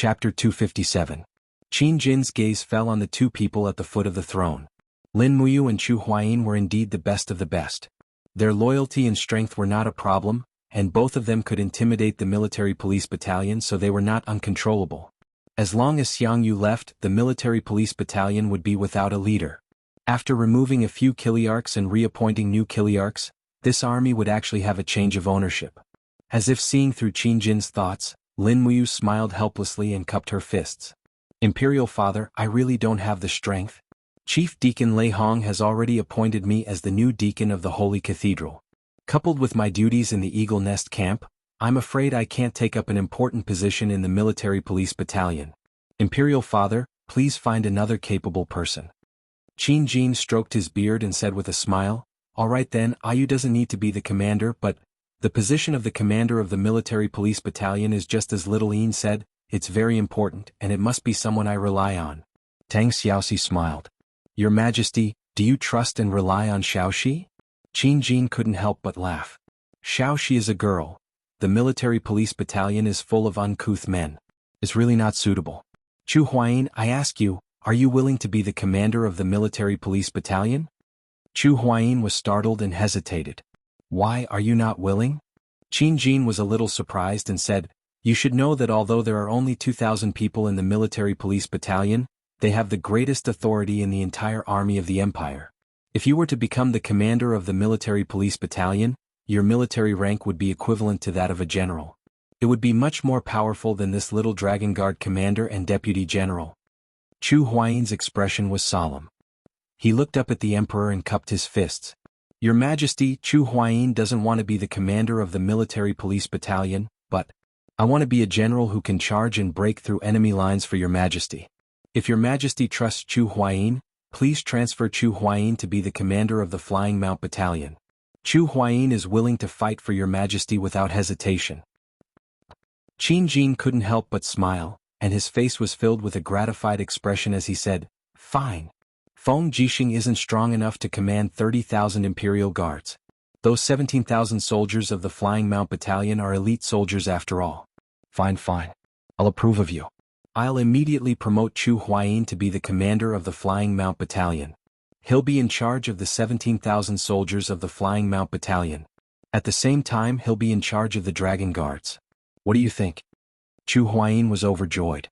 Chapter 257. Qin Jin's gaze fell on the two people at the foot of the throne. Lin Muyu and Chu Huayin were indeed the best of the best. Their loyalty and strength were not a problem, and both of them could intimidate the military police battalion, so they were not uncontrollable. As long as Jianghu left, the military police battalion would be without a leader. After removing a few Kiliarchs and reappointing new Kiliarchs, this army would actually have a change of ownership. As if seeing through Qin Jin's thoughts, Lin Muyu smiled helplessly and cupped her fists. Imperial Father, I really don't have the strength. Chief Deacon Lei Hong has already appointed me as the new deacon of the Holy Cathedral. Coupled with my duties in the Eagle Nest camp, I'm afraid I can't take up an important position in the military police battalion. Imperial Father, please find another capable person. Qin Jin stroked his beard and said with a smile, all right then, Ayu doesn't need to be the commander, but the position of the commander of the military police battalion is just as Little Yin said, it's very important, and it must be someone I rely on. Tang Xiaoxi smiled. Your Majesty, do you trust and rely on Xiaoxi? Qin Jin couldn't help but laugh. Xiaoxi is a girl. The military police battalion is full of uncouth men. It's really not suitable. Chu Huayin, I ask you, are you willing to be the commander of the military police battalion? Chu Huayin was startled and hesitated. Why are you not willing? Qin Jin was a little surprised and said, you should know that although there are only 2,000 people in the military police battalion, they have the greatest authority in the entire army of the empire. If you were to become the commander of the military police battalion, your military rank would be equivalent to that of a general. It would be much more powerful than this little Dragon Guard commander and deputy general. Chu Huayin's expression was solemn. He looked up at the emperor and cupped his fists. Your Majesty, Chu Huayin doesn't want to be the commander of the military police battalion, but I want to be a general who can charge and break through enemy lines for your Majesty. If your Majesty trusts Chu Huayin, please transfer Chu Huayin to be the commander of the Flying Mount Battalion. Chu Huayin is willing to fight for your Majesty without hesitation. Qin Jin couldn't help but smile, and his face was filled with a gratified expression as he said, fine. Feng Jixing isn't strong enough to command 30,000 Imperial Guards. Those 17,000 soldiers of the Flying Mount Battalion are elite soldiers after all. Fine. I'll approve of you. I'll immediately promote Chu Huayin to be the commander of the Flying Mount Battalion. He'll be in charge of the 17,000 soldiers of the Flying Mount Battalion. At the same time, he'll be in charge of the Dragon Guards. What do you think? Chu Huayin was overjoyed.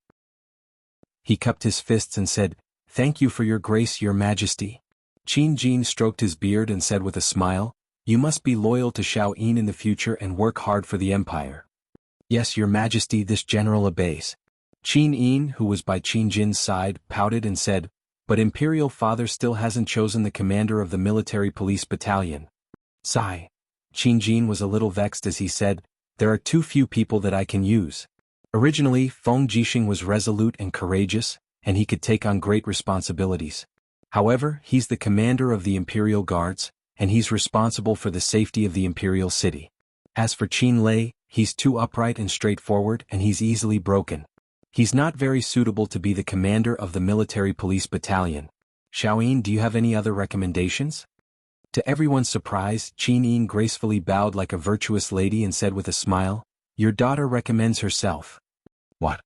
He cupped his fists and said, thank you for your grace, your Majesty. Qin Jin stroked his beard and said with a smile, you must be loyal to Xiao Yin in the future and work hard for the empire. Yes, your Majesty, this general obeys. Qin Yin, who was by Qin Jin's side, pouted and said, but Imperial Father still hasn't chosen the commander of the military police battalion. Sigh. Qin Jin was a little vexed as he said, there are too few people that I can use. Originally, Feng Jixing was resolute and courageous, and he could take on great responsibilities. However, he's the commander of the Imperial Guards, and he's responsible for the safety of the Imperial City. As for Qin Lei, he's too upright and straightforward, and he's easily broken. He's not very suitable to be the commander of the military police battalion. Xiaoyin, do you have any other recommendations? To everyone's surprise, Qin Yin gracefully bowed like a virtuous lady and said with a smile, your daughter recommends herself. What?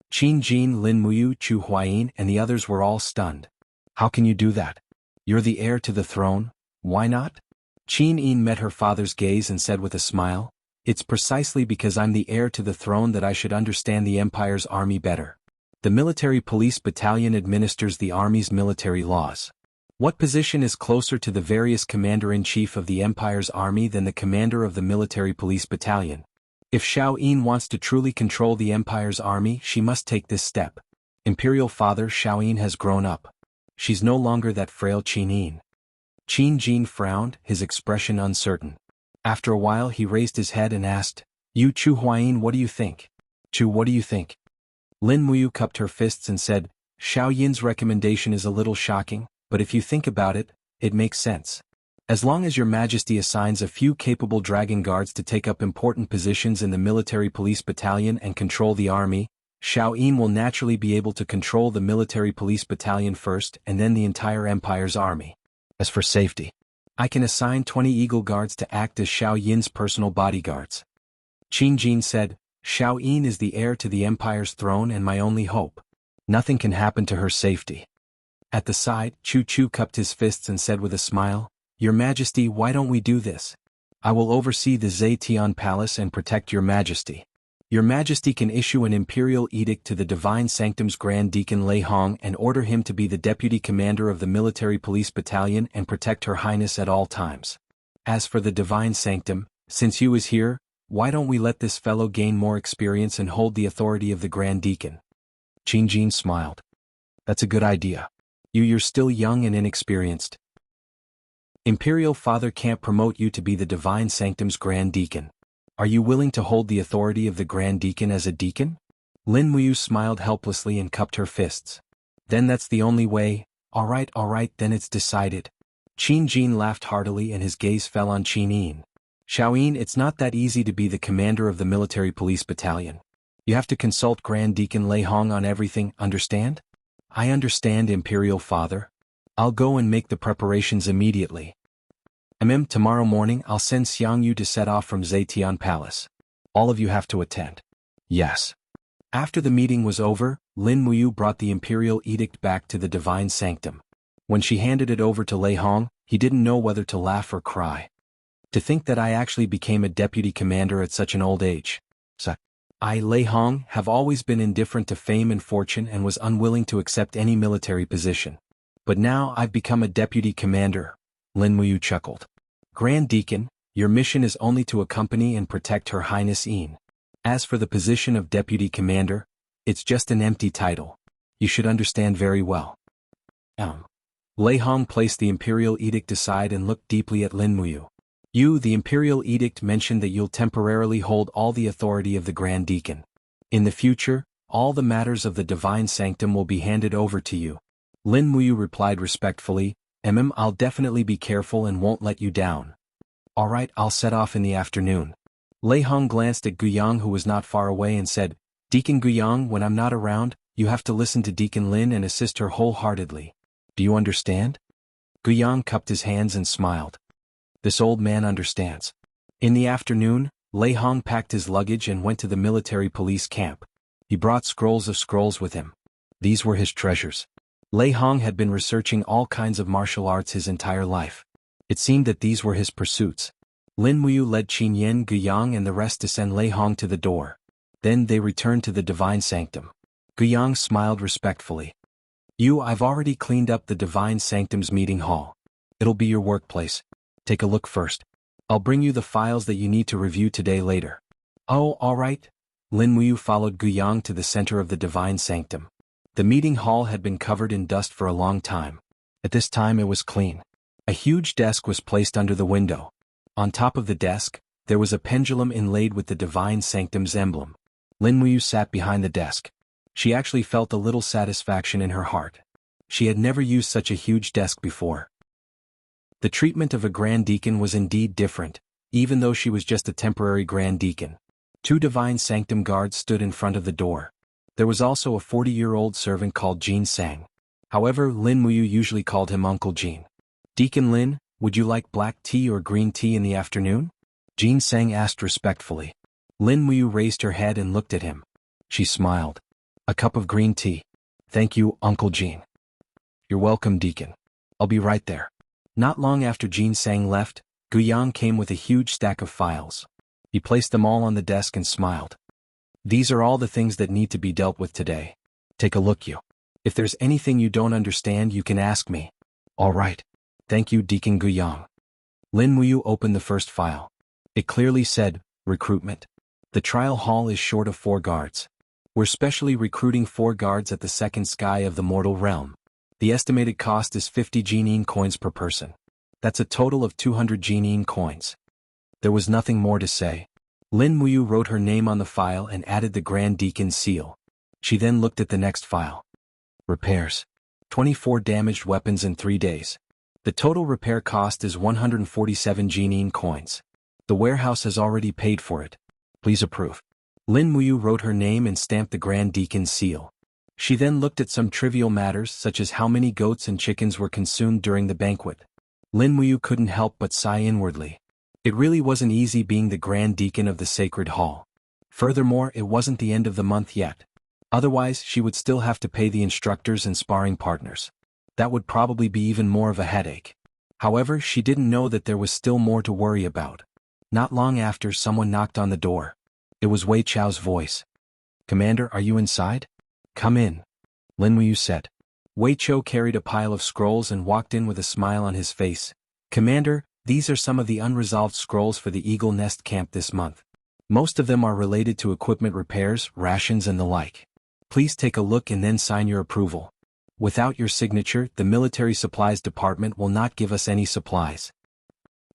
Qin Jin, Lin Muyu, Chu Huayin, and the others were all stunned. How can you do that? You're the heir to the throne, why not? Qin Yin met her father's gaze and said with a smile, it's precisely because I'm the heir to the throne that I should understand the Empire's army better. The military police battalion administers the army's military laws. What position is closer to the various commander-in-chief of the Empire's army than the commander of the military police battalion? If Xiao Yin wants to truly control the Empire's army, she must take this step. Imperial Father, Xiao Yin has grown up. She's no longer that frail Qin Yin. Qin Jin frowned, his expression uncertain. After a while he raised his head and asked, you Chu Huayin, what do you think? Chu, what do you think? Lin Muyu cupped her fists and said, Xiao Yin's recommendation is a little shocking, but if you think about it, it makes sense. As long as your Majesty assigns a few capable Dragon Guards to take up important positions in the military police battalion and control the army, Xiao Yin will naturally be able to control the military police battalion first and then the entire Empire's army. As for safety, I can assign 20 Eagle Guards to act as Xiao Yin's personal bodyguards. Qin Jin said, Xiaoyin is the heir to the Empire's throne and my only hope. Nothing can happen to her safety. At the side, Chu Chu cupped his fists and said with a smile, Your Majesty, why don't we do this? I will oversee the Zetian Palace and protect Your Majesty. Your Majesty can issue an imperial edict to the Divine Sanctum's Grand Deacon Lei Hong and order him to be the deputy commander of the military police battalion and protect Her Highness at all times. As for the Divine Sanctum, since Yu is here, why don't we let this fellow gain more experience and hold the authority of the Grand Deacon? Qin Jin smiled. That's a good idea. You're still young and inexperienced. Imperial Father can't promote you to be the Divine Sanctum's Grand Deacon. Are you willing to hold the authority of the Grand Deacon as a deacon? Lin Muyu smiled helplessly and cupped her fists. Then that's the only way. All right, then it's decided. Qin Jin laughed heartily and his gaze fell on Qin Yin. Xiaoyin, it's not that easy to be the commander of the military police battalion. You have to consult Grand Deacon Lei Hong on everything, understand? I understand, Imperial Father. I'll go and make the preparations immediately. Tomorrow morning I'll send Jianghu to set off from Zetian Palace. All of you have to attend. Yes. After the meeting was over, Lin Muyu brought the imperial edict back to the Divine Sanctum. When she handed it over to Lei Hong, he didn't know whether to laugh or cry. To think that I actually became a deputy commander at such an old age. I, Lei Hong, have always been indifferent to fame and fortune and was unwilling to accept any military position. But now I've become a deputy commander. Lin Muyu chuckled. Grand Deacon, your mission is only to accompany and protect Her Highness Yin. As for the position of deputy commander, it's just an empty title. You should understand very well. Lei Hong placed the imperial edict aside and looked deeply at Lin Muyu. The imperial edict mentioned that you'll temporarily hold all the authority of the Grand Deacon. In the future, all the matters of the Divine Sanctum will be handed over to you. Lin Muyu replied respectfully, I'll definitely be careful and won't let you down. All right, I'll set off in the afternoon. Lei Hong glanced at Guiyang, who was not far away, and said, Deacon Guiyang, when I'm not around, you have to listen to Deacon Lin and assist her wholeheartedly. Do you understand? Guiyang cupped his hands and smiled. This old man understands. In the afternoon, Lei Hong packed his luggage and went to the military police camp. He brought scrolls of scrolls with him. These were his treasures. Lei Hong had been researching all kinds of martial arts his entire life. It seemed that these were his pursuits. Lin Muyu led Qin Yin, Guiyang and the rest to send Lei Hong to the door. Then they returned to the Divine Sanctum. Guiyang smiled respectfully. I've already cleaned up the Divine Sanctum's meeting hall. It'll be your workplace. Take a look first. I'll bring you the files that you need to review today later. Oh, all right. Lin Muyu followed Guiyang to the center of the Divine Sanctum. The meeting hall had been covered in dust for a long time. At this time it was clean. A huge desk was placed under the window. On top of the desk, there was a pendulum inlaid with the Divine Sanctum's emblem. Lin Muyu sat behind the desk. She actually felt a little satisfaction in her heart. She had never used such a huge desk before. The treatment of a Grand Deacon was indeed different, even though she was just a temporary Grand Deacon. 2 Divine Sanctum guards stood in front of the door. There was also a 40-year-old servant called Jin Sang. However, Lin Muyu usually called him Uncle Jin. Deacon Lin, would you like black tea or green tea in the afternoon? Jin Sang asked respectfully. Lin Muyu raised her head and looked at him. She smiled. A cup of green tea. Thank you, Uncle Jin. You're welcome, Deacon. I'll be right there. Not long after Jin Sang left, Guiyang came with a huge stack of files. He placed them all on the desk and smiled. These are all the things that need to be dealt with today. Take a look, you. If there's anything you don't understand, you can ask me. All right. Thank you, Deacon Guiyang. Lin Muyu opened the first file. It clearly said, recruitment. The trial hall is short of 4 guards. We're specially recruiting 4 guards at the second sky of the mortal realm. The estimated cost is 50 Jinin coins per person. That's a total of 200 Jinin coins. There was nothing more to say. Lin Muyu wrote her name on the file and added the Grand Deacon's seal. She then looked at the next file. Repairs. 24 damaged weapons in 3 days. The total repair cost is 147 Jinin coins. The warehouse has already paid for it. Please approve. Lin Muyu wrote her name and stamped the Grand Deacon's seal. She then looked at some trivial matters such as how many goats and chickens were consumed during the banquet. Lin Muyu couldn't help but sigh inwardly. It really wasn't easy being the Grand Deacon of the Sacred Hall. Furthermore, it wasn't the end of the month yet. Otherwise, she would still have to pay the instructors and sparring partners. That would probably be even more of a headache. However, she didn't know that there was still more to worry about. Not long after, someone knocked on the door. It was Wei Chao's voice. "Commander, are you inside?" "Come in," Lin Muyu said. Wei Chao carried a pile of scrolls and walked in with a smile on his face. "Commander, these are some of the unresolved scrolls for the Eagle Nest camp this month. Most of them are related to equipment repairs, rations and the like. Please take a look and then sign your approval. Without your signature, the military supplies department will not give us any supplies."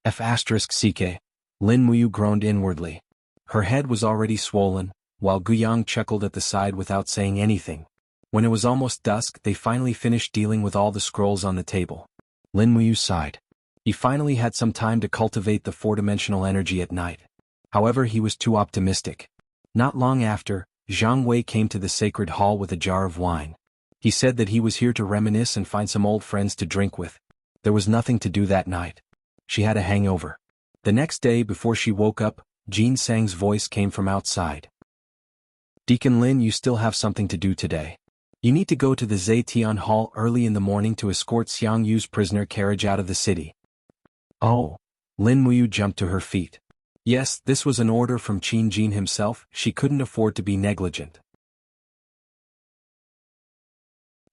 F***ck, Lin Muyu groaned inwardly. Her head was already swollen, while Guyang chuckled at the side without saying anything. When it was almost dusk, they finally finished dealing with all the scrolls on the table. Lin Muyu sighed. He finally had some time to cultivate the four-dimensional energy at night. However, he was too optimistic. Not long after, Zhang Wei came to the sacred hall with a jar of wine. He said that he was here to reminisce and find some old friends to drink with. There was nothing to do that night. She had a hangover. The next day, before she woke up, Jin Sang's voice came from outside. "Deacon Lin, you still have something to do today. You need to go to the Zetian Hall early in the morning to escort Xiang Yu's prisoner carriage out of the city." "Oh." Lin Muyu jumped to her feet. Yes, this was an order from Qin Jin himself. She couldn't afford to be negligent.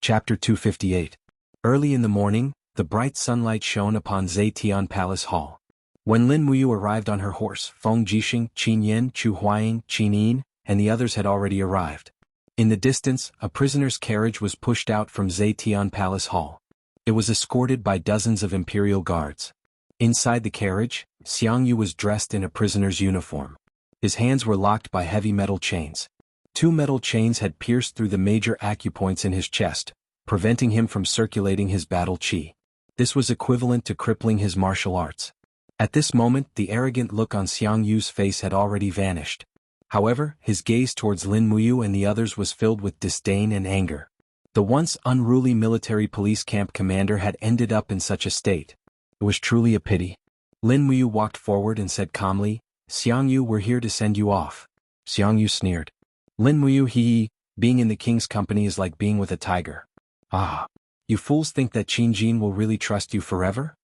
Chapter 258. Early in the morning, the bright sunlight shone upon Zetian Palace Hall. When Lin Muyu arrived on her horse, Feng Jixing, Qin Yan, Chu Huaying, Qin Yin, and the others had already arrived. In the distance, a prisoner's carriage was pushed out from Zetian Palace Hall. It was escorted by dozens of imperial guards. Inside the carriage, Xiang Yu was dressed in a prisoner's uniform. His hands were locked by heavy metal chains. 2 metal chains had pierced through the major acupoints in his chest, preventing him from circulating his battle chi. This was equivalent to crippling his martial arts. At this moment, the arrogant look on Xiang Yu's face had already vanished. However, his gaze towards Lin Muyu and the others was filled with disdain and anger. The once unruly military police camp commander had ended up in such a state. It was truly a pity. Lin Muyu walked forward and said calmly, "Xiang Yu, we're here to send you off." Xiang Yu sneered. Lin Muyu, being in the king's company is like being with a tiger. "Ah, you fools think that Qin Jin will really trust you forever?"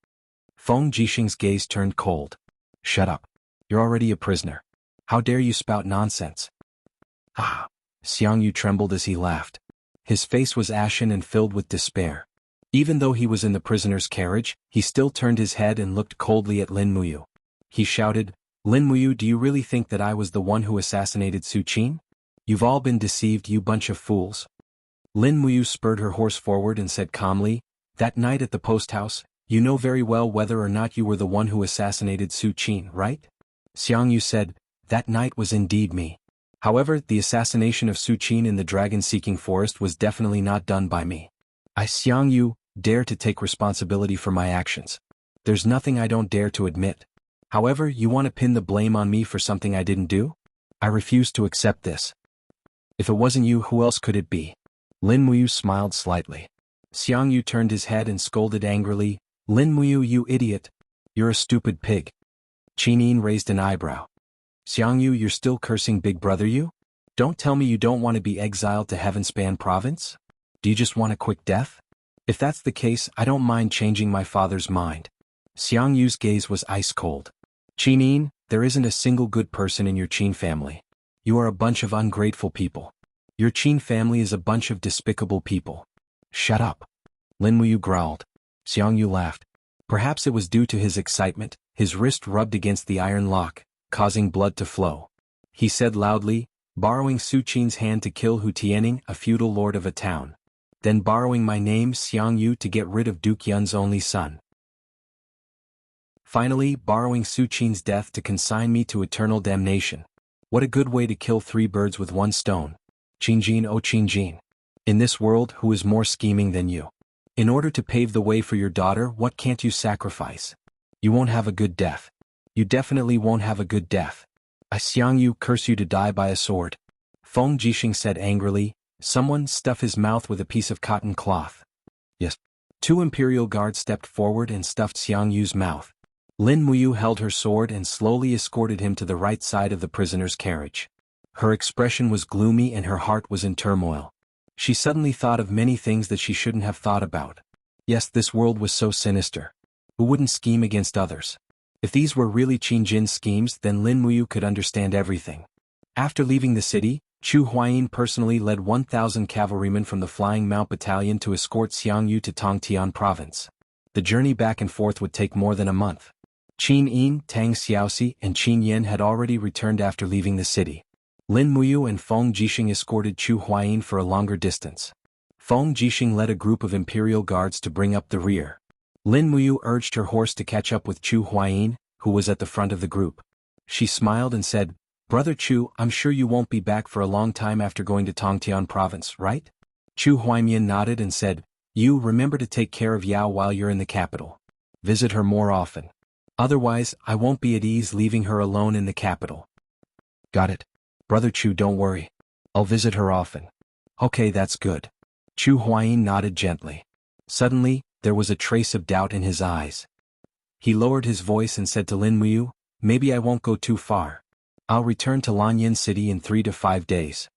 Feng Jixing's gaze turned cold. "Shut up. You're already a prisoner. How dare you spout nonsense?" "Ah." Xiang Yu trembled as he laughed. His face was ashen and filled with despair. Even though he was in the prisoner's carriage, he still turned his head and looked coldly at Lin Muyu. He shouted, "Lin Muyu, do you really think that I was the one who assassinated Su Qin? You've all been deceived, you bunch of fools." Lin Muyu spurred her horse forward and said calmly, "That night at the post house, you know very well whether or not you were the one who assassinated Su Qin, right?" Xiang Yu said, "That night was indeed me. However, the assassination of Su Qin in the dragon-seeking forest was definitely not done by me. I, Xiang Yu, dare to take responsibility for my actions. There's nothing I don't dare to admit. However, you want to pin the blame on me for something I didn't do? I refuse to accept this. If it wasn't you, who else could it be?" Lin Muyu smiled slightly. Xiang Yu turned his head and scolded angrily, "Lin Muyu, you idiot. You're a stupid pig." Qin Yin raised an eyebrow. "Xiang Yu, you're still cursing Big Brother you? Don't tell me you don't want to be exiled to Heavenspan Province? Do you just want a quick death? If that's the case, I don't mind changing my father's mind." Xiang Yu's gaze was ice cold. "Qin Yin, there isn't a single good person in your Qin family. You are a bunch of ungrateful people. Your Qin family is a bunch of despicable people." "Shut up." Lin Muyu growled. Xiang Yu laughed. Perhaps it was due to his excitement, his wrist rubbed against the iron lock, causing blood to flow. He said loudly, "Borrowing Su Qin's hand to kill Hu Tianning, a feudal lord of a town. Then borrowing my name, Xiang Yu, to get rid of Duke Yun's only son. Finally, borrowing Su Qin's death to consign me to eternal damnation. What a good way to kill 3 birds with 1 stone. Qin Jin, oh Qin Jin. In this world, who is more scheming than you? In order to pave the way for your daughter, what can't you sacrifice? You won't have a good death. You definitely won't have a good death. I, Xiang Yu, curse you to die by a sword." Feng Jixing said angrily, "Someone stuff his mouth with a piece of cotton cloth." Yes. 2 imperial guards stepped forward and stuffed Xiang Yu's mouth. Lin Muyu held her sword and slowly escorted him to the right side of the prisoner's carriage. Her expression was gloomy and her heart was in turmoil. She suddenly thought of many things that she shouldn't have thought about. Yes, this world was so sinister. Who wouldn't scheme against others? If these were really Qin Jin's schemes, then Lin Muyu could understand everything. After leaving the city, Chu Huayin personally led 1,000 cavalrymen from the Flying Mount Battalion to escort Jianghu to Tongtian province. The journey back and forth would take more than a month. Qin Yin, Tang Xiaoxi, and Qin Yen had already returned after leaving the city. Lin Muyu and Feng Jixing escorted Chu Huayin for a longer distance. Feng Jixing led a group of imperial guards to bring up the rear. Lin Muyu urged her horse to catch up with Chu Huayin, who was at the front of the group. She smiled and said, "Brother Chu, I'm sure you won't be back for a long time after going to Tongtian province, right?" Chu Huaimian nodded and said, "You remember to take care of Yao while you're in the capital. Visit her more often. Otherwise, I won't be at ease leaving her alone in the capital." "Got it. Brother Chu, don't worry. I'll visit her often." "Okay, that's good." Chu Huayin nodded gently. Suddenly, there was a trace of doubt in his eyes. He lowered his voice and said to Lin Muyu, "Maybe I won't go too far. I'll return to Lanyan City in 3 to 5 days."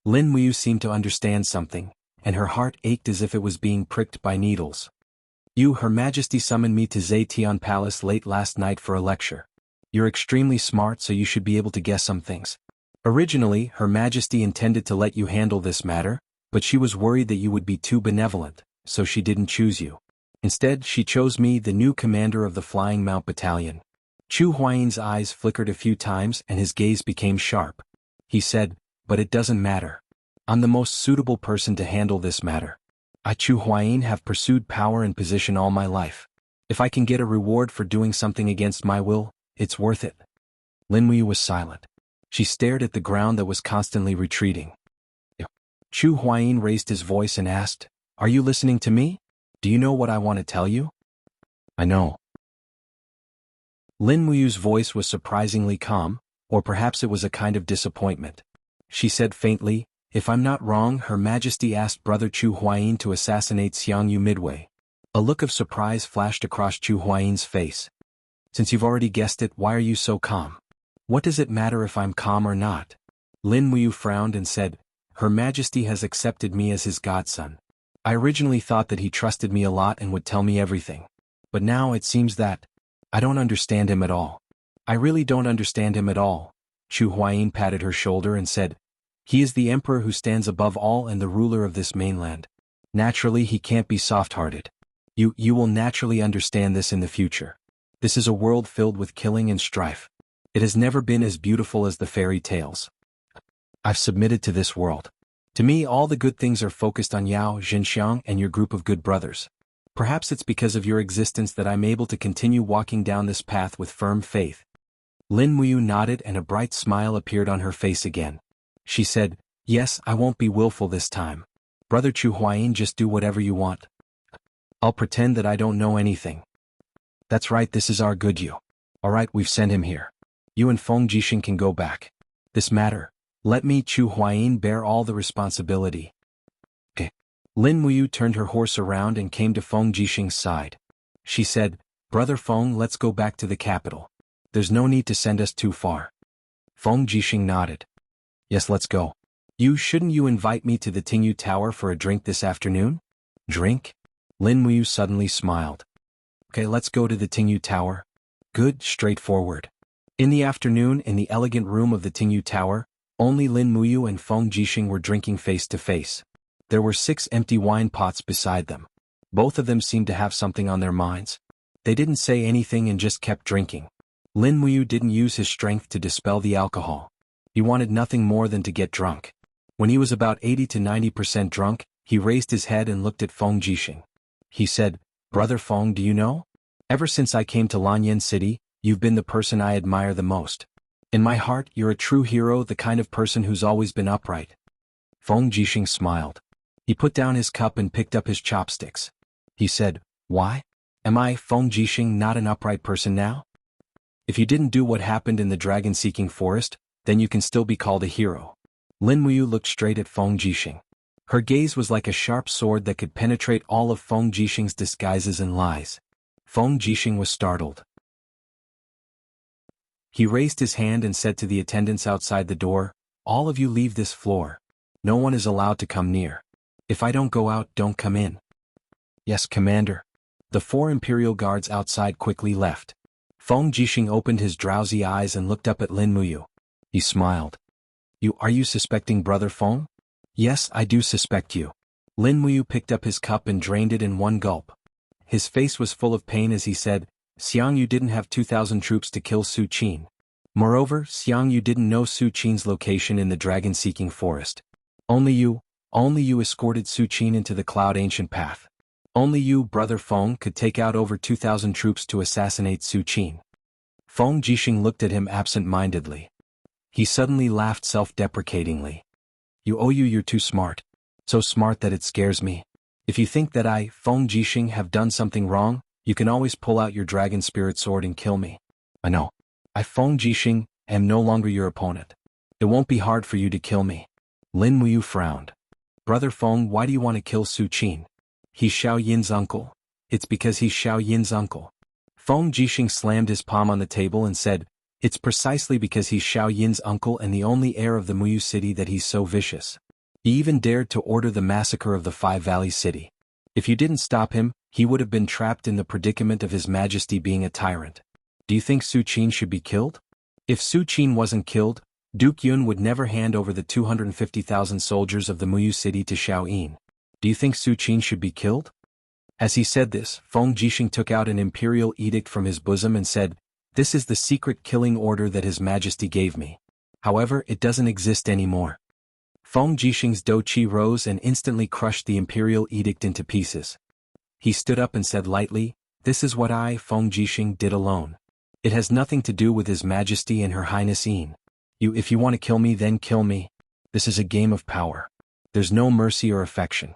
Lin Muyu seemed to understand something, and her heart ached as if it was being pricked by needles. Her Majesty summoned me to Zetian Palace late last night for a lecture. You're extremely smart, so you should be able to guess some things. Originally, Her Majesty intended to let you handle this matter, but she was worried that you would be too benevolent, so she didn't choose you. Instead, she chose me, the new commander of the Flying Mount Battalion. Chu Huayin's eyes flickered a few times and his gaze became sharp. He said, "But it doesn't matter. I'm the most suitable person to handle this matter. I, Chu Huayin, have pursued power and position all my life. If I can get a reward for doing something against my will, it's worth it." Lin Muyu was silent. She stared at the ground that was constantly retreating. Chu Huayin raised his voice and asked, "Are you listening to me? Do you know what I want to tell you?" "I know." Lin Muyu's voice was surprisingly calm, or perhaps it was a kind of disappointment. She said faintly, "If I'm not wrong, Her Majesty asked Brother Chu Huayin to assassinate Xiangyu midway." A look of surprise flashed across Chu Huayin's face. "Since you've already guessed it, why are you so calm?" "What does it matter if I'm calm or not?" Lin Muyu frowned and said, "Her Majesty has accepted me as his godson. I originally thought that he trusted me a lot and would tell me everything. But now it seems that I don't understand him at all. I really don't understand him at all." Chu Huayin patted her shoulder and said, "He is the emperor who stands above all and the ruler of this mainland. Naturally, he can't be soft-hearted. You will naturally understand this in the future. This is a world filled with killing and strife. It has never been as beautiful as the fairy tales. I've submitted to this world. To me, all the good things are focused on Yao, Xinxiang, and your group of good brothers. Perhaps it's because of your existence that I'm able to continue walking down this path with firm faith." Lin Muyu nodded and a bright smile appeared on her face again. She said, "Yes, I won't be willful this time. Brother Chu Huayin, just do whatever you want. I'll pretend that I don't know anything." "That's right, this is our good you. Alright, we've sent him here. You and Feng Jixing can go back. This matter, let me, Chu Huayin, bear all the responsibility." "Okay." Lin Muyu turned her horse around and came to Feng Jixing's side. She said, "Brother Feng, let's go back to the capital. There's no need to send us too far." Feng Jixing nodded. "Yes, let's go. Shouldn't you invite me to the Tingyu Tower for a drink this afternoon?" "Drink?" Lin Muyu suddenly smiled. "Okay, let's go to the Tingyu Tower." "Good, straightforward." In the afternoon, in the elegant room of the Tingyu Tower, only Lin Muyu and Feng Jixing were drinking face to face. There were 6 empty wine pots beside them. Both of them seemed to have something on their minds. They didn't say anything and just kept drinking. Lin Muyu didn't use his strength to dispel the alcohol. He wanted nothing more than to get drunk. When he was about 80 to 90% drunk, he raised his head and looked at Feng Jixing. He said, "Brother Feng, do you know? Ever since I came to Lanyan City, you've been the person I admire the most. In my heart, you're a true hero, the kind of person who's always been upright." Feng Jixing smiled. He put down his cup and picked up his chopsticks. He said, "Why? Am I, Feng Jixing, not an upright person now? If you didn't do what happened in the dragon-seeking forest, then you can still be called a hero." Lin Muyu looked straight at Feng Jixing. Her gaze was like a sharp sword that could penetrate all of Feng Jixing's disguises and lies. Feng Jixing was startled. He raised his hand and said to the attendants outside the door, All of you leave this floor. No one is allowed to come near. If I don't go out, don't come in. Yes, Commander. The 4 Imperial guards outside quickly left. Feng Jixing opened his drowsy eyes and looked up at Lin Muyu. He smiled. Are you suspecting Brother Feng? Yes, I do suspect you. Lin Muyu picked up his cup and drained it in one gulp. His face was full of pain as he said, Xiangyu didn't have 2,000 troops to kill Su Qin. Moreover, Xiangyu didn't know Su Qin's location in the dragon-seeking forest. Only you escorted Su Qin into the Cloud Ancient Path. Only you, Brother Feng, could take out over 2,000 troops to assassinate Su Qin. Feng Jixing looked at him absent-mindedly. He suddenly laughed self-deprecatingly. You're too smart. So smart that it scares me. If you think that I, Feng Jixing, have done something wrong, you can always pull out your dragon spirit sword and kill me. I know. I, Feng Jixing, am no longer your opponent. It won't be hard for you to kill me. Lin Muyu frowned. Brother Feng, why do you want to kill Su Qin? He's Xiao Yin's uncle. It's because he's Xiao Yin's uncle. Feng Jixing slammed his palm on the table and said, it's precisely because he's Xiao Yin's uncle and the only heir of the Muyu city that he's so vicious. He even dared to order the massacre of the 5 Valleys city. If you didn't stop him, he would have been trapped in the predicament of His Majesty being a tyrant. Do you think Su Qin should be killed? If Su Qin wasn't killed, Duke Yun would never hand over the 250,000 soldiers of the Muyu city to Xiao Yin. Do you think Su Qin should be killed? As he said this, Feng Jixing took out an imperial edict from his bosom and said, this is the secret killing order that His Majesty gave me. However, it doesn't exist anymore. Feng Jixing's Do Qi rose and instantly crushed the imperial edict into pieces. He stood up and said lightly, this is what I, Feng Jixing, did alone. It has nothing to do with His Majesty and Her Highness Yin. If you want to kill me, then kill me. This is a game of power. There's no mercy or affection.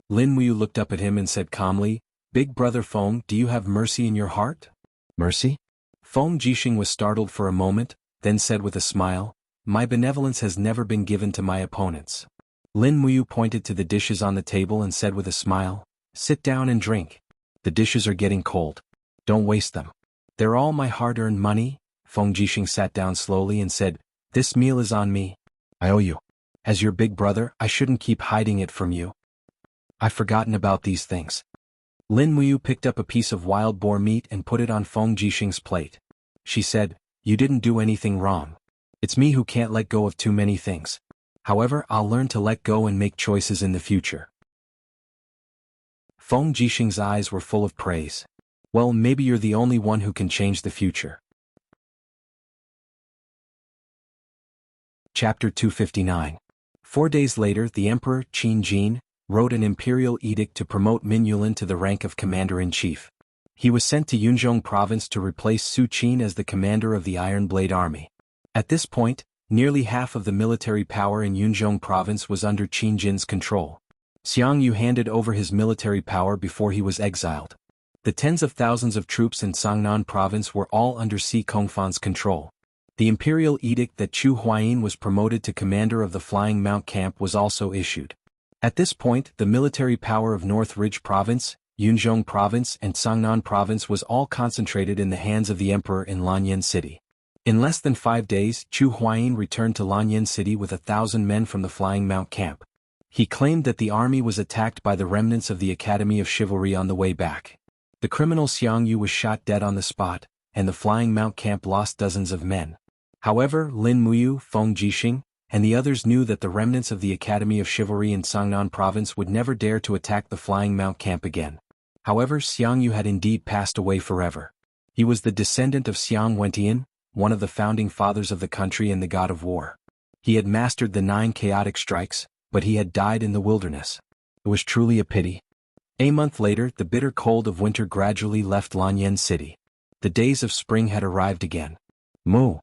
Lin Muyu looked up at him and said calmly, Big Brother Feng, do you have mercy in your heart? Mercy? Feng Jixing was startled for a moment, then said with a smile, my benevolence has never been given to my opponents. Lin Muyu pointed to the dishes on the table and said with a smile, sit down and drink. The dishes are getting cold. Don't waste them. They're all my hard-earned money. Feng Jixing sat down slowly and said, this meal is on me. I owe you. As your big brother, I shouldn't keep hiding it from you. I've forgotten about these things. Lin Muyu picked up a piece of wild boar meat and put it on Feng Jixing's plate. She said, you didn't do anything wrong. It's me who can't let go of too many things. However, I'll learn to let go and make choices in the future. Feng Jixing's eyes were full of praise. Well, maybe you're the only one who can change the future. Chapter 259. 4 days later, the Emperor, Qin Jin, wrote an imperial edict to promote Min Yulin to the rank of commander-in-chief. He was sent to Yunzhong province to replace Su Qin as the commander of the Iron Blade Army. At this point, nearly half of the military power in Yunzhong province was under Qin Jin's control. Xiangyu handed over his military power before he was exiled. The tens of thousands of troops in Sangnan province were all under Si Kongfan's control. The imperial edict that Chu Huayin was promoted to commander of the Flying Mount Camp was also issued. At this point, the military power of North Ridge province, Yunzhong province and Sangnan province was all concentrated in the hands of the emperor in Lanyan city. In less than 5 days, Chu Huayin returned to Lanyan city with 1,000 men from the Flying Mount Camp. He claimed that the army was attacked by the remnants of the Academy of Chivalry on the way back. The criminal Xiangyu was shot dead on the spot, and the Flying Mount Camp lost dozens of men. However, Lin Muyu, Feng Jixing, and the others knew that the remnants of the Academy of Chivalry in Sangnan province would never dare to attack the Flying Mount Camp again. However, Xiangyu had indeed passed away forever. He was the descendant of Xiang Wentian, one of the founding fathers of the country and the god of war. He had mastered the 9 chaotic strikes, but he had died in the wilderness. It was truly a pity. A month later, the bitter cold of winter gradually left Lanyan city. The days of spring had arrived again. Moo!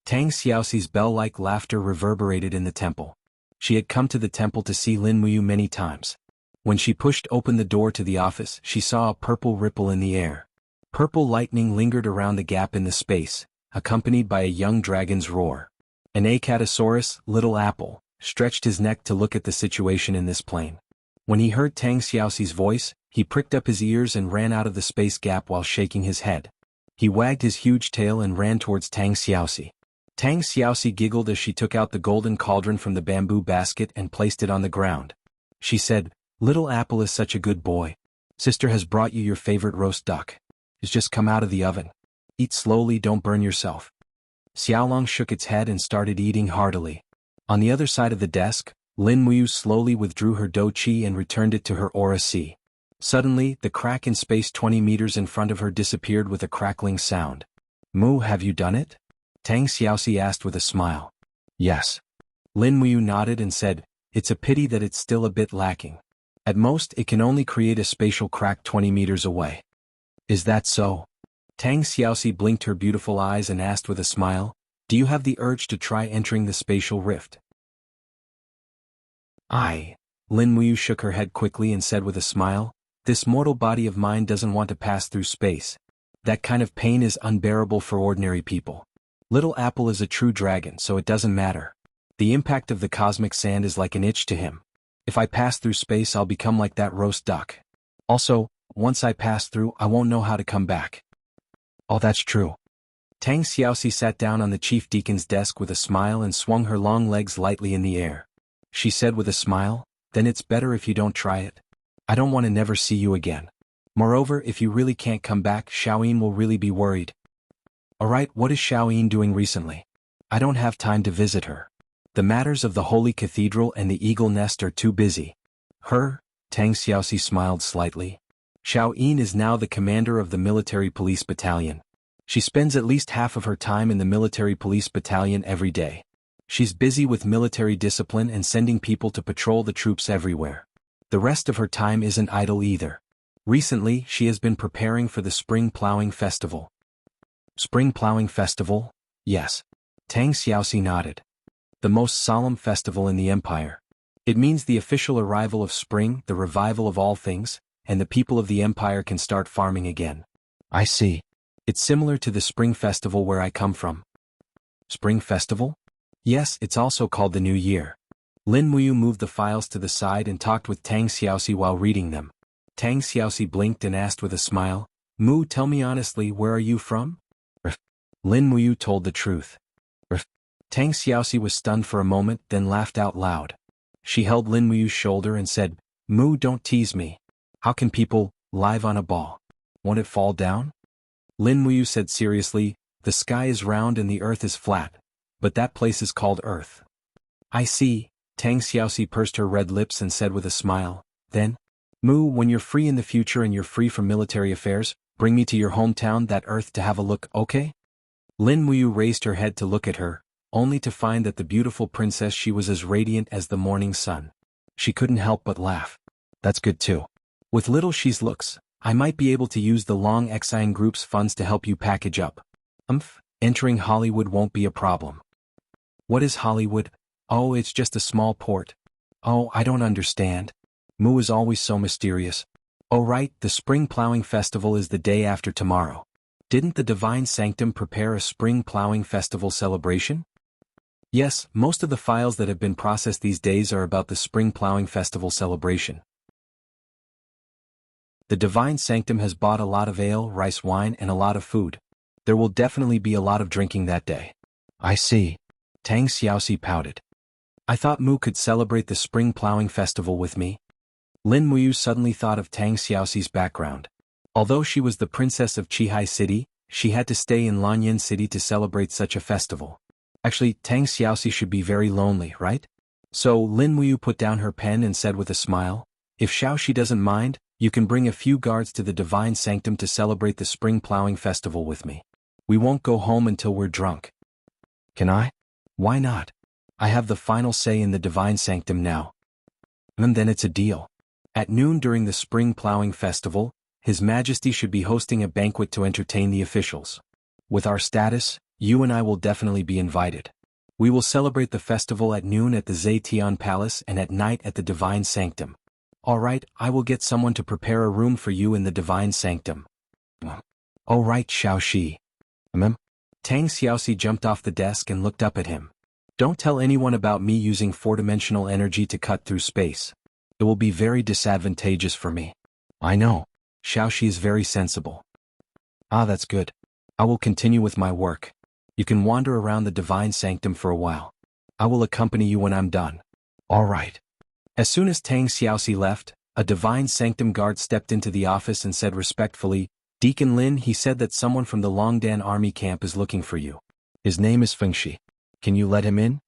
Tang Xiaoxi's bell-like laughter reverberated in the temple. She had come to the temple to see Lin Muyu many times. When she pushed open the door to the office, she saw a purple ripple in the air. Purple lightning lingered around the gap in the space, accompanied by a young dragon's roar. An Acatosaurus, Little Apple, stretched his neck to look at the situation in this plane. When he heard Tang Xiaoxi's voice, he pricked up his ears and ran out of the space gap while shaking his head. He wagged his huge tail and ran towards Tang Xiaoxi. Tang Xiaoxi giggled as she took out the golden cauldron from the bamboo basket and placed it on the ground. She said, "Little Apple is such a good boy. Sister has brought you your favorite roast duck. It's just come out of the oven. Eat slowly, don't burn yourself." Xiaolong shook its head and started eating heartily. On the other side of the desk, Lin Muyu slowly withdrew her dou qi and returned it to her aura C. Suddenly, the crack in space 20 meters in front of her disappeared with a crackling sound. "Mu, have you done it?" Tang Xiaoxi asked with a smile. "Yes." Lin Muyu nodded and said, "It's a pity that it's still a bit lacking. At most, it can only create a spatial crack 20 meters away." "Is that so?" Tang Xiaoxi blinked her beautiful eyes and asked with a smile, "Do you have the urge to try entering the spatial rift?" "Aye." Lin Muyu shook her head quickly and said with a smile, "This mortal body of mine doesn't want to pass through space. That kind of pain is unbearable for ordinary people. Little Apple is a true dragon, so it doesn't matter. The impact of the cosmic sand is like an itch to him. If I pass through space, I'll become like that roast duck. Also, once I pass through, I won't know how to come back." "Oh, that's true." Tang Xiaoxi sat down on the chief deacon's desk with a smile and swung her long legs lightly in the air. She said with a smile, "Then it's better if you don't try it. I don't want to never see you again. Moreover, if you really can't come back, Xiaoyin will really be worried." "Alright, what is Xiaoyin doing recently? I don't have time to visit her. The matters of the Holy Cathedral and the Eagle Nest are too busy." "Her?" Tang Xiaoxi smiled slightly. "Xiaoyin is now the commander of the military police battalion. She spends at least half of her time in the military police battalion every day. She's busy with military discipline and sending people to patrol the troops everywhere. The rest of her time isn't idle either. Recently, she has been preparing for the Spring Plowing Festival." "Spring Plowing Festival?" "Yes." Tang Xiaoxi nodded. "The most solemn festival in the empire. It means the official arrival of spring, the revival of all things, and the people of the empire can start farming again." "I see. It's similar to the Spring Festival where I come from." "Spring Festival?" "Yes, it's also called the New Year." Lin Muyu moved the files to the side and talked with Tang Xiaoxi while reading them. Tang Xiaoxi blinked and asked with a smile, "Mu, tell me honestly, where are you from?" Lin Muyu told the truth. Tang Xiaoxi was stunned for a moment, then laughed out loud. She held Lin Muyu's shoulder and said, "Mu, don't tease me. How can people live on a ball? Won't it fall down?" Lin Muyu said seriously, "The sky is round and the earth is flat, but that place is called Earth." "I see." Tang Xiaoxi pursed her red lips and said with a smile, "Then, Mu, when you're free in the future and you're free from military affairs, bring me to your hometown, that Earth, to have a look, okay?" Lin Muyu raised her head to look at her, only to find that the beautiful princess she was as radiant as the morning sun. She couldn't help but laugh. "That's good too. With little she's looks, I might be able to use the Long Exine Group's funds to help you package up. Entering Hollywood won't be a problem." "What is Hollywood?" "Oh, it's just a small port." "Oh, I don't understand." Mu is always so mysterious. "Oh right, the Spring Plowing Festival is the day after tomorrow. Didn't the Divine Sanctum prepare a Spring Plowing Festival celebration?" "Yes, most of the files that have been processed these days are about the Spring Plowing Festival celebration. The Divine Sanctum has bought a lot of ale, rice wine, and a lot of food. There will definitely be a lot of drinking that day." "I see." Tang Xiaoxi pouted. "I thought Mu could celebrate the Spring Plowing Festival with me." Lin Muyu suddenly thought of Tang Xiaoxi's background. Although she was the princess of Qihai City, she had to stay in Lanyan City to celebrate such a festival. Actually, Tang Xiaoxi should be very lonely, right? So Lin Muyu put down her pen and said with a smile, "If Xiaoxi doesn't mind, you can bring a few guards to the Divine Sanctum to celebrate the Spring Plowing Festival with me. We won't go home until we're drunk." "Can I?" "Why not? I have the final say in the Divine Sanctum now." "And then it's a deal. At noon during the Spring Plowing Festival, His Majesty should be hosting a banquet to entertain the officials. With our status, you and I will definitely be invited. We will celebrate the festival at noon at the Zetian Palace and at night at the Divine Sanctum. Alright, I will get someone to prepare a room for you in the Divine Sanctum." "Alright, Xiaoxi." Tang Xiaoxi jumped off the desk and looked up at him. "Don't tell anyone about me using four-dimensional energy to cut through space. It will be very disadvantageous for me." "I know. Xiaoxi is very sensible." "Ah, that's good. I will continue with my work." You can wander around the divine sanctum for a while. I will accompany you when I'm done. All right. As soon as Tang Xiaoxi left, a divine sanctum guard stepped into the office and said respectfully, Deacon Lin, he said that someone from the Longdan army camp is looking for you. His name is Fengxi. Can you let him in?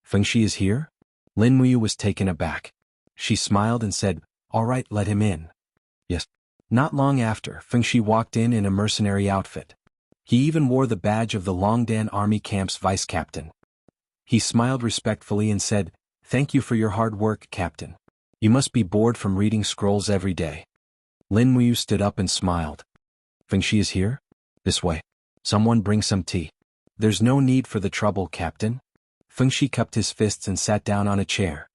Fengxi is here? Lin Muyu was taken aback. She smiled and said, all right, let him in. Yes. Not long after, Fengxi walked in a mercenary outfit. He even wore the badge of the Longdan army camp's vice captain. He smiled respectfully and said, thank you for your hard work, Captain. You must be bored from reading scrolls every day. Lin Muyu stood up and smiled. Fengxi is here? This way. Someone bring some tea. There's no need for the trouble, Captain. Fengxi cupped his fists and sat down on a chair.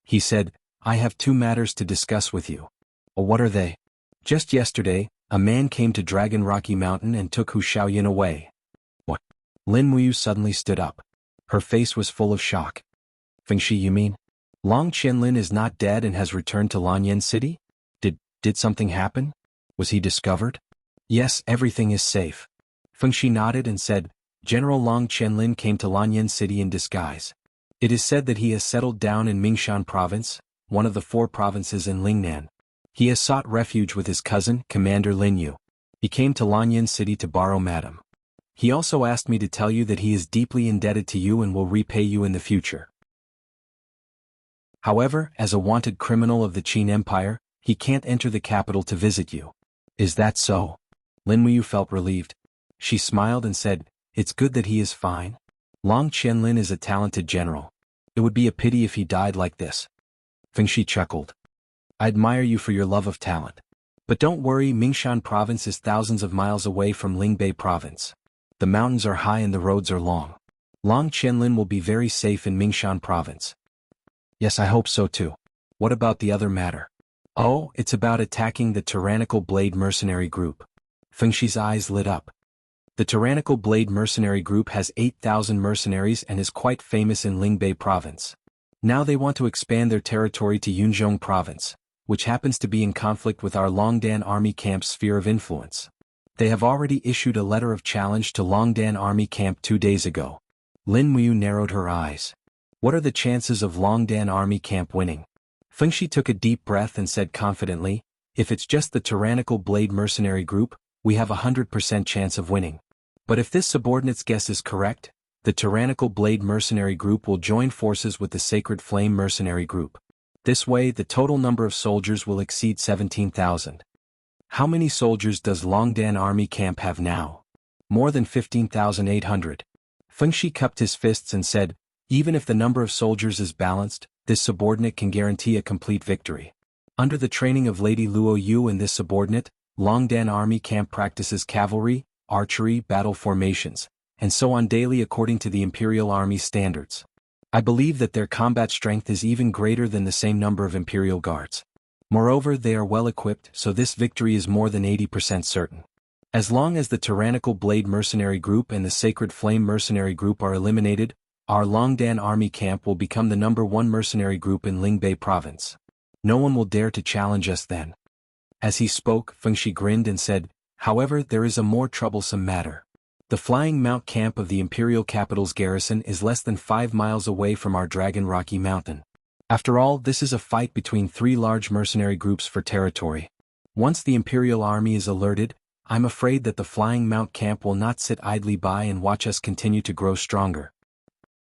He said, I have 2 matters to discuss with you. Oh, what are they? Just yesterday, a man came to Dragon Rocky Mountain and took Hu Xiaoyan away. What? Lin Muyu suddenly stood up. Her face was full of shock. Fengxi, you mean? Long Qianlin is not dead and has returned to Lanyan City? Did something happen? Was he discovered? Yes, everything is safe. Fengxi nodded and said, General Long Qianlin came to Lanyan City in disguise. It is said that he has settled down in Mingshan Province, one of the 4 provinces in Lingnan. He has sought refuge with his cousin, Commander Lin Yu. He came to Lanyan City to borrow Madam. He also asked me to tell you that he is deeply indebted to you and will repay you in the future. However, as a wanted criminal of the Qin Empire, he can't enter the capital to visit you. Is that so? Lin Muyu felt relieved. She smiled and said, it's good that he is fine. Long Qianlin is a talented general. It would be a pity if he died like this. Fengxi chuckled. I admire you for your love of talent. But don't worry, Mingshan Province is thousands of miles away from Lingbei Province. The mountains are high and the roads are long. Long Qianlin will be very safe in Mingshan Province. Yes, I hope so too. What about the other matter? Oh, it's about attacking the Tyrannical Blade Mercenary Group. Fengxi's eyes lit up. The Tyrannical Blade Mercenary Group has 8,000 mercenaries and is quite famous in Lingbei Province. Now they want to expand their territory to Yunzhong Province, which happens to be in conflict with our Longdan Army Camp's sphere of influence. They have already issued a letter of challenge to Longdan Army Camp 2 days ago. Lin Muyu narrowed her eyes. What are the chances of Longdan Army Camp winning? Fengxi took a deep breath and said confidently, if it's just the Tyrannical Blade Mercenary Group, we have a 100% chance of winning. But if this subordinate's guess is correct, the Tyrannical Blade Mercenary Group will join forces with the Sacred Flame Mercenary Group. This way, the total number of soldiers will exceed 17,000. How many soldiers does Longdan Army Camp have now? More than 15,800. Fengxi cupped his fists and said, even if the number of soldiers is balanced, this subordinate can guarantee a complete victory. Under the training of Lady Luo Yu and this subordinate, Longdan Army Camp practices cavalry, archery, battle formations, and so on daily according to the Imperial Army standards. I believe that their combat strength is even greater than the same number of Imperial Guards. Moreover, they are well equipped, so this victory is more than 80% certain. As long as the Tyrannical Blade Mercenary Group and the Sacred Flame Mercenary Group are eliminated, our Longdan Army Camp will become the #1 mercenary group in Lingbei Province. No one will dare to challenge us then. As he spoke, Fengxi grinned and said, however, there is a more troublesome matter. The Flying Mount camp of the Imperial Capital's garrison is less than 5 miles away from our Dragon Rocky Mountain. After all, this is a fight between 3 large mercenary groups for territory. Once the Imperial Army is alerted, I'm afraid that the Flying Mount camp will not sit idly by and watch us continue to grow stronger.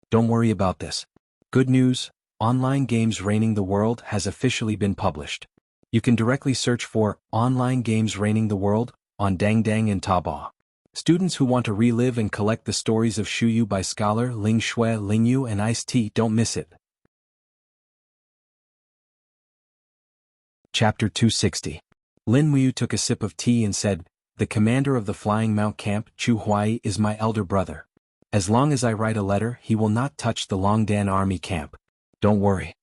Don't worry about this. Good news, Online Games Reigning the World has officially been published. You can directly search for Online Games Reigning the World on Dangdang and Taobao. Students who want to relive and collect the stories of Shuyu by scholar Ling Shui, Ling Yu and Ice-T, don't miss it. Chapter 260. Lin Muyu took a sip of tea and said, the commander of the Flying Mount Camp, Chu Huai, is my elder brother. As long as I write a letter, he will not touch the Longdan Army Camp. Don't worry.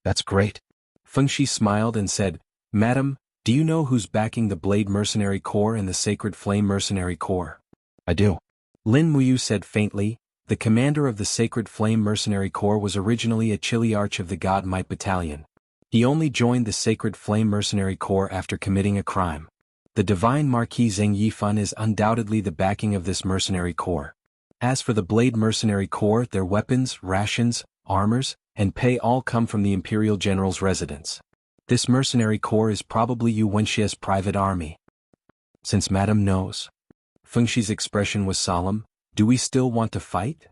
That's great. Fengxi smiled and said, Madam, do you know who's backing the Blade Mercenary Corps and the Sacred Flame Mercenary Corps? I do. Lin Muyu said faintly, the commander of the Sacred Flame Mercenary Corps was originally a Chiliarch of the God Might Battalion. He only joined the Sacred Flame Mercenary Corps after committing a crime. The Divine Marquis Zheng Yifan is undoubtedly the backing of this mercenary corps. As for the Blade Mercenary Corps, their weapons, rations, armors, and pay all come from the Imperial General's residence. This mercenary corps is probably Yu Wenxia's private army. Since Madame knows. Feng Shi's expression was solemn. Do we still want to fight?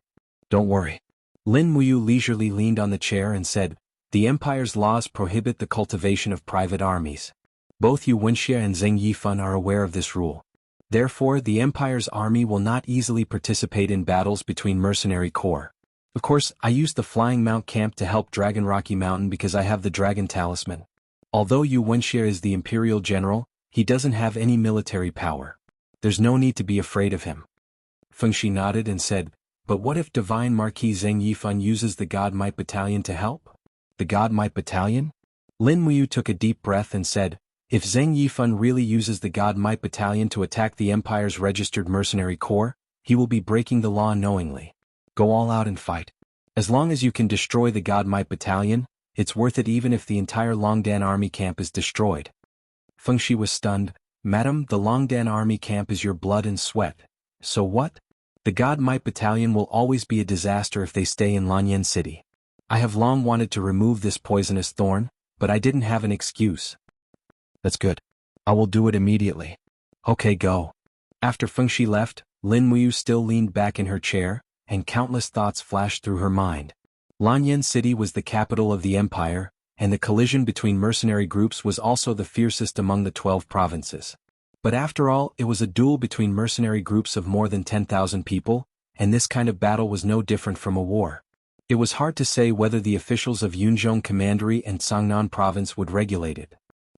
Don't worry. Lin Muyu leisurely leaned on the chair and said, the Empire's laws prohibit the cultivation of private armies. Both Yu Wenxia and Zheng Yifan are aware of this rule. Therefore, the Empire's army will not easily participate in battles between mercenary corps. Of course, I used the Flying Mount camp to help Dragon Rocky Mountain because I have the Dragon Talisman. Although Yu Wenxia is the Imperial General, he doesn't have any military power. There's no need to be afraid of him. Feng Shi nodded and said, but what if Divine Marquis Zheng Yifan uses the God Might Battalion to help? The God Might Battalion? Lin Muyu took a deep breath and said, if Zheng Yifan really uses the God Might Battalion to attack the Empire's registered mercenary corps, he will be breaking the law knowingly. Go all out and fight. As long as you can destroy the God Might Battalion, it's worth it even if the entire Longdan army camp is destroyed. Feng Shi was stunned. Madam, the Longdan army camp is your blood and sweat. So what? The God Might Battalion will always be a disaster if they stay in Lanyan City. I have long wanted to remove this poisonous thorn, but I didn't have an excuse. That's good. I will do it immediately. Okay, go. After Feng Shi left, Lin Muyu still leaned back in her chair, and countless thoughts flashed through her mind. Lanyan City was the capital of the Empire, and the collision between mercenary groups was also the fiercest among the 12 provinces. But after all, it was a duel between mercenary groups of more than 10,000 people, and this kind of battle was no different from a war. It was hard to say whether the officials of Yunzhong Commandery and Sangnan Province would regulate it.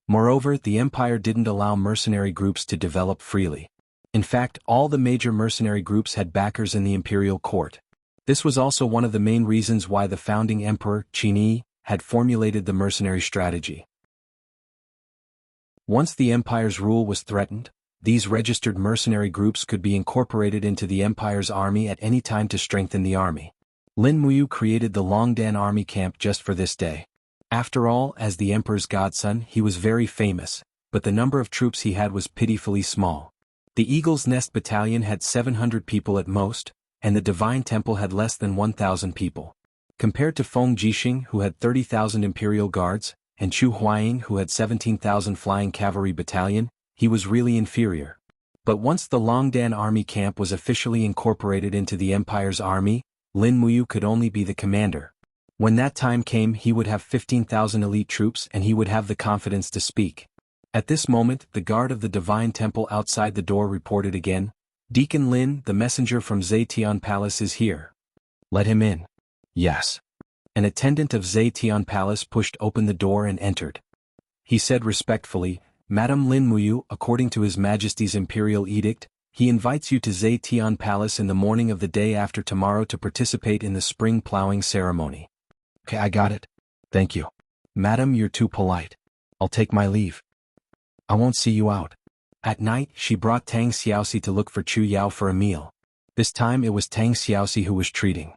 Moreover, the Empire didn't allow mercenary groups to develop freely. In fact, all the major mercenary groups had backers in the imperial court. This was also one of the main reasons why the founding emperor, Qin had formulated the mercenary strategy. Once the empire's rule was threatened, these registered mercenary groups could be incorporated into the empire's army at any time to strengthen the army. Lin Muyu created the Longdan army camp just for this day. After all, as the emperor's godson, he was very famous, but the number of troops he had was pitifully small. The Eagle's Nest Battalion had 700 people at most, and the Divine Temple had less than 1,000 people. Compared to Feng Jixing, who had 30,000 imperial guards, and Chu Huaying, who had 17,000 flying cavalry battalion, he was really inferior. But once the Longdan army camp was officially incorporated into the empire's army, Lin Muyu could only be the commander. When that time came, he would have 15,000 elite troops and he would have the confidence to speak. At this moment, the guard of the Divine Temple outside the door reported again, Deacon Lin, the messenger from Zetian Palace is here. Let him in. Yes. An attendant of Zetian Palace pushed open the door and entered. He said respectfully, Madame Lin Muyu, according to His Majesty's Imperial Edict, he invites you to Zetian Palace in the morning of the day after tomorrow to participate in the spring plowing ceremony. Okay, I got it. Thank you. Madam, you're too polite. I'll take my leave. I won't see you out. At night, she brought Tang Xiaoxi to look for Chu Yao for a meal. This time it was Tang Xiaoxi who was treating.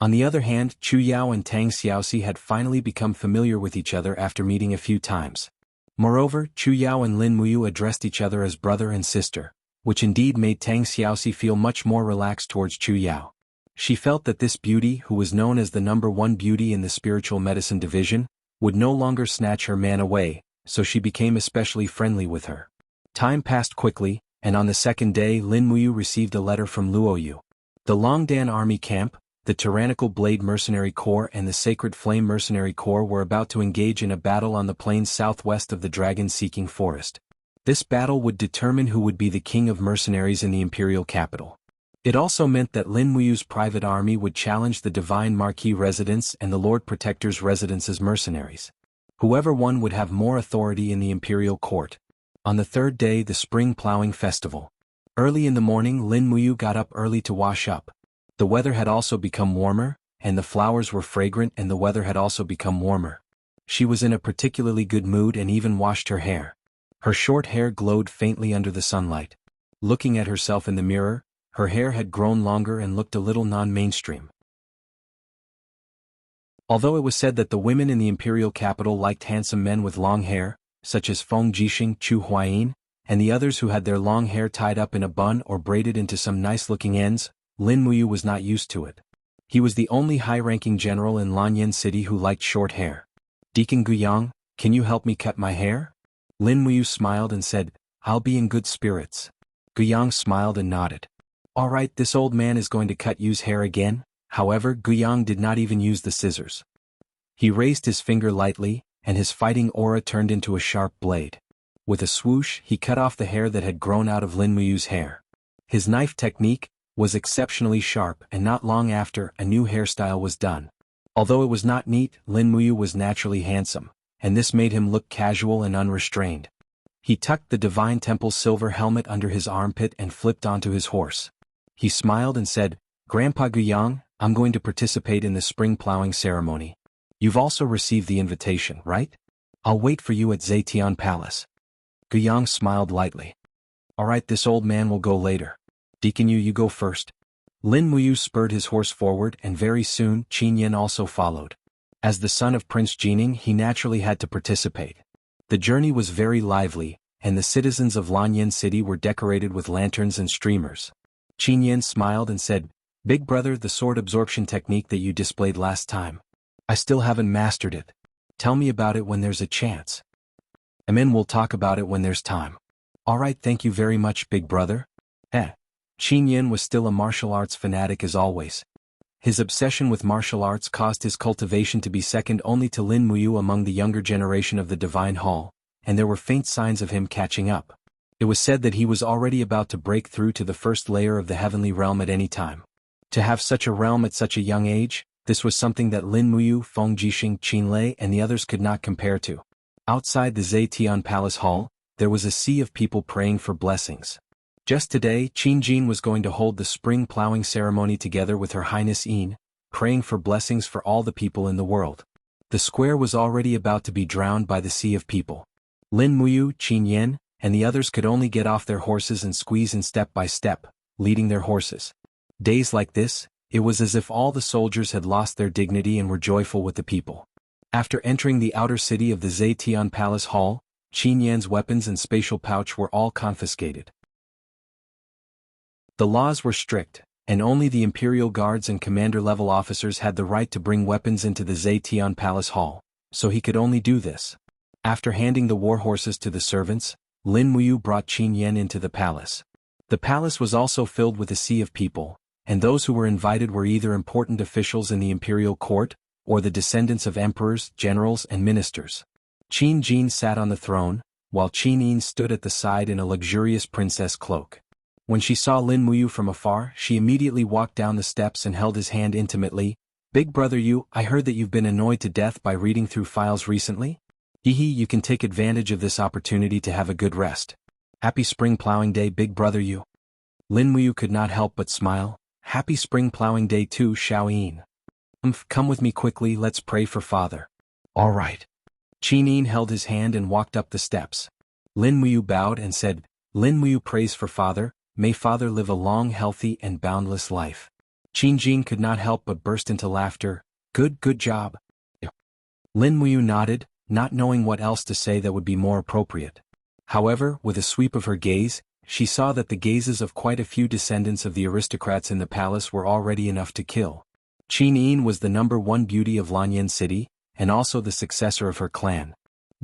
On the other hand, Chu Yao and Tang Xiaoxi had finally become familiar with each other after meeting a few times. Moreover, Chu Yao and Lin Muyu addressed each other as brother and sister, which indeed made Tang Xiaoxi feel much more relaxed towards Chu Yao. She felt that this beauty, who was known as the #1 beauty in the spiritual medicine division, would no longer snatch her man away, so she became especially friendly with her. Time passed quickly, and on the second day Lin Muyu received a letter from Luoyu. The Longdan army camp, the tyrannical Blade Mercenary Corps and the Sacred Flame Mercenary Corps were about to engage in a battle on the plains southwest of the Dragon-Seeking Forest. This battle would determine who would be the king of mercenaries in the imperial capital. It also meant that Lin Muyu's private army would challenge the Divine Marquis residence and the Lord Protector's residence as mercenaries. Whoever won would have more authority in the imperial court. On the third day, the spring plowing festival. Early in the morning, Lin Muyu got up early to wash up. The weather had also become warmer, and the flowers were fragrant and the weather had also become warmer. She was in a particularly good mood and even washed her hair. Her short hair glowed faintly under the sunlight. Looking at herself in the mirror, her hair had grown longer and looked a little non-mainstream. Although it was said that the women in the imperial capital liked handsome men with long hair, such as Feng Jixing, Chu Huaying, and the others who had their long hair tied up in a bun or braided into some nice-looking ends, Lin Muyu was not used to it. He was the only high-ranking general in Lanyan City who liked short hair. Deacon Guyang, can you help me cut my hair? Lin Muyu smiled and said, I'll be in good spirits. Guyang smiled and nodded. Alright, this old man is going to cut Yu's hair again. However, Guyang did not even use the scissors. He raised his finger lightly, and his fighting aura turned into a sharp blade. With a swoosh, he cut off the hair that had grown out of Lin Muyu's hair. His knife technique was exceptionally sharp, and not long after, a new hairstyle was done. Although it was not neat, Lin Muyu was naturally handsome, and this made him look casual and unrestrained. He tucked the Divine Temple's silver helmet under his armpit and flipped onto his horse. He smiled and said, Grandpa Guyang, I'm going to participate in the spring plowing ceremony. You've also received the invitation, right? I'll wait for you at Zetian Palace. Guyang smiled lightly. Alright, this old man will go later. Deacon Yu, you go first. Lin Muyu spurred his horse forward, and very soon, Qin Yin also followed. As the son of Prince Jining, he naturally had to participate. The journey was very lively, and the citizens of Lanyan City were decorated with lanterns and streamers. Qin Yin smiled and said, Big brother, the sword absorption technique that you displayed last time. I still haven't mastered it. Tell me about it when there's a chance. Amin, we'll talk about it when there's time. Alright, thank you very much, big brother. Qin Yin was still a martial arts fanatic as always. His obsession with martial arts caused his cultivation to be second only to Lin Muyu among the younger generation of the Divine Hall, and there were faint signs of him catching up. It was said that he was already about to break through to the first layer of the heavenly realm at any time. To have such a realm at such a young age, this was something that Lin Muyu, Feng Jixing, Qin Lei and the others could not compare to. Outside the Zetian Palace Hall, there was a sea of people praying for blessings. Just today, Qin Jin was going to hold the spring plowing ceremony together with Her Highness Yin, praying for blessings for all the people in the world. The square was already about to be drowned by the sea of people. Lin Muyu, Qin Yin, and the others could only get off their horses and squeeze in step by step, leading their horses. Days like this, it was as if all the soldiers had lost their dignity and were joyful with the people. After entering the outer city of the Zetian Palace Hall, Qin Yan's weapons and spatial pouch were all confiscated. The laws were strict, and only the Imperial Guards and commander-level officers had the right to bring weapons into the Zetian Palace Hall, so he could only do this. After handing the war horses to the servants, Lin Muyu brought Qin Yan into the palace. The palace was also filled with a sea of people, and those who were invited were either important officials in the imperial court, or the descendants of emperors, generals and ministers. Qin Jin sat on the throne, while Qin Yin stood at the side in a luxurious princess cloak. When she saw Lin Muyu from afar, she immediately walked down the steps and held his hand intimately. Big brother Yu, I heard that you've been annoyed to death by reading through files recently? Hehe, you can take advantage of this opportunity to have a good rest. Happy spring plowing day, big brother Yu. Lin Muyu could not help but smile. Happy spring plowing day too, Xiao Yin. Come with me quickly, let's pray for father. All right. Qin Yin held his hand and walked up the steps. Lin Muyu bowed and said, Lin Muyu prays for father. May father live a long, healthy, and boundless life. Qin Jin could not help but burst into laughter. Good job. Lin Muyu nodded, not knowing what else to say that would be more appropriate. However, with a sweep of her gaze, she saw that the gazes of quite a few descendants of the aristocrats in the palace were already enough to kill. Qin Yin was the #1 beauty of Lanyan City, and also the successor of her clan.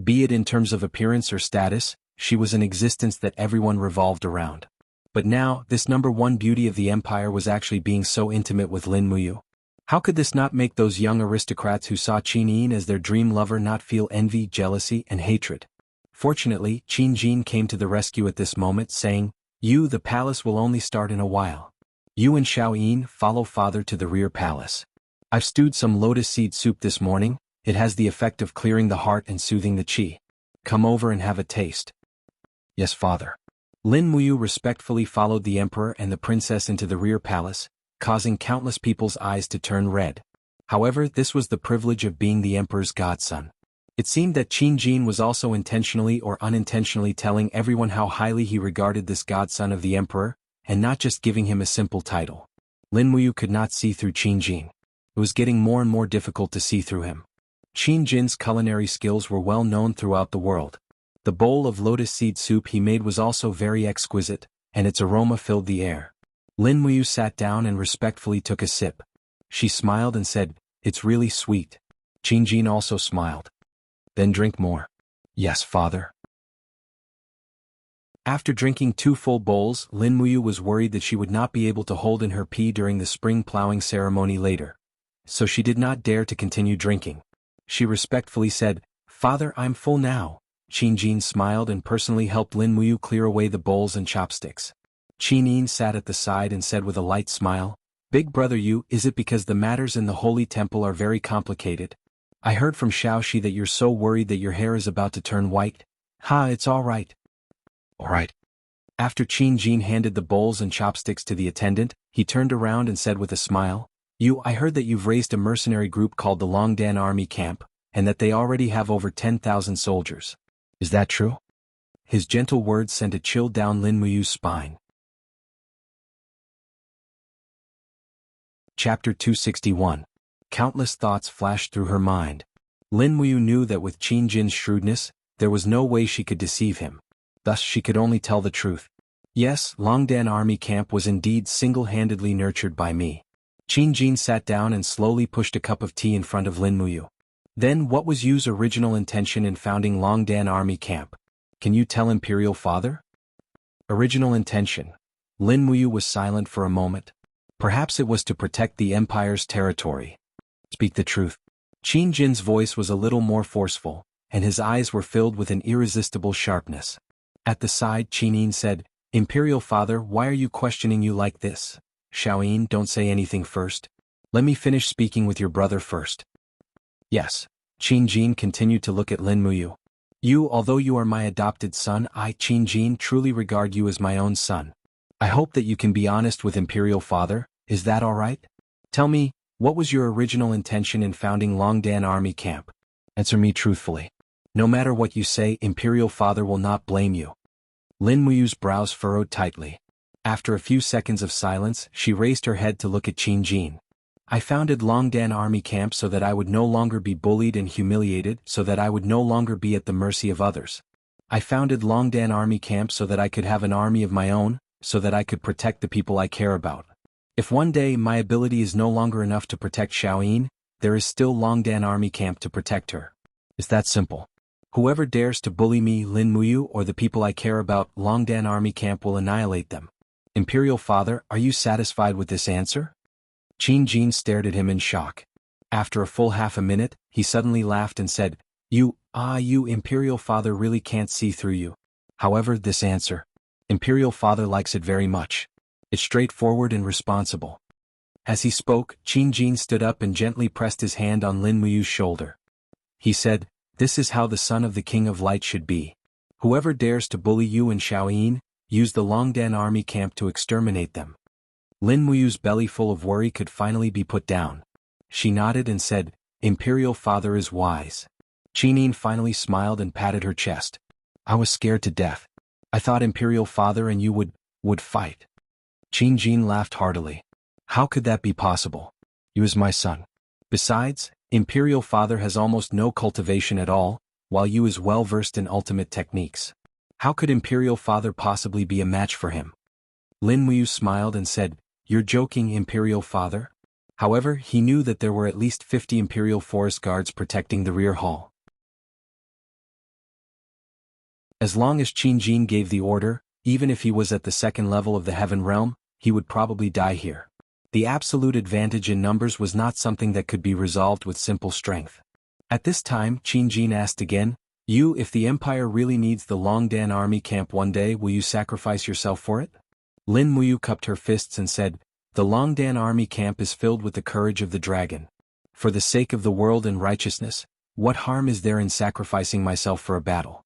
Be it in terms of appearance or status, she was an existence that everyone revolved around. But now, this #1 beauty of the empire was actually being so intimate with Lin Muyu. How could this not make those young aristocrats who saw Qin Yin as their dream lover not feel envy, jealousy, and hatred? Fortunately, Qin Jin came to the rescue at this moment, saying, You, the palace will only start in a while. You and Xiao Yin follow father to the rear palace. I've stewed some lotus seed soup this morning. It has the effect of clearing the heart and soothing the qi. Come over and have a taste. Yes, father. Lin Muyu respectfully followed the emperor and the princess into the rear palace, causing countless people's eyes to turn red. However, this was the privilege of being the emperor's godson. It seemed that Qin Jin was also intentionally or unintentionally telling everyone how highly he regarded this godson of the emperor, and not just giving him a simple title. Lin Muyu could not see through Qin Jin. It was getting more and more difficult to see through him. Qin Jin's culinary skills were well known throughout the world. The bowl of lotus seed soup he made was also very exquisite, and its aroma filled the air. Lin Muyu sat down and respectfully took a sip. She smiled and said, "It's really sweet." Qin Jin also smiled. "Then drink more." "Yes, father." After drinking 2 full bowls, Lin Muyu was worried that she would not be able to hold in her pee during the spring plowing ceremony later. So she did not dare to continue drinking. She respectfully said, "Father, I'm full now." Qin Jin smiled and personally helped Lin Muyu clear away the bowls and chopsticks. Qin Yin sat at the side and said with a light smile, "Big brother Yu, is it because the matters in the holy temple are very complicated? I heard from Xiaoxi that you're so worried that your hair is about to turn white." "Ha, it's all right." "All right." After Qin Jin handed the bowls and chopsticks to the attendant, he turned around and said with a smile, "You, I heard that you've raised a mercenary group called the Longdan Army Camp, and that they already have over 10,000 soldiers. Is that true?" His gentle words sent a chill down Lin Muyu's spine. Chapter 261. Countless thoughts flashed through her mind. Lin Muyu knew that with Qin Jin's shrewdness, there was no way she could deceive him. Thus she could only tell the truth. "Yes, Longdan Army Camp was indeed single-handedly nurtured by me." Qin Jin sat down and slowly pushed a cup of tea in front of Lin Muyu. "Then what was Yu's original intention in founding Longdan Army Camp? Can you tell Imperial Father?" Original intention. Lin Muyu was silent for a moment. Perhaps it was to protect the Empire's territory. "Speak the truth." Qin Jin's voice was a little more forceful, and his eyes were filled with an irresistible sharpness. At the side, Qin Yin said, "Imperial Father, why are you questioning you like this? Xiaoyin, don't say anything first. Let me finish speaking with your brother first." "Yes." Qin Jin continued to look at Lin Muyu. "You, although you are my adopted son, I, Qin Jin, truly regard you as my own son. I hope that you can be honest with Imperial Father, is that all right? Tell me, what was your original intention in founding Longdan Army Camp? Answer me truthfully. No matter what you say, Imperial Father will not blame you." Lin Muyu's brows furrowed tightly. After a few seconds of silence, she raised her head to look at Qin Jin. "I founded Longdan Army Camp so that I would no longer be bullied and humiliated, so that I would no longer be at the mercy of others. I founded Longdan Army Camp so that I could have an army of my own, so that I could protect the people I care about. If one day my ability is no longer enough to protect Xiaoyin, there is still Longdan Army Camp to protect her. It's that simple. Whoever dares to bully me, Lin Muyu, or the people I care about, Longdan Army Camp will annihilate them. Imperial Father, are you satisfied with this answer?" Qin Jin stared at him in shock. After a full half a minute, he suddenly laughed and said, You Imperial Father really can't see through you. However, this answer. Imperial Father likes it very much. It's straightforward and responsible." As he spoke, Qin Jin stood up and gently pressed his hand on Lin Muyu's shoulder. He said, "This is how the son of the King of Light should be. Whoever dares to bully you and Xiaoyin, use the Longdan Army Camp to exterminate them." Lin Muyu's belly full of worry could finally be put down. She nodded and said, "Imperial Father is wise." Qin Yin finally smiled and patted her chest. "I was scared to death. I thought Imperial Father and you would fight." Qin Jin laughed heartily. "How could that be possible? You is my son. Besides, Imperial Father has almost no cultivation at all, while you is well versed in ultimate techniques. How could Imperial Father possibly be a match for him?" Lin Muyu smiled and said, "You're joking, Imperial Father?" However, he knew that there were at least 50 Imperial Forest Guards protecting the rear hall. As long as Qin Jin gave the order, even if he was at the second level of the Heaven Realm, he would probably die here. The absolute advantage in numbers was not something that could be resolved with simple strength. At this time, Qin Jin asked again, "You, if the Empire really needs the Longdan Army Camp one day, will you sacrifice yourself for it?" Lin Muyu cupped her fists and said, "The Longdan Army Camp is filled with the courage of the dragon. For the sake of the world and righteousness, what harm is there in sacrificing myself for a battle?"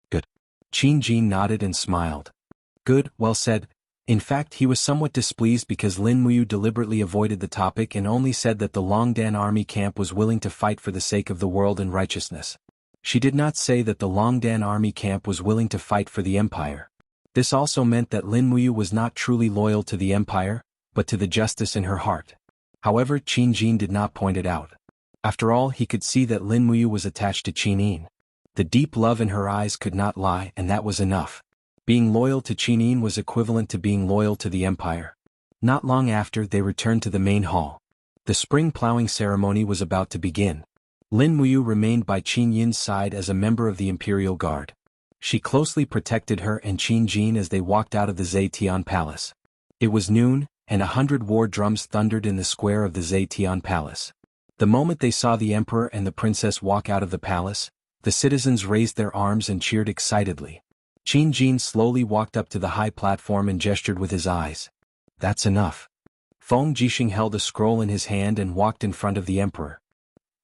"Good." Qin Jin nodded and smiled. "Good, well said." In fact, he was somewhat displeased because Lin Muyu deliberately avoided the topic and only said that the Longdan Army Camp was willing to fight for the sake of the world and righteousness. She did not say that the Longdan Army Camp was willing to fight for the Empire. This also meant that Lin Muyu was not truly loyal to the Empire, but to the justice in her heart. However, Qin Jin did not point it out. After all, he could see that Lin Muyu was attached to Qin Yin. The deep love in her eyes could not lie, and that was enough. Being loyal to Qin Yin was equivalent to being loyal to the Empire. Not long after, they returned to the main hall. The spring plowing ceremony was about to begin. Lin Muyu remained by Qin Yin's side as a member of the Imperial Guard. She closely protected her and Qin Jin as they walked out of the Zetian Palace. It was noon, and 100 war drums thundered in the square of the Zetian Palace. The moment they saw the emperor and the princess walk out of the palace, the citizens raised their arms and cheered excitedly. Qin Jin slowly walked up to the high platform and gestured with his eyes. "That's enough." Feng Jixing held a scroll in his hand and walked in front of the emperor.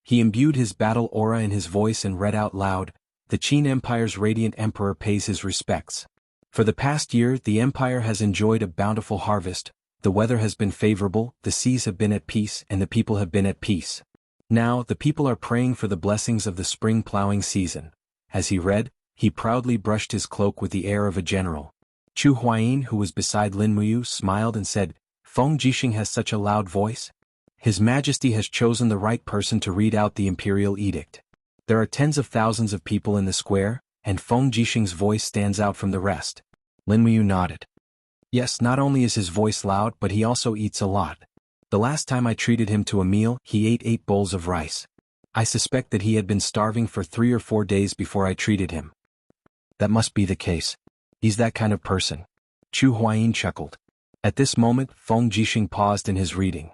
He imbued his battle aura in his voice and read out loud, "The Qin Empire's radiant emperor pays his respects. For the past year, the empire has enjoyed a bountiful harvest, the weather has been favorable, the seas have been at peace, and the people have been at peace. Now, the people are praying for the blessings of the spring plowing season." As he read, he proudly brushed his cloak with the air of a general. Chu Huayin, who was beside Lin Muyu, smiled and said, "Feng Jixing has such a loud voice? His Majesty has chosen the right person to read out the imperial edict. There are tens of thousands of people in the square, and Feng Jixing's voice stands out from the rest." Lin Muyu nodded. "Yes, not only is his voice loud, but he also eats a lot. The last time I treated him to a meal, he ate 8 bowls of rice. I suspect that he had been starving for 3 or 4 days before I treated him." "That must be the case. He's that kind of person." Chu Huayin chuckled. At this moment, Feng Jixing paused in his reading.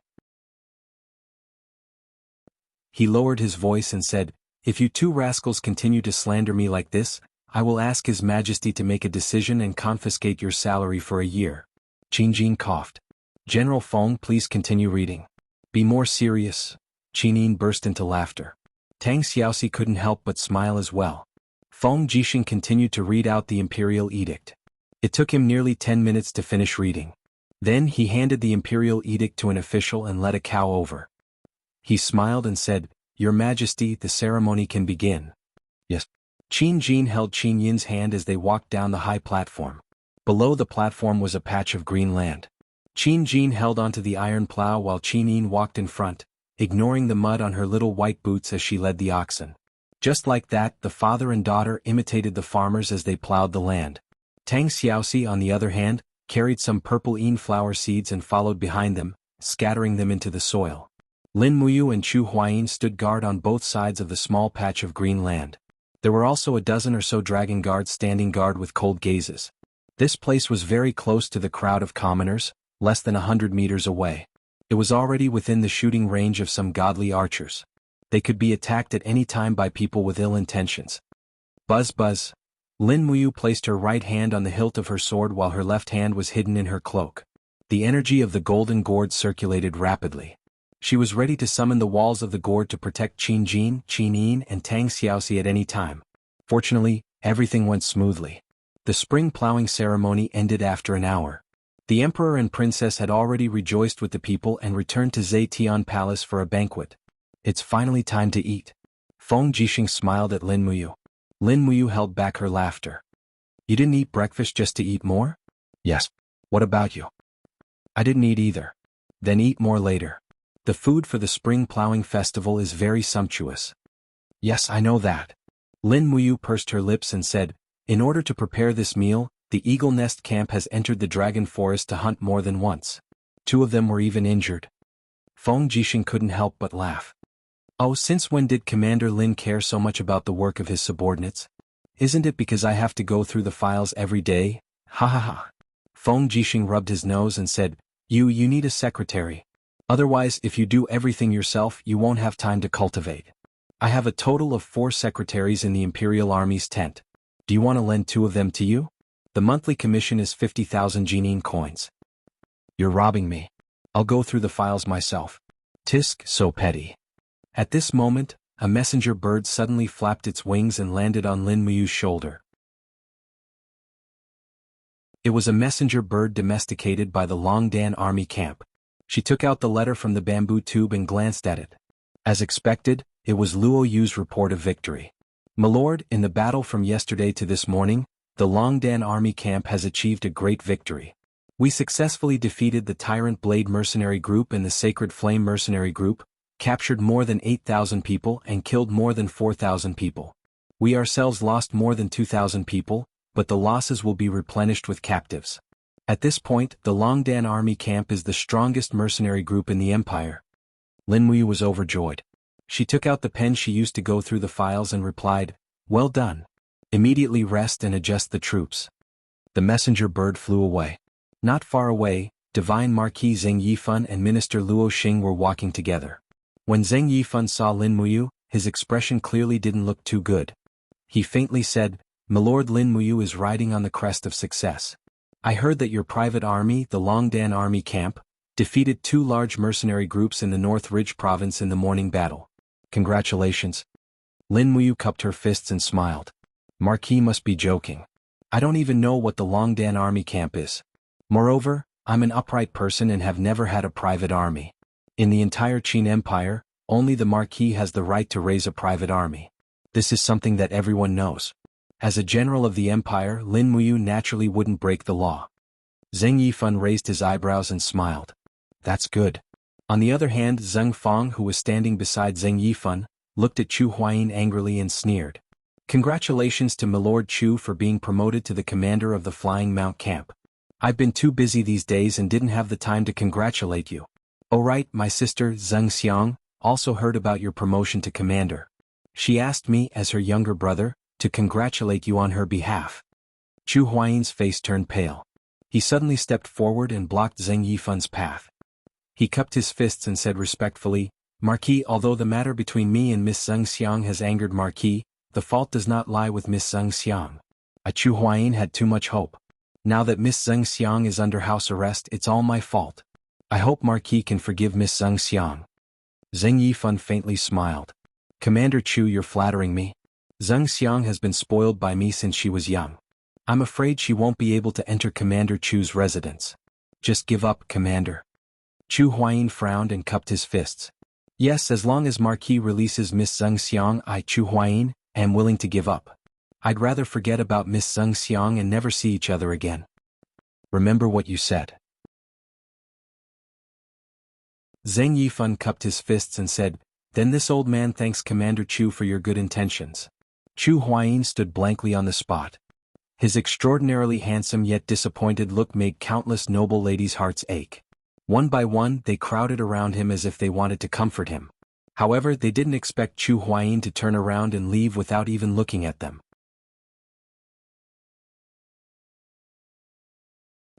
He lowered his voice and said, "If you two rascals continue to slander me like this, I will ask His Majesty to make a decision and confiscate your salary for a year." Qin Jin coughed. "General Feng, please continue reading." "Be more serious." Qin Yin burst into laughter. Tang Xiaoxi couldn't help but smile as well. Feng Jixing continued to read out the imperial edict. It took him nearly 10 minutes to finish reading. Then he handed the imperial edict to an official and led a cow over. He smiled and said, "Your Majesty, the ceremony can begin." "Yes." Qin Jin held Qin Yin's hand as they walked down the high platform. Below the platform was a patch of green land. Qin Jin held onto the iron plow while Qin Yin walked in front, ignoring the mud on her little white boots as she led the oxen. Just like that, the father and daughter imitated the farmers as they plowed the land. Tang Xiaoxi, on the other hand, carried some purple yin flower seeds and followed behind them, scattering them into the soil. Lin Muyu and Chu Huayin stood guard on both sides of the small patch of green land. There were also a dozen or so dragon guards standing guard with cold gazes. This place was very close to the crowd of commoners, less than 100 meters away. It was already within the shooting range of some godly archers. They could be attacked at any time by people with ill intentions. Buzz buzz. Lin Muyu placed her right hand on the hilt of her sword while her left hand was hidden in her cloak. The energy of the golden gourd circulated rapidly. She was ready to summon the walls of the gourd to protect Qin Jin, Qin Yin, and Tang Xiaoxi at any time. Fortunately, everything went smoothly. The spring plowing ceremony ended after an hour. The emperor and princess had already rejoiced with the people and returned to Zetian Palace for a banquet. "It's finally time to eat." Feng Jixing smiled at Lin Muyu. Lin Muyu held back her laughter. "You didn't eat breakfast just to eat more?" "Yes." "What about you?" "I didn't eat either." "Then eat more later. The food for the spring plowing festival is very sumptuous." "Yes, I know that." Lin Muyu pursed her lips and said, "In order to prepare this meal, the Eagle Nest camp has entered the dragon forest to hunt more than once. 2 of them were even injured." Feng Jixing couldn't help but laugh. "Oh, since when did Commander Lin care so much about the work of his subordinates? Isn't it because I have to go through the files every day? Ha ha ha." Feng Jixing rubbed his nose and said, You need a secretary. Otherwise, if you do everything yourself, you won't have time to cultivate. I have a total of 4 secretaries in the Imperial Army's tent. Do you want to lend 2 of them to you? The monthly commission is 50,000 Jinin coins. You're robbing me. I'll go through the files myself. Tisk, so petty. At this moment, a messenger bird suddenly flapped its wings and landed on Lin Muyu's shoulder. It was a messenger bird domesticated by the Longdan army camp. She took out the letter from the bamboo tube and glanced at it. As expected, it was Luo Yu's report of victory. "Milord, in the battle from yesterday to this morning, the Longdan army camp has achieved a great victory. We successfully defeated the Tyrant Blade mercenary group and the Sacred Flame mercenary group, captured more than 8,000 people and killed more than 4,000 people. We ourselves lost more than 2,000 people, but the losses will be replenished with captives." At this point, the Longdan army camp is the strongest mercenary group in the empire. Lin Muyu was overjoyed. She took out the pen she used to go through the files and replied, "Well done. Immediately rest and adjust the troops." The messenger bird flew away. Not far away, Divine Marquis Zheng Yifan and Minister Luo Xing were walking together. When Zheng Yifan saw Lin Muyu, his expression clearly didn't look too good. He faintly said, "Milord, Lin Muyu is riding on the crest of success. I heard that your private army, the Longdan army camp, defeated 2 large mercenary groups in the North Ridge province in the morning battle. Congratulations." Lin Muyu cupped her fists and smiled. Marquis must be joking. I don't even know what the Longdan army camp is. Moreover, I'm an upright person and have never had a private army. In the entire Qin Empire, only the Marquis has the right to raise a private army. This is something that everyone knows. As a general of the empire, Lin Muyu naturally wouldn't break the law. Zheng Yifan raised his eyebrows and smiled. That's good. On the other hand, Zheng Fang, who was standing beside Zheng Yifan, looked at Chu Huayin angrily and sneered. Congratulations to Milord Chu for being promoted to the commander of the Flying Mount camp. I've been too busy these days and didn't have the time to congratulate you. Oh right, my sister, Zheng Xiang, also heard about your promotion to commander. She asked me, as her younger brother, to congratulate you on her behalf. Chu Huayin's face turned pale. He suddenly stepped forward and blocked Zheng Yifan's path. He cupped his fists and said respectfully, "Marquis, although the matter between me and Miss Zheng Xiang has angered Marquis, the fault does not lie with Miss Zheng Xiang. Chu Huayin had too much hope. Now that Miss Zheng Xiang is under house arrest, it's all my fault. I hope Marquis can forgive Miss Zheng Xiang." Zheng Yifan faintly smiled. "Commander Chu, you're flattering me. Zheng Xiang has been spoiled by me since she was young. I'm afraid she won't be able to enter Commander Chu's residence. Just give up, Commander." Chu Huayin frowned and cupped his fists. "Yes, as long as Marquis releases Miss Zheng Xiang, I, Chu Huayin, am willing to give up. I'd rather forget about Miss Zheng Xiang and never see each other again. Remember what you said." Zheng Yifan cupped his fists and said, "Then this old man thanks Commander Chu for your good intentions." Chu Huayin stood blankly on the spot. His extraordinarily handsome yet disappointed look made countless noble ladies' hearts ache. One by one, they crowded around him as if they wanted to comfort him. However, they didn't expect Chu Huayin to turn around and leave without even looking at them.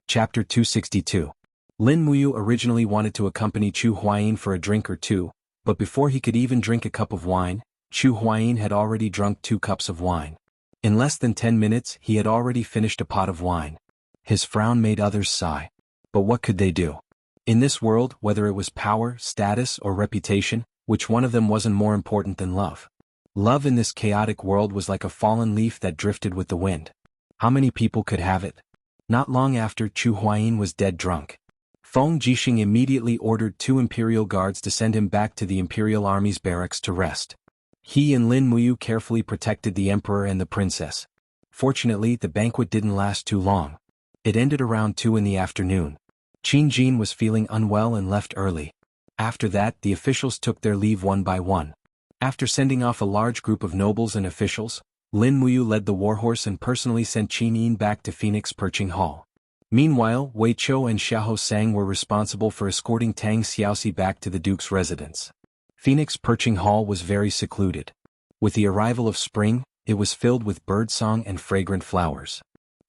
Chapter 262. Lin Muyu originally wanted to accompany Chu Huayin for a drink or two, but before he could even drink a cup of wine, Chu Huayin had already drunk 2 cups of wine. In less than 10 minutes, he had already finished a pot of wine. His frown made others sigh. But what could they do? In this world, whether it was power, status, or reputation, which one of them wasn't more important than love? Love in this chaotic world was like a fallen leaf that drifted with the wind. How many people could have it? Not long after, Chu Huayin was dead drunk. Feng Jixing immediately ordered 2 imperial guards to send him back to the imperial army's barracks to rest. He and Lin Muyu carefully protected the emperor and the princess. Fortunately, the banquet didn't last too long. It ended around 2 in the afternoon. Qin Jin was feeling unwell and left early. After that, the officials took their leave one by one. After sending off a large group of nobles and officials, Lin Muyu led the warhorse and personally sent Qin Yin back to Phoenix Perching Hall. Meanwhile, Wei Chou and Xiahou Sang were responsible for escorting Tang Xiaoxi back to the duke's residence. Phoenix Perching Hall was very secluded. With the arrival of spring, it was filled with birdsong and fragrant flowers.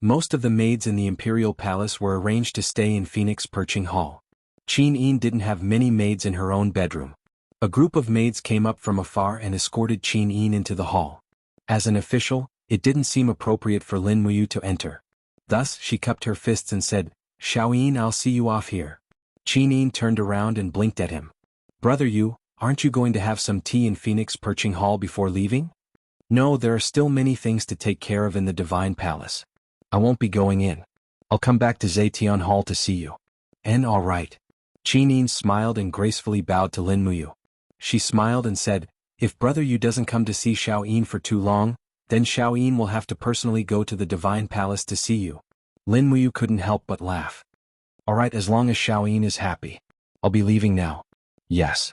Most of the maids in the imperial palace were arranged to stay in Phoenix Perching Hall. Qin Yin didn't have many maids in her own bedroom. A group of maids came up from afar and escorted Qin Yin into the hall. As an official, it didn't seem appropriate for Lin Muyu to enter. Thus, she cupped her fists and said, "Xiao Yin, I'll see you off here." Qin Yin turned around and blinked at him. "Brother Yu, aren't you going to have some tea in Phoenix Perching Hall before leaving?" "No, there are still many things to take care of in the Divine Palace. I won't be going in. I'll come back to Zetian Hall to see you." "And all right." Qin Yin smiled and gracefully bowed to Lin Muyu. She smiled and said, "If Brother Yu doesn't come to see Xiao Yin for too long, then Xiao Yin will have to personally go to the Divine Palace to see you." Lin Muyu couldn't help but laugh. "All right, as long as Xiao Yin is happy. I'll be leaving now." "Yes."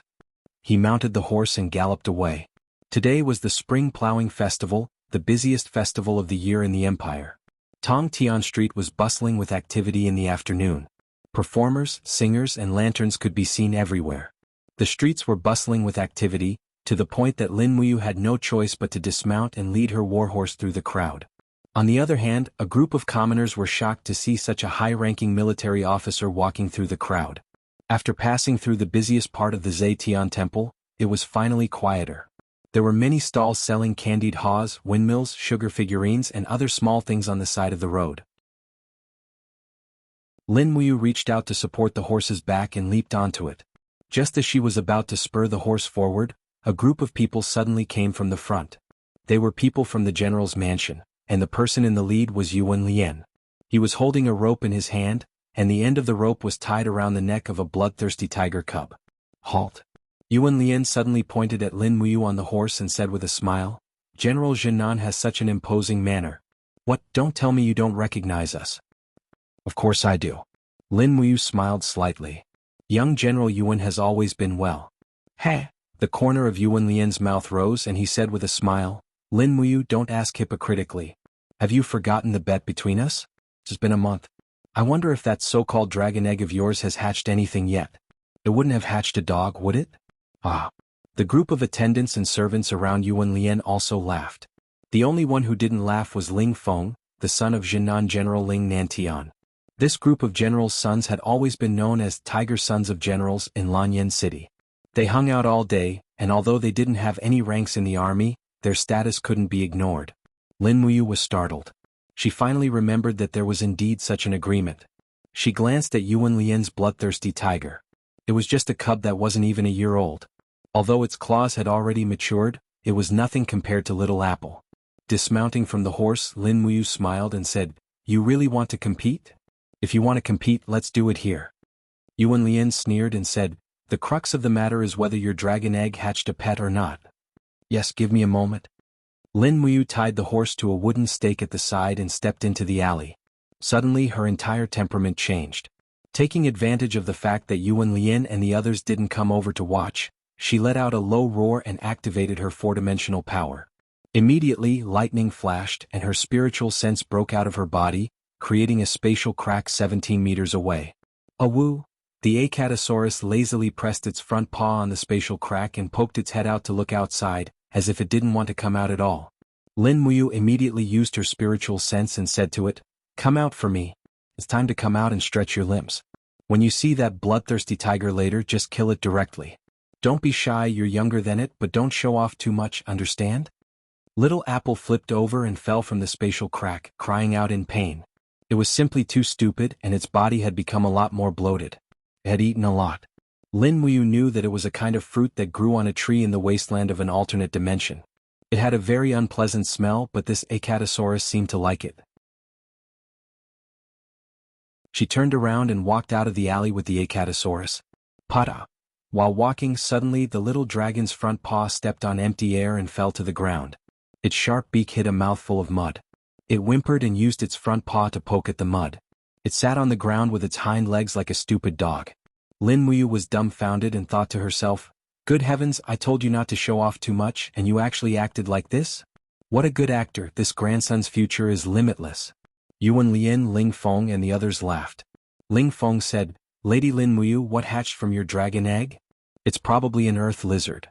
He mounted the horse and galloped away. Today was the Spring Plowing Festival, the busiest festival of the year in the empire. Tongtian Street was bustling with activity in the afternoon. Performers, singers and lanterns could be seen everywhere. The streets were bustling with activity, to the point that Lin Muyu had no choice but to dismount and lead her warhorse through the crowd. On the other hand, a group of commoners were shocked to see such a high-ranking military officer walking through the crowd. After passing through the busiest part of the Zetian Temple, it was finally quieter. There were many stalls selling candied haws, windmills, sugar figurines and other small things on the side of the road. Lin Muyu reached out to support the horse's back and leaped onto it. Just as she was about to spur the horse forward, a group of people suddenly came from the front. They were people from the general's mansion, and the person in the lead was Yuan Lian. He was holding a rope in his hand, and the end of the rope was tied around the neck of a bloodthirsty tiger cub. Halt! Yuan Lian suddenly pointed at Lin Muyu on the horse and said with a smile, "General Jinan has such an imposing manner. What, don't tell me you don't recognize us." "Of course I do." Lin Muyu smiled slightly. "Young General Yuan has always been well." "Heh!" The corner of Yuan Lian's mouth rose and he said with a smile, "Lin Muyu, don't ask hypocritically. Have you forgotten the bet between us? It's been a month. I wonder if that so-called dragon egg of yours has hatched anything yet. It wouldn't have hatched a dog, would it?" Ah. The group of attendants and servants around Yuan Lian also laughed. The only one who didn't laugh was Ling Feng, the son of Jinan General Ling Nantian. This group of generals' sons had always been known as Tiger Sons of Generals in Lanyan City. They hung out all day, and although they didn't have any ranks in the army, their status couldn't be ignored. Lin Muyu was startled. She finally remembered that there was indeed such an agreement. She glanced at Yuan Lian's bloodthirsty tiger. It was just a cub that wasn't even a year old. Although its claws had already matured, it was nothing compared to Little Apple. Dismounting from the horse, Lin Muyu smiled and said, "You really want to compete? If you want to compete, let's do it here." Yuan Lian sneered and said, "The crux of the matter is whether your dragon egg hatched a pet or not." "Yes, give me a moment." Lin Muyu tied the horse to a wooden stake at the side and stepped into the alley. Suddenly her entire temperament changed. Taking advantage of the fact that Yuan Lian and the others didn't come over to watch, she let out a low roar and activated her four-dimensional power. Immediately, lightning flashed and her spiritual sense broke out of her body, creating a spatial crack 17 meters away. "Awoo!" The Acatosaurus lazily pressed its front paw on the spatial crack and poked its head out to look outside, as if it didn't want to come out at all. Lin Muyu immediately used her spiritual sense and said to it, "Come out for me. It's time to come out and stretch your limbs. When you see that bloodthirsty tiger later, just kill it directly. Don't be shy, you're younger than it, but don't show off too much, understand?" Little Apple flipped over and fell from the spatial crack, crying out in pain. It was simply too stupid and its body had become a lot more bloated. It had eaten a lot. Lin Muyu knew that it was a kind of fruit that grew on a tree in the wasteland of an alternate dimension. It had a very unpleasant smell, but this Acatosaurus seemed to like it. She turned around and walked out of the alley with the Acatosaurus. Pada! While walking, suddenly the little dragon's front paw stepped on empty air and fell to the ground. Its sharp beak hit a mouthful of mud. It whimpered and used its front paw to poke at the mud. It sat on the ground with its hind legs like a stupid dog. Lin Muyu was dumbfounded and thought to herself, "Good heavens, I told you not to show off too much and you actually acted like this? What a good actor, this grandson's future is limitless." Yuan Lian, Ling Feng and the others laughed. Ling Feng said, "Lady Lin Muyu, what hatched from your dragon egg?" "It's probably an earth lizard."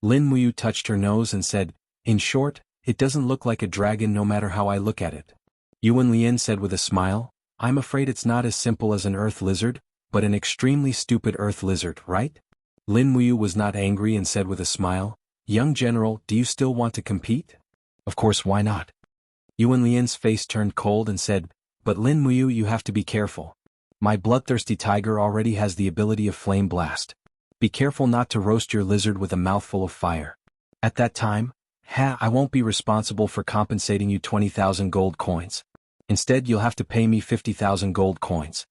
Lin Muyu touched her nose and said, "In short, it doesn't look like a dragon no matter how I look at it." Yuan Lian said with a smile, "I'm afraid it's not as simple as an earth lizard, but an extremely stupid earth lizard, right?" Lin Muyu was not angry and said with a smile, "Young general, do you still want to compete?" "Of course, why not?" Yuan Lian's face turned cold and said, "But Lin Muyu, you have to be careful. My bloodthirsty tiger already has the ability of flame blast. Be careful not to roast your lizard with a mouthful of fire. At that time, I won't be responsible for compensating you 20,000 gold coins. Instead, you'll have to pay me 50,000 gold coins."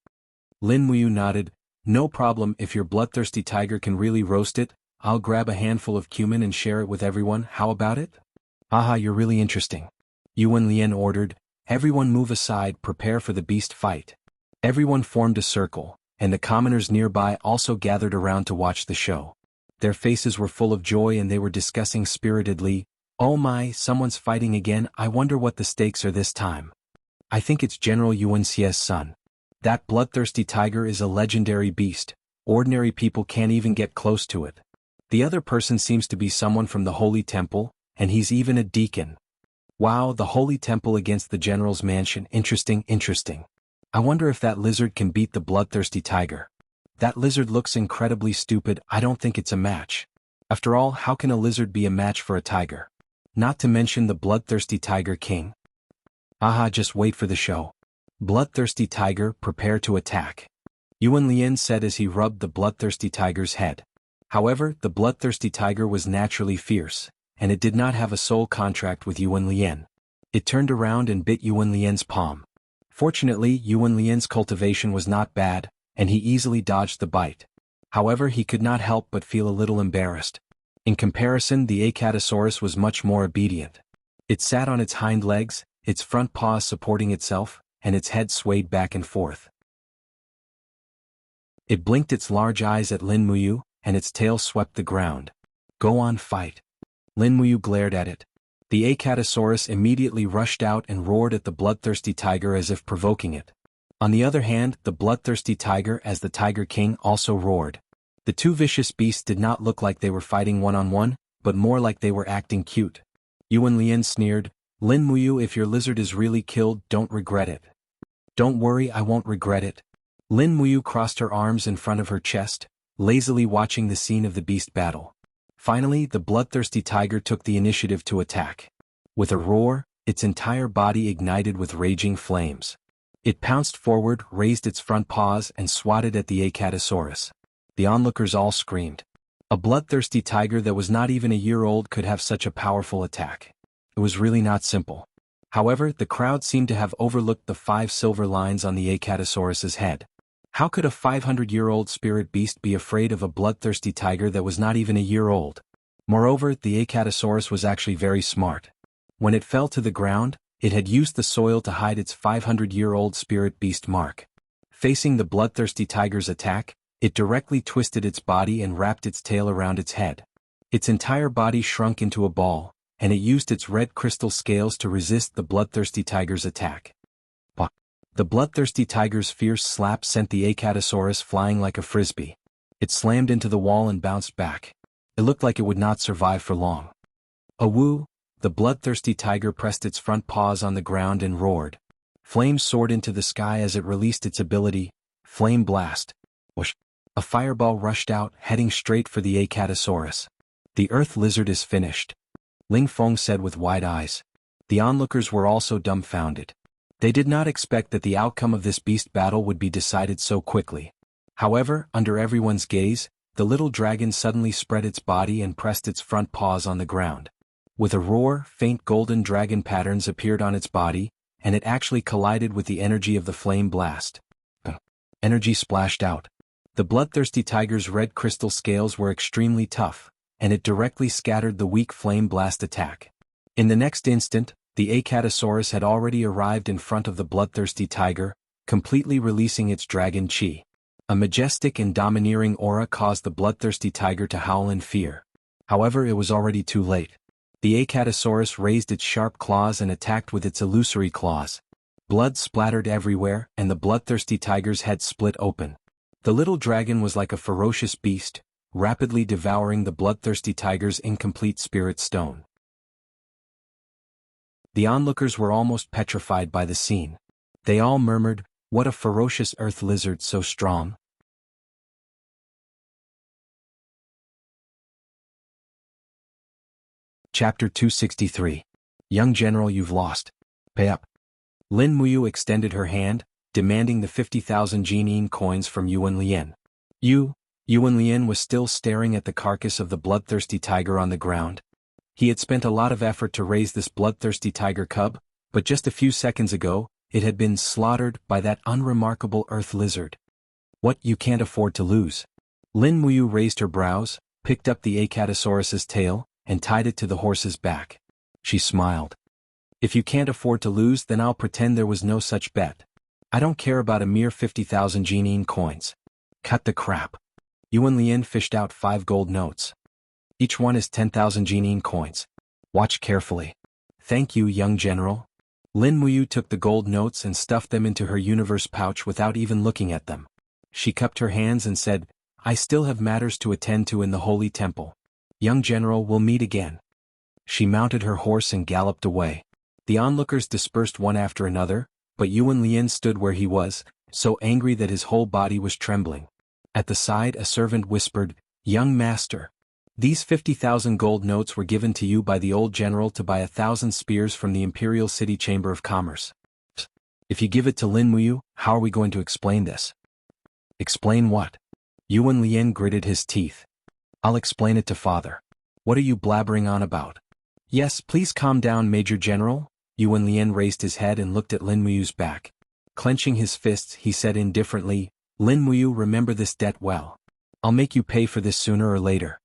Lin Muyu nodded, "No problem, if your bloodthirsty tiger can really roast it, I'll grab a handful of cumin and share it with everyone, how about it?" "Aha, you're really interesting." Yuan Lian ordered, "Everyone move aside, prepare for the beast fight." Everyone formed a circle, and the commoners nearby also gathered around to watch the show. Their faces were full of joy and they were discussing spiritedly, "Oh my, someone's fighting again, I wonder what the stakes are this time. I think it's General Yuanxia's son. That bloodthirsty tiger is a legendary beast. Ordinary people can't even get close to it. The other person seems to be someone from the Holy Temple, and he's even a deacon. Wow, the Holy Temple against the General's mansion. Interesting. I wonder if that lizard can beat the bloodthirsty tiger. That lizard looks incredibly stupid. I don't think it's a match. After all, how can a lizard be a match for a tiger? Not to mention the bloodthirsty tiger king. Aha, just wait for the show. Bloodthirsty tiger, prepare to attack. Yuan Lian said as he rubbed the bloodthirsty tiger's head. However, the bloodthirsty tiger was naturally fierce, and it did not have a soul contract with Yuan Lian. It turned around and bit Yuan Lian's palm. Fortunately, Yuan Lian's cultivation was not bad, and he easily dodged the bite. However, he could not help but feel a little embarrassed. In comparison, the Acatosaurus was much more obedient. It sat on its hind legs, its front paws supporting itself, and its head swayed back and forth. It blinked its large eyes at Lin Muyu, and its tail swept the ground. Go on, fight. Lin Muyu glared at it. The Acatosaurus immediately rushed out and roared at the bloodthirsty tiger as if provoking it. On the other hand, the bloodthirsty tiger as the Tiger King also roared. The two vicious beasts did not look like they were fighting one-on-one, but more like they were acting cute. Yuan Lian sneered, Lin Muyu, if your lizard is really killed, don't regret it. Don't worry, I won't regret it. Lin Muyu crossed her arms in front of her chest, lazily watching the scene of the beast battle. Finally, the bloodthirsty tiger took the initiative to attack. With a roar, its entire body ignited with raging flames. It pounced forward, raised its front paws, and swatted at the Acatosaurus. The onlookers all screamed. A bloodthirsty tiger that was not even a year old could have such a powerful attack. It was really not simple. However, the crowd seemed to have overlooked the 5 silver lines on the Acatosaurus's head. How could a 500-year-old spirit beast be afraid of a bloodthirsty tiger that was not even a year old? Moreover, the Acatosaurus was actually very smart. When it fell to the ground, it had used the soil to hide its 500-year-old spirit beast mark. Facing the bloodthirsty tiger's attack, it directly twisted its body and wrapped its tail around its head. Its entire body shrunk into a ball, and it used its red crystal scales to resist the bloodthirsty tiger's attack. The bloodthirsty tiger's fierce slap sent the Acatosaurus flying like a frisbee. It slammed into the wall and bounced back. It looked like it would not survive for long. Awoo! The bloodthirsty tiger pressed its front paws on the ground and roared. Flames soared into the sky as it released its ability, Flame Blast. Whoosh! A fireball rushed out, heading straight for the Acatosaurus. The earth lizard is finished. Ling Feng said with wide eyes. The onlookers were also dumbfounded. They did not expect that the outcome of this beast battle would be decided so quickly. However, under everyone's gaze, the little dragon suddenly spread its body and pressed its front paws on the ground. With a roar, faint golden dragon patterns appeared on its body, and it actually collided with the energy of the flame blast. Energy splashed out. The bloodthirsty tiger's red crystal scales were extremely tough, and it directly scattered the weak flame blast attack. In the next instant, the Acatosaurus had already arrived in front of the bloodthirsty tiger, completely releasing its dragon chi. A majestic and domineering aura caused the bloodthirsty tiger to howl in fear. However, it was already too late. The Acatosaurus raised its sharp claws and attacked with its illusory claws. Blood splattered everywhere, and the bloodthirsty tiger's head split open. The little dragon was like a ferocious beast, rapidly devouring the bloodthirsty tiger's incomplete spirit stone. The onlookers were almost petrified by the scene. They all murmured, "What a ferocious earth lizard, so strong." Chapter 263. Young General, you've lost. Pay up. Lin Muyu extended her hand, demanding the 50,000 Jinin coins from Yuan Lian. Yuan Lian was still staring at the carcass of the bloodthirsty tiger on the ground. He had spent a lot of effort to raise this bloodthirsty tiger cub, but just a few seconds ago, it had been slaughtered by that unremarkable earth lizard. What, you can't afford to lose? Lin Muyu raised her brows, picked up the Acatosaurus's tail, and tied it to the horse's back. She smiled. If you can't afford to lose, then I'll pretend there was no such bet. I don't care about a mere 50,000 Jinin coins. Cut the crap. Yuan Lian fished out 5 gold notes. Each one is 10,000 Jinin coins. Watch carefully. Thank you, young general. Lin Muyu took the gold notes and stuffed them into her universe pouch without even looking at them. She cupped her hands and said, I still have matters to attend to in the holy temple. Young general, we'll meet again. She mounted her horse and galloped away. The onlookers dispersed one after another, but Yuan Lian stood where he was, so angry that his whole body was trembling. At the side a servant whispered, Young master. These 50,000 gold notes were given to you by the old general to buy 1,000 spears from the Imperial City Chamber of Commerce. If you give it to Lin Muyu, how are we going to explain this? Explain what? Yuan Lian gritted his teeth. I'll explain it to father. What are you blabbering on about? Yes, please calm down, Major General. Yuan Lian raised his head and looked at Lin Muyu's back. Clenching his fists, he said indifferently, Lin Muyu, remember this debt well. I'll make you pay for this sooner or later.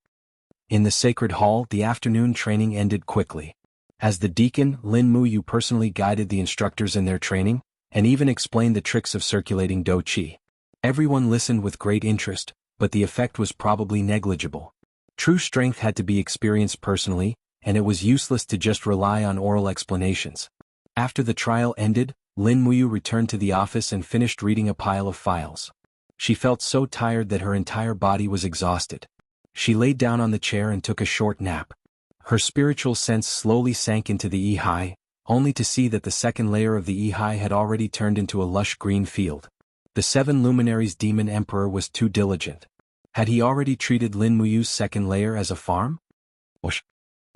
In the sacred hall, the afternoon training ended quickly. As the deacon, Lin Muyu personally guided the instructors in their training, and even explained the tricks of circulating Do Qi. Everyone listened with great interest, but the effect was probably negligible. True strength had to be experienced personally, and it was useless to just rely on oral explanations. After the trial ended, Lin Muyu returned to the office and finished reading a pile of files. She felt so tired that her entire body was exhausted. She laid down on the chair and took a short nap. Her spiritual sense slowly sank into the Yi, only to see that the second layer of the Yi had already turned into a lush green field. The 7 luminaries demon emperor was too diligent. Had he already treated Lin Muyu's second layer as a farm? Whoosh!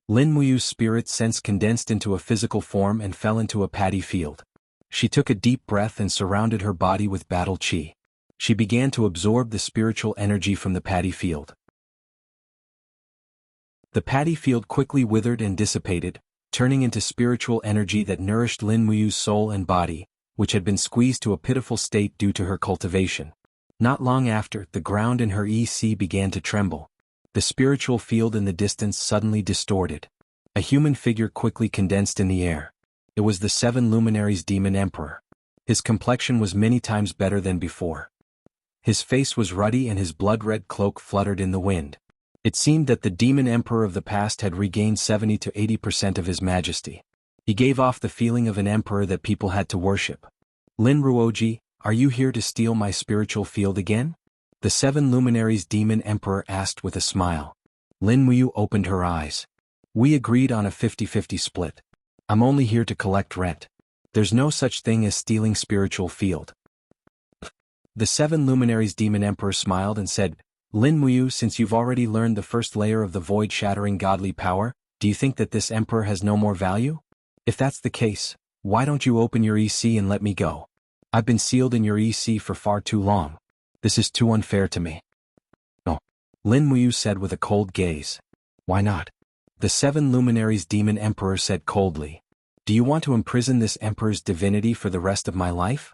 Lin Muyu's spirit sense condensed into a physical form and fell into a paddy field. She took a deep breath and surrounded her body with battle qi. She began to absorb the spiritual energy from the paddy field. The paddy field quickly withered and dissipated, turning into spiritual energy that nourished Lin Muyu's soul and body, which had been squeezed to a pitiful state due to her cultivation. Not long after, the ground in her EC began to tremble. The spiritual field in the distance suddenly distorted. A human figure quickly condensed in the air. It was the 7 luminaries demon emperor. His complexion was many times better than before. His face was ruddy and his blood-red cloak fluttered in the wind. It seemed that the demon emperor of the past had regained 70 to 80% of his majesty. He gave off the feeling of an emperor that people had to worship. Lin Ruoji, are you here to steal my spiritual field again? The 7 luminaries demon emperor asked with a smile. Lin Muyu opened her eyes. We agreed on a 50-50 split. I'm only here to collect rent. There's no such thing as stealing spiritual field. The 7 luminaries demon emperor smiled and said, Lin Muyu, since you've already learned the first layer of the void-shattering godly power, do you think that this emperor has no more value? If that's the case, why don't you open your EC and let me go? I've been sealed in your EC for far too long. This is too unfair to me. No. Lin Muyu said with a cold gaze. Why not? The 7 luminaries demon emperor said coldly. Do you want to imprison this emperor's divinity for the rest of my life?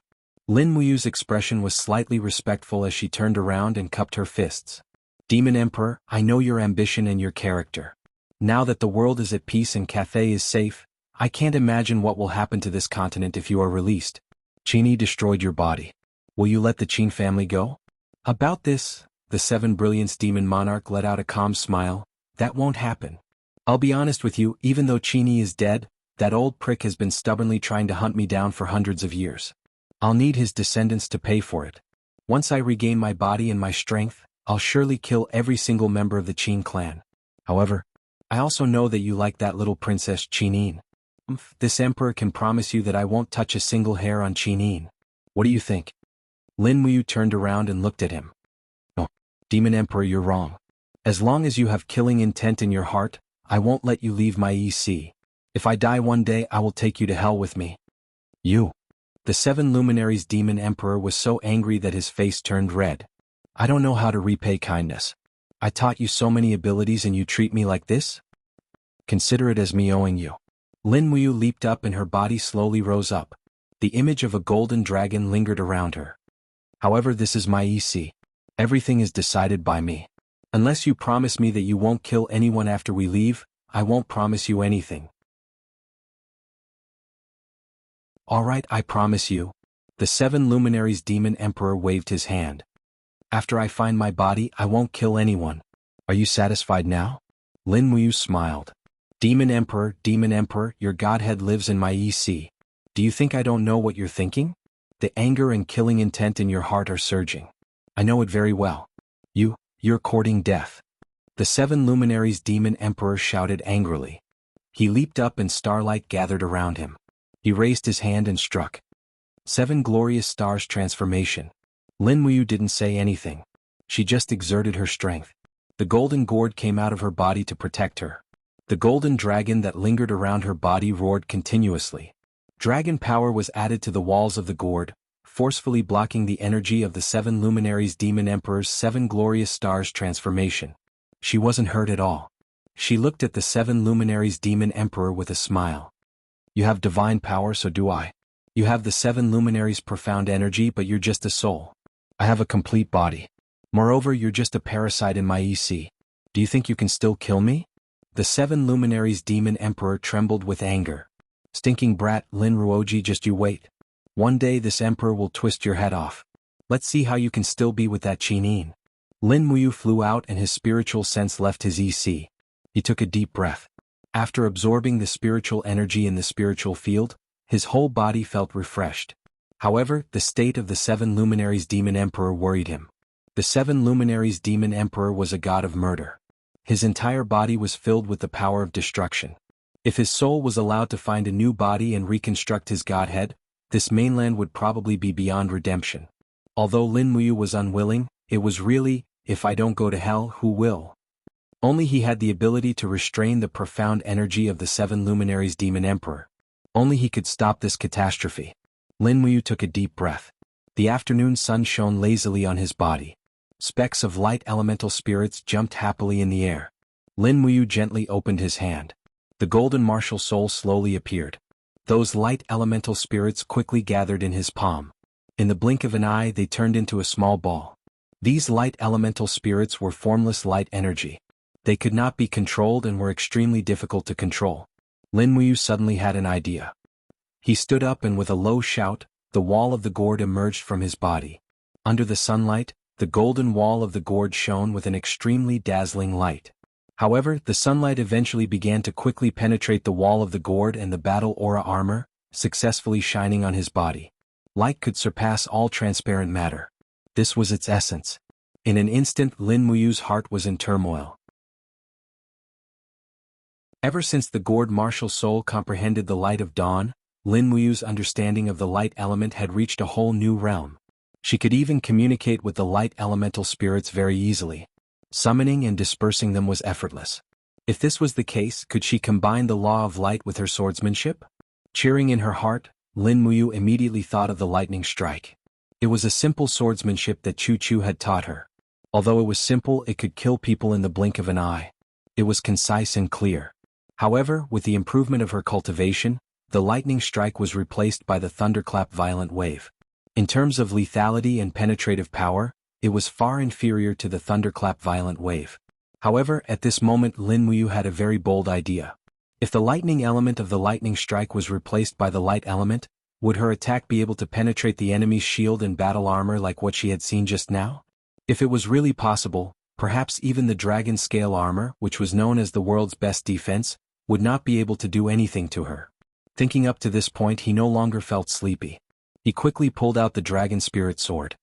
Lin Muyu's expression was slightly respectful as she turned around and cupped her fists. Demon Emperor, I know your ambition and your character. Now that the world is at peace and Cathay is safe, I can't imagine what will happen to this continent if you are released. Qini destroyed your body. Will you let the Qin family go? About this, the 7 Brilliance Demon Monarch let out a calm smile. That won't happen. I'll be honest with you, even though Qini is dead, that old prick has been stubbornly trying to hunt me down for hundreds of years. I'll need his descendants to pay for it. Once I regain my body and my strength, I'll surely kill every single member of the Qin clan. However, I also know that you like that little princess Qinin. This emperor can promise you that I won't touch a single hair on Qinin. What do you think? Lin Muyu turned around and looked at him. No, Demon Emperor, you're wrong. As long as you have killing intent in your heart, I won't let you leave my EC. If I die one day, I will take you to hell with me. You. The 7 luminaries demon emperor was so angry that his face turned red. I don't know how to repay kindness. I taught you so many abilities and you treat me like this? Consider it as me owing you. Lin Muyu leaped up and her body slowly rose up. The image of a golden dragon lingered around her. However, this is my EC. Everything is decided by me. Unless you promise me that you won't kill anyone after we leave, I won't promise you anything. Alright, I promise you. The 7 luminaries demon emperor waved his hand. After I find my body, I won't kill anyone. Are you satisfied now? Lin Muyu smiled. Demon Emperor, your godhead lives in my EC. Do you think I don't know what you're thinking? The anger and killing intent in your heart are surging. I know it very well. You're courting death. The 7 luminaries demon emperor shouted angrily. He leaped up and starlight gathered around him. He raised his hand and struck. 7 glorious stars transformation. Lin Muyu didn't say anything. She just exerted her strength. The golden gourd came out of her body to protect her. The golden dragon that lingered around her body roared continuously. Dragon power was added to the walls of the gourd, forcefully blocking the energy of the 7 luminaries demon emperor's 7 glorious stars transformation. She wasn't hurt at all. She looked at the 7 luminaries demon emperor with a smile. You have divine power, so do I. You have the 7 luminaries' profound energy, but you're just a soul. I have a complete body. Moreover, you're just a parasite in my EC. Do you think you can still kill me? The 7 luminaries demon emperor trembled with anger. Stinking brat, Lin Ruoji, just you wait. One day this emperor will twist your head off. Let's see how you can still be with that Qinin. Lin Muyu flew out and his spiritual sense left his EC. He took a deep breath. After absorbing the spiritual energy in the spiritual field, his whole body felt refreshed. However, the state of the 7 luminaries demon emperor worried him. The 7 luminaries demon emperor was a god of murder. His entire body was filled with the power of destruction. If his soul was allowed to find a new body and reconstruct his godhead, this mainland would probably be beyond redemption. Although Lin Muyu was unwilling, it was really, if I don't go to hell, who will? Only he had the ability to restrain the profound energy of the 7 luminaries demon emperor. Only he could stop this catastrophe. Lin Muyu took a deep breath. The afternoon sun shone lazily on his body. Specks of light elemental spirits jumped happily in the air. Lin Muyu gently opened his hand. The golden martial soul slowly appeared. Those light elemental spirits quickly gathered in his palm. In the blink of an eye they turned into a small ball. These light elemental spirits were formless light energy. They could not be controlled and were extremely difficult to control. Lin Muyu suddenly had an idea. He stood up and with a low shout, the wall of the gourd emerged from his body. Under the sunlight, the golden wall of the gourd shone with an extremely dazzling light. However, the sunlight eventually began to quickly penetrate the wall of the gourd and the battle aura armor, successfully shining on his body. Light could surpass all transparent matter. This was its essence. In an instant, Lin Muyu's heart was in turmoil. Ever since the gourd martial soul comprehended the light of dawn, Lin Muyu's understanding of the light element had reached a whole new realm. She could even communicate with the light elemental spirits very easily. Summoning and dispersing them was effortless. If this was the case, could she combine the law of light with her swordsmanship? Cheering in her heart, Lin Muyu immediately thought of the lightning strike. It was a simple swordsmanship that Chu Chu had taught her. Although it was simple, it could kill people in the blink of an eye. It was concise and clear. However, with the improvement of her cultivation, the lightning strike was replaced by the thunderclap violent wave. In terms of lethality and penetrative power, it was far inferior to the thunderclap violent wave. However, at this moment Lin Muyu had a very bold idea. If the lightning element of the lightning strike was replaced by the light element, would her attack be able to penetrate the enemy's shield and battle armor like what she had seen just now? If it was really possible, perhaps even the dragon scale armor, which was known as the world's best defense, would not be able to do anything to her. Thinking up to this point, he no longer felt sleepy. He quickly pulled out the dragon spirit sword.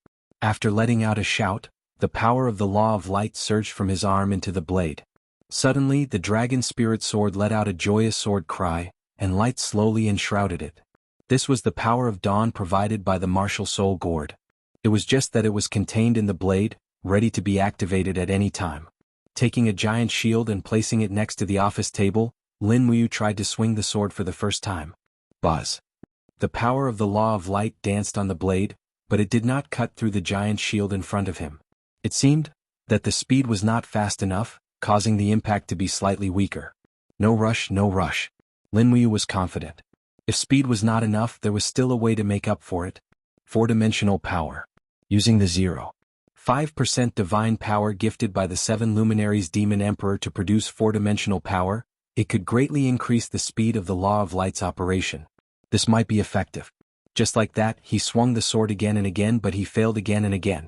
After letting out a shout, the power of the law of light surged from his arm into the blade. Suddenly, the dragon spirit sword let out a joyous sword cry, and light slowly enshrouded it. This was the power of dawn provided by the martial soul gourd. It was just that it was contained in the blade, ready to be activated at any time. Taking a giant shield and placing it next to the office table, Lin Muyu tried to swing the sword for the first time. Buzz. The power of the law of light danced on the blade, but it did not cut through the giant shield in front of him. It seemed that the speed was not fast enough, causing the impact to be slightly weaker. No rush, no rush. Lin Muyu was confident. If speed was not enough, there was still a way to make up for it. 4-dimensional power. Using the 0.5% divine power gifted by the 7 luminaries demon emperor to produce 4-dimensional power, it could greatly increase the speed of the law of light's operation. This might be effective. Just like that, he swung the sword again and again, but he failed again and again.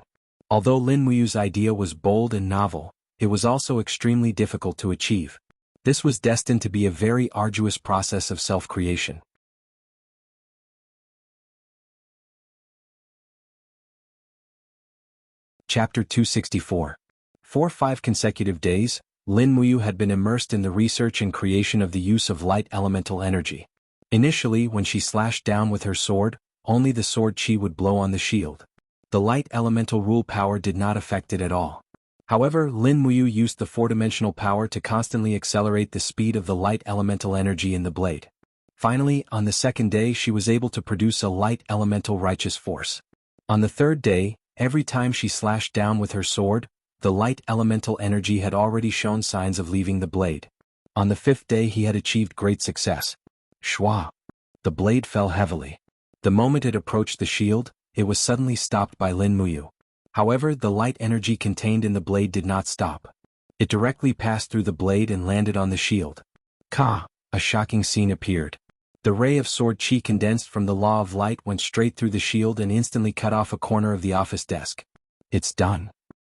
Although Lin Muyu's idea was bold and novel, it was also extremely difficult to achieve. This was destined to be a very arduous process of self-creation. Chapter 264. For 5 consecutive days, Lin Muyu had been immersed in the research and creation of the use of light elemental energy. Initially, when she slashed down with her sword, only the sword chi would blow on the shield. The light elemental rule power did not affect it at all. However, Lin Muyu used the 4-dimensional power to constantly accelerate the speed of the light elemental energy in the blade. Finally, on the 2nd day she was able to produce a light elemental righteous force. On the 3rd day, every time she slashed down with her sword, the light elemental energy had already shown signs of leaving the blade. On the 5th day he had achieved great success. Shwa! The blade fell heavily. The moment it approached the shield, it was suddenly stopped by Lin Muyu. However, the light energy contained in the blade did not stop. It directly passed through the blade and landed on the shield. Ka! A shocking scene appeared. The ray of sword chi condensed from the law of light went straight through the shield and instantly cut off a corner of the office desk. It's done.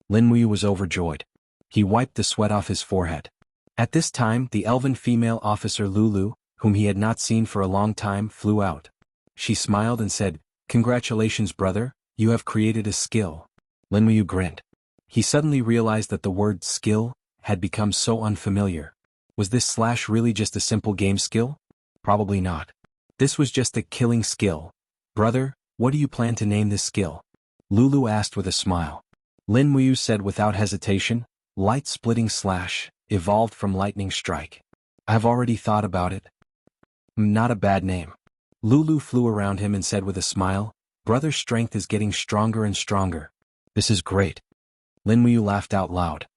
Lin Muyu was overjoyed. He wiped the sweat off his forehead. At this time, the elven female officer Lulu, whom he had not seen for a long time, flew out. She smiled and said, "Congratulations, brother, you have created a skill." Lin Muyu grinned. He suddenly realized that the word skill had become so unfamiliar. Was this slash really just a simple game skill? Probably not. This was just a killing skill. "Brother, what do you plan to name this skill?" Lulu asked with a smile. Lin Muyu said without hesitation, "Light Splitting Slash, evolved from Lightning Strike." "I've already thought about it." "Not a bad name." Lulu flew around him and said with a smile, "Brother's strength is getting stronger and stronger. This is great." Lin Muyu laughed out loud.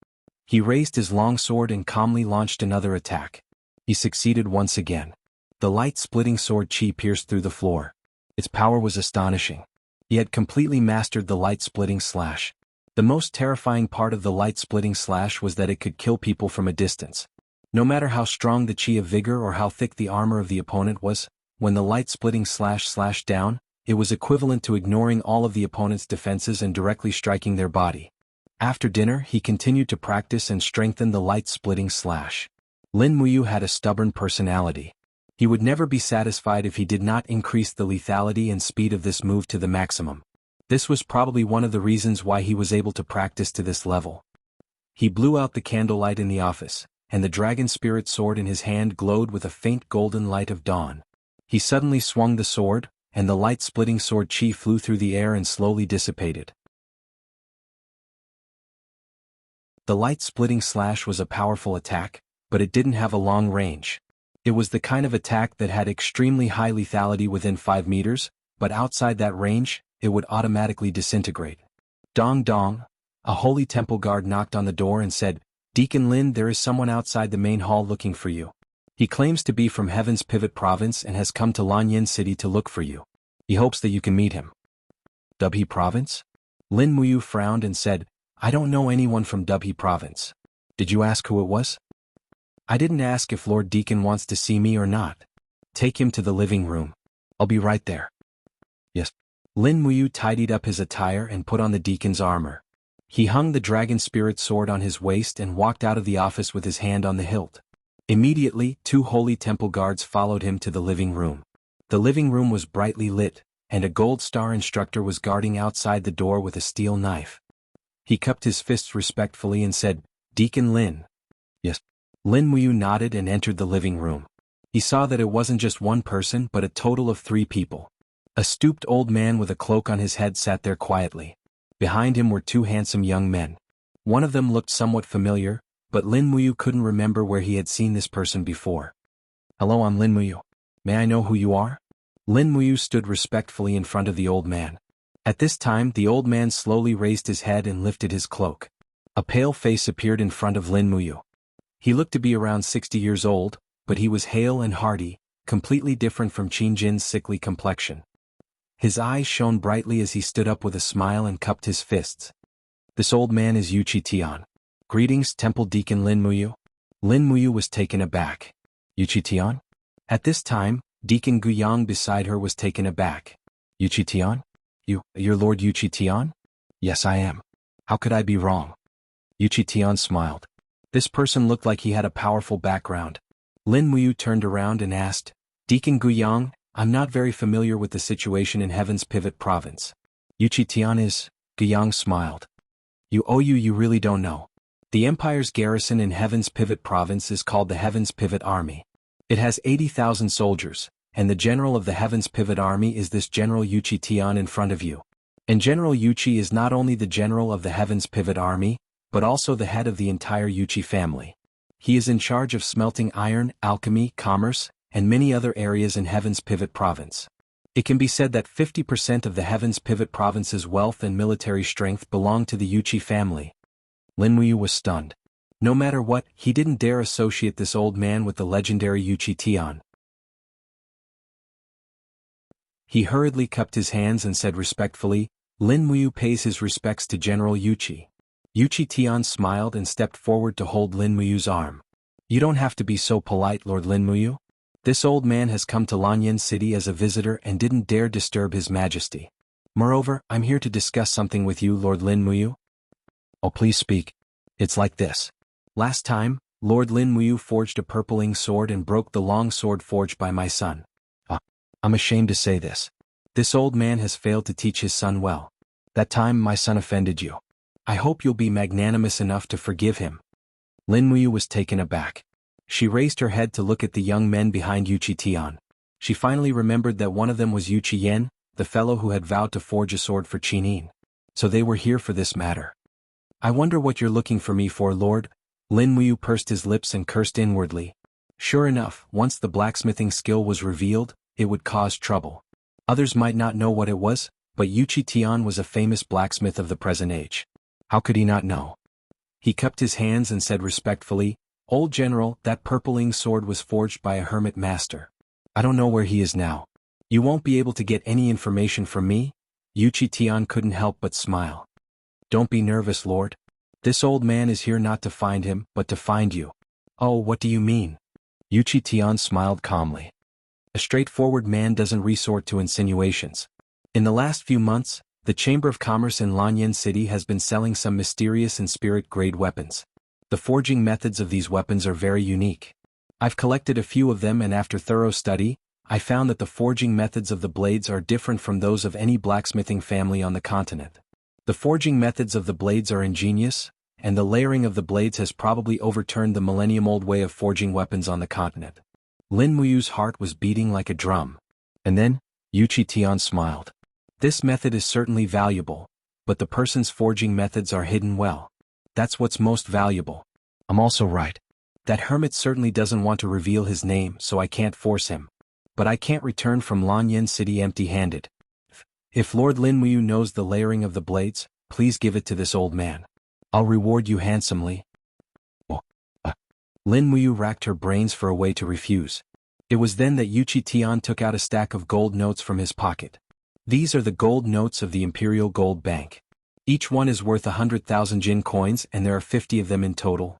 He raised his long sword and calmly launched another attack. He succeeded once again. The light-splitting sword chi pierced through the floor. Its power was astonishing. He had completely mastered the light-splitting slash. The most terrifying part of the light-splitting slash was that it could kill people from a distance. No matter how strong the chi of vigor or how thick the armor of the opponent was, when the light-splitting slash slashed down, it was equivalent to ignoring all of the opponent's defenses and directly striking their body. After dinner, he continued to practice and strengthen the light-splitting slash. Lin Muyu had a stubborn personality. He would never be satisfied if he did not increase the lethality and speed of this move to the maximum. This was probably one of the reasons why he was able to practice to this level. He blew out the candlelight in the office, and the dragon spirit sword in his hand glowed with a faint golden light of dawn. He suddenly swung the sword, and the light-splitting sword chi flew through the air and slowly dissipated. The light-splitting slash was a powerful attack, but it didn't have a long range. It was the kind of attack that had extremely high lethality within 5 meters, but outside that range, it would automatically disintegrate. Dong dong, a holy temple guard knocked on the door and said, "Deacon Lin, there is someone outside the main hall looking for you. He claims to be from Heaven's Pivot Province and has come to Lanyan City to look for you. He hopes that you can meet him." Dubhe Province? Lin Muyu frowned and said, "I don't know anyone from Dubhe Province. Did you ask who it was?" "I didn't ask if Lord Deacon wants to see me or not. Take him to the living room. I'll be right there." "Yes." Lin Muyu tidied up his attire and put on the deacon's armor. He hung the dragon spirit sword on his waist and walked out of the office with his hand on the hilt. Immediately, 2 holy temple guards followed him to the living room. The living room was brightly lit, and a gold star instructor was guarding outside the door with a steel knife. He cupped his fists respectfully and said, "Deacon Lin." "Yes." Lin Muyu nodded and entered the living room. He saw that it wasn't just one person but a total of 3 people. A stooped old man with a cloak on his head sat there quietly. Behind him were 2 handsome young men. One of them looked somewhat familiar, but Lin Muyu couldn't remember where he had seen this person before. "Hello, I'm Lin Muyu. May I know who you are?" Lin Muyu stood respectfully in front of the old man. At this time, the old man slowly raised his head and lifted his cloak. A pale face appeared in front of Lin Muyu. He looked to be around 60 years old, but he was hale and hearty, completely different from Qin Jin's sickly complexion. His eyes shone brightly as he stood up with a smile and cupped his fists. "This old man is Yuchi Tian. Greetings, Temple Deacon Lin Muyu." Lin Muyu was taken aback. "Yuchi Tian?" At this time, Deacon Guyang beside her was taken aback. "Yuchi Tian? You're Lord Yuchi Tian?" "Yes, I am. How could I be wrong?" Yuchi Tian smiled. This person looked like he had a powerful background. Lin Muyu turned around and asked, "Deacon Guyang, I'm not very familiar with the situation in Heaven's Pivot Province." "Yuchi Tian is?" Guyang smiled. You really don't know. The Empire's garrison in Heaven's Pivot Province is called the Heaven's Pivot Army. It has 80,000 soldiers, and the general of the Heaven's Pivot Army is this General Yuchi Tian in front of you. And General Yuchi is not only the general of the Heaven's Pivot Army, but also the head of the entire Yuchi family. He is in charge of smelting iron, alchemy, commerce, and many other areas in Heaven's Pivot Province. It can be said that 50% of the Heaven's Pivot Province's wealth and military strength belong to the Yuchi family. Lin Muyu was stunned. No matter what, he didn't dare associate this old man with the legendary Yuchi Tian. He hurriedly cupped his hands and said respectfully, "Lin Muyu pays his respects to General Yuchi." Yuchi Tian smiled and stepped forward to hold Lin Muyu's arm. "You don't have to be so polite, Lord Lin Muyu. This old man has come to Lanyan City as a visitor and didn't dare disturb His Majesty. Moreover, I'm here to discuss something with you, Lord Lin Muyu." "Oh, please speak." "It's like this. Last time, Lord Lin Muyu forged a purpling sword and broke the long sword forged by my son. I'm ashamed to say this. This old man has failed to teach his son well. That time my son offended you. I hope you'll be magnanimous enough to forgive him." Lin Muyu was taken aback. She raised her head to look at the young men behind Yuchi Tian. She finally remembered that one of them was Yuchi Yen, the fellow who had vowed to forge a sword for Qinin. So they were here for this matter. "I wonder what you're looking for me for, Lord?" Lin Muyu pursed his lips and cursed inwardly. Sure enough, once the blacksmithing skill was revealed, it would cause trouble. Others might not know what it was, but Yuchi Tian was a famous blacksmith of the present age. How could he not know? He cupped his hands and said respectfully, "Old General, that purpling sword was forged by a hermit master. I don't know where he is now. You won't be able to get any information from me?" Yuchi Tian couldn't help but smile. "Don't be nervous, Lord. This old man is here not to find him, but to find you." "Oh, what do you mean?" Yuchi Tian smiled calmly. "A straightforward man doesn't resort to insinuations. In the last few months, the Chamber of Commerce in Lanyan City has been selling some mysterious and spirit-grade weapons. The forging methods of these weapons are very unique. I've collected a few of them and after thorough study, I found that the forging methods of the blades are different from those of any blacksmithing family on the continent. The forging methods of the blades are ingenious, and the layering of the blades has probably overturned the millennium-old way of forging weapons on the continent." Lin Muyu's heart was beating like a drum. And then, Yuchi Tian smiled. "This method is certainly valuable, but the person's forging methods are hidden well. That's what's most valuable. I'm also right. That hermit certainly doesn't want to reveal his name, so I can't force him. But I can't return from Lanyan City empty-handed. If Lord Lin Muyu knows the layering of the blades, please give it to this old man. I'll reward you handsomely." Lin Muyu racked her brains for a way to refuse. It was then that Yuchi Tian took out a stack of gold notes from his pocket. These are the gold notes of the Imperial Gold Bank. Each one is worth 100,000 Jin coins and there are 50 of them in total.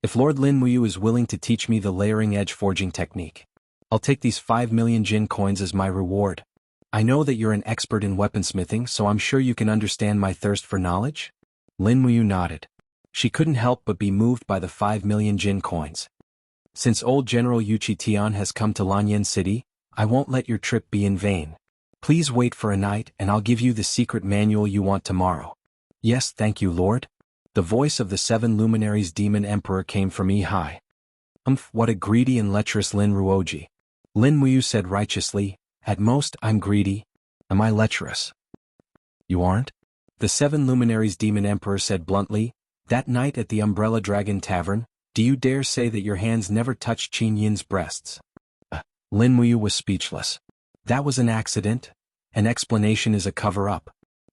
If Lord Lin Muyu is willing to teach me the layering edge forging technique, I'll take these 5 million Jin coins as my reward. I know that you're an expert in weaponsmithing, so I'm sure you can understand my thirst for knowledge?" Lin Muyu nodded. She couldn't help but be moved by the 5 million Jin coins. "Since old General Yuchi Tian has come to Lanyan City, I won't let your trip be in vain. Please wait for a night and I'll give you the secret manual you want tomorrow." "Yes, thank you, Lord." The voice of the 7 luminaries Demon Emperor came from high. What a greedy and lecherous Lin Ruoji." Lin Muyu said righteously, "At most, I'm greedy. Am I lecherous?" "You aren't?" The 7 luminaries Demon Emperor said bluntly. "That night at the Umbrella Dragon Tavern, do you dare say that your hands never touched Qin Yin's breasts?" Lin Muyu was speechless. "That was an accident. An explanation is a cover-up."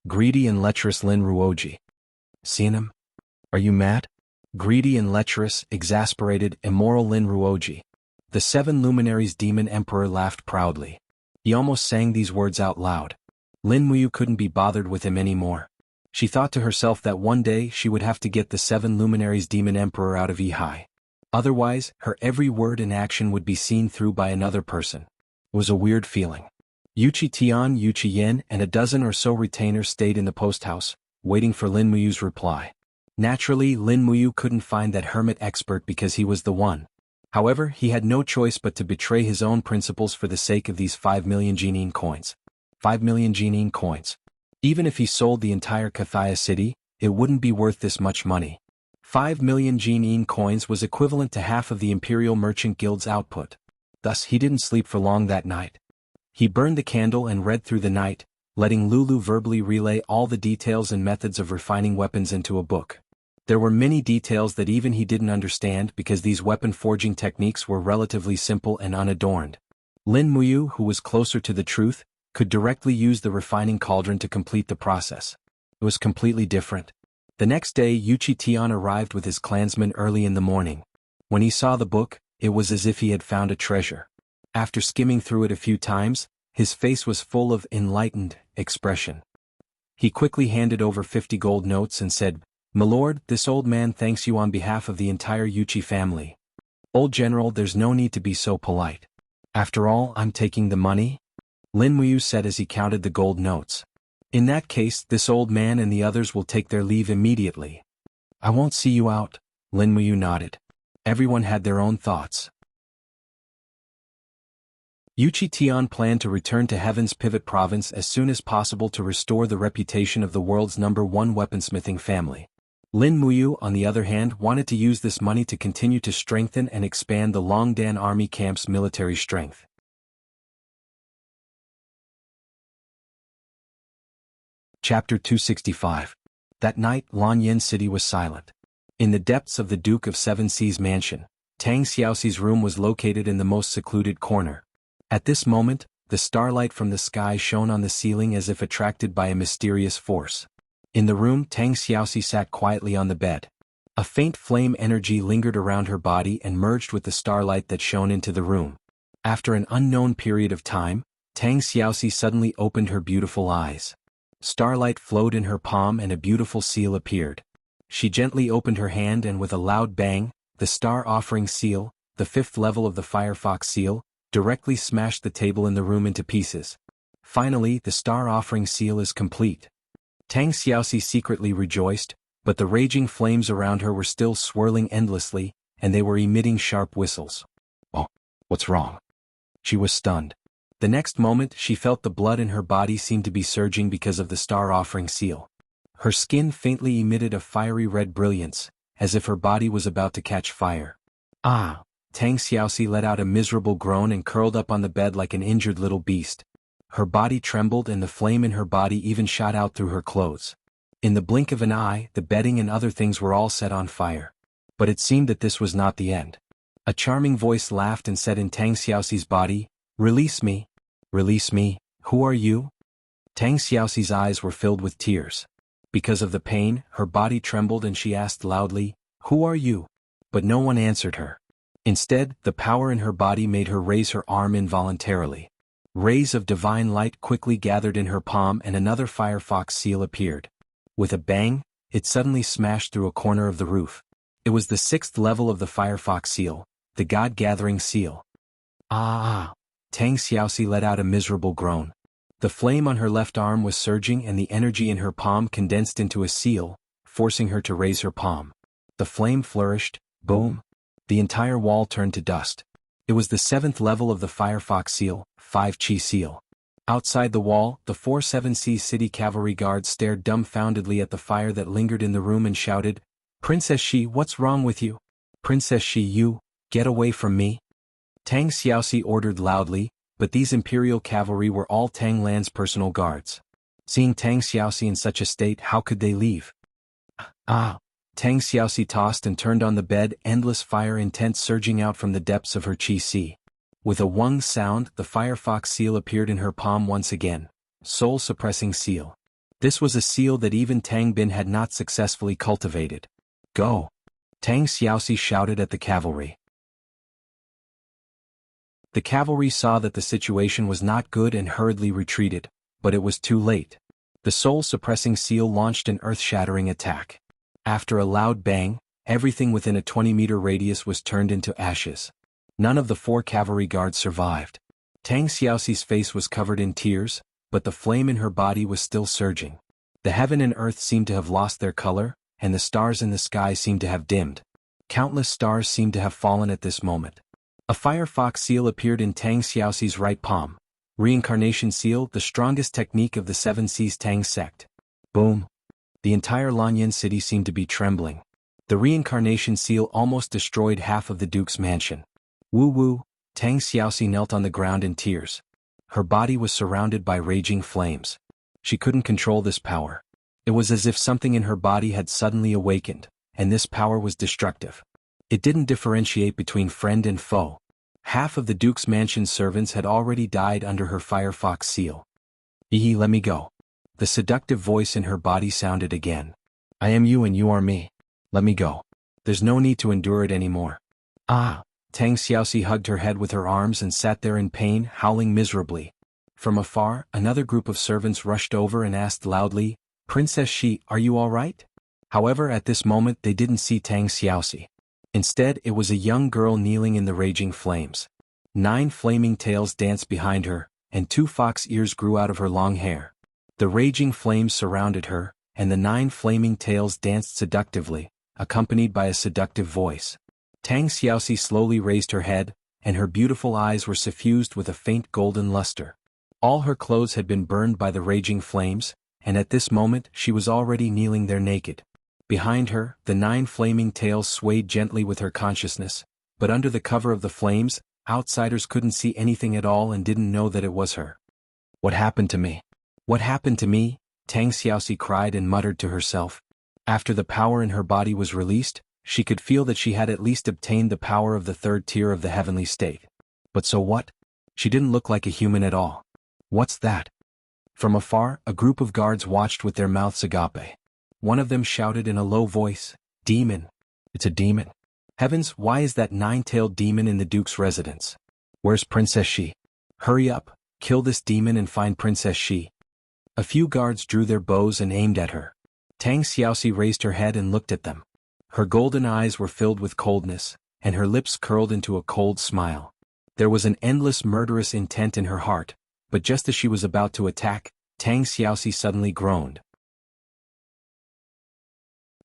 Greedy and lecherous Lin Ruoji. "Seen him? Are you mad?" Greedy and lecherous, exasperated, immoral Lin Ruoji. The 7 luminaries Demon Emperor laughed proudly. He almost sang these words out loud. Lin Muyu couldn't be bothered with him anymore. She thought to herself that one day she would have to get the 7 luminaries Demon Emperor out of Ehai. Otherwise, her every word and action would be seen through by another person. It was a weird feeling. Yuchi Tian, Yuchi Yen, and a dozen or so retainers stayed in the post house, waiting for Lin Muyu's reply. Naturally, Lin Muyu couldn't find that hermit expert because he was the one. However, he had no choice but to betray his own principles for the sake of these 5 million Jinin coins. 5 million Jinin coins. Even if he sold the entire Kathaya city, it wouldn't be worth this much money. 5 million Jianghu coins was equivalent to half of the Imperial Merchant Guild's output. Thus he didn't sleep for long that night. He burned the candle and read through the night, letting Lulu verbally relay all the details and methods of refining weapons into a book. There were many details that even he didn't understand because these weapon forging techniques were relatively simple and unadorned. Lin Muyu, who was closer to the truth, could directly use the refining cauldron to complete the process. It was completely different. The next day Yuchi Tian arrived with his clansmen early in the morning. When he saw the book, it was as if he had found a treasure. After skimming through it a few times, his face was full of enlightened expression. He quickly handed over 50 gold notes and said, "My lord, this old man thanks you on behalf of the entire Yuchi family." "Old general, there's no need to be so polite. After all, I'm taking the money," Lin Muyu said as he counted the gold notes. "In that case, this old man and the others will take their leave immediately." "I won't see you out," Lin Muyu nodded. Everyone had their own thoughts. Yuchi Tian planned to return to Heaven's Pivot Province as soon as possible to restore the reputation of the world's #1 weaponsmithing family. Lin Muyu, on the other hand, wanted to use this money to continue to strengthen and expand the Longdan army camp's military strength. Chapter 265. That night, Lanyan City was silent. In the depths of the Duke of Seven Seas mansion, Tang Xiaoxi's room was located in the most secluded corner. At this moment, the starlight from the sky shone on the ceiling as if attracted by a mysterious force. In the room, Tang Xiaoxi sat quietly on the bed. A faint flame energy lingered around her body and merged with the starlight that shone into the room. After an unknown period of time, Tang Xiaoxi suddenly opened her beautiful eyes. Starlight flowed in her palm and a beautiful seal appeared. She gently opened her hand and with a loud bang, the Star Offering Seal, the 5th level of the Firefox Seal, directly smashed the table in the room into pieces. Finally, the Star Offering Seal is complete. Tang Xiaoxi secretly rejoiced, but the raging flames around her were still swirling endlessly, and they were emitting sharp whistles. "Oh, what's wrong?" She was stunned. The next moment she felt the blood in her body seemed to be surging because of the Star Offering Seal. Her skin faintly emitted a fiery red brilliance, as if her body was about to catch fire. "Ah!" Tang Xiaoxi let out a miserable groan and curled up on the bed like an injured little beast. Her body trembled and the flame in her body even shot out through her clothes. In the blink of an eye, the bedding and other things were all set on fire. But it seemed that this was not the end. A charming voice laughed and said in Tang Xiaoxi's body, "Release me. Release me. Who are you?" Tang Xiaoxi's eyes were filled with tears. Because of the pain, her body trembled and she asked loudly, "Who are you?" But no one answered her. Instead, the power in her body made her raise her arm involuntarily. Rays of divine light quickly gathered in her palm and another Firefox Seal appeared. With a bang, it suddenly smashed through a corner of the roof. It was the 6th level of the Firefox Seal, the God-Gathering Seal. "Ah!" Tang Xiaoxi let out a miserable groan. The flame on her left arm was surging and the energy in her palm condensed into a seal, forcing her to raise her palm. The flame flourished, boom. The entire wall turned to dust. It was the 7th level of the Firefox Seal, 5 Chi Seal. Outside the wall, the 4 Seven Seas City cavalry guards stared dumbfoundedly at the fire that lingered in the room and shouted, "Princess Shi, what's wrong with you? Princess Shi, you, get away from me." Tang Xiaoxi ordered loudly, but these imperial cavalry were all Tang Lan's personal guards. Seeing Tang Xiaoxi in such a state, how could they leave? "Ah!" Tang Xiaoxi tossed and turned on the bed, endless fire intent surging out from the depths of her chi-si. With a wung sound, the Firefox Seal appeared in her palm once again. Soul-suppressing seal. This was a seal that even Tang Bin had not successfully cultivated. "Go!" Tang Xiaoxi shouted at the cavalry. The cavalry saw that the situation was not good and hurriedly retreated, but it was too late. The soul-suppressing seal launched an earth-shattering attack. After a loud bang, everything within a 20-meter radius was turned into ashes. None of the 4 cavalry guards survived. Tang Xiaoxi's face was covered in tears, but the flame in her body was still surging. The heaven and earth seemed to have lost their color, and the stars in the sky seemed to have dimmed. Countless stars seemed to have fallen at this moment. A Firefox Seal appeared in Tang Xiaoxi's right palm. Reincarnation seal, the strongest technique of the Seven Seas Tang sect. Boom. The entire Lanyan city seemed to be trembling. The reincarnation seal almost destroyed half of the Duke's mansion. Woo-woo, Tang Xiaoxi knelt on the ground in tears. Her body was surrounded by raging flames. She couldn't control this power. It was as if something in her body had suddenly awakened, and this power was destructive. It didn't differentiate between friend and foe. Half of the Duke's mansion's servants had already died under her Firefox seal. Let me go. The seductive voice in her body sounded again. I am you and you are me. Let me go. There's no need to endure it anymore. Ah! Tang Xiaoxi hugged her head with her arms and sat there in pain, howling miserably. From afar, another group of servants rushed over and asked loudly, Princess Shi, are you all right? However, at this moment they didn't see Tang Xiaoxi. Instead, it was a young girl kneeling in the raging flames. 9 flaming tails danced behind her, and 2 fox ears grew out of her long hair. The raging flames surrounded her, and the 9 flaming tails danced seductively, accompanied by a seductive voice. Tang Xiaoxi slowly raised her head, and her beautiful eyes were suffused with a faint golden luster. All her clothes had been burned by the raging flames, and at this moment she was already kneeling there naked. Behind her, the 9 flaming tails swayed gently with her consciousness, but under the cover of the flames, outsiders couldn't see anything at all and didn't know that it was her. What happened to me? What happened to me? Tang Xiaoxi cried and muttered to herself. After the power in her body was released, she could feel that she had at least obtained the power of the 3rd tier of the heavenly state. But so what? She didn't look like a human at all. What's that? From afar, a group of guards watched with their mouths agape. One of them shouted in a low voice, Demon! It's a demon! Heavens, why is that 9-tailed demon in the Duke's residence? Where's Princess Shi? Hurry up, kill this demon and find Princess Shi. A few guards drew their bows and aimed at her. Tang Xiaoxi raised her head and looked at them. Her golden eyes were filled with coldness, and her lips curled into a cold smile. There was an endless murderous intent in her heart, but just as she was about to attack, Tang Xiaoxi suddenly groaned.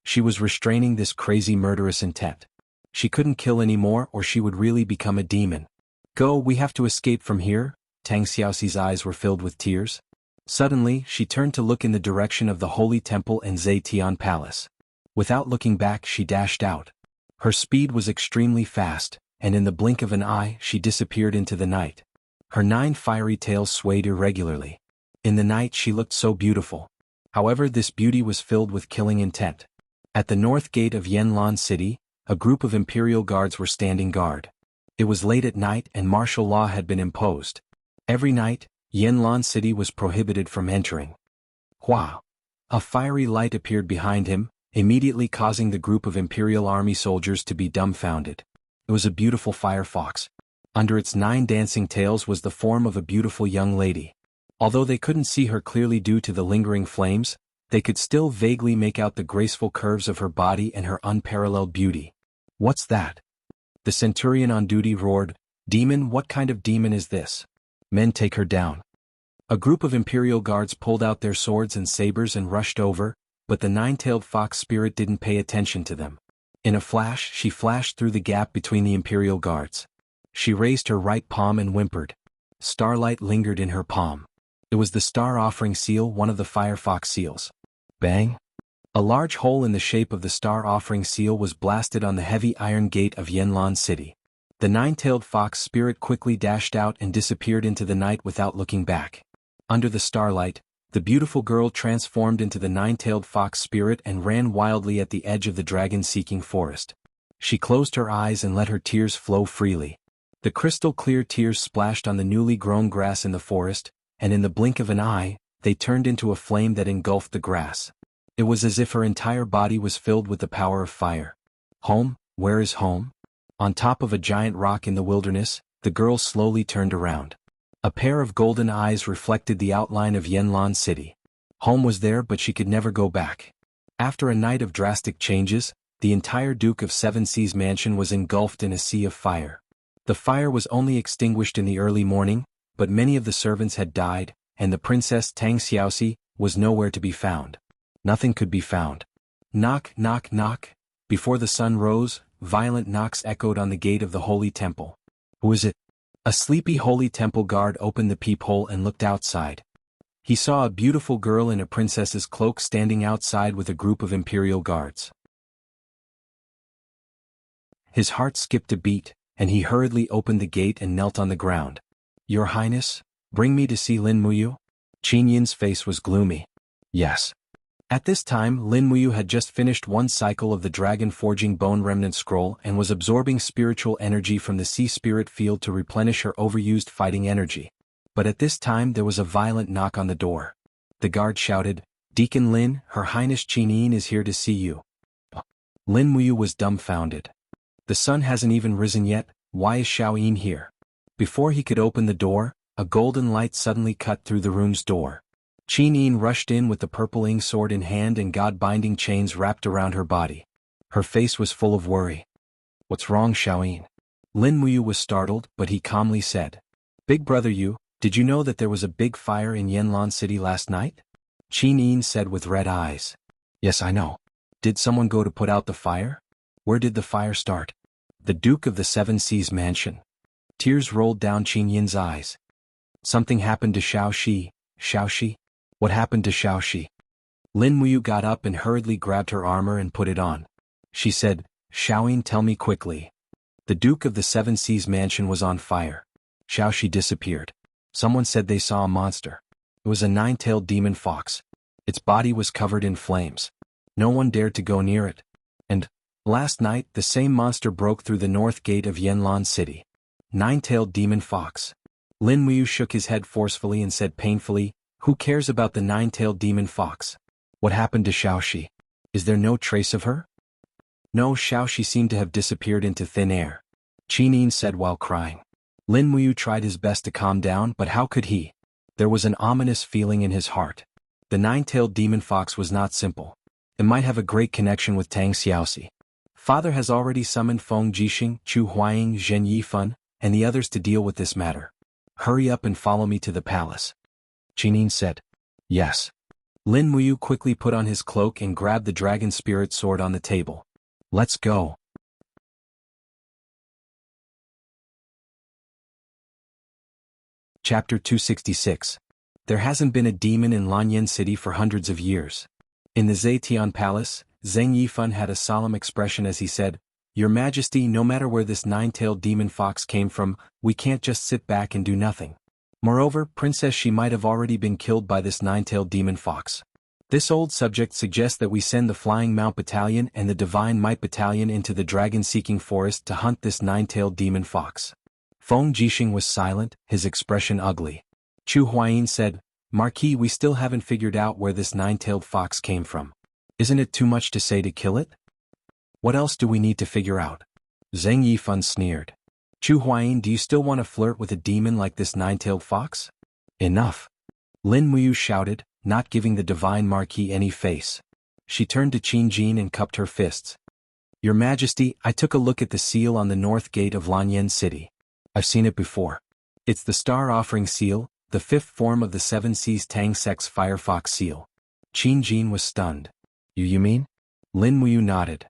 She was restraining this crazy murderous intent. She couldn't kill anymore or she would really become a demon. Go, we have to escape from here. Tang Xiaoxi's eyes were filled with tears. Suddenly, she turned to look in the direction of the Holy Temple and Zetian Palace. Without looking back, she dashed out. Her speed was extremely fast, and in the blink of an eye, she disappeared into the night. Her 9 fiery tails swayed irregularly. In the night, she looked so beautiful. However, this beauty was filled with killing intent. At the north gate of Yanlan City, a group of imperial guards were standing guard. It was late at night and martial law had been imposed. Every night, Yanlan City was prohibited from entering. Hua! A fiery light appeared behind him, immediately causing the group of imperial army soldiers to be dumbfounded. It was a beautiful firefox. Under its 9 dancing tails was the form of a beautiful young lady. Although they couldn't see her clearly due to the lingering flames, they could still vaguely make out the graceful curves of her body and her unparalleled beauty. What's that? The centurion on duty roared, Demon, what kind of demon is this? Men, take her down. A group of imperial guards pulled out their swords and sabers and rushed over, but the 9-tailed fox spirit didn't pay attention to them. In a flash, she flashed through the gap between the imperial guards. She raised her right palm and whimpered. Starlight lingered in her palm. It was the star offering seal, one of the firefox seals. Bang! A large hole in the shape of the star offering seal was blasted on the heavy iron gate of Yanlan City. The 9-tailed fox spirit quickly dashed out and disappeared into the night without looking back. Under the starlight, the beautiful girl transformed into the 9-tailed fox spirit and ran wildly at the edge of the dragon-seeking forest. She closed her eyes and let her tears flow freely. The crystal-clear tears splashed on the newly grown grass in the forest, and in the blink of an eye, they turned into a flame that engulfed the grass. It was as if her entire body was filled with the power of fire. Home? Where is home? On top of a giant rock in the wilderness, the girl slowly turned around. A pair of golden eyes reflected the outline of Yanlan City. Home was there, but she could never go back. After a night of drastic changes, the entire Duke of Seven Seas mansion was engulfed in a sea of fire. The fire was only extinguished in the early morning, but many of the servants had died, and the Princess Tang Xiaoxi was nowhere to be found. Nothing could be found. Knock, knock, knock. Before the sun rose, violent knocks echoed on the gate of the Holy Temple. Who is it? A sleepy holy temple guard opened the peephole and looked outside. He saw a beautiful girl in a princess's cloak standing outside with a group of imperial guards. His heart skipped a beat, and he hurriedly opened the gate and knelt on the ground. "Your Highness, bring me to see Lin Muyu?" Qin Yin's face was gloomy. "Yes." At this time Lin Muyu had just finished one cycle of the Dragon Forging Bone Remnant Scroll and was absorbing spiritual energy from the Sea Spirit Field to replenish her overused fighting energy. But at this time there was a violent knock on the door. The guard shouted, "Deacon Lin, Her Highness Qin Yin is here to see you." Lin Muyu was dumbfounded. The sun hasn't even risen yet, why is Xiao Yin here? Before he could open the door, a golden light suddenly cut through the room's door. Qin Yin rushed in with the purple-ing sword in hand and god-binding chains wrapped around her body. Her face was full of worry. "What's wrong, Xiao Yin?" Lin Muyu was startled, but he calmly said, "Big brother Yu, did you know that there was a big fire in Yanlan City last night?" Qin Yin said with red eyes. "Yes, I know. Did someone go to put out the fire? Where did the fire start?" "The Duke of the Seven Seas mansion." Tears rolled down Qin Yin's eyes. "Something happened to Xiao Shi." "Xiao Shi? What happened to Xiao Shi?" Lin Muyu got up and hurriedly grabbed her armor and put it on. She said, "Xiao Yin, tell me quickly." "The Duke of the Seven Seas mansion was on fire. Xiao Shi disappeared. Someone said they saw a monster. It was a nine-tailed demon fox. Its body was covered in flames. No one dared to go near it. And, last night, the same monster broke through the north gate of Yanlan City. Nine-tailed demon fox." Lin Muyu shook his head forcefully and said painfully, "Who cares about the nine-tailed demon fox? What happened to Xiao Shi? Is there no trace of her?" "No, Xiao Shi seemed to have disappeared into thin air," Qin Yin said while crying. Lin Muyu tried his best to calm down, but how could he? There was an ominous feeling in his heart. The nine-tailed demon fox was not simple. It might have a great connection with Tang Xiaoxi. Father has already summoned Feng Jixing, Chu Huaying, Zhen Yifan, and the others to deal with this matter. Hurry up and follow me to the palace." Qin Yin said. "Yes." Lin Muyu quickly put on his cloak and grabbed the dragon spirit sword on the table. "Let's go." Chapter 266. There hasn't been a demon in Lanyan City for hundreds of years. In the Zetian Palace, Zheng Yifan had a solemn expression as he said, "Your Majesty, no matter where this nine-tailed demon fox came from, we can't just sit back and do nothing. Moreover, Princess Shi might have already been killed by this nine-tailed demon fox. This old subject suggests that we send the Flying Mount Battalion and the Divine Might Battalion into the dragon-seeking forest to hunt this nine-tailed demon fox." Feng Jixing was silent, his expression ugly. Chu Huayin said, "Marquis, we still haven't figured out where this nine-tailed fox came from. Isn't it too much to say to kill it? What else do we need to figure out?" Zheng Yifan sneered. "Chu Huayin, do you still want to flirt with a demon like this nine-tailed fox?" "Enough!" Lin Muyu shouted, not giving the divine Marquis any face. She turned to Qin Jin and cupped her fists. "Your Majesty, I took a look at the seal on the north gate of Lanyan City. I've seen it before. It's the Star Offering Seal, the fifth form of the Seven Seas Tang Sect's Firefox Seal." Qin Jin was stunned. You mean?" Lin Muyu nodded.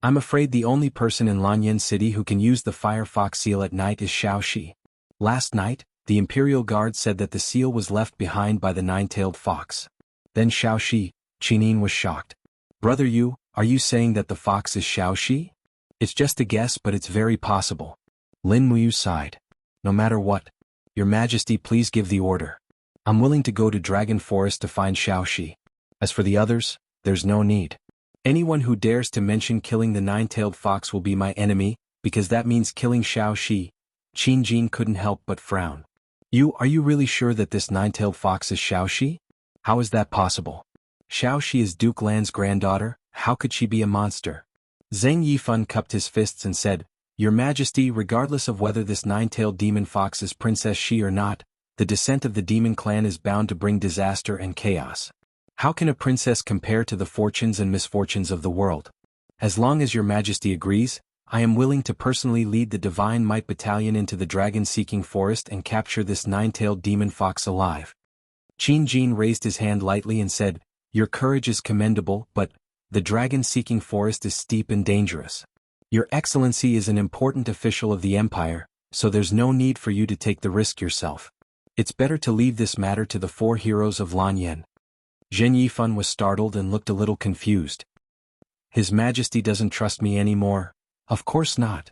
"I'm afraid the only person in Lanyan City who can use the Firefox Seal at night is Xiao Shi. Last night, the Imperial Guard said that the seal was left behind by the nine-tailed fox. Then Xiao Shi." Qin Yin was shocked. "Brother Yu, are you saying that the fox is Xiao Shi?" "It's just a guess, but it's very possible." Lin Muyu sighed. "No matter what, Your Majesty, please give the order. I'm willing to go to Dragon Forest to find Xiao Shi. As for the others, there's no need. Anyone who dares to mention killing the nine-tailed fox will be my enemy, because that means killing Xiao Shi." Qin Jin couldn't help but frown. Are you really sure that this nine-tailed fox is Xiao Shi? How is that possible? Xiao Shi is Duke Lan's granddaughter, how could she be a monster?" Zheng Yifan cupped his fists and said, "Your Majesty, regardless of whether this nine-tailed demon fox is Princess Shi or not, the descent of the demon clan is bound to bring disaster and chaos. How can a princess compare to the fortunes and misfortunes of the world? As long as Your Majesty agrees, I am willing to personally lead the Divine Might Battalion into the dragon-seeking forest and capture this nine-tailed demon fox alive." Qin Jin raised his hand lightly and said, "Your courage is commendable, but the dragon-seeking forest is steep and dangerous. Your Excellency is an important official of the Empire, so there's no need for you to take the risk yourself. It's better to leave this matter to the 4 heroes of Lanyan. Zhen Yifan was startled and looked a little confused. His Majesty doesn't trust me anymore? Of course not.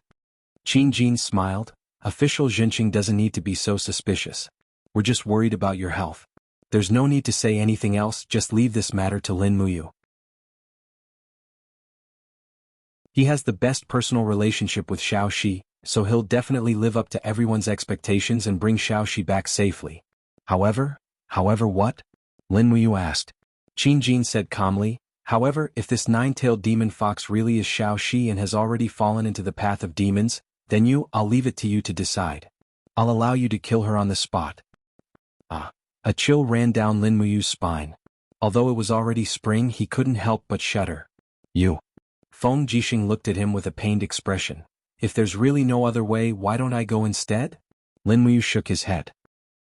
Qin Jin smiled. Official Zhenqing doesn't need to be so suspicious. We're just worried about your health. There's no need to say anything else, just leave this matter to Lin Muyu. He has the best personal relationship with Xiaoxi, so he'll definitely live up to everyone's expectations and bring Xiaoxi back safely. However what? Lin Muyu asked. Qin Jin said calmly, however, if this 9-tailed demon fox really is Xiaoxi and has already fallen into the path of demons, then I'll leave it to you to decide. I'll allow you to kill her on the spot. A chill ran down Lin Muyu's spine. Although it was already spring, he couldn't help but shudder. Feng Jixing looked at him with a pained expression. If there's really no other way, why don't I go instead? Lin Muyu shook his head.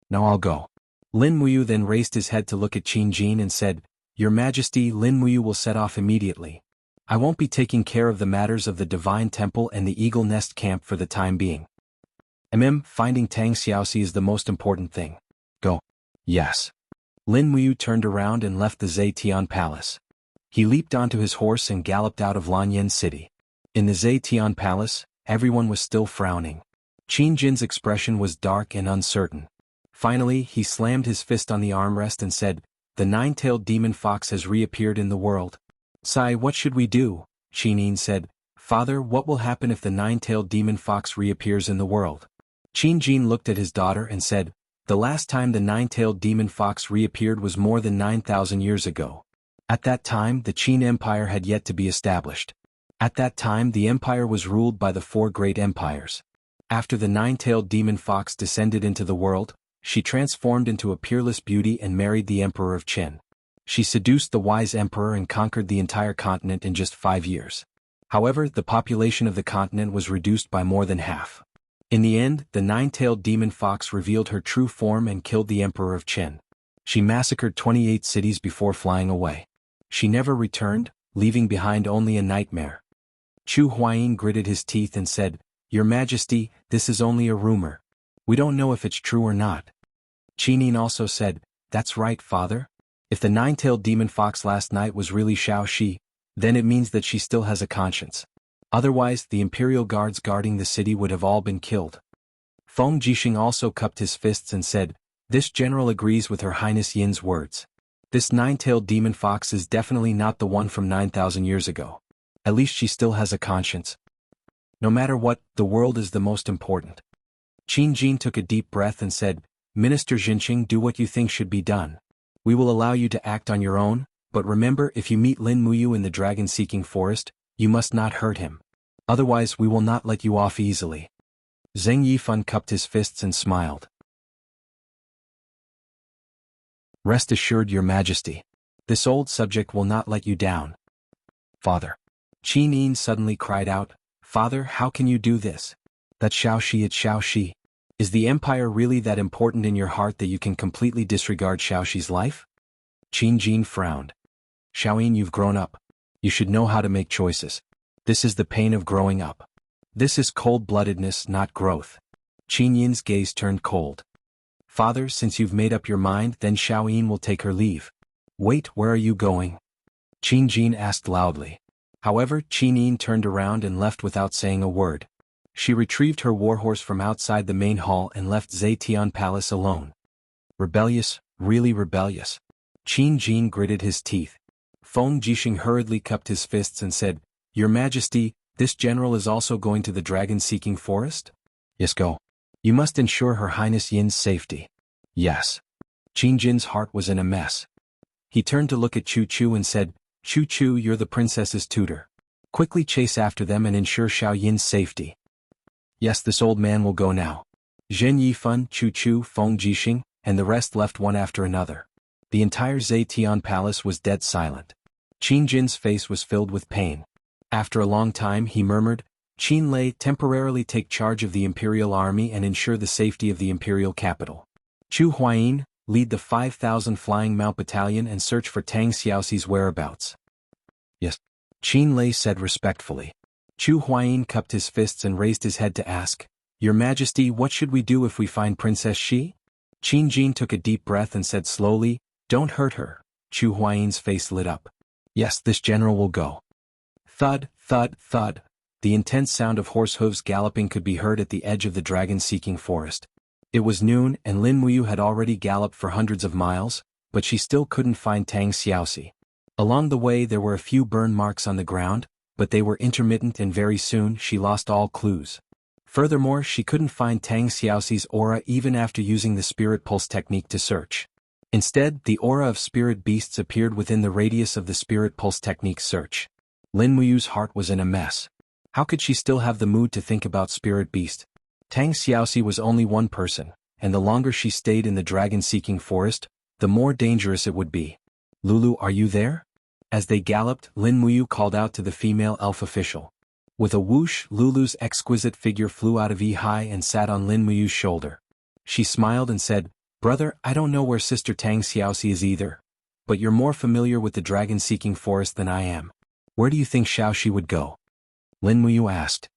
No, I'll go. Lin Muyu then raised his head to look at Qin Jin and said, Your Majesty, Lin Muyu will set off immediately. I won't be taking care of the matters of the Divine Temple and the Eagle Nest Camp for the time being. Finding Tang Xiaoxi is the most important thing. Go. Yes. Lin Muyu turned around and left the Zetian Palace. He leaped onto his horse and galloped out of Lanyan City. In the Zetian Palace, everyone was still frowning. Qin Jin's expression was dark and uncertain. Finally, he slammed his fist on the armrest and said, The 9-tailed demon fox has reappeared in the world. Sai, what should we do? Qin Yin said, Father, what will happen if the 9-tailed demon fox reappears in the world? Qin Jin looked at his daughter and said, The last time the 9-tailed demon fox reappeared was more than 9,000 years ago. At that time, the Qin Empire had yet to be established. At that time, the empire was ruled by the 4 great empires. After the 9-tailed demon fox descended into the world, she transformed into a peerless beauty and married the Emperor of Qin. She seduced the wise emperor and conquered the entire continent in just 5 years. However, the population of the continent was reduced by more than half. In the end, the 9-tailed demon fox revealed her true form and killed the Emperor of Qin. She massacred 28 cities before flying away. She never returned, leaving behind only a nightmare. Chu Huayin gritted his teeth and said, Your Majesty, this is only a rumor. We don't know if it's true or not. Qin Yin also said, That's right, Father. If the 9-tailed demon fox last night was really Xiaoxi, then it means that she still has a conscience. Otherwise, the imperial guards guarding the city would have all been killed. Feng Jixing also cupped his fists and said, This general agrees with Her Highness Yin's words. This 9-tailed demon fox is definitely not the one from 9,000 years ago. At least she still has a conscience. No matter what, the world is the most important. Qin Jin took a deep breath and said, Minister Zhenqing, do what you think should be done. We will allow you to act on your own, but remember, if you meet Lin Muyu in the dragon-seeking forest, you must not hurt him. Otherwise we will not let you off easily. Zheng Yifan cupped his fists and smiled. Rest assured, Your Majesty. This old subject will not let you down. Father. Qin Yin suddenly cried out, Father, how can you do this? That Xiaoxi, it's Xiaoxi. Is the empire really that important in your heart that you can completely disregard Xiaoxi's life? Qin Jin frowned. Xiaoyin, you've grown up. You should know how to make choices. This is the pain of growing up. This is cold-bloodedness, not growth. Qin Yin's gaze turned cold. Father, since you've made up your mind, then Xiaoyin will take her leave. Wait, where are you going? Qin Jin asked loudly. However, Qin Yin turned around and left without saying a word. She retrieved her warhorse from outside the main hall and left Zetian Palace alone. Rebellious, really rebellious. Qin Jin gritted his teeth. Feng Jixing hurriedly cupped his fists and said, Your Majesty, this general is also going to the dragon-seeking forest? Yes, go. You must ensure Her Highness Yin's safety. Yes. Qin Jin's heart was in a mess. He turned to look at Chu Chu and said, Chu Chu, you're the princess's tutor. Quickly chase after them and ensure Xiao Yin's safety. Yes, this old man will go now. Zhen Yifan, Chu Chu, Feng Jixing, and the rest left one after another. The entire Zetian Palace was dead silent. Qin Jin's face was filled with pain. After a long time he murmured, Qin Lei, temporarily take charge of the imperial army and ensure the safety of the imperial capital. Chu Huayin, lead the 5,000 Flying Mount Battalion and search for Tang Xiaoxi's whereabouts. Yes. Qin Lei said respectfully. Chu Huayin cupped his fists and raised his head to ask, Your Majesty, what should we do if we find Princess Shi? Qin Jin took a deep breath and said slowly, Don't hurt her. Chu Huayan's face lit up. Yes, this general will go. Thud, thud, thud. The intense sound of horse hooves galloping could be heard at the edge of the dragon-seeking forest. It was noon, and Lin Muyu had already galloped for hundreds of miles, but she still couldn't find Tang Xiaoxi. Along the way there were a few burn marks on the ground, but they were intermittent and very soon she lost all clues. Furthermore, she couldn't find Tang Xiaoxi's aura even after using the spirit pulse technique to search. Instead, the aura of spirit beasts appeared within the radius of the spirit pulse technique's search. Lin Muyu's heart was in a mess. How could she still have the mood to think about spirit beast? Tang Xiaoxi was only one person, and the longer she stayed in the dragon-seeking forest, the more dangerous it would be. Lulu, are you there? As they galloped, Lin Muyu called out to the female elf official. With a whoosh, Lulu's exquisite figure flew out of Yi and sat on Lin Muyu's shoulder. She smiled and said, Brother, I don't know where Sister Tang Xiaoxi is either, but you're more familiar with the dragon-seeking forest than I am. Where do you think Xiaoxi would go? Lin Muyu asked.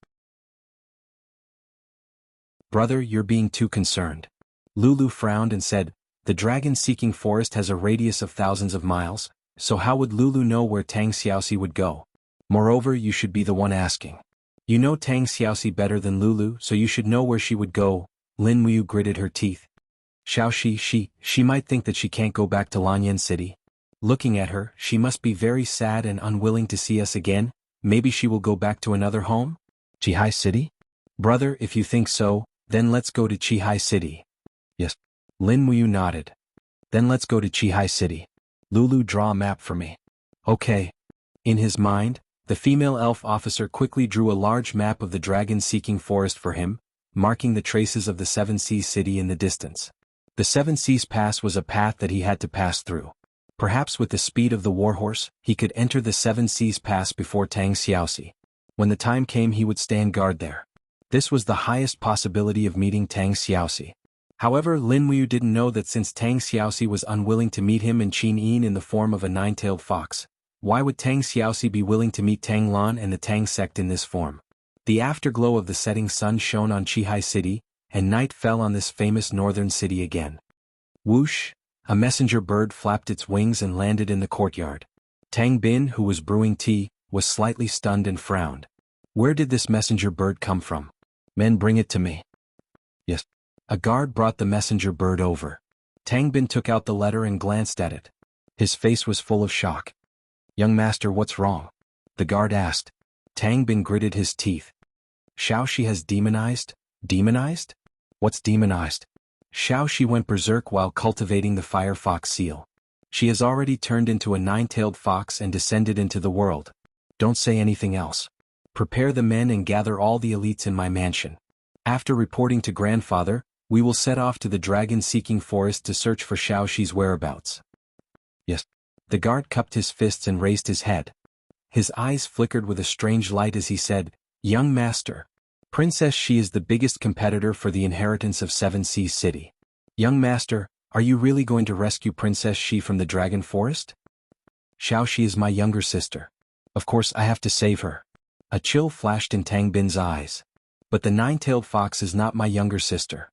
Brother, you're being too concerned. Lulu frowned and said, The dragon-seeking forest has a radius of thousands of miles, so how would Lulu know where Tang Xiaoxi would go? Moreover, you should be the one asking. You know Tang Xiaoxi better than Lulu, so you should know where she would go. Lin Muyu gritted her teeth. Xiaoxi, she might think that she can't go back to Lanyan City. Looking at her, she must be very sad and unwilling to see us again. Maybe she will go back to another home? Qihai City? Brother, if you think so, then let's go to Qihai City. Yes. Lin Muyu nodded. Then let's go to Qihai City. Lulu, draw a map for me. Okay. In his mind, the female elf officer quickly drew a large map of the dragon-seeking forest for him, marking the traces of the Seven Seas City in the distance. The Seven Seas Pass was a path that he had to pass through. Perhaps with the speed of the warhorse, he could enter the Seven Seas Pass before Tang Xiaoxi. When the time came, he would stand guard there. This was the highest possibility of meeting Tang Xiaoxi. However, Lin Muyu didn't know that since Tang Xiaoxi was unwilling to meet him and Qin Yin in the form of a nine-tailed fox, why would Tang Xiaoxi be willing to meet Tang Lan and the Tang sect in this form? The afterglow of the setting sun shone on Qihai City, and night fell on this famous northern city again. Whoosh! A messenger bird flapped its wings and landed in the courtyard. Tang Bin, who was brewing tea, was slightly stunned and frowned. Where did this messenger bird come from? Men, bring it to me. Yes. A guard brought the messenger bird over. Tang Bin took out the letter and glanced at it. His face was full of shock. Young master, what's wrong? The guard asked. Tang Bin gritted his teeth. Xiaoxi has demonized? Demonized? What's demonized? Xiaoxi went berserk while cultivating the fire fox seal. She has already turned into a nine-tailed fox and descended into the world. Don't say anything else. Prepare the men and gather all the elites in my mansion. After reporting to grandfather, we will set off to the dragon-seeking forest to search for Xiaoxi's whereabouts. Yes. The guard cupped his fists and raised his head. His eyes flickered with a strange light as he said, Young master, Princess Shi is the biggest competitor for the inheritance of Seven Seas City. Young master, are you really going to rescue Princess Shi from the dragon forest? Xiaoxi is my younger sister. Of course I have to save her. A chill flashed in Tang Bin's eyes. But the nine-tailed fox is not my younger sister.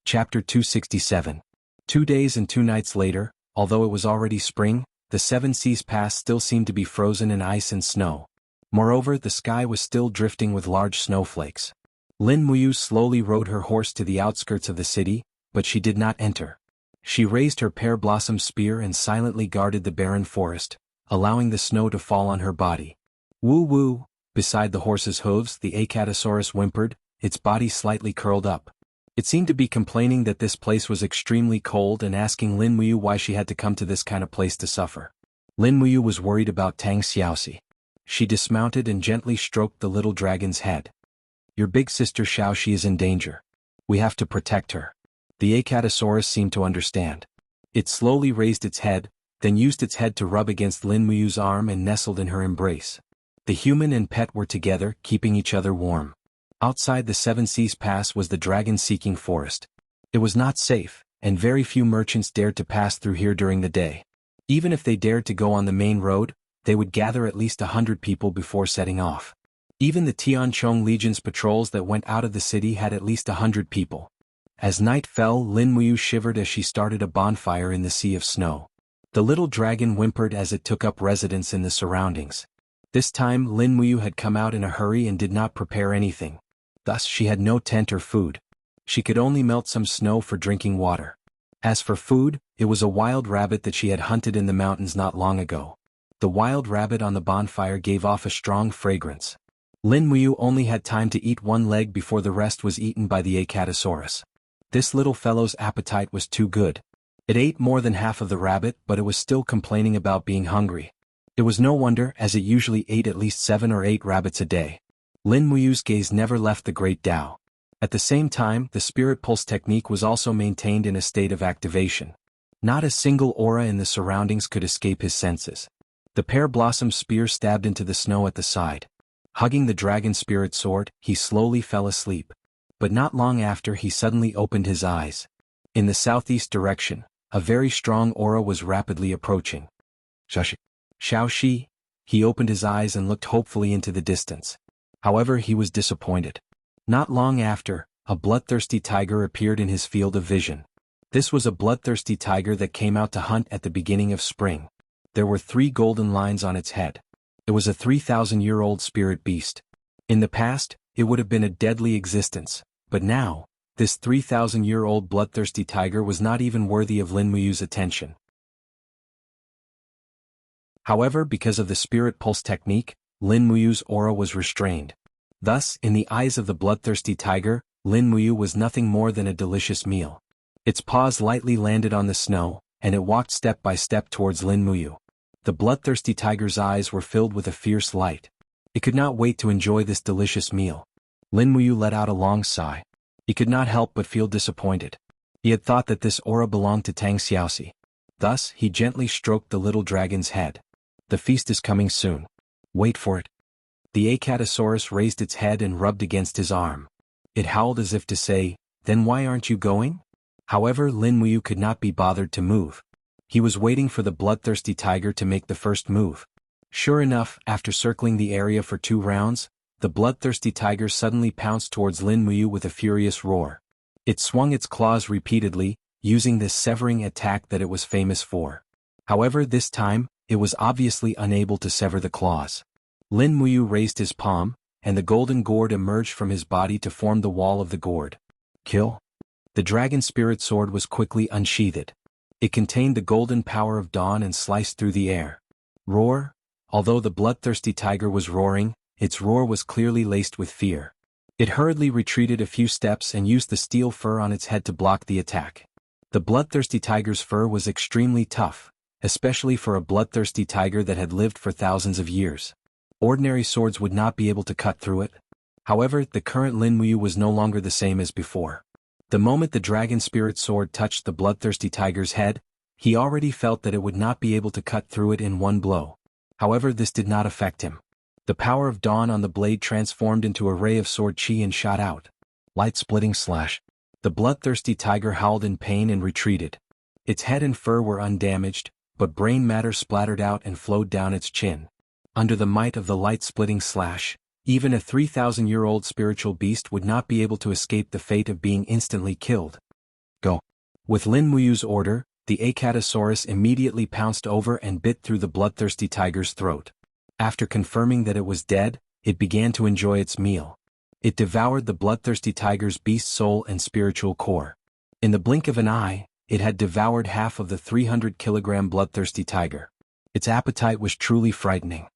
Chapter 267. 2 days and 2 nights later, although it was already spring, the Seven Seas Pass still seemed to be frozen in ice and snow. Moreover, the sky was still drifting with large snowflakes. Lin Muyu slowly rode her horse to the outskirts of the city, but she did not enter. She raised her pear-blossom spear and silently guarded the barren forest, allowing the snow to fall on her body. Woo-woo! Beside the horse's hooves, the Acatosaurus whimpered, its body slightly curled up. It seemed to be complaining that this place was extremely cold and asking Lin Muyu why she had to come to this kind of place to suffer. Lin Muyu was worried about Tang Xiaoxi. She dismounted and gently stroked the little dragon's head. Your big sister Xiaoxi is in danger. We have to protect her. The Acatosaurus seemed to understand. It slowly raised its head, then used its head to rub against Lin Muyu's arm and nestled in her embrace. The human and pet were together, keeping each other warm. Outside the Seven Seas Pass was the dragon-seeking forest. It was not safe, and very few merchants dared to pass through here during the day. Even if they dared to go on the main road, they would gather at least 100 people before setting off. Even the Tianchong Legion's patrols that went out of the city had at least 100 people. As night fell, Lin Muyu shivered as she started a bonfire in the sea of snow. The little dragon whimpered as it took up residence in the surroundings. This time Lin Muyu had come out in a hurry and did not prepare anything. Thus she had no tent or food. She could only melt some snow for drinking water. As for food, it was a wild rabbit that she had hunted in the mountains not long ago. The wild rabbit on the bonfire gave off a strong fragrance. Lin Muyu only had time to eat one leg before the rest was eaten by the Acatosaurus. This little fellow's appetite was too good. It ate more than half of the rabbit, but it was still complaining about being hungry. It was no wonder, as it usually ate at least 7 or 8 rabbits a day. Lin Muyu's gaze never left the Great Tao. At the same time, the spirit pulse technique was also maintained in a state of activation. Not a single aura in the surroundings could escape his senses. The pear blossom spear stabbed into the snow at the side. Hugging the dragon spirit sword, he slowly fell asleep. But not long after, he suddenly opened his eyes. In the southeast direction, a very strong aura was rapidly approaching. Xiaoxi. He opened his eyes and looked hopefully into the distance. However, he was disappointed. Not long after, a bloodthirsty tiger appeared in his field of vision. This was a bloodthirsty tiger that came out to hunt at the beginning of spring. There were 3 golden lines on its head. It was a 3,000-year-old spirit beast. In the past, it would have been a deadly existence, but now, this 3,000-year-old bloodthirsty tiger was not even worthy of Lin Muyu's attention. However, because of the spirit pulse technique, Lin Muyu's aura was restrained. Thus, in the eyes of the bloodthirsty tiger, Lin Muyu was nothing more than a delicious meal. Its paws lightly landed on the snow, and it walked step by step towards Lin Muyu. The bloodthirsty tiger's eyes were filled with a fierce light. It could not wait to enjoy this delicious meal. Lin Muyu let out a long sigh. He could not help but feel disappointed. He had thought that this aura belonged to Tang Xiaoxi. Thus, he gently stroked the little dragon's head. The feast is coming soon. Wait for it. The Acatosaurus raised its head and rubbed against his arm. It howled as if to say, "Then why aren't you going?" However, Lin Muyu could not be bothered to move. He was waiting for the bloodthirsty tiger to make the first move. Sure enough, after circling the area for 2 rounds, the bloodthirsty tiger suddenly pounced towards Lin Muyu with a furious roar. It swung its claws repeatedly, using this severing attack that it was famous for. However, this time, it was obviously unable to sever the claws. Lin Muyu raised his palm, and the golden gourd emerged from his body to form the wall of the gourd. Kill. The dragon spirit sword was quickly unsheathed. It contained the golden power of dawn and sliced through the air. Roar. Although the bloodthirsty tiger was roaring, its roar was clearly laced with fear. It hurriedly retreated a few steps and used the steel fur on its head to block the attack. The bloodthirsty tiger's fur was extremely tough, especially for a bloodthirsty tiger that had lived for thousands of years. Ordinary swords would not be able to cut through it. However, the current Lin Muyu was no longer the same as before. The moment the dragon spirit sword touched the bloodthirsty tiger's head, he already felt that it would not be able to cut through it in one blow. However, this did not affect him. The power of dawn on the blade transformed into a ray of sword chi and shot out. Light-splitting slash. The bloodthirsty tiger howled in pain and retreated. Its head and fur were undamaged, but brain matter splattered out and flowed down its chin. Under the might of the light-splitting slash, even a 3,000-year-old spiritual beast would not be able to escape the fate of being instantly killed. Go. With Lin Muyu's order, the Acatosaurus immediately pounced over and bit through the bloodthirsty tiger's throat. After confirming that it was dead, it began to enjoy its meal. It devoured the bloodthirsty tiger's beast soul and spiritual core. In the blink of an eye, it had devoured half of the 300-kilogram bloodthirsty tiger. Its appetite was truly frightening.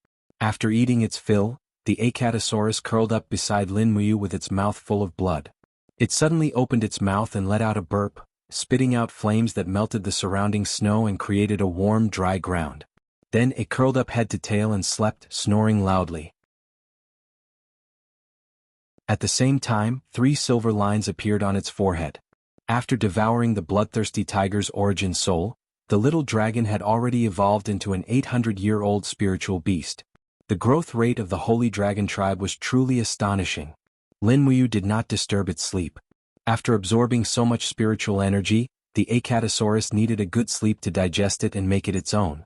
After eating its fill, the Acatosaurus curled up beside Lin Muyu with its mouth full of blood. It suddenly opened its mouth and let out a burp, spitting out flames that melted the surrounding snow and created a warm, dry ground. Then it curled up head to tail and slept, snoring loudly. At the same time, 3 silver lines appeared on its forehead. After devouring the bloodthirsty tiger's origin soul, the little dragon had already evolved into an 800-year-old spiritual beast. The growth rate of the holy dragon tribe was truly astonishing. Lin Muyu did not disturb its sleep. After absorbing so much spiritual energy, the Acatosaurus needed a good sleep to digest it and make it its own.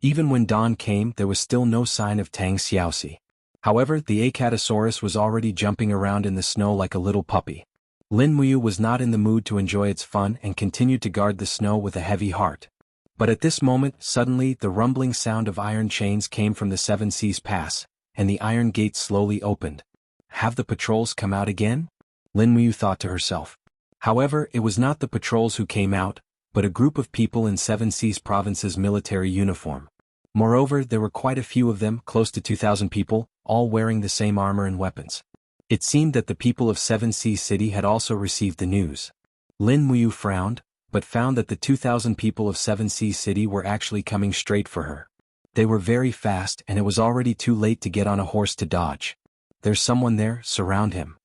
Even when dawn came, there was still no sign of Tang Xiaoxi. However, the Acatosaurus was already jumping around in the snow like a little puppy. Lin Muyu was not in the mood to enjoy its fun and continued to guard the snow with a heavy heart. But at this moment, suddenly, the rumbling sound of iron chains came from the Seven Seas Pass, and the iron gates slowly opened. Have the patrols come out again? Lin Muyu thought to herself. However, it was not the patrols who came out, but a group of people in Seven Seas Province's military uniform. Moreover, there were quite a few of them, close to 2,000 people, all wearing the same armor and weapons. It seemed that the people of Seven Seas City had also received the news. Lin Muyu frowned, but found that the 2,000 people of Seven Seas City were actually coming straight for her. They were very fast and it was already too late to get on a horse to dodge. There's someone there, surround him.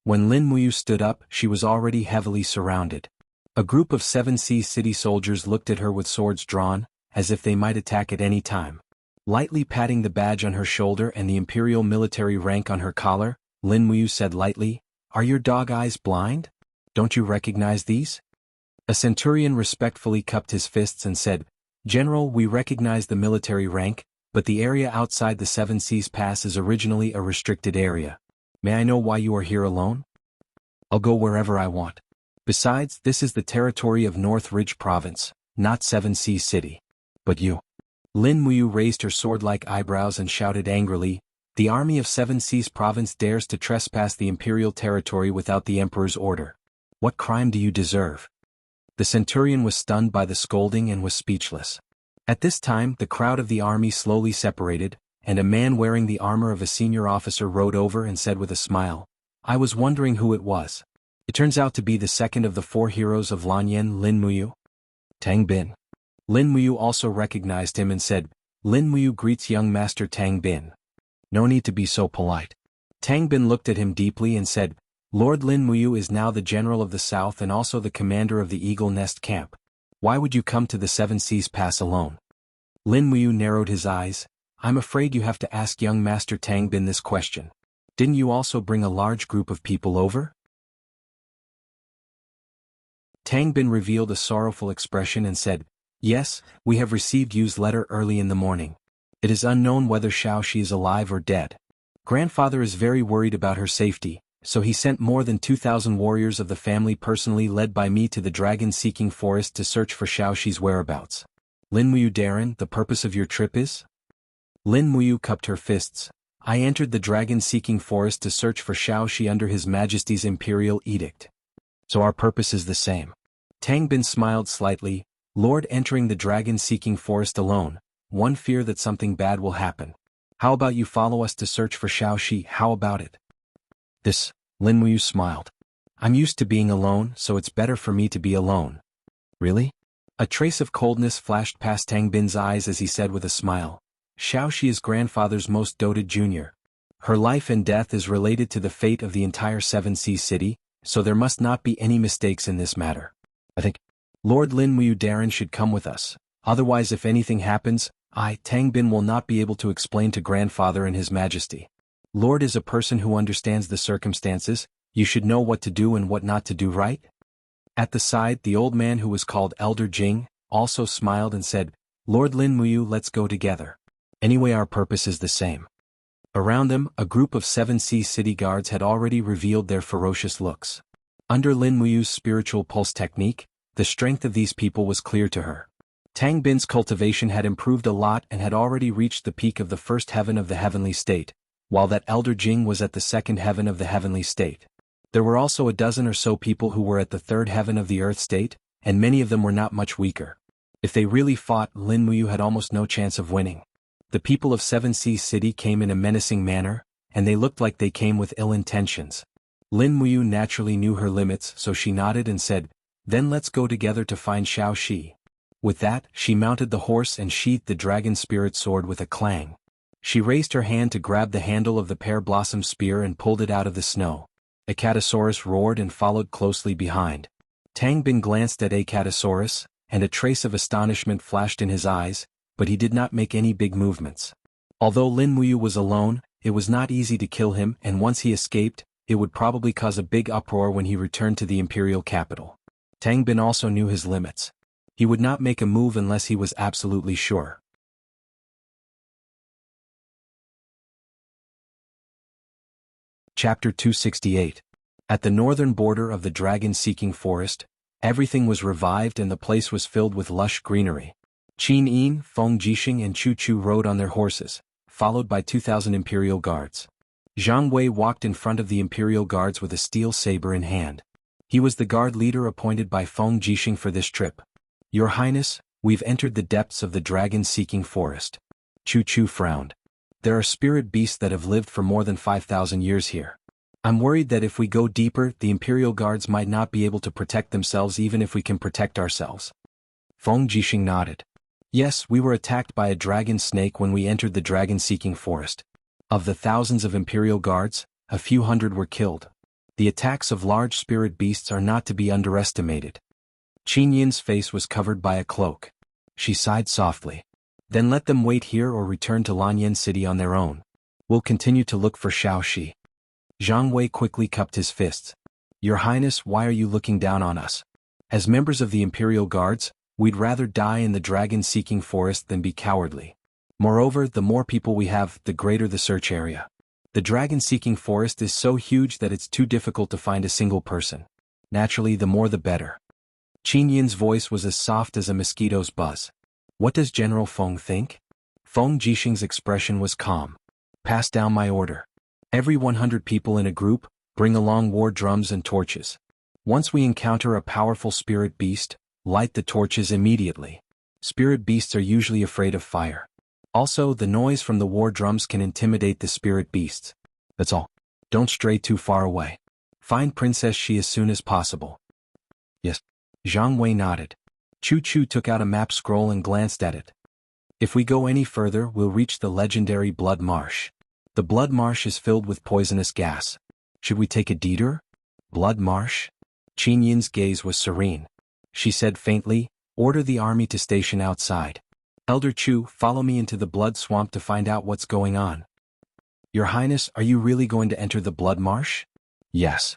When Lin Muyu stood up, she was already heavily surrounded. A group of Seven Seas City soldiers looked at her with swords drawn, as if they might attack at any time. Lightly patting the badge on her shoulder and the imperial military rank on her collar, Lin Muyu said lightly, "Are your dog eyes blind? Don't you recognize these?" A centurion respectfully cupped his fists and said, "General, we recognize the military rank, but the area outside the Seven Seas Pass is originally a restricted area. May I know why you are here alone? I'll go wherever I want. Besides, this is the territory of North Ridge Province, not Seven Seas City. But you." Lin Muyu raised her sword-like eyebrows and shouted angrily, "The army of Seven Seas Province dares to trespass the imperial territory without the emperor's order. What crime do you deserve?" The centurion was stunned by the scolding and was speechless. At this time, the crowd of the army slowly separated, and a man wearing the armor of a senior officer rode over and said with a smile, "I was wondering who it was. It turns out to be the second of the 4 heroes of Lanyan, Lin Muyu. Tang Bin." Lin Muyu also recognized him and said, "Lin Muyu greets young master Tang Bin. No need to be so polite." Tang Bin looked at him deeply and said, "Lord Lin Muyu is now the general of the south and also the commander of the Eagle Nest camp. Why would you come to the Seven Seas Pass alone?" Lin Muyu narrowed his eyes. "I'm afraid you have to ask young master Tang Bin this question. Didn't you also bring a large group of people over?" Tang Bin revealed a sorrowful expression and said, "Yes, we have received Yu's letter early in the morning. It is unknown whether Xiaoxi is alive or dead. Grandfather is very worried about her safety, so he sent more than 2,000 warriors of the family personally led by me to the dragon-seeking forest to search for Xiaoxi's whereabouts. Lin Muyu Darren, the purpose of your trip is?" Lin Muyu cupped her fists. "I entered the dragon-seeking forest to search for Xiaoxi under His Majesty's imperial edict. So our purpose is the same." Tang Bin smiled slightly. "Lord, entering the dragon-seeking forest alone, one fear that something bad will happen. How about you follow us to search for Xiaoxi? How about it?" "This," Lin Muyu smiled. "I'm used to being alone, so it's better for me to be alone." "Really?" A trace of coldness flashed past Tang Bin's eyes as he said with a smile, "Xiaoxi is grandfather's most doted junior. Her life and death is related to the fate of the entire Seven Seas City, so there must not be any mistakes in this matter. I think Lord Lin Muyu Darren should come with us, otherwise if anything happens, Tang Bin will not be able to explain to grandfather and His Majesty. Lord is a person who understands the circumstances, you should know what to do and what not to do, right?" At the side, the old man who was called Elder Jing, also smiled and said, "Lord Lin Muyu, let's go together. Anyway, our purpose is the same." Around them, a group of Seven Seas City guards had already revealed their ferocious looks. Under Lin Muyu's spiritual pulse technique, the strength of these people was clear to her. Tang Bin's cultivation had improved a lot and had already reached the peak of the first heaven of the heavenly state, while that Elder Jing was at the second heaven of the heavenly state. There were also a dozen or so people who were at the third heaven of the earth state, and many of them were not much weaker. If they really fought, Lin Muyu had almost no chance of winning. The people of Seven Seas City came in a menacing manner, and they looked like they came with ill intentions. Lin Muyu naturally knew her limits, so she nodded and said, "Then let's go together to find Xiaoxi." With that, she mounted the horse and sheathed the dragon spirit sword with a clang. She raised her hand to grab the handle of the pear blossom spear and pulled it out of the snow. Acatosaurus roared and followed closely behind. Tang Bin glanced at Acatosaurus, and a trace of astonishment flashed in his eyes, but he did not make any big movements. Although Lin Muyu was alone, it was not easy to kill him, and once he escaped, it would probably cause a big uproar when he returned to the imperial capital. Tang Bin also knew his limits. He would not make a move unless he was absolutely sure. Chapter 268. At the northern border of the dragon-seeking forest, everything was revived and the place was filled with lush greenery. Qin Yin, Feng Jixing and Chu Chu rode on their horses, followed by 2,000 imperial guards. Zhang Wei walked in front of the imperial guards with a steel saber in hand. He was the guard leader appointed by Feng Jixing for this trip. Your Highness, we've entered the depths of the dragon-seeking forest. Chu Chu frowned. There are spirit beasts that have lived for more than 5,000 years here. I'm worried that if we go deeper, the imperial guards might not be able to protect themselves even if we can protect ourselves. Feng Jixing nodded. Yes, we were attacked by a dragon snake when we entered the dragon-seeking forest. Of the thousands of imperial guards, a few hundred were killed. The attacks of large spirit beasts are not to be underestimated. Qin Yin's face was covered by a cloak. She sighed softly. Then let them wait here or return to Lanyan City on their own. We'll continue to look for Xiaoxi. Zhang Wei quickly cupped his fists. Your Highness, why are you looking down on us? As members of the Imperial Guards, we'd rather die in the dragon-seeking forest than be cowardly. Moreover, the more people we have, the greater the search area. The dragon-seeking forest is so huge that it's too difficult to find a single person. Naturally, the more the better. Qin Yin's voice was as soft as a mosquito's buzz. What does General Feng think? Feng Jixing's expression was calm. Pass down my order. Every 100 people in a group, bring along war drums and torches. Once we encounter a powerful spirit beast, light the torches immediately. Spirit beasts are usually afraid of fire. Also, the noise from the war drums can intimidate the spirit beasts. That's all. Don't stray too far away. Find Princess Xi as soon as possible. Yes. Zhang Wei nodded. Chu Chu took out a map scroll and glanced at it. If we go any further, we'll reach the legendary Blood Marsh. The Blood Marsh is filled with poisonous gas. Should we take a detour? Blood Marsh? Qin Yin's gaze was serene. She said faintly, order the army to station outside. Elder Chu, follow me into the blood swamp to find out what's going on. Your Highness, are you really going to enter the Blood Marsh? Yes.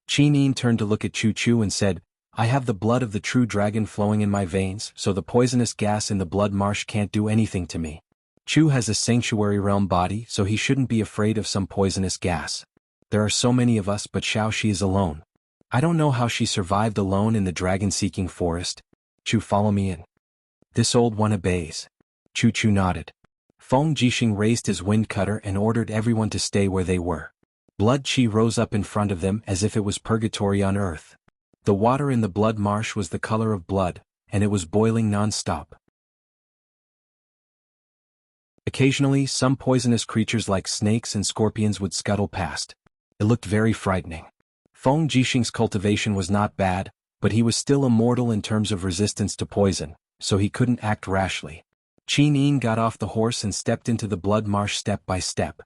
Qin Yin turned to look at Chu Chu and said, I have the blood of the true dragon flowing in my veins, so the poisonous gas in the blood marsh can't do anything to me. Chu has a sanctuary realm body, so he shouldn't be afraid of some poisonous gas. There are so many of us, but Xiaoxi is alone. I don't know how she survived alone in the dragon-seeking forest. Chu, follow me in. This old one obeys. Chu Chu nodded. Feng Jixing raised his wind cutter and ordered everyone to stay where they were. Blood Qi rose up in front of them as if it was purgatory on earth. The water in the blood marsh was the color of blood, and it was boiling non-stop. Occasionally, some poisonous creatures like snakes and scorpions would scuttle past. It looked very frightening. Feng Jixing's cultivation was not bad, but he was still immortal in terms of resistance to poison, so he couldn't act rashly. Qin Yin got off the horse and stepped into the blood marsh step by step.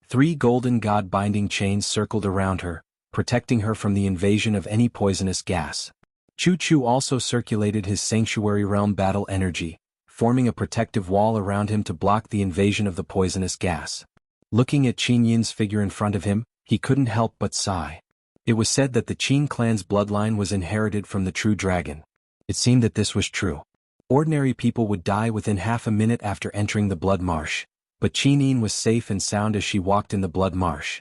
3 golden god-binding chains circled around her, protecting her from the invasion of any poisonous gas. Chu Chu also circulated his sanctuary realm battle energy, forming a protective wall around him to block the invasion of the poisonous gas. Looking at Qin Yin's figure in front of him, he couldn't help but sigh. It was said that the Qin clan's bloodline was inherited from the true dragon. It seemed that this was true. Ordinary people would die within half a minute after entering the blood marsh, but Qin Yin was safe and sound as she walked in the blood marsh.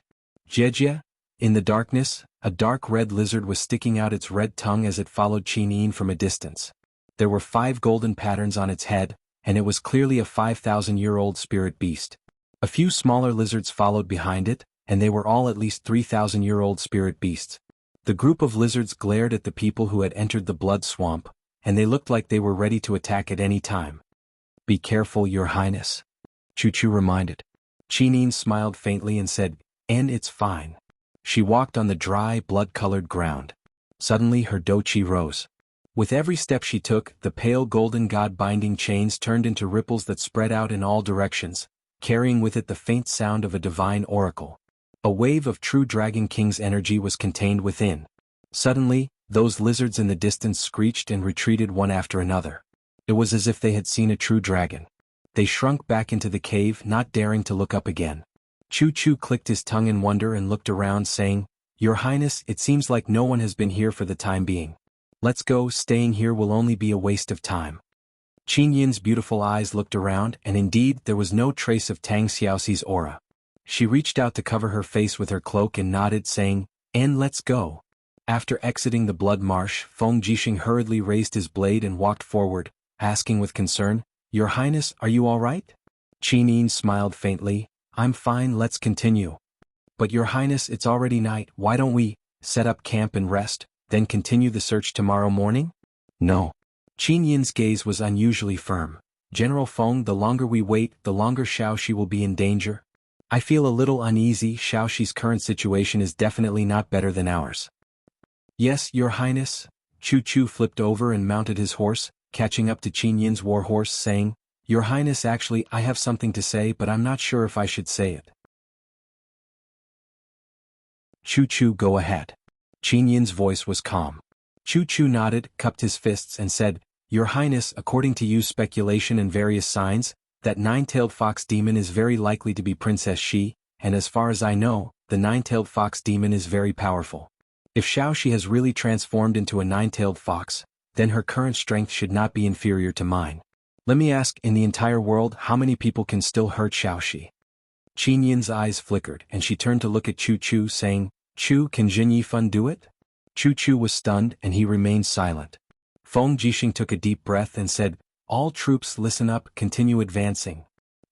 Jejia? In the darkness, a dark red lizard was sticking out its red tongue as it followed Qin Yin from a distance. There were 5 golden patterns on its head, and it was clearly a 5,000-year-old spirit beast. A few smaller lizards followed behind it, and they were all at least 3,000-year-old spirit beasts. The group of lizards glared at the people who had entered the blood swamp, and they looked like they were ready to attack at any time. Be careful, Your Highness. Chu Chu reminded. Qin Yin smiled faintly and said, and it's fine. She walked on the dry, blood-colored ground. Suddenly her doqi rose. With every step she took, the pale golden god-binding chains turned into ripples that spread out in all directions, carrying with it the faint sound of a divine oracle. A wave of true Dragon King's energy was contained within. Suddenly, those lizards in the distance screeched and retreated one after another. It was as if they had seen a true dragon. They shrunk back into the cave, not daring to look up again. Chu Chu clicked his tongue in wonder and looked around, saying, Your Highness, it seems like no one has been here for the time being. Let's go, staying here will only be a waste of time. Qin Yin's beautiful eyes looked around, and indeed there was no trace of Tang Xiaoxi's aura. She reached out to cover her face with her cloak and nodded, saying, "And let's go." After exiting the blood marsh, Feng Jixing hurriedly raised his blade and walked forward, asking with concern, "Your Highness, are you all right?" Qin Yin smiled faintly, "I'm fine, let's continue." "But Your Highness, it's already night, why don't we set up camp and rest, then continue the search tomorrow morning?" "No." Qin Yin's gaze was unusually firm. "General Feng, the longer we wait, the longer Shaoxi will be in danger. I feel a little uneasy. Shaoxi's current situation is definitely not better than ours." "Yes, Your Highness." Chu Chu flipped over and mounted his horse, catching up to Qin Yin's war horse, saying, "Your Highness, actually, I have something to say, but I'm not sure if I should say it." "Chu Chu, go ahead." Qin Yin's voice was calm. Chu Chu nodded, cupped his fists and said, "Your Highness, according to you speculation and various signs, that nine-tailed fox demon is very likely to be Princess Shi, and as far as I know, the nine-tailed fox demon is very powerful. If Shaoxi has really transformed into a nine-tailed fox, then her current strength should not be inferior to mine. Let me ask, in the entire world, how many people can still hurt Shaoxi?" Qin Yin's eyes flickered, and she turned to look at Chu Chu, saying, "Chu, can Jin Yifan do it?" Chu Chu was stunned, and he remained silent. Feng Jixing took a deep breath and said, "All troops listen up, continue advancing."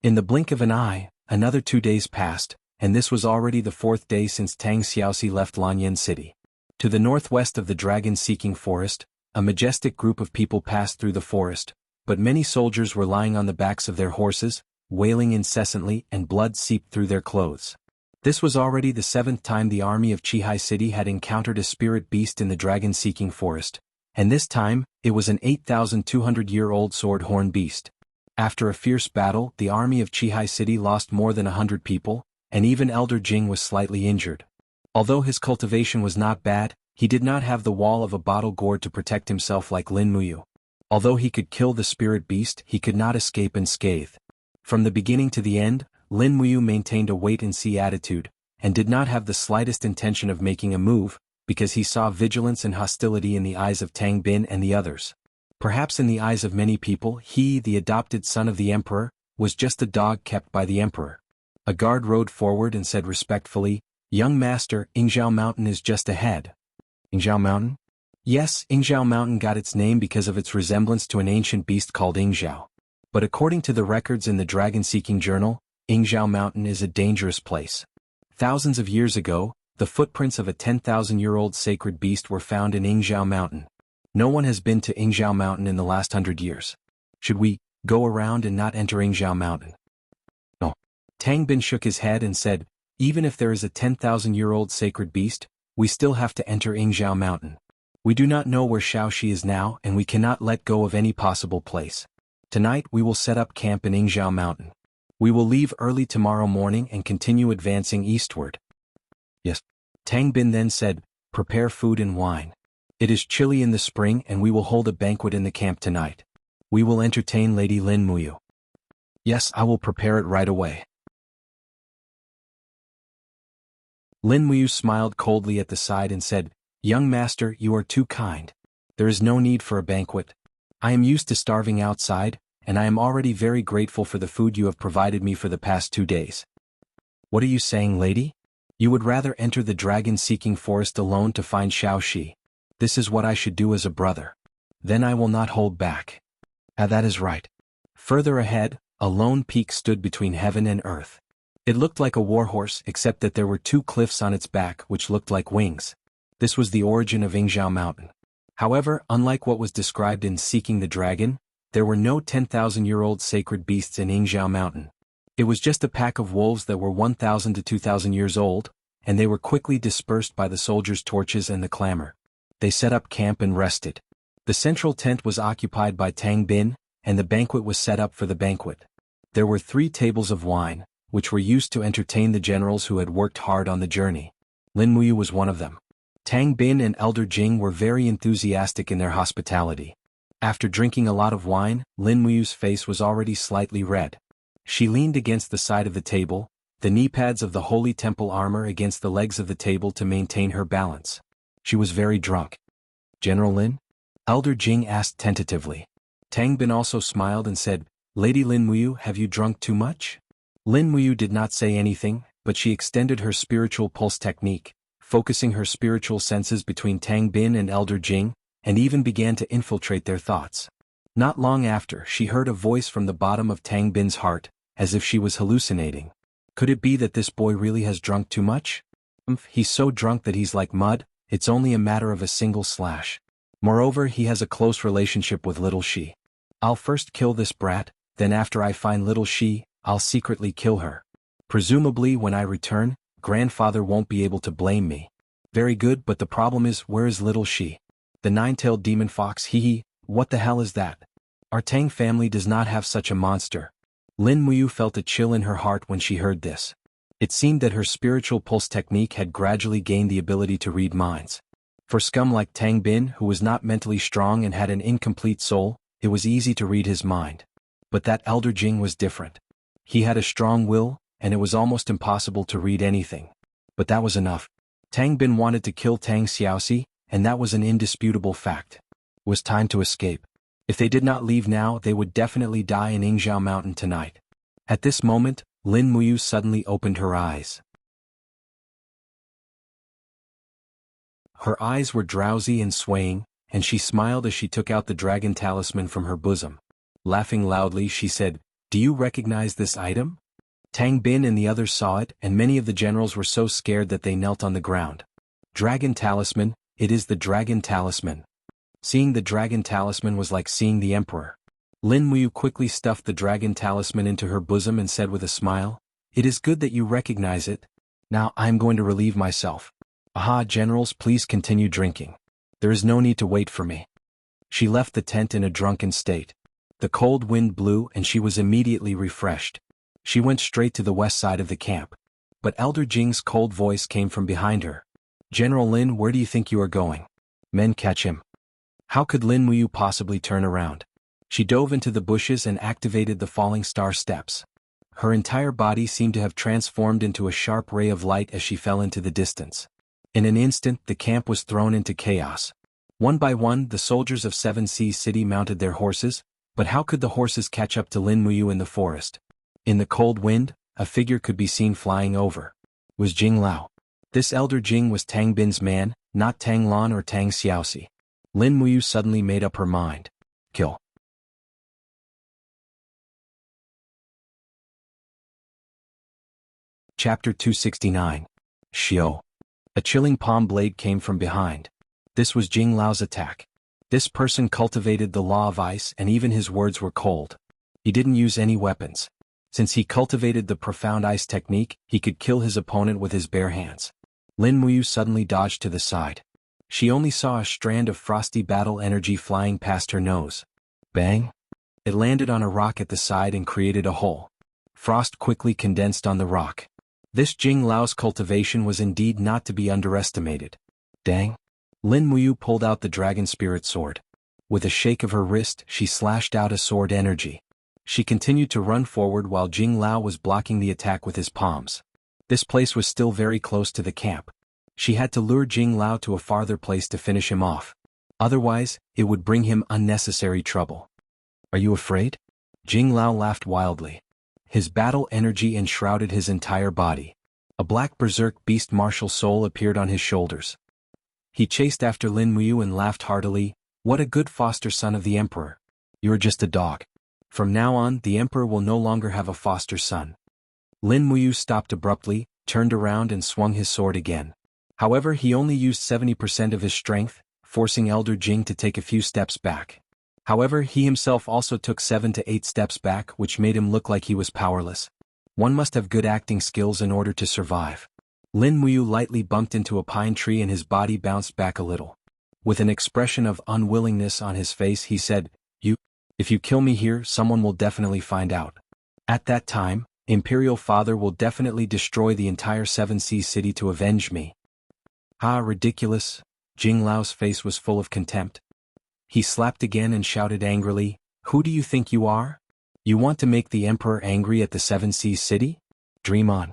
In the blink of an eye, another 2 days passed, and this was already the 4th day since Tang Xiaoxi left Lanyan City. To the northwest of the dragon-seeking forest, a majestic group of people passed through the forest, but many soldiers were lying on the backs of their horses, wailing incessantly, and blood seeped through their clothes. This was already the 7th time the army of Qihai City had encountered a spirit beast in the dragon-seeking forest, and this time, it was an 8,200-year-old sword-horn beast. After a fierce battle, the army of Qihai City lost more than 100 people, and even Elder Jing was slightly injured. Although his cultivation was not bad, he did not have the wall of a bottle gourd to protect himself like Lin Muyu. Although he could kill the spirit beast, he could not escape unscathed. From the beginning to the end, Lin Muyu maintained a wait-and-see attitude, and did not have the slightest intention of making a move, because he saw vigilance and hostility in the eyes of Tang Bin and the others. Perhaps in the eyes of many people, he, the adopted son of the emperor, was just a dog kept by the emperor. A guard rode forward and said respectfully, "Young master, Yingzhao Mountain is just ahead." "Yingzhao Mountain?" "Yes, Yingzhao Mountain got its name because of its resemblance to an ancient beast called Yingzhao. But according to the records in the Dragon-Seeking Journal, Yingzhao Mountain is a dangerous place. Thousands of years ago, the footprints of a 10,000-year-old sacred beast were found in Yingzhao Mountain. No one has been to Yingzhao Mountain in the last 100 years. Should we go around and not enter Yingzhao Mountain?" "No." Tang Bin shook his head and said, "Even if there is a 10,000-year-old sacred beast, we still have to enter Yingzhao Mountain. We do not know where Shaoxi is now, and we cannot let go of any possible place. Tonight we will set up camp in Yingzhao Mountain. We will leave early tomorrow morning and continue advancing eastward." "Yes." Tang Bin then said, "Prepare food and wine. It is chilly in the spring and we will hold a banquet in the camp tonight. We will entertain Lady Lin Muyu." "Yes, I will prepare it right away." Lin Muyu smiled coldly at the side and said, "Young master, you are too kind. There is no need for a banquet. I am used to starving outside, and I am already very grateful for the food you have provided me for the past 2 days." "What are you saying, lady? You would rather enter the dragon-seeking forest alone to find Shaoxi? This is what I should do as a brother. Then I will not hold back." "Ah, that is right." Further ahead, a lone peak stood between heaven and earth. It looked like a warhorse, except that there were 2 cliffs on its back which looked like wings. This was the origin of Yingzhao Mountain. However, unlike what was described in Seeking the Dragon, there were no 10,000-year-old sacred beasts in Yingzhao Mountain. It was just a pack of wolves that were 1,000 to 2,000 years old, and they were quickly dispersed by the soldiers' torches and the clamor. They set up camp and rested. The central tent was occupied by Tang Bin, and the banquet was set up for the banquet. There were 3 tables of wine, which were used to entertain the generals who had worked hard on the journey. Lin Muyu was one of them. Tang Bin and Elder Jing were very enthusiastic in their hospitality. After drinking a lot of wine, Lin Muyu's face was already slightly red. She leaned against the side of the table, the knee pads of the holy temple armor against the legs of the table to maintain her balance. She was very drunk. "General Lin?" Elder Jing asked tentatively. Tang Bin also smiled and said, "Lady Lin Muyu, have you drunk too much?" Lin Muyu did not say anything, but she extended her spiritual pulse technique, focusing her spiritual senses between Tang Bin and Elder Jing, and even began to infiltrate their thoughts. Not long after, she heard a voice from the bottom of Tang Bin's heart, as if she was hallucinating. Could it be that this boy really has drunk too much? He's so drunk that he's like mud, it's only a matter of a single slash. Moreover, he has a close relationship with little she. I'll first kill this brat, then after I find little she, I'll secretly kill her. Presumably when I return, grandfather won't be able to blame me. Very good, but the problem is, where is little she? The nine-tailed demon fox, hee. What the hell is that? Our Tang family does not have such a monster. Lin Muyu felt a chill in her heart when she heard this. It seemed that her spiritual pulse technique had gradually gained the ability to read minds. For scum like Tang Bin, who was not mentally strong and had an incomplete soul, it was easy to read his mind. But that Elder Jing was different. He had a strong will, and it was almost impossible to read anything. But that was enough. Tang Bin wanted to kill Tang Xiaoxi, and that was an indisputable fact. It was time to escape. If they did not leave now, they would definitely die in Yingzhou Mountain tonight. At this moment, Lin Muyu suddenly opened her eyes. Her eyes were drowsy and swaying, and she smiled as she took out the dragon talisman from her bosom. Laughing loudly, she said, "Do you recognize this item?" Tang Bin and the others saw it, and many of the generals were so scared that they knelt on the ground. Dragon talisman, it is the dragon talisman. Seeing the dragon talisman was like seeing the emperor. Lin Muyu quickly stuffed the dragon talisman into her bosom and said with a smile, "It is good that you recognize it. Now I am going to relieve myself. Aha, generals, please continue drinking. There is no need to wait for me." She left the tent in a drunken state. The cold wind blew and she was immediately refreshed. She went straight to the west side of the camp. But Elder Jing's cold voice came from behind her. "General Lin, where do you think you are going? Men, catch him." How could Lin Muyu possibly turn around? She dove into the bushes and activated the falling star steps. Her entire body seemed to have transformed into a sharp ray of light as she fell into the distance. In an instant, the camp was thrown into chaos. One by one, the soldiers of Seven Seas City mounted their horses, but how could the horses catch up to Lin Muyu in the forest? In the cold wind, a figure could be seen flying over. It was Jing Lao. This Elder Jing was Tang Bin's man, not Tang Lan or Tang Xiaoxi. Lin Muyu suddenly made up her mind. Kill. Chapter 269. Xiao. A chilling palm blade came from behind. This was Jing Lao's attack. This person cultivated the law of ice, and even his words were cold. He didn't use any weapons. Since he cultivated the profound ice technique, he could kill his opponent with his bare hands. Lin Muyu suddenly dodged to the side. She only saw a strand of frosty battle energy flying past her nose. Bang! It landed on a rock at the side and created a hole. Frost quickly condensed on the rock. This Jing Lao's cultivation was indeed not to be underestimated. Dang! Lin Muyu pulled out the dragon spirit sword. With a shake of her wrist, she slashed out a sword energy. She continued to run forward while Jing Lao was blocking the attack with his palms. This place was still very close to the camp. She had to lure Jing Lao to a farther place to finish him off. Otherwise, it would bring him unnecessary trouble. Are you afraid? Jing Lao laughed wildly. His battle energy enshrouded his entire body. A black berserk beast martial soul appeared on his shoulders. He chased after Lin Muyu and laughed heartily. What a good foster son of the emperor. You're just a dog. From now on, the emperor will no longer have a foster son. Lin Muyu stopped abruptly, turned around and swung his sword again. However, he only used 70% of his strength, forcing Elder Jing to take a few steps back. However, he himself also took 7 to 8 steps back, which made him look like he was powerless. One must have good acting skills in order to survive. Lin Muyu lightly bumped into a pine tree and his body bounced back a little. With an expression of unwillingness on his face, he said, If you kill me here, someone will definitely find out. At that time, Imperial Father will definitely destroy the entire Seven Seas City to avenge me. Ah, ridiculous. Jing Lao's face was full of contempt. He slapped again and shouted angrily, Who do you think you are? You want to make the Emperor angry at the Seven Seas City? Dream on.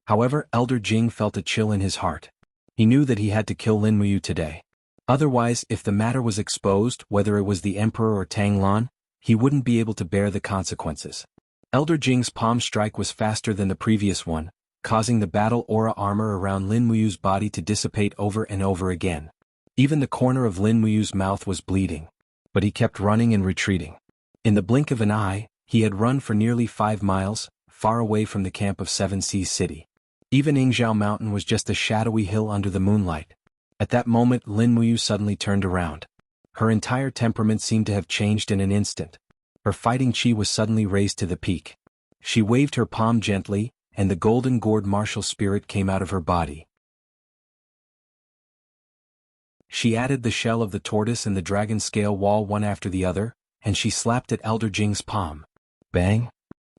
However, Elder Jing felt a chill in his heart. He knew that he had to kill Lin Muyu today. Otherwise, if the matter was exposed, whether it was the Emperor or Tang Lan, he wouldn't be able to bear the consequences. Elder Jing's palm strike was faster than the previous one, causing the battle aura armor around Lin Muyu's body to dissipate over and over again. Even the corner of Lin Muyu's mouth was bleeding. But he kept running and retreating. In the blink of an eye, he had run for nearly 5 miles, far away from the camp of Seven Seas City. Even Yingzhou Mountain was just a shadowy hill under the moonlight. At that moment Lin Muyu suddenly turned around. Her entire temperament seemed to have changed in an instant. Her fighting chi was suddenly raised to the peak. She waved her palm gently, and the golden gourd martial spirit came out of her body. She added the shell of the tortoise and the dragon scale wall one after the other, and she slapped at Elder Jing's palm. Bang!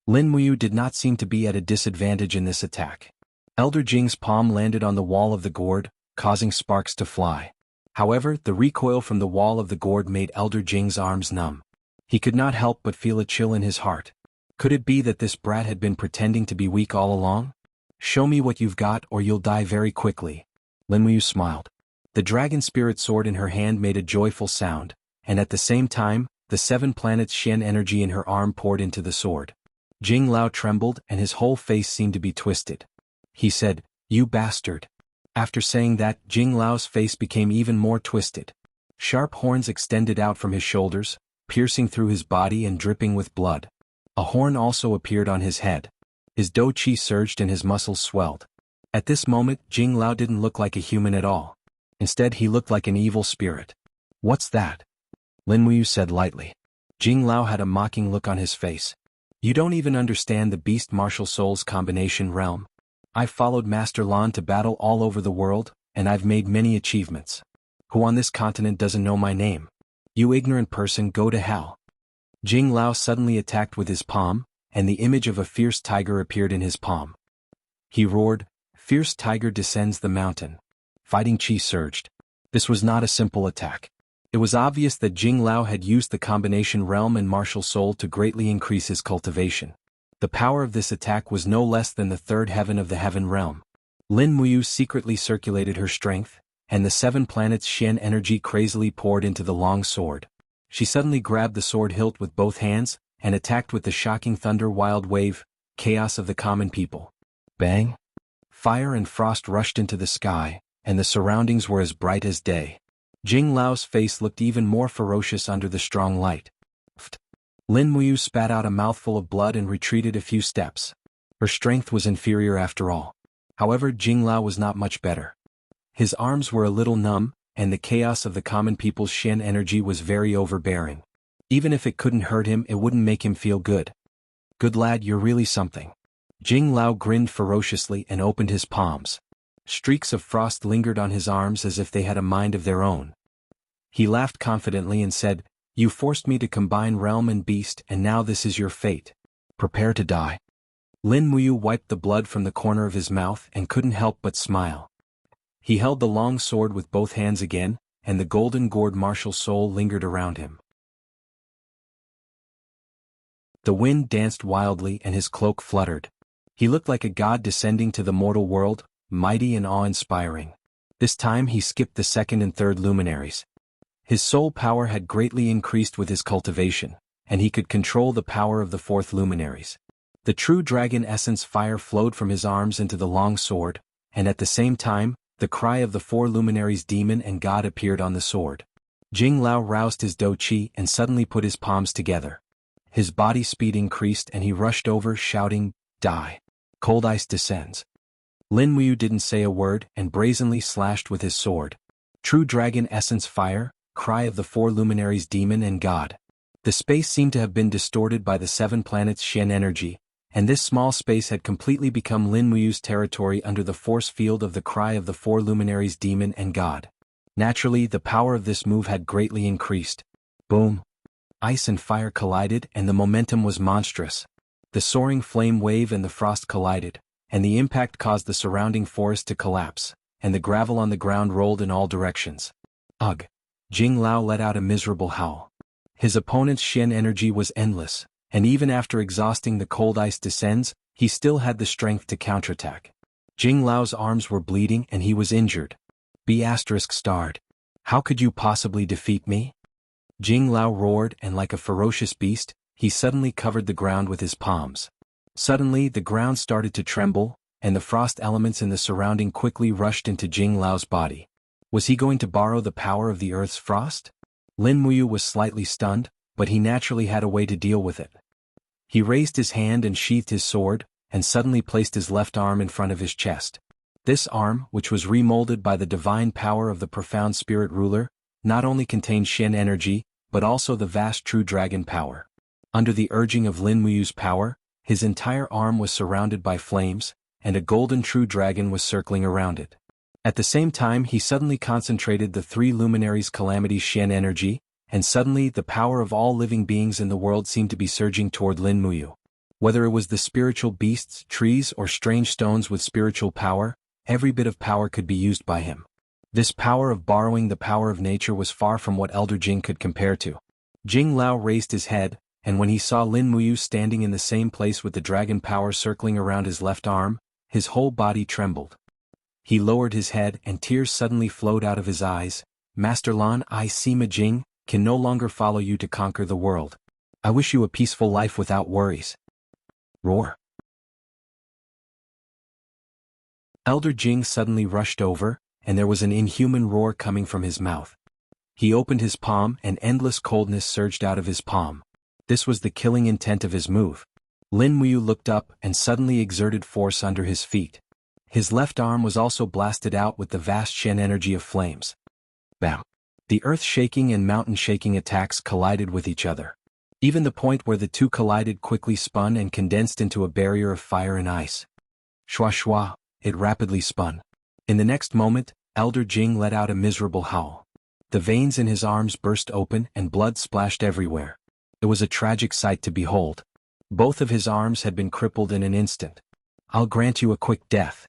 Lin Muyu did not seem to be at a disadvantage in this attack. Elder Jing's palm landed on the wall of the gourd, causing sparks to fly. However, the recoil from the wall of the gourd made Elder Jing's arms numb. He could not help but feel a chill in his heart. Could it be that this brat had been pretending to be weak all along? Show me what you've got or you'll die very quickly. Lin Muyu smiled. The dragon spirit sword in her hand made a joyful sound, and at the same time, the 7 planets Xian energy in her arm poured into the sword. Jing Lao trembled and his whole face seemed to be twisted. He said, "You bastard." After saying that, Jing Lao's face became even more twisted. Sharp horns extended out from his shoulders, piercing through his body and dripping with blood. A horn also appeared on his head. His dou qi surged and his muscles swelled. At this moment, Jing Lao didn't look like a human at all. Instead, he looked like an evil spirit. "What's that?" Lin Muyu said lightly. Jing Lao had a mocking look on his face. "You don't even understand the beast martial souls combination realm. I've followed Master Lan to battle all over the world, and I've made many achievements. Who on this continent doesn't know my name? You ignorant person, go to hell." Jing Lao suddenly attacked with his palm, and the image of a fierce tiger appeared in his palm. He roared, "Fierce tiger descends the mountain." Fighting chi surged. This was not a simple attack. It was obvious that Jing Lao had used the combination realm and martial soul to greatly increase his cultivation. The power of this attack was no less than the 3rd heaven of the heaven realm. Lin Muyu secretly circulated her strength, and the 7 planets Xian energy crazily poured into the long sword. She suddenly grabbed the sword hilt with both hands, and attacked with the shocking thunder wild wave, chaos of the common people. Bang! Fire and frost rushed into the sky, and the surroundings were as bright as day. Jing Lao's face looked even more ferocious under the strong light. Pfft! Lin Muyu spat out a mouthful of blood and retreated a few steps. Her strength was inferior after all. However, Jing Lao was not much better. His arms were a little numb, and the chaos of the common people's Xian energy was very overbearing. Even if it couldn't hurt him, it wouldn't make him feel good. "Good lad, you're really something." Jing Lao grinned ferociously and opened his palms. Streaks of frost lingered on his arms as if they had a mind of their own. He laughed confidently and said, "You forced me to combine realm and beast, and now this is your fate. Prepare to die." Lin Muyu wiped the blood from the corner of his mouth and couldn't help but smile. He held the long sword with both hands again, and the golden gourd martial soul lingered around him. The wind danced wildly and his cloak fluttered. He looked like a god descending to the mortal world, mighty and awe-inspiring. This time he skipped the 2nd and 3rd luminaries. His soul power had greatly increased with his cultivation, and he could control the power of the 4th luminaries. The true dragon essence fire flowed from his arms into the long sword, and at the same time, the cry of the 4 luminaries demon and god appeared on the sword. Jing Lao roused his dou qi and suddenly put his palms together. His body speed increased and he rushed over shouting, "Die! Cold ice descends." Lin Muyu didn't say a word and brazenly slashed with his sword. True dragon essence fire, cry of the 4 luminaries demon and god. The space seemed to have been distorted by the 7 planets Xian energy, and this small space had completely become Lin Muyu's territory under the force field of the cry of the 4 luminaries demon and god. Naturally, the power of this move had greatly increased. Boom! Ice and fire collided and the momentum was monstrous. The soaring flame wave and the frost collided, and the impact caused the surrounding forest to collapse, and the gravel on the ground rolled in all directions. Ugh! Jing Lao let out a miserable howl. His opponent's Xian energy was endless, and even after exhausting the cold ice descends, he still had the strength to counterattack. Jing Lao's arms were bleeding and he was injured. B*****. How could you possibly defeat me? Jing Lao roared and like a ferocious beast, he suddenly covered the ground with his palms. Suddenly the ground started to tremble, and the frost elements in the surrounding quickly rushed into Jing Lao's body. Was he going to borrow the power of the earth's frost? Lin Muyu was slightly stunned, but he naturally had a way to deal with it. He raised his hand and sheathed his sword, and suddenly placed his left arm in front of his chest. This arm, which was remolded by the divine power of the profound spirit ruler, not only contained Shen energy, but also the vast true dragon power. Under the urging of Lin Muyu's power, his entire arm was surrounded by flames, and a golden true dragon was circling around it. At the same time he suddenly concentrated the three luminaries' calamity Shen energy, and suddenly the power of all living beings in the world seemed to be surging toward Lin Muyu. Whether it was the spiritual beasts, trees, or strange stones with spiritual power, every bit of power could be used by him. This power of borrowing the power of nature was far from what Elder Jing could compare to. Jing Lao raised his head, and when he saw Lin Muyu standing in the same place with the dragon power circling around his left arm, his whole body trembled. He lowered his head and tears suddenly flowed out of his eyes. Master Lan, I, Sima Jing, can no longer follow you to conquer the world. I wish you a peaceful life without worries. Roar. Elder Jing suddenly rushed over, and there was an inhuman roar coming from his mouth. He opened his palm and endless coldness surged out of his palm. This was the killing intent of his move. Lin Muyu looked up and suddenly exerted force under his feet. His left arm was also blasted out with the vast Shen energy of flames. Bam! The earth-shaking and mountain-shaking attacks collided with each other. Even the point where the two collided quickly spun and condensed into a barrier of fire and ice. Shwa shwa, it rapidly spun. In the next moment, Elder Jing let out a miserable howl. The veins in his arms burst open and blood splashed everywhere. It was a tragic sight to behold. Both of his arms had been crippled in an instant. I'll grant you a quick death.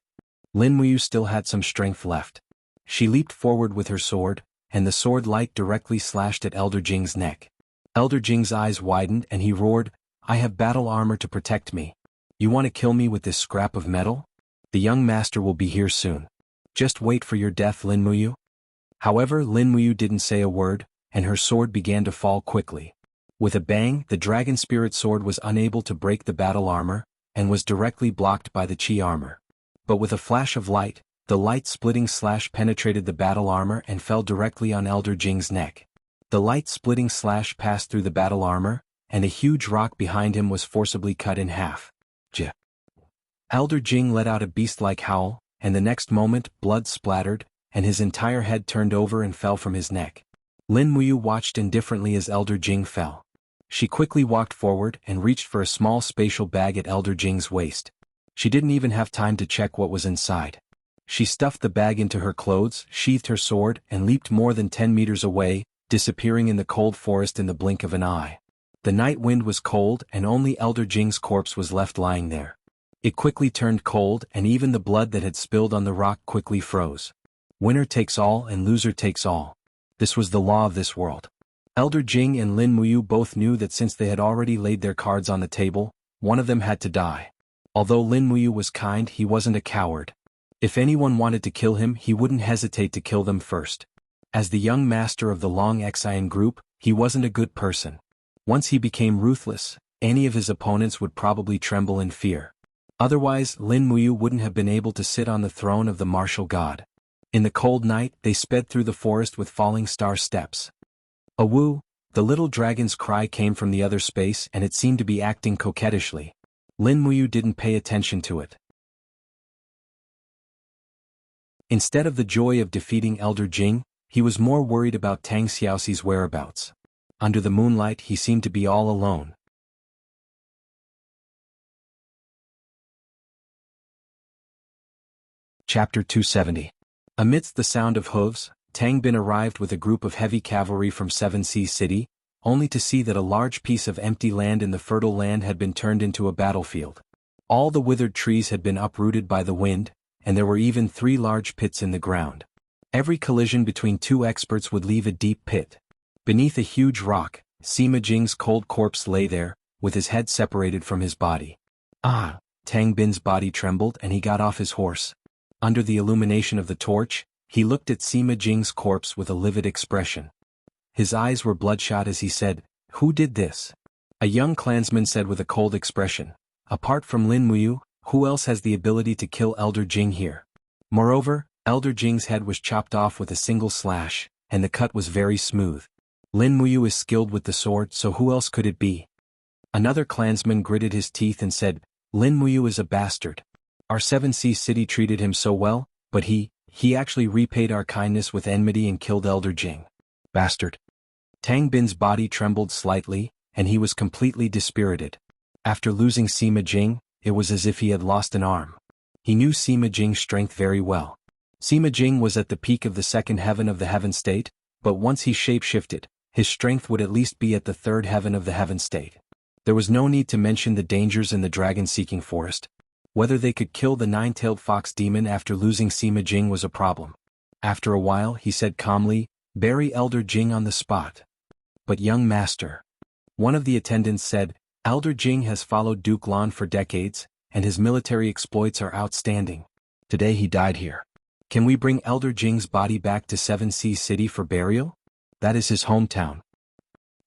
Lin Muyu still had some strength left. She leaped forward with her sword, and the sword light directly slashed at Elder Jing's neck. Elder Jing's eyes widened and he roared, I have battle armor to protect me. You want to kill me with this scrap of metal? The young master will be here soon. Just wait for your death, Lin Muyu. However, Lin Muyu didn't say a word, and her sword began to fall quickly. With a bang, the dragon spirit sword was unable to break the battle armor, and was directly blocked by the chi armor. But with a flash of light, the light-splitting slash penetrated the battle armor and fell directly on Elder Jing's neck. The light-splitting slash passed through the battle armor, and a huge rock behind him was forcibly cut in half. J. Elder Jing let out a beast-like howl, and the next moment, blood splattered, and his entire head turned over and fell from his neck. Lin Muyu watched indifferently as Elder Jing fell. She quickly walked forward and reached for a small spatial bag at Elder Jing's waist. She didn't even have time to check what was inside. She stuffed the bag into her clothes, sheathed her sword, and leaped more than 10 meters away, disappearing in the cold forest in the blink of an eye. The night wind was cold and only Elder Jing's corpse was left lying there. It quickly turned cold and even the blood that had spilled on the rock quickly froze. Winner takes all and loser takes all. This was the law of this world. Elder Jing and Lin Muyu both knew that since they had already laid their cards on the table, one of them had to die. Although Lin Muyu was kind, he wasn't a coward. If anyone wanted to kill him, he wouldn't hesitate to kill them first. As the young master of the Long Xian group, he wasn't a good person. Once he became ruthless, any of his opponents would probably tremble in fear. Otherwise, Lin Muyu wouldn't have been able to sit on the throne of the martial god. In the cold night, they sped through the forest with falling star steps. Awoo! The little dragon's cry came from the other space and it seemed to be acting coquettishly. Lin Muyu didn't pay attention to it. Instead of the joy of defeating Elder Jing, he was more worried about Tang Xiaoxi's whereabouts. Under the moonlight he seemed to be all alone. Chapter 270. Amidst the sound of hooves, Tang Bin arrived with a group of heavy cavalry from Seven Seas City, only to see that a large piece of empty land in the fertile land had been turned into a battlefield. All the withered trees had been uprooted by the wind, and there were even 3 large pits in the ground. Every collision between 2 experts would leave a deep pit. Beneath a huge rock, Sima Jing's cold corpse lay there, with his head separated from his body. Ah! Tang Bin's body trembled and he got off his horse. Under the illumination of the torch, he looked at Sima Jing's corpse with a livid expression. His eyes were bloodshot as he said, "Who did this?" A young clansman said with a cold expression, "Apart from Lin Muyu, who else has the ability to kill Elder Jing here? Moreover, Elder Jing's head was chopped off with a single slash, and the cut was very smooth. Lin Muyu is skilled with the sword, so who else could it be? Another clansman gritted his teeth and said, Lin Muyu is a bastard. Our 7C city treated him so well, but he actually repaid our kindness with enmity and killed Elder Jing. Bastard. Tang Bin's body trembled slightly, and he was completely dispirited. After losing Sima Jing, it was as if he had lost an arm. He knew Sima Jing's strength very well. Sima Jing was at the peak of the second heaven of the heaven state, but once he shape-shifted, his strength would at least be at the third heaven of the heaven state. There was no need to mention the dangers in the dragon-seeking forest. Whether they could kill the nine-tailed fox demon after losing Sima Jing was a problem. After a while he said calmly, bury Elder Jing on the spot. But young master. One of the attendants said, Elder Jing has followed Duke Lan for decades, and his military exploits are outstanding. Today he died here. Can we bring Elder Jing's body back to 7C City for burial? That is his hometown.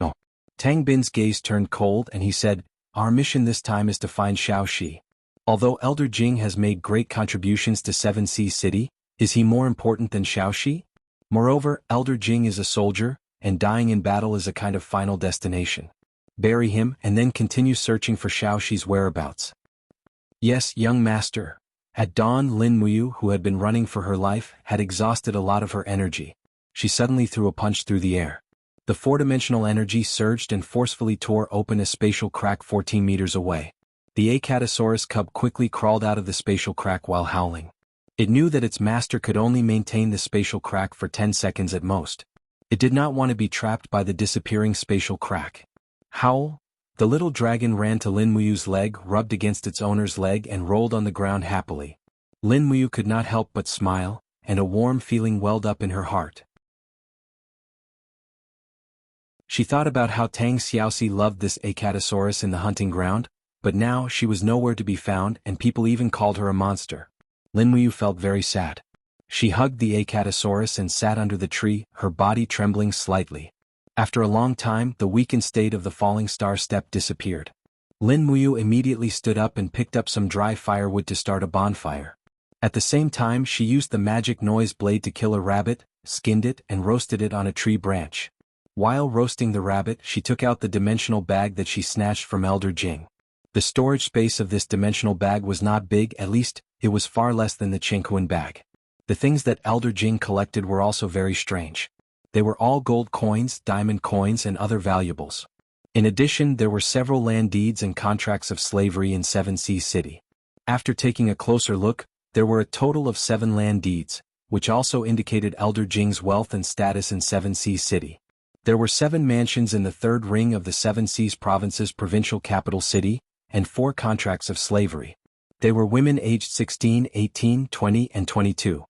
No. Tang Bin's gaze turned cold and he said, our mission this time is to find Xiaoxi. Although Elder Jing has made great contributions to 7C City, is he more important than Xiaoxi? Moreover, Elder Jing is a soldier, and dying in battle is a kind of final destination. Bury him and then continue searching for Xiaoxi's whereabouts. Yes, young master. At dawn, Lin Muyu, who had been running for her life, had exhausted a lot of her energy. She suddenly threw a punch through the air. The four-dimensional energy surged and forcefully tore open a spatial crack 14 meters away. The Acatosaurus cub quickly crawled out of the spatial crack while howling. It knew that its master could only maintain the spatial crack for 10 seconds at most. It did not want to be trapped by the disappearing spatial crack. Howl! The little dragon ran to Lin Muyu's leg, rubbed against its owner's leg and rolled on the ground happily. Lin Muyu could not help but smile, and a warm feeling welled up in her heart. She thought about how Tang Xiaoxi loved this Acatosaurus in the hunting ground, but now she was nowhere to be found and people even called her a monster. Lin Muyu felt very sad. She hugged the Acatosaurus and sat under the tree, her body trembling slightly. After a long time, the weakened state of the falling star step disappeared. Lin Muyu immediately stood up and picked up some dry firewood to start a bonfire. At the same time, she used the magic noise blade to kill a rabbit, skinned it and roasted it on a tree branch. While roasting the rabbit, she took out the dimensional bag that she snatched from Elder Jing. The storage space of this dimensional bag was not big, at least, it was far less than the Qingquan bag. The things that Elder Jing collected were also very strange. They were all gold coins, diamond coins and other valuables. In addition, there were several land deeds and contracts of slavery in 7C City. After taking a closer look, there were a total of 7 land deeds, which also indicated Elder Jing's wealth and status in 7C City. There were 7 mansions in the third ring of the 7 Seas Province's provincial capital city, and 4 contracts of slavery. They were women aged 16, 18, 20 and 22.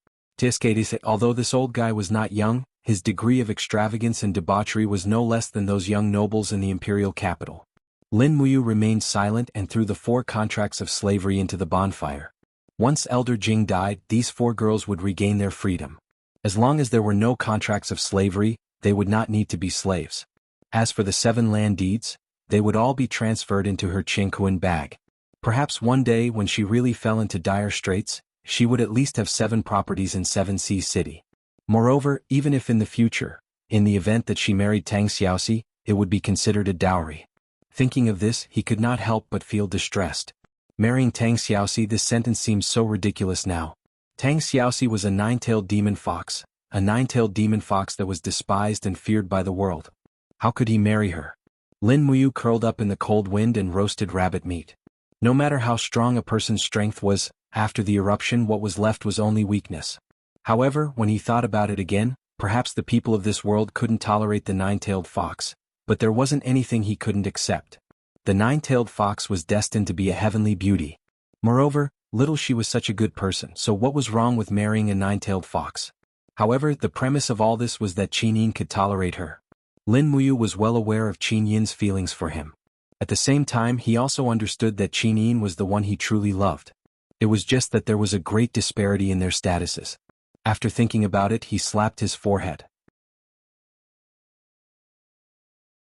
Although this old guy was not young, his degree of extravagance and debauchery was no less than those young nobles in the imperial capital. Lin Muyu remained silent and threw the 4 contracts of slavery into the bonfire. Once Elder Jing died, these 4 girls would regain their freedom. As long as there were no contracts of slavery, they would not need to be slaves. As for the 7 land deeds, they would all be transferred into her Qingquan bag. Perhaps one day when she really fell into dire straits, she would at least have 7 properties in 7C City. Moreover, even if in the future, in the event that she married Tang Xiaoxi, it would be considered a dowry. Thinking of this, he could not help but feel distressed. Marrying Tang Xiaoxi, this sentence seems so ridiculous now. Tang Xiaoxi was a 9-tailed demon fox, a 9-tailed demon fox that was despised and feared by the world. How could he marry her? Lin Muyu curled up in the cold wind and roasted rabbit meat. No matter how strong a person's strength was, after the eruption what was left was only weakness. However, when he thought about it again, perhaps the people of this world couldn't tolerate the 9-tailed fox, but there wasn't anything he couldn't accept. The 9-tailed fox was destined to be a heavenly beauty. Moreover, little she was such a good person, so what was wrong with marrying a 9-tailed fox? However, the premise of all this was that Qin Yin could tolerate her. Lin Muyu was well aware of Qin Yin's feelings for him. At the same time, he also understood that Qin Yin was the one he truly loved. It was just that there was a great disparity in their statuses. After thinking about it, he slapped his forehead.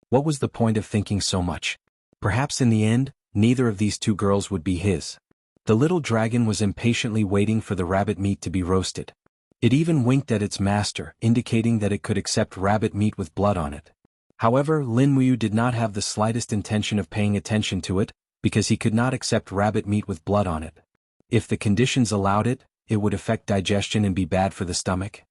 What was the point of thinking so much? Perhaps in the end, neither of these 2 girls would be his. The little dragon was impatiently waiting for the rabbit meat to be roasted. It even winked at its master, indicating that it could accept rabbit meat with blood on it. However, Lin Muyu did not have the slightest intention of paying attention to it, because he could not accept rabbit meat with blood on it. If the conditions allowed it, it would affect digestion and be bad for the stomach.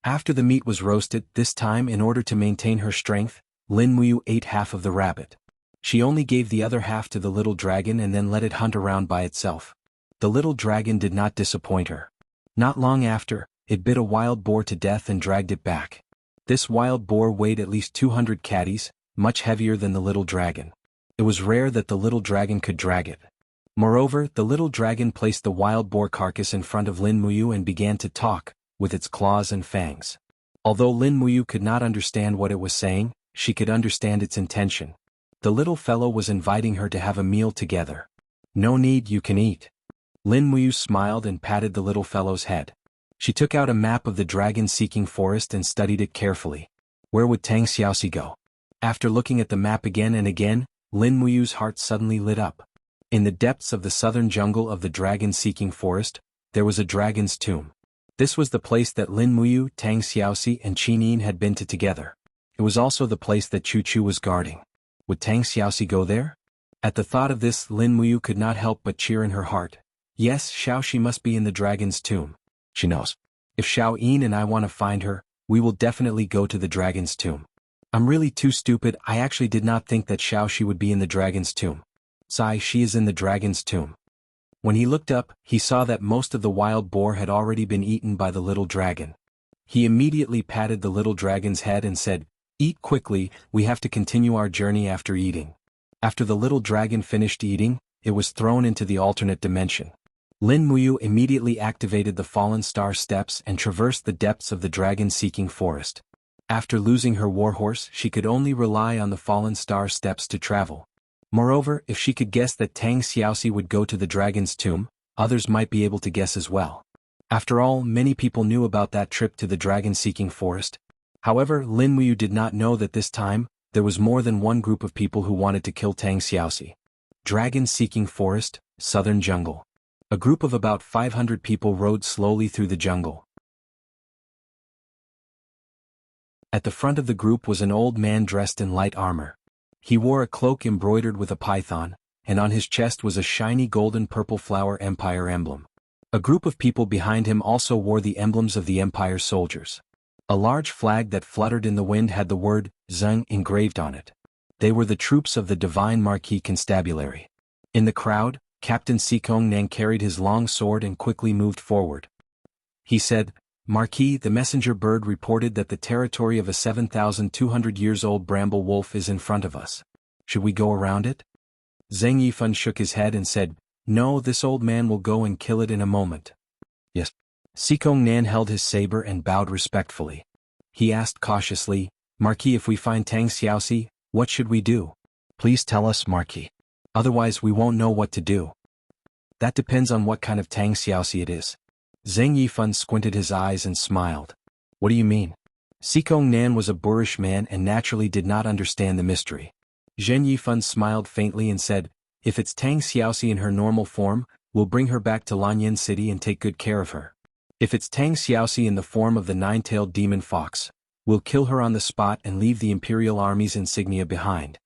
After the meat was roasted, this time in order to maintain her strength, Lin Muyu ate half of the rabbit. She only gave the other half to the little dragon and then let it hunt around by itself. The little dragon did not disappoint her. Not long after, it bit a wild boar to death and dragged it back. This wild boar weighed at least 200 catties, much heavier than the little dragon. It was rare that the little dragon could drag it. Moreover, the little dragon placed the wild boar carcass in front of Lin Muyu and began to talk, with its claws and fangs. Although Lin Muyu could not understand what it was saying, she could understand its intention. The little fellow was inviting her to have a meal together. "No need, you can eat." Lin Muyu smiled and patted the little fellow's head. She took out a map of the dragon-seeking forest and studied it carefully. Where would Tang Xiaoxi go? After looking at the map again and again, Lin Muyu's heart suddenly lit up. In the depths of the southern jungle of the dragon-seeking forest, there was a dragon's tomb. This was the place that Lin Muyu, Tang Xiaoxi and Qin Yin had been to together. It was also the place that Chu Chu was guarding. Would Tang Xiaoxi go there? At the thought of this, Lin Muyu could not help but cheer in her heart. Yes, Xiaoxi must be in the dragon's tomb. She knows. If Xiao Yin and I want to find her, we will definitely go to the dragon's tomb. I'm really too stupid, I actually did not think that Xiaoxi would be in the dragon's tomb. Sai, she is in the dragon's tomb. When he looked up, he saw that most of the wild boar had already been eaten by the little dragon. He immediately patted the little dragon's head and said, "Eat quickly, we have to continue our journey after eating." After the little dragon finished eating, it was thrown into the alternate dimension. Lin Muyu immediately activated the Fallen Star Steps and traversed the depths of the dragon-seeking forest. After losing her warhorse, she could only rely on the Fallen Star Steps to travel. Moreover, if she could guess that Tang Xiaoxi would go to the dragon's tomb, others might be able to guess as well. After all, many people knew about that trip to the dragon-seeking forest. However, Lin Muyu did not know that this time, there was more than one group of people who wanted to kill Tang Xiaoxi. Dragon-seeking forest, southern jungle. A group of about 500 people rode slowly through the jungle. At the front of the group was an old man dressed in light armor. He wore a cloak embroidered with a python, and on his chest was a shiny golden purple flower empire emblem. A group of people behind him also wore the emblems of the empire soldiers. A large flag that fluttered in the wind had the word Zheng engraved on it. They were the troops of the Divine Marquis Constabulary. In the crowd, Captain Sikong Nan carried his long sword and quickly moved forward. He said, "Marquis, the messenger bird reported that the territory of a 7,200 years old bramble wolf is in front of us. Should we go around it?" Zheng Yifan shook his head and said, "No, this old man will go and kill it in a moment." "Yes." Sikong Nan held his saber and bowed respectfully. He asked cautiously, "Marquis, if we find Tang Xiaoxi, what should we do?" "Please tell us, Marquis. Otherwise we won't know what to do." "That depends on what kind of Tang Xiaoxi it is." Zheng Yifan squinted his eyes and smiled. "What do you mean?" Sikong Nan was a boorish man and naturally did not understand the mystery. Zheng Yifan smiled faintly and said, "If it's Tang Xiaoxi in her normal form, we'll bring her back to Lanyan City and take good care of her. If it's Tang Xiaoxi in the form of the nine-tailed demon fox, we'll kill her on the spot and leave the Imperial Army's insignia behind."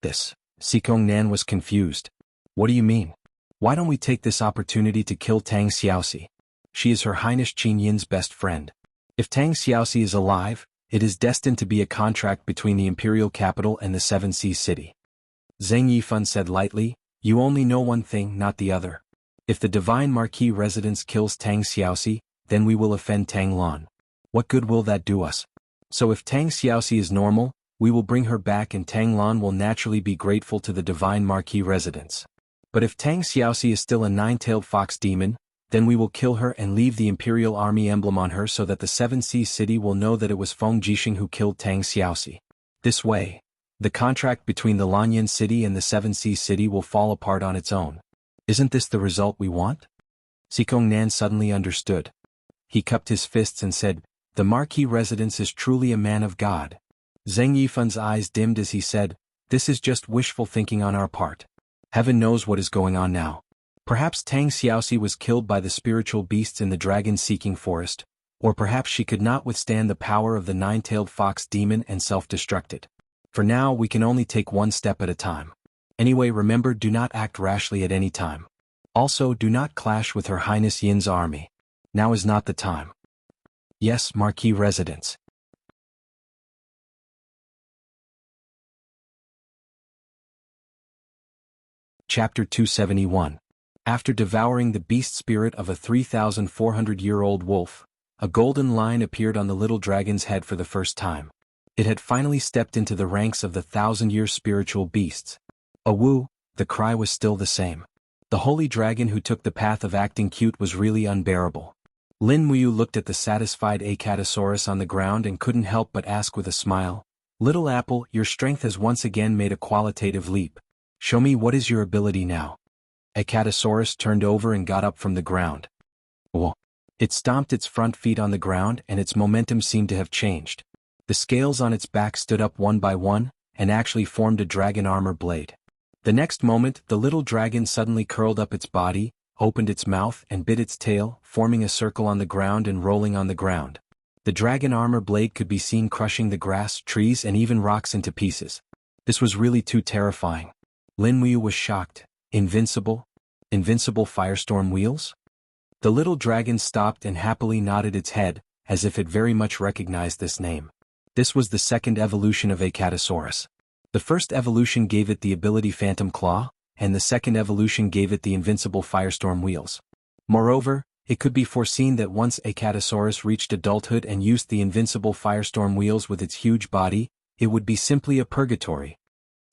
This. Sikong Nan was confused. "What do you mean? Why don't we take this opportunity to kill Tang Xiaoxi? She is Her Highness Qin Yin's best friend. If Tang Xiaoxi is alive, it is destined to be a contract between the imperial capital and the Seven Seas City." Zheng Yifan said lightly, "You only know one thing, not the other. If the Divine Marquis residence kills Tang Xiaoxi, then we will offend Tang Lan. What good will that do us? So if Tang Xiaoxi is normal, we will bring her back and Tang Lan will naturally be grateful to the Divine Marquis residence. But if Tang Xiaoxi is still a nine-tailed fox demon, then we will kill her and leave the Imperial Army emblem on her so that the Seven Seas City will know that it was Feng Jixing who killed Tang Xiaoxi. This way, the contract between the Lanyan City and the Seven Seas City will fall apart on its own. Isn't this the result we want?" Sikong Nan suddenly understood. He cupped his fists and said, "The Marquis residence is truly a man of God." Zheng Yifan's eyes dimmed as he said, "This is just wishful thinking on our part. Heaven knows what is going on now. Perhaps Tang Xiaoxi was killed by the spiritual beasts in the dragon-seeking forest, or perhaps she could not withstand the power of the nine-tailed fox demon and self-destructed. For now we can only take one step at a time. Anyway, remember, do not act rashly at any time. Also, do not clash with Her Highness Yin's army. Now is not the time. Yes, Marquis residence. Chapter 271. After devouring the beast spirit of a 3,400-year-old wolf, a golden line appeared on the little dragon's head for the first time. It had finally stepped into the ranks of the 1,000-year spiritual beasts. Awoo, the cry was still the same. The holy dragon who took the path of acting cute was really unbearable. Lin Muyu looked at the satisfied Acatosaurus on the ground and couldn't help but ask with a smile, "Little Apple, your strength has once again made a qualitative leap. Show me what is your ability now." Acatosaurus turned over and got up from the ground. Whoa. It stomped its front feet on the ground and its momentum seemed to have changed. The scales on its back stood up one by one, and actually formed a dragon armor blade. The next moment, the little dragon suddenly curled up its body, opened its mouth and bit its tail, forming a circle on the ground and rolling on the ground. The dragon armor blade could be seen crushing the grass, trees and even rocks into pieces. This was really too terrifying. Lin Muyu was shocked. Invincible? Invincible firestorm wheels? The little dragon stopped and happily nodded its head, as if it very much recognized this name. This was the second evolution of Acatosaurus. The first evolution gave it the ability Phantom Claw, and the second evolution gave it the invincible firestorm wheels. Moreover, it could be foreseen that once Acatosaurus reached adulthood and used the invincible firestorm wheels with its huge body, it would be simply a purgatory.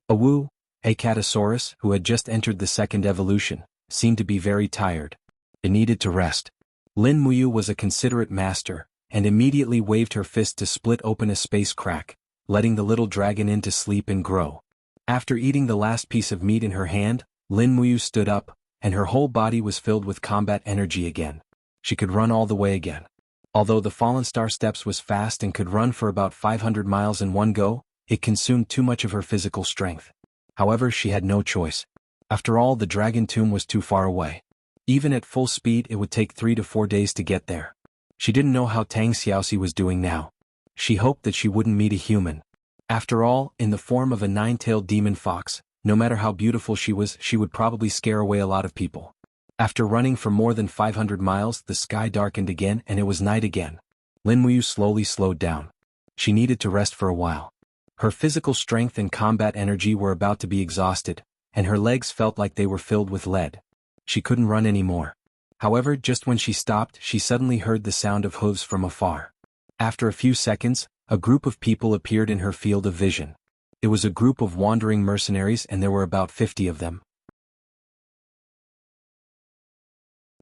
Awoo, Acatosaurus, who had just entered the second evolution, seemed to be very tired. It needed to rest. Lin Muyu was a considerate master, and immediately waved her fist to split open a space crack, letting the little dragon in to sleep and grow. After eating the last piece of meat in her hand, Lin Muyu stood up, and her whole body was filled with combat energy again. She could run all the way again. Although the Fallen Star Steps was fast and could run for about 500 miles in one go, it consumed too much of her physical strength. However, she had no choice. After all, the Dragon Tomb was too far away. Even at full speed, it would take 3 to 4 days to get there. She didn't know how Tang Xiaoxi was doing now. She hoped that she wouldn't meet a human. After all, in the form of a 9-tailed demon fox, no matter how beautiful she was, she would probably scare away a lot of people. After running for more than 500 miles, the sky darkened again and it was night again. Lin Muyu slowly slowed down. She needed to rest for a while. Her physical strength and combat energy were about to be exhausted, and her legs felt like they were filled with lead. She couldn't run anymore. However, just when she stopped, she suddenly heard the sound of hooves from afar. After a few seconds, a group of people appeared in her field of vision. It was a group of wandering mercenaries and there were about 50 of them.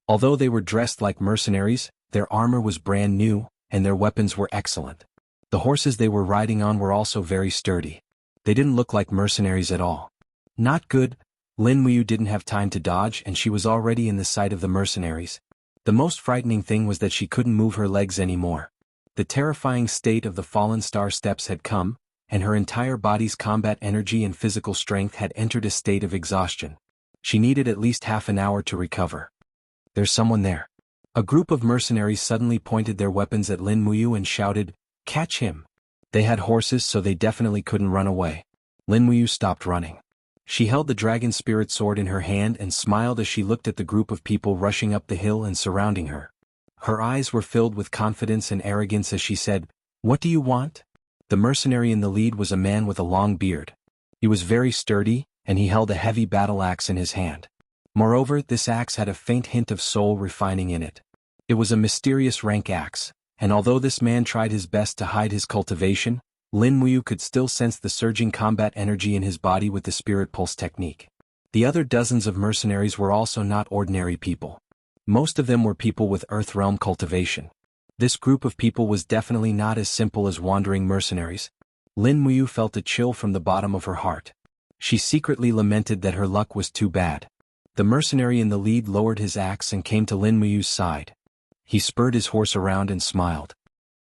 Although they were dressed like mercenaries, their armor was brand new, and their weapons were excellent. The horses they were riding on were also very sturdy. They didn't look like mercenaries at all. Not good. Lin Muyu didn't have time to dodge and she was already in the sight of the mercenaries. The most frightening thing was that she couldn't move her legs anymore. The terrifying state of the Fallen Star Steps had come, and her entire body's combat energy and physical strength had entered a state of exhaustion. She needed at least half an hour to recover. There's someone there. A group of mercenaries suddenly pointed their weapons at Lin Muyu and shouted, "Catch him!" They had horses so they definitely couldn't run away. Lin Muyu stopped running. She held the dragon spirit sword in her hand and smiled as she looked at the group of people rushing up the hill and surrounding her. Her eyes were filled with confidence and arrogance as she said, "What do you want?" The mercenary in the lead was a man with a long beard. He was very sturdy, and he held a heavy battle axe in his hand. Moreover, this axe had a faint hint of soul refining in it. It was a mysterious rank axe, and although this man tried his best to hide his cultivation, Lin Muyu could still sense the surging combat energy in his body with the spirit pulse technique. The other dozens of mercenaries were also not ordinary people. Most of them were people with Earthrealm cultivation. This group of people was definitely not as simple as wandering mercenaries. Lin Muyu felt a chill from the bottom of her heart. She secretly lamented that her luck was too bad. The mercenary in the lead lowered his axe and came to Lin Muyu's side. He spurred his horse around and smiled.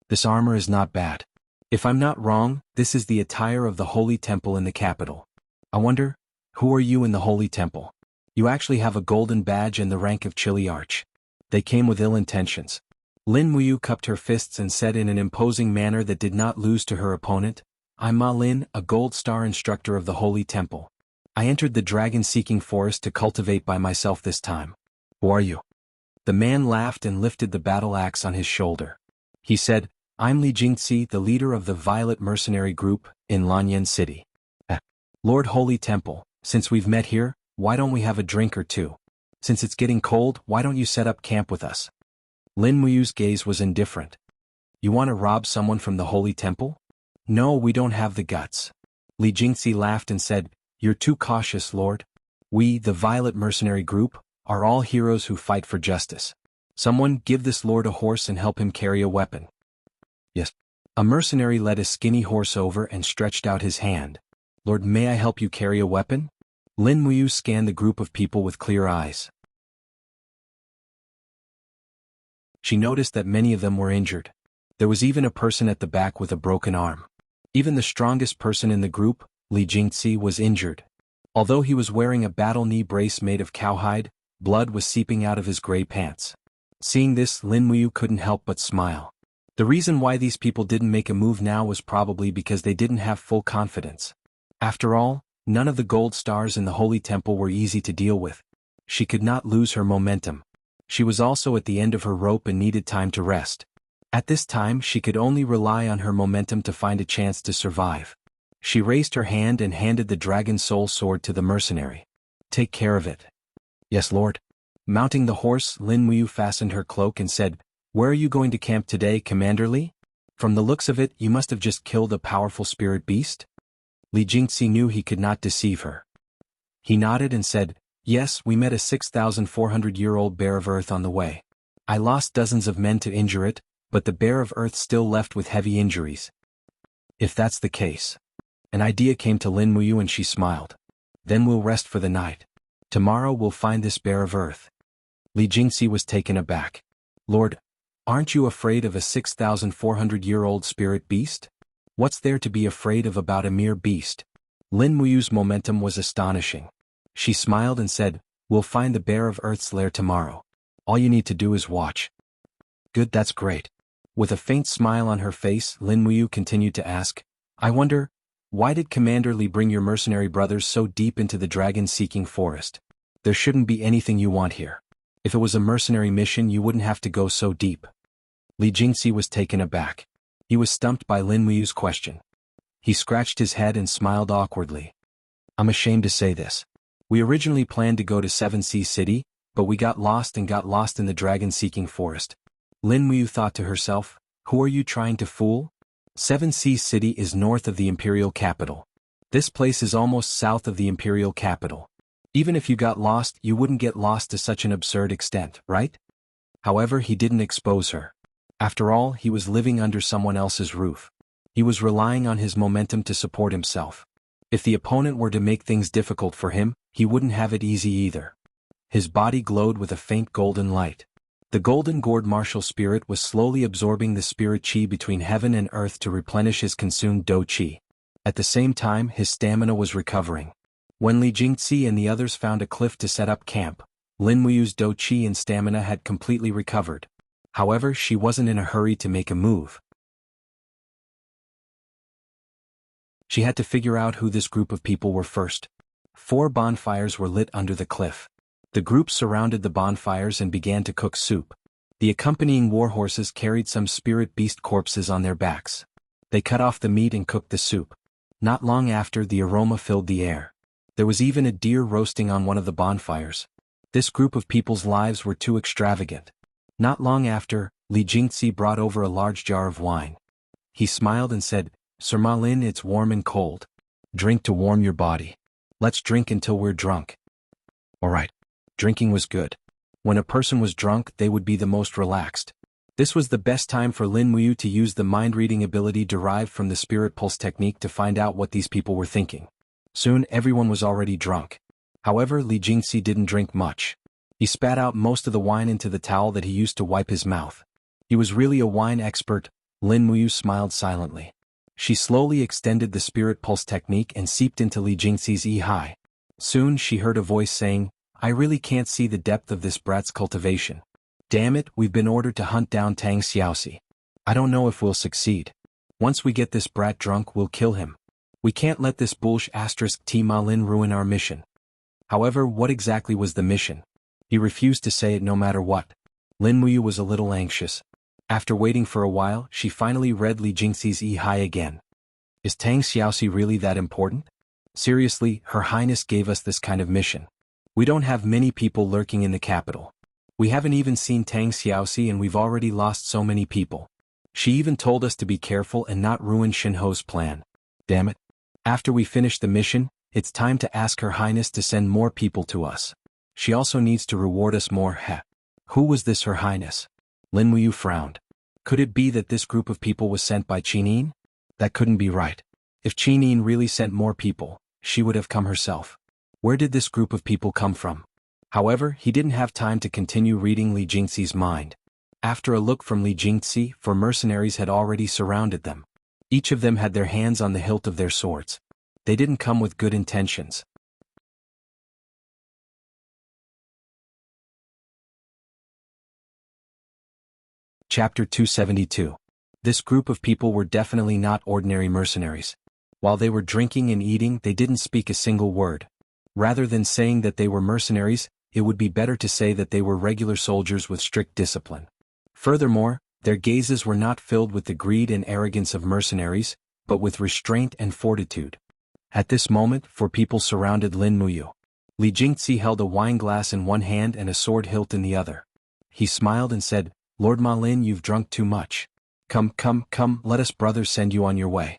"This armor is not bad. If I'm not wrong, this is the attire of the Holy Temple in the capital. I wonder, who are you in the Holy Temple?" You actually have a golden badge and the rank of Chili Arch. They came with ill intentions. Lin Muyu cupped her fists and said in an imposing manner that did not lose to her opponent, I'm Ma Lin, a gold star instructor of the Holy Temple. I entered the dragon-seeking forest to cultivate by myself this time. Who are you? The man laughed and lifted the battle axe on his shoulder. He said, I'm Li Jingxi, the leader of the Violet Mercenary Group, in Lanyan City. Lord Holy Temple, since we've met here, why don't we have a drink or two? Since it's getting cold, why don't you set up camp with us? Lin Muyu's gaze was indifferent. You want to rob someone from the Holy Temple? No, we don't have the guts. Li Jingxi laughed and said, You're too cautious, Lord. We, the Violet Mercenary Group, are all heroes who fight for justice. Someone give this lord a horse and help him carry a weapon. Yes. A mercenary led a skinny horse over and stretched out his hand. Lord, may I help you carry a weapon? Lin Muyu scanned the group of people with clear eyes. She noticed that many of them were injured. There was even a person at the back with a broken arm. Even the strongest person in the group, Li Jingxi, was injured. Although he was wearing a battle knee brace made of cowhide, blood was seeping out of his gray pants. Seeing this, Lin Muyu couldn't help but smile. The reason why these people didn't make a move now was probably because they didn't have full confidence. After all, none of the gold stars in the Holy Temple were easy to deal with. She could not lose her momentum. She was also at the end of her rope and needed time to rest. At this time she could only rely on her momentum to find a chance to survive. She raised her hand and handed the dragon soul sword to the mercenary. Take care of it. Yes, Lord. Mounting the horse, Lin Muyu fastened her cloak and said, Where are you going to camp today, Commander Li? From the looks of it, you must have just killed a powerful spirit beast? Li Jingxi knew he could not deceive her. He nodded and said, Yes, we met a 6,400-year-old bear of earth on the way. I lost dozens of men to injure it, but the bear of earth still left with heavy injuries. If that's the case. An idea came to Lin Muyu and she smiled. Then we'll rest for the night. Tomorrow we'll find this bear of earth. Li Jingxi was taken aback. Lord, aren't you afraid of a 6,400-year-old spirit beast? What's there to be afraid of about a mere beast? Lin Muyu's momentum was astonishing. She smiled and said, We'll find the bear of earth's lair tomorrow. All you need to do is watch. Good, that's great. With a faint smile on her face, Lin Muyu continued to ask, I wonder, why did Commander Li bring your mercenary brothers so deep into the dragon-seeking forest? There shouldn't be anything you want here. If it was a mercenary mission, you wouldn't have to go so deep. Li Jingxi was taken aback. He was stumped by Lin Muyu's question. He scratched his head and smiled awkwardly. I'm ashamed to say this. We originally planned to go to Seven Seas City, but we got lost in the dragon-seeking forest. Lin Muyu thought to herself, Who are you trying to fool? Seven Seas City is north of the imperial capital. This place is almost south of the imperial capital. Even if you got lost, you wouldn't get lost to such an absurd extent, right? However, he didn't expose her. After all, he was living under someone else's roof. He was relying on his momentum to support himself. If the opponent were to make things difficult for him, he wouldn't have it easy either. His body glowed with a faint golden light. The golden gourd martial spirit was slowly absorbing the spirit chi between heaven and earth to replenish his consumed do chi. At the same time, his stamina was recovering. When Li Jingxi and the others found a cliff to set up camp, Lin Muyu's do chi and stamina had completely recovered. However, she wasn't in a hurry to make a move. She had to figure out who this group of people were first. 4 bonfires were lit under the cliff. The group surrounded the bonfires and began to cook soup. The accompanying warhorses carried some spirit beast corpses on their backs. They cut off the meat and cooked the soup. Not long after, the aroma filled the air. There was even a deer roasting on one of the bonfires. This group of people's lives were too extravagant. Not long after, Li Jingxi brought over a large jar of wine. He smiled and said, Sir Ma Lin, it's warm and cold. Drink to warm your body. Let's drink until we're drunk. All right. Drinking was good. When a person was drunk, they would be the most relaxed. This was the best time for Lin Muyu to use the mind-reading ability derived from the spirit pulse technique to find out what these people were thinking. Soon everyone was already drunk. However, Li Jingxi didn't drink much. He spat out most of the wine into the towel that he used to wipe his mouth. He was really a wine expert. Lin Muyu smiled silently. She slowly extended the spirit pulse technique and seeped into Li Jingxi's Yi-Hai. Soon she heard a voice saying, I really can't see the depth of this brat's cultivation. Damn it, we've been ordered to hunt down Tang Xiaoxi. I don't know if we'll succeed. Once we get this brat drunk, we'll kill him. We can't let this *T Ma Lin ruin our mission. However, what exactly was the mission? He refused to say it no matter what. Lin Muyu was a little anxious. After waiting for a while, she finally read Li Jingxi's Yi again. Is Tang Xiaoxi really that important? Seriously, Her Highness gave us this kind of mission. We don't have many people lurking in the capital. We haven't even seen Tang Xiaoxi and we've already lost so many people. She even told us to be careful and not ruin Shinho's plan. Damn it. After we finish the mission, it's time to ask Her Highness to send more people to us. She also needs to reward us more. Who was this Her Highness? Lin Muyu frowned. Could it be that this group of people was sent by Qinin? That couldn't be right. If Qinin really sent more people, she would have come herself. Where did this group of people come from? However, he didn't have time to continue reading Li Jingxi's mind. After a look from Li Jingxi, 4 mercenaries had already surrounded them. Each of them had their hands on the hilt of their swords. They didn't come with good intentions. Chapter 272. This group of people were definitely not ordinary mercenaries. While they were drinking and eating, they didn't speak a single word. Rather than saying that they were mercenaries, it would be better to say that they were regular soldiers with strict discipline. Furthermore, their gazes were not filled with the greed and arrogance of mercenaries, but with restraint and fortitude. At this moment, 4 people surrounded Lin Muyu. Li Jingxi held a wine glass in one hand and a sword hilt in the other. He smiled and said, Lord Ma Lin, you've drunk too much. Come, let us brothers send you on your way.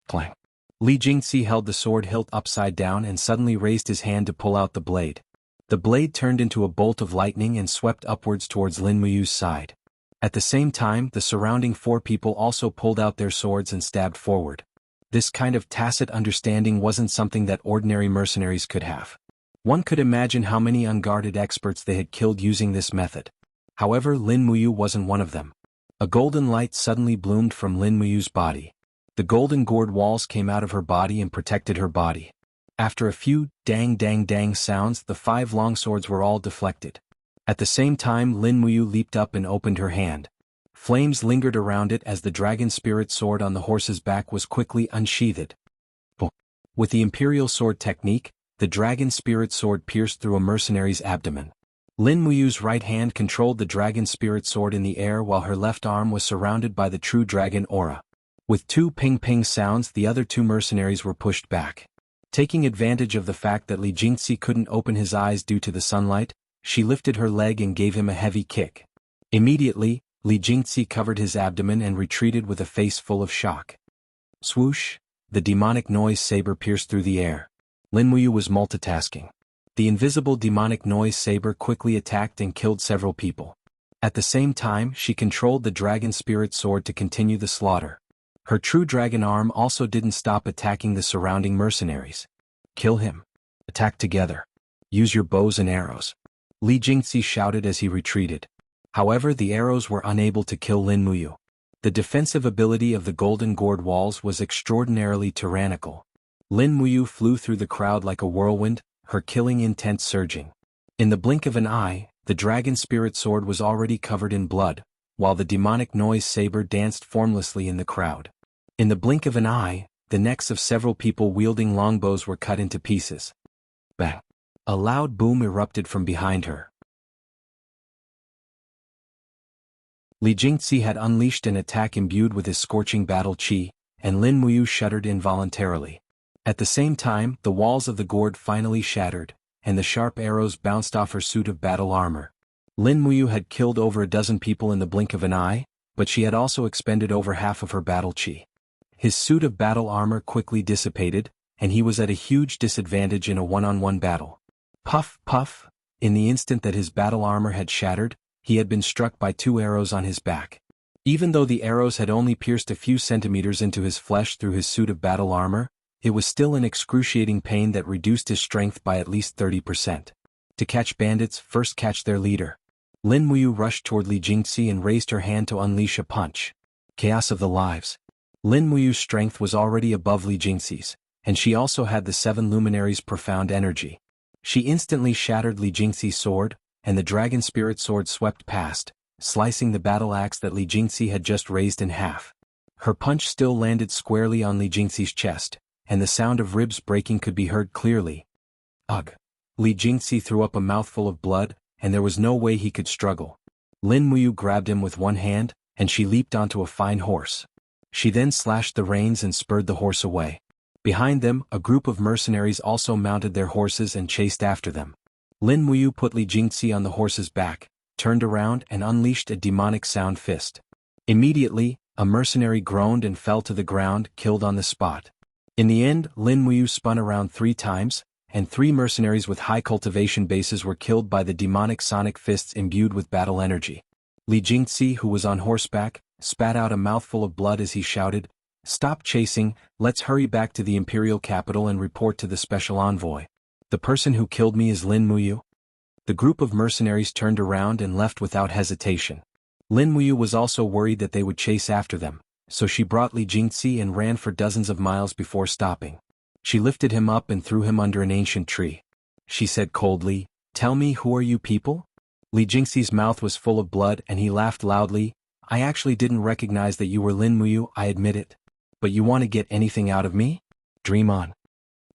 Clang. Li Jingxi held the sword hilt upside down and suddenly raised his hand to pull out the blade. The blade turned into a bolt of lightning and swept upwards towards Lin Muyu's side. At the same time, the surrounding 4 people also pulled out their swords and stabbed forward. This kind of tacit understanding wasn't something that ordinary mercenaries could have. One could imagine how many unguarded experts they had killed using this method. However, Lin Muyu wasn't one of them. A golden light suddenly bloomed from Lin Muyu's body. The golden gourd walls came out of her body and protected her body. After a few dang sounds, the 5 longswords were all deflected. At the same time, Lin Muyu leaped up and opened her hand. Flames lingered around it as the dragon spirit sword on the horse's back was quickly unsheathed. With the imperial sword technique, the dragon spirit sword pierced through a mercenary's abdomen. Lin Muyu's right hand controlled the dragon spirit sword in the air while her left arm was surrounded by the true dragon aura. With 2 ping sounds, the other 2 mercenaries were pushed back. Taking advantage of the fact that Li Jingxi couldn't open his eyes due to the sunlight, she lifted her leg and gave him a heavy kick. Immediately, Li Jingxi covered his abdomen and retreated with a face full of shock. Swoosh! The demonic noise saber pierced through the air. Lin Muyu was multitasking. The invisible demonic noise saber quickly attacked and killed several people. At the same time, she controlled the dragon spirit sword to continue the slaughter. Her true dragon arm also didn't stop attacking the surrounding mercenaries. Kill him. Attack together. Use your bows and arrows. Li Jingxi shouted as he retreated. However, the arrows were unable to kill Lin Muyu. The defensive ability of the golden gourd walls was extraordinarily tyrannical. Lin Muyu flew through the crowd like a whirlwind, her killing intent surging. In the blink of an eye, the dragon spirit sword was already covered in blood, while the demonic noise saber danced formlessly in the crowd. In the blink of an eye, the necks of several people wielding longbows were cut into pieces. Bang! A loud boom erupted from behind her. Li Jingxi had unleashed an attack imbued with his scorching battle chi, and Lin Muyu shuddered involuntarily. At the same time, the walls of the gourd finally shattered, and the sharp arrows bounced off her suit of battle armor. Lin Muyu had killed over a dozen people in the blink of an eye, but she had also expended over half of her battle chi. His suit of battle armor quickly dissipated, and he was at a huge disadvantage in a one-on-one battle. Puff, puff! In the instant that his battle armor had shattered, he had been struck by 2 arrows on his back. Even though the arrows had only pierced a few centimeters into his flesh through his suit of battle armor, it was still an excruciating pain that reduced his strength by at least 30%. To catch bandits, first catch their leader. Lin Muyu rushed toward Li Jingxi and raised her hand to unleash a punch. Chaos of the lives. Lin Muyu's strength was already above Li Jingxi's, and she also had the 7 luminaries' profound energy. She instantly shattered Li Jingxi's sword, and the dragon spirit sword swept past, slicing the battle axe that Li Jingxi had just raised in half. Her punch still landed squarely on Li Jingxi's chest, and the sound of ribs breaking could be heard clearly. Ugh! Li Jingxi threw up a mouthful of blood, and there was no way he could struggle. Lin Muyu grabbed him with one hand, and she leaped onto a fine horse. She then slashed the reins and spurred the horse away. Behind them, a group of mercenaries also mounted their horses and chased after them. Lin Muyu put Li Jingxi on the horse's back, turned around and unleashed a demonic sound fist. Immediately, a mercenary groaned and fell to the ground, killed on the spot. In the end, Lin Muyu spun around 3 times, and 3 mercenaries with high cultivation bases were killed by the demonic sonic fists imbued with battle energy. Li Jingxi, who was on horseback, spat out a mouthful of blood as he shouted, "Stop chasing, let's hurry back to the imperial capital and report to the special envoy. The person who killed me is Lin Muyu." The group of mercenaries turned around and left without hesitation. Lin Muyu was also worried that they would chase after them, so she brought Li Jingxi and ran for dozens of miles before stopping. She lifted him up and threw him under an ancient tree. She said coldly, "Tell me, who are you people?" Li Jingxi's mouth was full of blood and he laughed loudly. "I actually didn't recognize that you were Lin Muyu, I admit it. But you want to get anything out of me? Dream on."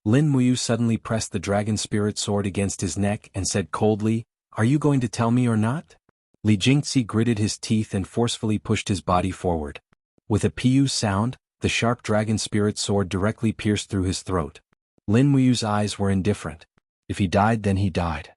Lin Muyu suddenly pressed the dragon spirit sword against his neck and said coldly, "Are you going to tell me or not?" Li Jingxi gritted his teeth and forcefully pushed his body forward. With a piu sound, the sharp dragon spirit sword directly pierced through his throat. Lin Muyu's eyes were indifferent. If he died, then he died.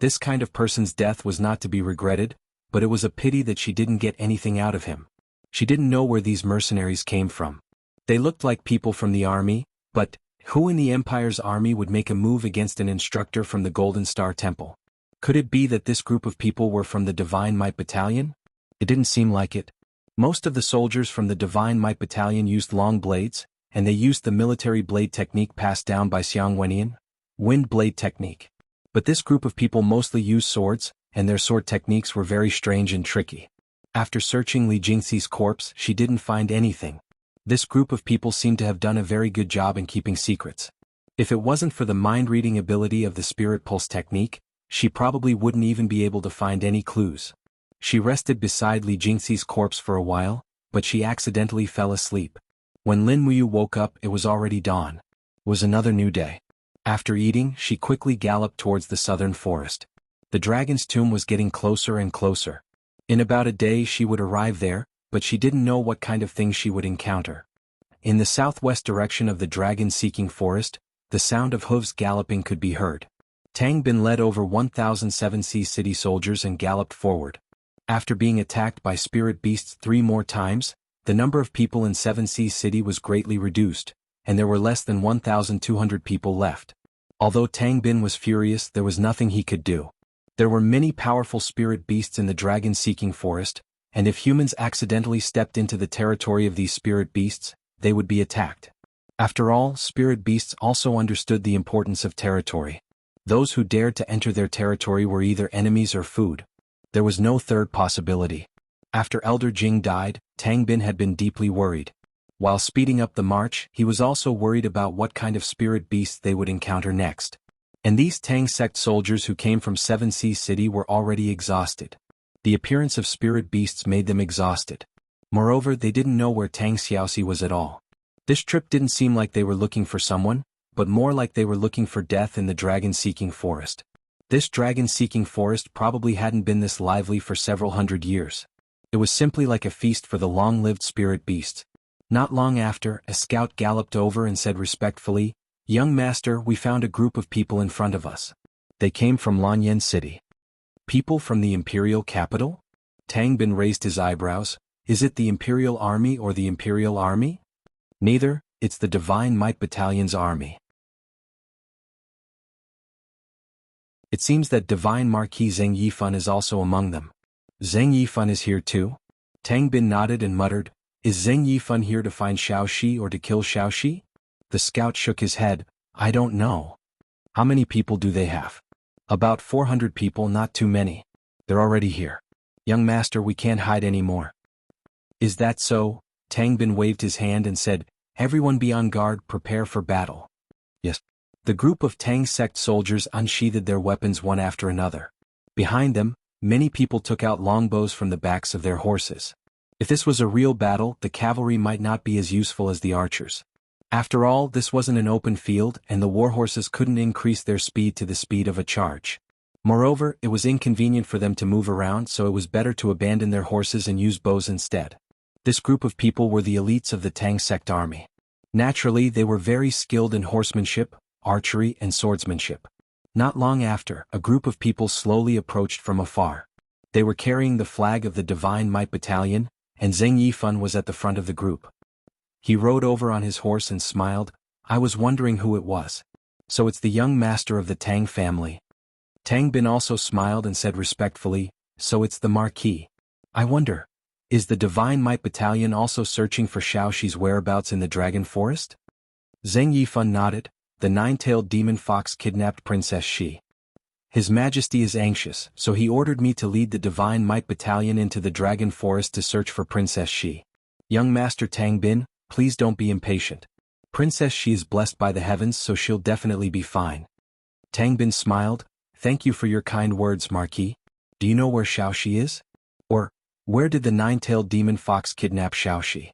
This kind of person's death was not to be regretted, but it was a pity that she didn't get anything out of him. She didn't know where these mercenaries came from. They looked like people from the army, but who in the Empire's army would make a move against an instructor from the Golden Star Temple? Could it be that this group of people were from the Divine Might Battalion? It didn't seem like it. Most of the soldiers from the Divine Might Battalion used long blades, and they used the military blade technique passed down by Xiang Wenyan, wind blade technique. But this group of people mostly used swords, and their sword techniques were very strange and tricky. After searching Li Jingxi's corpse, she didn't find anything. This group of people seemed to have done a very good job in keeping secrets. If it wasn't for the mind-reading ability of the spirit pulse technique, she probably wouldn't even be able to find any clues. She rested beside Li Jingxi's corpse for a while, but she accidentally fell asleep. When Lin Muyu woke up, it was already dawn. It was another new day. After eating, she quickly galloped towards the southern forest. The dragon's tomb was getting closer and closer. In about a day she would arrive there, but she didn't know what kind of things she would encounter. In the southwest direction of the dragon-seeking forest, the sound of hooves galloping could be heard. Tang Bin led over 1,007 Sea City soldiers and galloped forward. After being attacked by spirit beasts 3 more times, the number of people in 7 Sea City was greatly reduced, and there were less than 1,200 people left. Although Tang Bin was furious, there was nothing he could do. There were many powerful spirit beasts in the dragon-seeking forest, and if humans accidentally stepped into the territory of these spirit beasts, they would be attacked. After all, spirit beasts also understood the importance of territory. Those who dared to enter their territory were either enemies or food. There was no third possibility. After Elder Jing died, Tang Bin had been deeply worried. While speeding up the march, he was also worried about what kind of spirit beasts they would encounter next. And these Tang sect soldiers who came from 7 Sea City were already exhausted. The appearance of spirit beasts made them exhausted. Moreover, they didn't know where Tang Xiaoxi was at all. This trip didn't seem like they were looking for someone, but more like they were looking for death in the dragon-seeking forest. This dragon-seeking forest probably hadn't been this lively for several hundred years. It was simply like a feast for the long-lived spirit beasts. Not long after, a scout galloped over and said respectfully, "Young master, we found a group of people in front of us. They came from Lanyan City." "People from the imperial capital?" Tang Bin raised his eyebrows. "Is it the imperial army or the imperial army?" "Neither, it's the Divine Might Battalion's army." It seems that Divine Marquis Zheng Yifan is also among them. "Zheng Yifan is here too?" Tang Bin nodded and muttered, "Is Zheng Yifan here to find Xiaoxi or to kill Xiaoxi?" The scout shook his head. "I don't know." "How many people do they have?" "About 400 people, not too many. They're already here. Young master, we can't hide anymore." "Is that so?" Tang Bin waved his hand and said, "Everyone be on guard, prepare for battle." Yes. The group of Tang sect soldiers unsheathed their weapons one after another. Behind them, many people took out longbows from the backs of their horses. If this was a real battle, the cavalry might not be as useful as the archers. After all, this wasn't an open field, and the warhorses couldn't increase their speed to the speed of a charge. Moreover, it was inconvenient for them to move around, so it was better to abandon their horses and use bows instead. This group of people were the elites of the Tang sect army. Naturally, they were very skilled in horsemanship, archery, and swordsmanship. Not long after, a group of people slowly approached from afar. They were carrying the flag of the Divine Might Battalion, and Zheng Yifan was at the front of the group. He rode over on his horse and smiled. I was wondering who it was. So it's the young master of the Tang family. Tang Bin also smiled and said respectfully, so it's the Marquis. I wonder, is the Divine Might Battalion also searching for Xiaoxi's whereabouts in the Dragon Forest? Zheng Yifan nodded. The nine-tailed demon fox kidnapped Princess Xi. His Majesty is anxious, so he ordered me to lead the Divine Might Battalion into the Dragon Forest to search for Princess Xi. Young Master Tang Bin, please don't be impatient. Princess Xi is blessed by the heavens, so she'll definitely be fine. Tang Bin smiled. Thank you for your kind words, Marquis. Do you know where Xiaoxi is? Or, where did the nine-tailed demon fox kidnap Xiaoxi?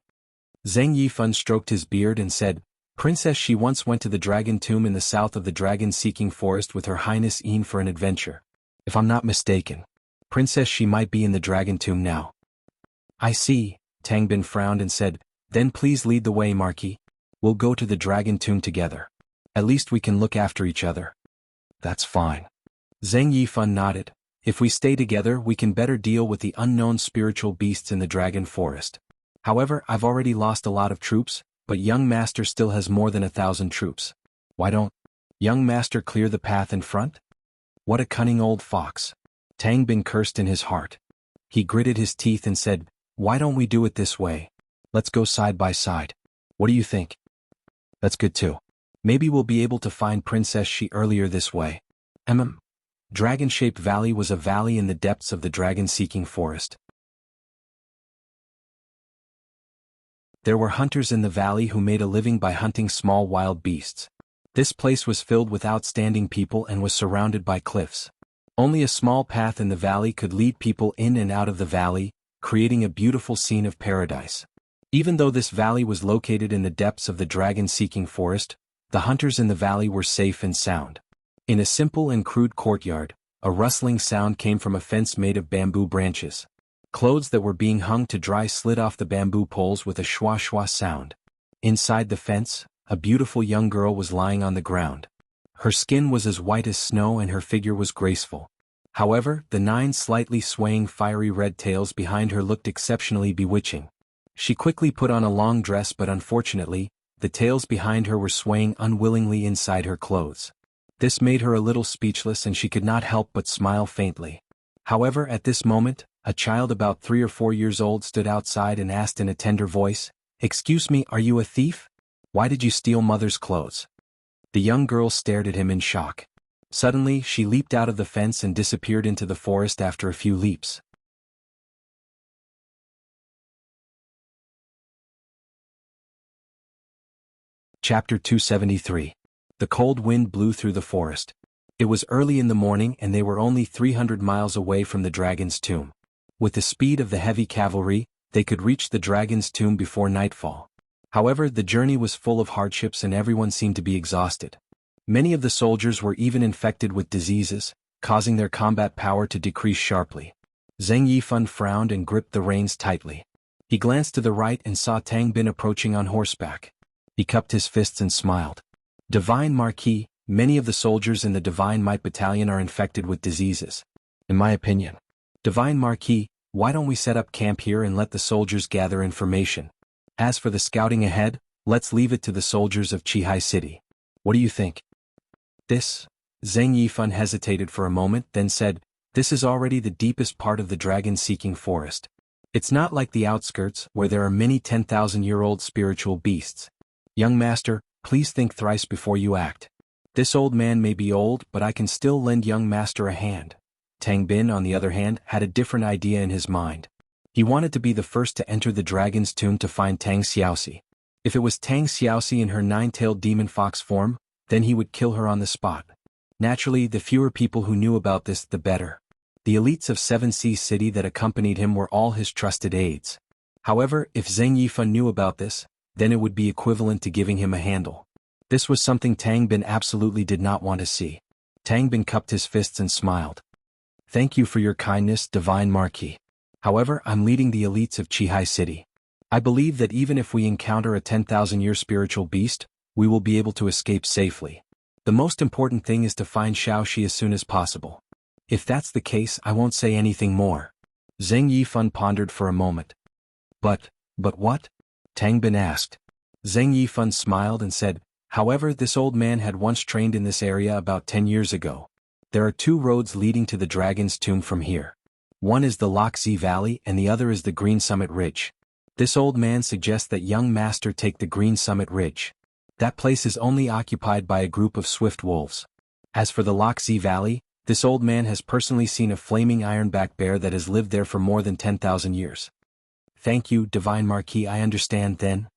Zheng Yifan stroked his beard and said, Princess Xi once went to the Dragon Tomb in the south of the dragon-seeking forest with Her Highness Yin for an adventure. If I'm not mistaken, Princess Xi might be in the Dragon Tomb now. I see, Tang Bin frowned and said, then please lead the way, Marquis. We'll go to the Dragon Tomb together. At least we can look after each other. That's fine. Zheng Yifan nodded. If we stay together, we can better deal with the unknown spiritual beasts in the Dragon Forest. However, I've already lost a lot of troops, but young master still has more than 1,000 troops. Why don't young master clear the path in front? What a cunning old fox. Tang Bin cursed in his heart. He gritted his teeth and said, why don't we do it this way? Let's go side by side. What do you think? That's good too. Maybe we'll be able to find Princess Xi earlier this way. Dragon-shaped valley was a valley in the depths of the dragon-seeking forest. There were hunters in the valley who made a living by hunting small wild beasts. This place was filled with outstanding people and was surrounded by cliffs. Only a small path in the valley could lead people in and out of the valley, creating a beautiful scene of paradise. Even though this valley was located in the depths of the dragon-seeking forest, the hunters in the valley were safe and sound. In a simple and crude courtyard, a rustling sound came from a fence made of bamboo branches. Clothes that were being hung to dry slid off the bamboo poles with a shwa-shwa sound. Inside the fence, a beautiful young girl was lying on the ground. Her skin was as white as snow and her figure was graceful. However, the 9 slightly swaying fiery red tails behind her looked exceptionally bewitching. She quickly put on a long dress, but unfortunately, the tails behind her were swaying unwillingly inside her clothes. This made her a little speechless and she could not help but smile faintly. However, at this moment, a child about 3 or 4 years old stood outside and asked in a tender voice, Excuse me, are you a thief? Why did you steal mother's clothes? The young girl stared at him in shock. Suddenly, she leaped out of the fence and disappeared into the forest after a few leaps. Chapter 273. The cold wind blew through the forest. It was early in the morning and they were only 300 miles away from the dragon's tomb. With the speed of the heavy cavalry, they could reach the dragon's tomb before nightfall. However, the journey was full of hardships and everyone seemed to be exhausted. Many of the soldiers were even infected with diseases, causing their combat power to decrease sharply. Zheng Yifan frowned and gripped the reins tightly. He glanced to the right and saw Tang Bin approaching on horseback. He cupped his fists and smiled. Divine Marquis, many of the soldiers in the Divine Might Battalion are infected with diseases. In my opinion, Divine Marquis, why don't we set up camp here and let the soldiers gather information? As for the scouting ahead, let's leave it to the soldiers of Qihai City. What do you think? This? Zheng Yifan hesitated for a moment, then said, this is already the deepest part of the dragon-seeking forest. It's not like the outskirts, where there are many 10,000-year-old spiritual beasts. Young master, please think thrice before you act. This old man may be old, but I can still lend young master a hand. Tang Bin, on the other hand, had a different idea in his mind. He wanted to be the first to enter the dragon's tomb to find Tang Xiaoxi. If it was Tang Xiaoxi in her 9-tailed demon fox form, then he would kill her on the spot. Naturally, the fewer people who knew about this, the better. The elites of Seven Seas City that accompanied him were all his trusted aides. However, if Zheng Yifan knew about this, then it would be equivalent to giving him a handle. This was something Tang Bin absolutely did not want to see. Tang Bin cupped his fists and smiled. Thank you for your kindness, Divine Marquis. However, I'm leading the elites of Qihai City. I believe that even if we encounter a 10,000-year spiritual beast, we will be able to escape safely. The most important thing is to find Xiaoxi as soon as possible. If that's the case, I won't say anything more. Zheng Yifan pondered for a moment. But what? Tang Bin asked. Zheng Yifan smiled and said, however, this old man had once trained in this area about 10 years ago. There are 2 roads leading to the Dragon's Tomb from here. One is the Loxi Valley and the other is the Green Summit Ridge. This old man suggests that young master take the Green Summit Ridge. That place is only occupied by a group of swift wolves. As for the Loxi Valley, this old man has personally seen a flaming ironback bear that has lived there for more than 10,000 years. Thank you, Divine Marquis, I understand then.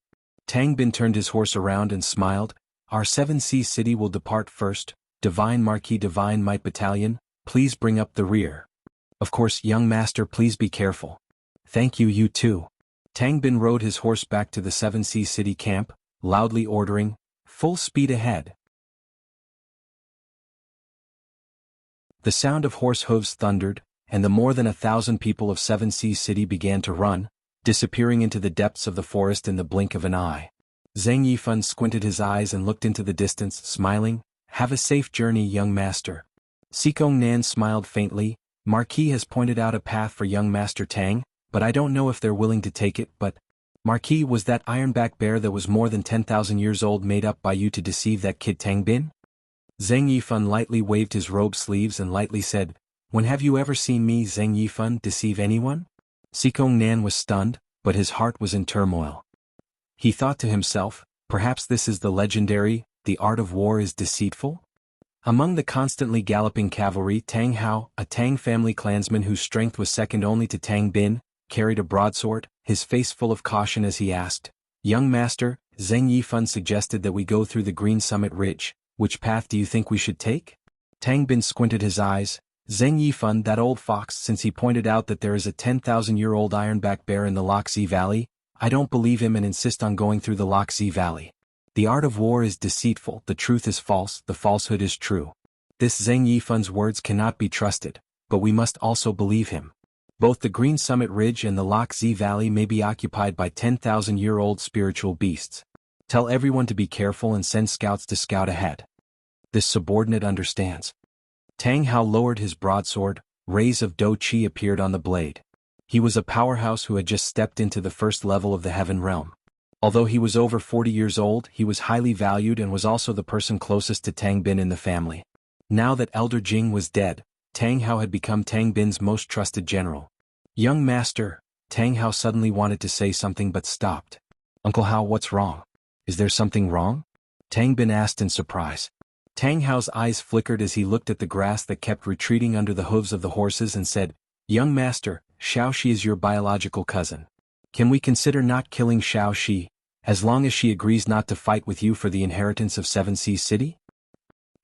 Tang Bin turned his horse around and smiled. Our 7 Seas City will depart first. Divine Marquis, Divine Might Battalion, please bring up the rear. Of course, young master, please be careful. Thank you, you too. Tang Bin rode his horse back to the 7 Seas City camp, loudly ordering, full speed ahead. The sound of horse hooves thundered, and the more than 1,000 people of 7 Seas City began to run, disappearing into the depths of the forest in the blink of an eye. Zheng Yifan squinted his eyes and looked into the distance, smiling. Have a safe journey, young master. Sikong Nan smiled faintly. Marquis has pointed out a path for young master Tang, but I don't know if they're willing to take it, but... Marquis, was that ironback bear that was more than 10,000 years old made up by you to deceive that kid Tang Bin? Zheng Yifan lightly waved his robe sleeves and lightly said, when have you ever seen me, Zheng Yifan, deceive anyone? Sikong Nan was stunned, but his heart was in turmoil. He thought to himself, perhaps this is the legendary, the art of war is deceitful? Among the constantly galloping cavalry, Tang Hao, a Tang family clansman whose strength was second only to Tang Bin, carried a broadsword, his face full of caution as he asked, young master, Zheng Yifan suggested that we go through the Green Summit Ridge. Which path do you think we should take? Tang Bin squinted his eyes. Zheng Yifan, that old fox, since he pointed out that there is a 10,000-year-old ironback bear in the Loxi Valley, I don't believe him and insist on going through the Loxi Valley. The art of war is deceitful, the truth is false, the falsehood is true. This Zheng Yifan's words cannot be trusted, but we must also believe him. Both the Green Summit Ridge and the Loxi Valley may be occupied by 10,000-year-old spiritual beasts. Tell everyone to be careful and send scouts to scout ahead. This subordinate understands. Tang Hao lowered his broadsword, rays of Do Qi appeared on the blade. He was a powerhouse who had just stepped into the first level of the Heaven Realm. Although he was over 40 years old, he was highly valued and was also the person closest to Tang Bin in the family. Now that Elder Jing was dead, Tang Hao had become Tang Bin's most trusted general. Young master, Tang Hao suddenly wanted to say something but stopped. Uncle Hao, what's wrong? Is there something wrong? Tang Bin asked in surprise. Tang Hao's eyes flickered as he looked at the grass that kept retreating under the hooves of the horses and said, young master, Xiaoxi is your biological cousin. Can we consider not killing Xiaoxi, as long as she agrees not to fight with you for the inheritance of 7 Seas City?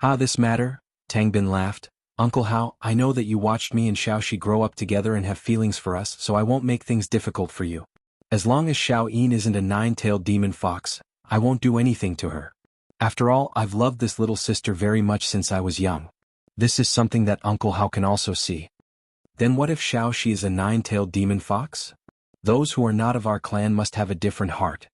Ah, this matter? Tang Bin laughed. Uncle Hao, I know that you watched me and Xiaoxi grow up together and have feelings for us, so I won't make things difficult for you. As long as Xiao Yin isn't a 9-tailed demon fox, I won't do anything to her. After all, I've loved this little sister very much since I was young. This is something that Uncle Hao can also see. Then what if Xiaoxi is a 9-tailed demon fox? Those who are not of our clan must have a different heart.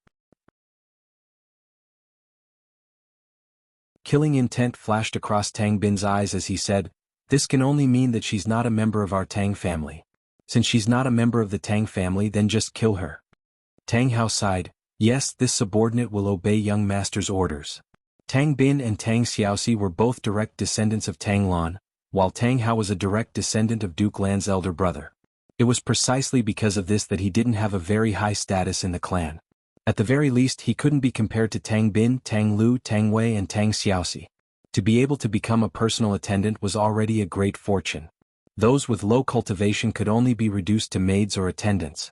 Killing intent flashed across Tang Bin's eyes as he said, this can only mean that she's not a member of our Tang family. Since she's not a member of the Tang family, then just kill her. Tang Hao sighed. Yes, this subordinate will obey young master's orders. Tang Bin and Tang Xiaoxi were both direct descendants of Tang Lan, while Tang Hao was a direct descendant of Duke Lan's elder brother. It was precisely because of this that he didn't have a very high status in the clan. At the very least, he couldn't be compared to Tang Bin, Tang Lu, Tang Wei and Tang Xiaoxi. To be able to become a personal attendant was already a great fortune. Those with low cultivation could only be reduced to maids or attendants.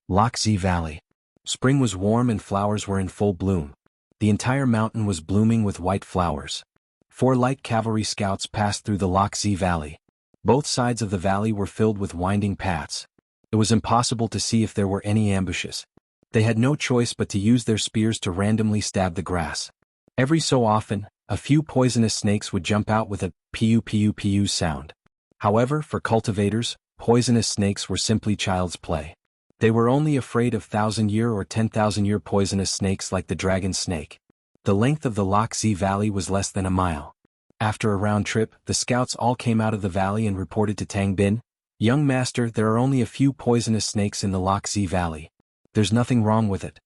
Loxi Valley. Spring was warm and flowers were in full bloom. The entire mountain was blooming with white flowers. 4 light cavalry scouts passed through the Wuxia Valley. Both sides of the valley were filled with winding paths. It was impossible to see if there were any ambushes. They had no choice but to use their spears to randomly stab the grass. Every so often, a few poisonous snakes would jump out with a pu sound. However, for cultivators, poisonous snakes were simply child's play. They were only afraid of 1,000-year or 10,000-year poisonous snakes like the dragon snake. The length of the Wuxia Valley was less than a mile. After a round trip, the scouts all came out of the valley and reported to Tang Bin, "Young master, there are only a few poisonous snakes in the Wuxia Valley. There's nothing wrong with it."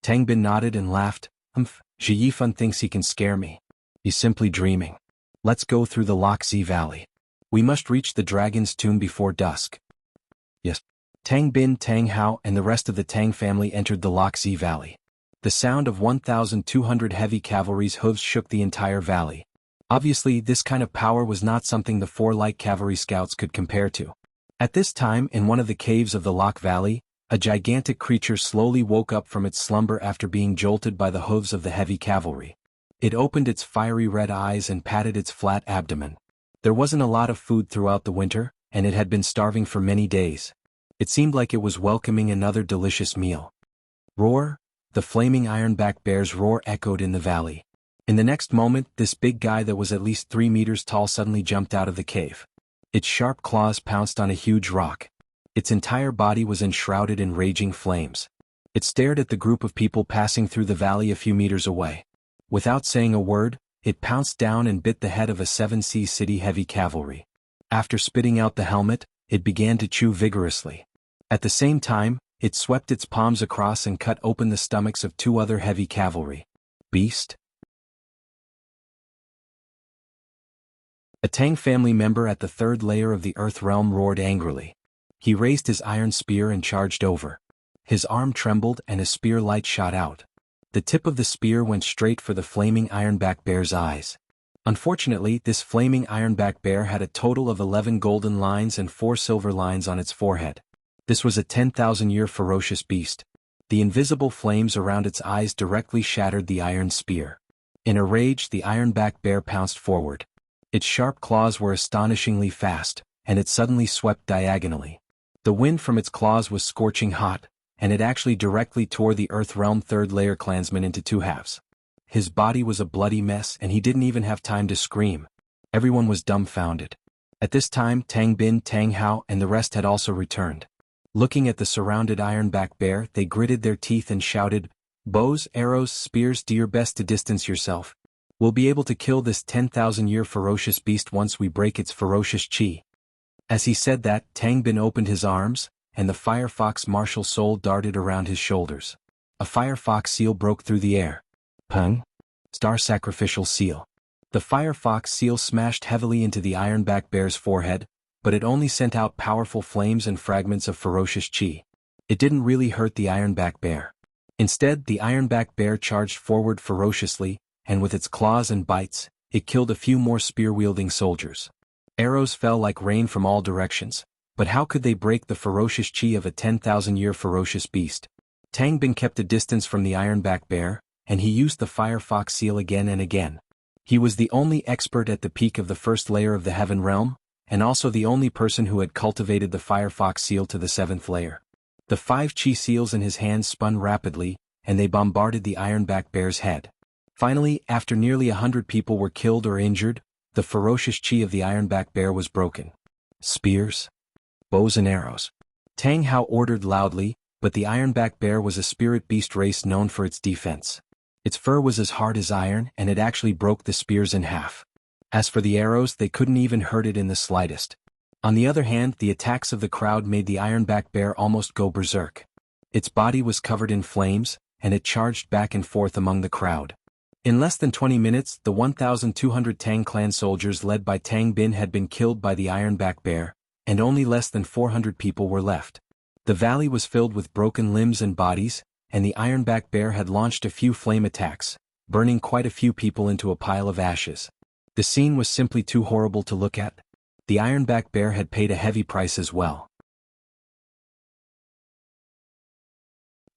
Tang Bin nodded and laughed. Zhi Yifan thinks he can scare me. He's simply dreaming. Let's go through the Wuxia Valley. We must reach the dragon's tomb before dusk. Yes. Tang Bin, Tang Hao, and the rest of the Tang family entered the Wuxia Valley. The sound of 1,200 heavy cavalry's hooves shook the entire valley. Obviously, this kind of power was not something the 4 light cavalry scouts could compare to. At this time, in one of the caves of the Lok Valley, a gigantic creature slowly woke up from its slumber after being jolted by the hooves of the heavy cavalry. It opened its fiery red eyes and patted its flat abdomen. There wasn't a lot of food throughout the winter, and it had been starving for many days. It seemed like it was welcoming another delicious meal. Roar! The flaming ironback bear's roar echoed in the valley. In the next moment, this big guy that was at least 3 meters tall suddenly jumped out of the cave. Its sharp claws pounced on a huge rock. Its entire body was enshrouded in raging flames. It stared at the group of people passing through the valley a few meters away. Without saying a word, it pounced down and bit the head of a 7C city heavy cavalry. After spitting out the helmet, it began to chew vigorously. At the same time, it swept its palms across and cut open the stomachs of 2 other heavy cavalry. Beast? A Tang family member at the 3rd layer of the Earth realm roared angrily. He raised his iron spear and charged over. His arm trembled and a spear light shot out. The tip of the spear went straight for the flaming ironback bear's eyes. Unfortunately, this flaming ironback bear had a total of 11 golden lines and 4 silver lines on its forehead. This was a 10,000-year ferocious beast. The invisible flames around its eyes directly shattered the iron spear. In a rage, the ironback bear pounced forward. Its sharp claws were astonishingly fast, and it suddenly swept diagonally. The wind from its claws was scorching hot, and it actually directly tore the Earth Realm 3rd layer clansman into 2 halves. His body was a bloody mess and he didn't even have time to scream. Everyone was dumbfounded. At this time, Tang Bin, Tang Hao, and the rest had also returned. Looking at the surrounded ironback bear, they gritted their teeth and shouted, "Bows, arrows, spears, do your best to distance yourself. We'll be able to kill this 10,000-year ferocious beast once we break its ferocious chi." As he said that, Tang Bin opened his arms, and the firefox martial soul darted around his shoulders. A firefox seal broke through the air. Pung? Star sacrificial seal. The firefox seal smashed heavily into the ironback bear's forehead, but it only sent out powerful flames and fragments of ferocious chi. It didn't really hurt the ironback bear. Instead, the ironback bear charged forward ferociously, and with its claws and bites, it killed a few more spear-wielding soldiers. Arrows fell like rain from all directions, but how could they break the ferocious chi of a 10,000-year ferocious beast? Tang Bin kept a distance from the ironback bear, and he used the firefox seal again and again. He was the only expert at the peak of the 1st layer of the Heaven Realm, and also the only person who had cultivated the firefox seal to the 7th layer. The 5 chi seals in his hands spun rapidly, and they bombarded the ironback bear's head. Finally, after nearly 100 people were killed or injured, the ferocious chi of the ironback bear was broken. Spears? Bows and arrows. Tang Hao ordered loudly, but the ironback bear was a spirit beast race known for its defense. Its fur was as hard as iron and it actually broke the spears in half. As for the arrows, they couldn't even hurt it in the slightest. On the other hand, the attacks of the crowd made the ironback bear almost go berserk. Its body was covered in flames, and it charged back and forth among the crowd. In less than 20 minutes, the 1,200 Tang clan soldiers led by Tang Bin had been killed by the ironback bear, and only less than 400 people were left. The valley was filled with broken limbs and bodies, and the ironback bear had launched a few flame attacks, burning quite a few people into a pile of ashes. The scene was simply too horrible to look at. The ironback bear had paid a heavy price as well.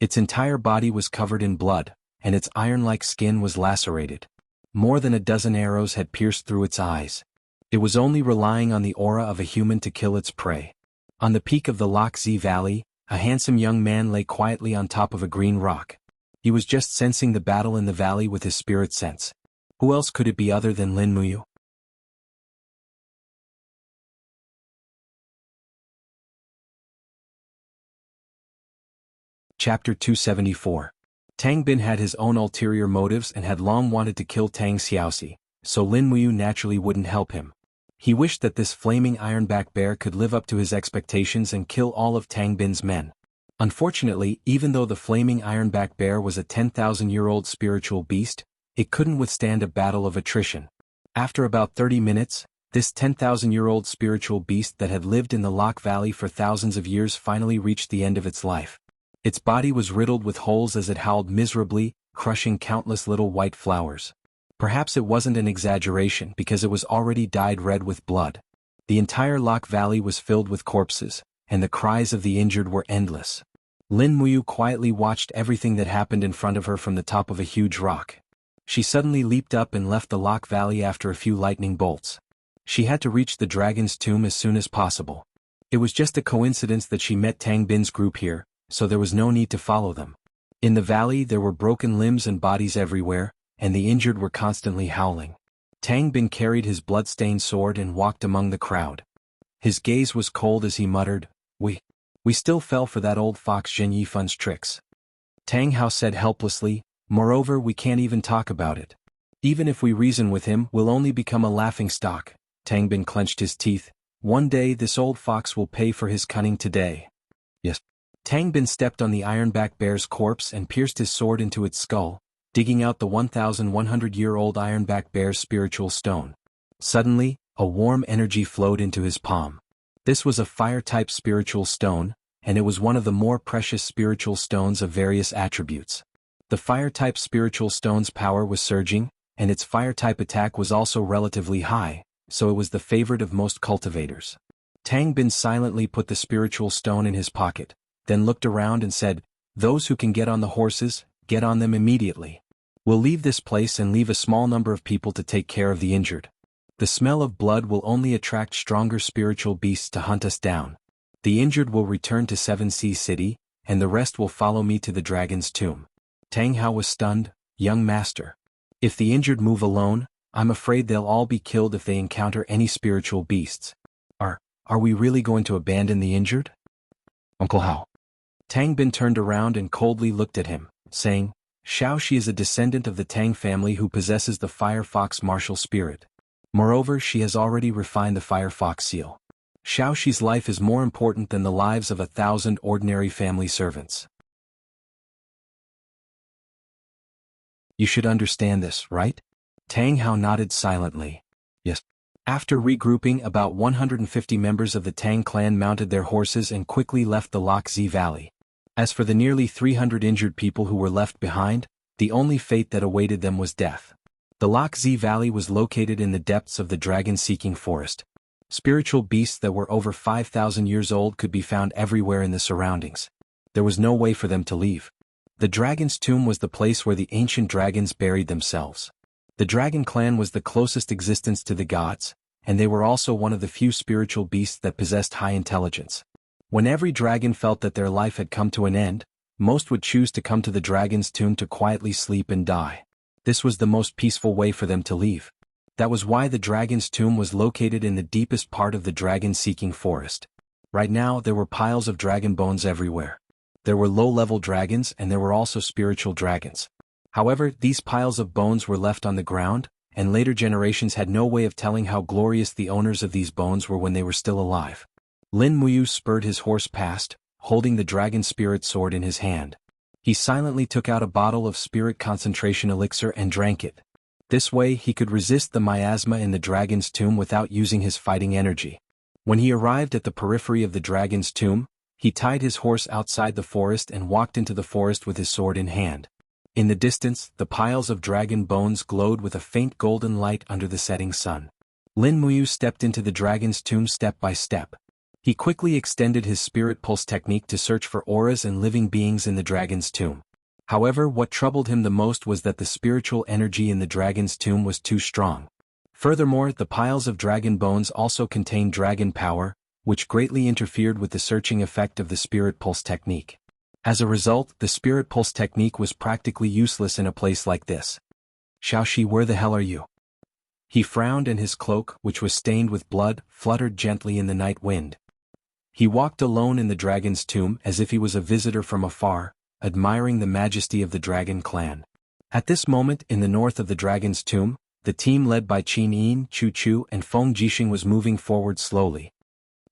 Its entire body was covered in blood, and its iron-like skin was lacerated. More than a dozen arrows had pierced through its eyes. It was only relying on the aura of a human to kill its prey. On the peak of the Wuxia Valley, a handsome young man lay quietly on top of a green rock. He was just sensing the battle in the valley with his spirit sense. Who else could it be other than Lin Muyu? Chapter 274. Tang Bin had his own ulterior motives and had long wanted to kill Tang Xiaoxi, so Lin Muyu naturally wouldn't help him. He wished that this flaming ironback bear could live up to his expectations and kill all of Tang Bin's men. Unfortunately, even though the flaming ironback bear was a 10,000-year-old spiritual beast, it couldn't withstand a battle of attrition. After about 30 minutes, this 10,000-year-old spiritual beast that had lived in the Lok Valley for thousands of years finally reached the end of its life. Its body was riddled with holes as it howled miserably, crushing countless little white flowers. Perhaps it wasn't an exaggeration because it was already dyed red with blood. The entire Lok Valley was filled with corpses, and the cries of the injured were endless. Lin Muyu quietly watched everything that happened in front of her from the top of a huge rock. She suddenly leaped up and left the Lok Valley after a few lightning bolts. She had to reach the dragon's tomb as soon as possible. It was just a coincidence that she met Tang Bin's group here, so there was no need to follow them. In the valley there were broken limbs and bodies everywhere, and the injured were constantly howling. Tang Bin carried his blood-stained sword and walked among the crowd. His gaze was cold as he muttered, We still fell for that old fox Zhen Yifun's tricks. Tang Hao said helplessly, moreover we can't even talk about it. Even if we reason with him we'll only become a laughingstock. Tang Bin clenched his teeth. One day this old fox will pay for his cunning today. Yes. Tang Bin stepped on the ironback bear's corpse and pierced his sword into its skull, digging out the 1,100-year-old ironback bear's spiritual stone. Suddenly, a warm energy flowed into his palm. This was a fire-type spiritual stone, and it was one of the more precious spiritual stones of various attributes. The fire-type spiritual stone's power was surging, and its fire-type attack was also relatively high, so it was the favorite of most cultivators. Tang Bin silently put the spiritual stone in his pocket, then looked around and said, Those who can get on the horses, get on them immediately. We'll leave this place and leave a small number of people to take care of the injured. The smell of blood will only attract stronger spiritual beasts to hunt us down. The injured will return to Seven Seas City, and the rest will follow me to the dragon's tomb. Tang Hao was stunned. Young master. If the injured move alone, I'm afraid they'll all be killed if they encounter any spiritual beasts. Are we really going to abandon the injured? Uncle Hao. Tang Bin turned around and coldly looked at him, saying, Xiaoxi is a descendant of the Tang family who possesses the Fire Fox martial spirit. Moreover, she has already refined the Fire Fox seal. Xiaoxi's life is more important than the lives of 1,000 ordinary family servants. You should understand this, right? Tang Hao nodded silently. Yes. After regrouping, about 150 members of the Tang clan mounted their horses and quickly left the Wuxia Valley. As for the nearly 300 injured people who were left behind, the only fate that awaited them was death. The Wuxia Valley was located in the depths of the dragon-seeking forest. Spiritual beasts that were over 5,000 years old could be found everywhere in the surroundings. There was no way for them to leave. The dragon's tomb was the place where the ancient dragons buried themselves. The dragon clan was the closest existence to the gods, and they were also one of the few spiritual beasts that possessed high intelligence. When every dragon felt that their life had come to an end, most would choose to come to the dragon's tomb to quietly sleep and die. This was the most peaceful way for them to leave. That was why the dragon's tomb was located in the deepest part of the dragon-seeking forest. Right now there were piles of dragon bones everywhere. There were low-level dragons and there were also spiritual dragons. However, these piles of bones were left on the ground, and later generations had no way of telling how glorious the owners of these bones were when they were still alive. Lin Muyu spurred his horse past, holding the dragon spirit sword in his hand. He silently took out a bottle of spirit concentration elixir and drank it. This way he could resist the miasma in the dragon's tomb without using his fighting energy. When he arrived at the periphery of the dragon's tomb, he tied his horse outside the forest and walked into the forest with his sword in hand. In the distance, the piles of dragon bones glowed with a faint golden light under the setting sun. Lin Muyu stepped into the dragon's tomb step by step. He quickly extended his spirit pulse technique to search for auras and living beings in the dragon's tomb. However, what troubled him the most was that the spiritual energy in the dragon's tomb was too strong. Furthermore, the piles of dragon bones also contained dragon power, which greatly interfered with the searching effect of the spirit pulse technique. As a result, the spirit pulse technique was practically useless in a place like this. Xiaoxi, where the hell are you? He frowned and his cloak, which was stained with blood, fluttered gently in the night wind. He walked alone in the dragon's tomb as if he was a visitor from afar, admiring the majesty of the dragon clan. At this moment, in the north of the dragon's tomb, the team led by Qin Yin, Chu Chu, and Feng Jixing was moving forward slowly.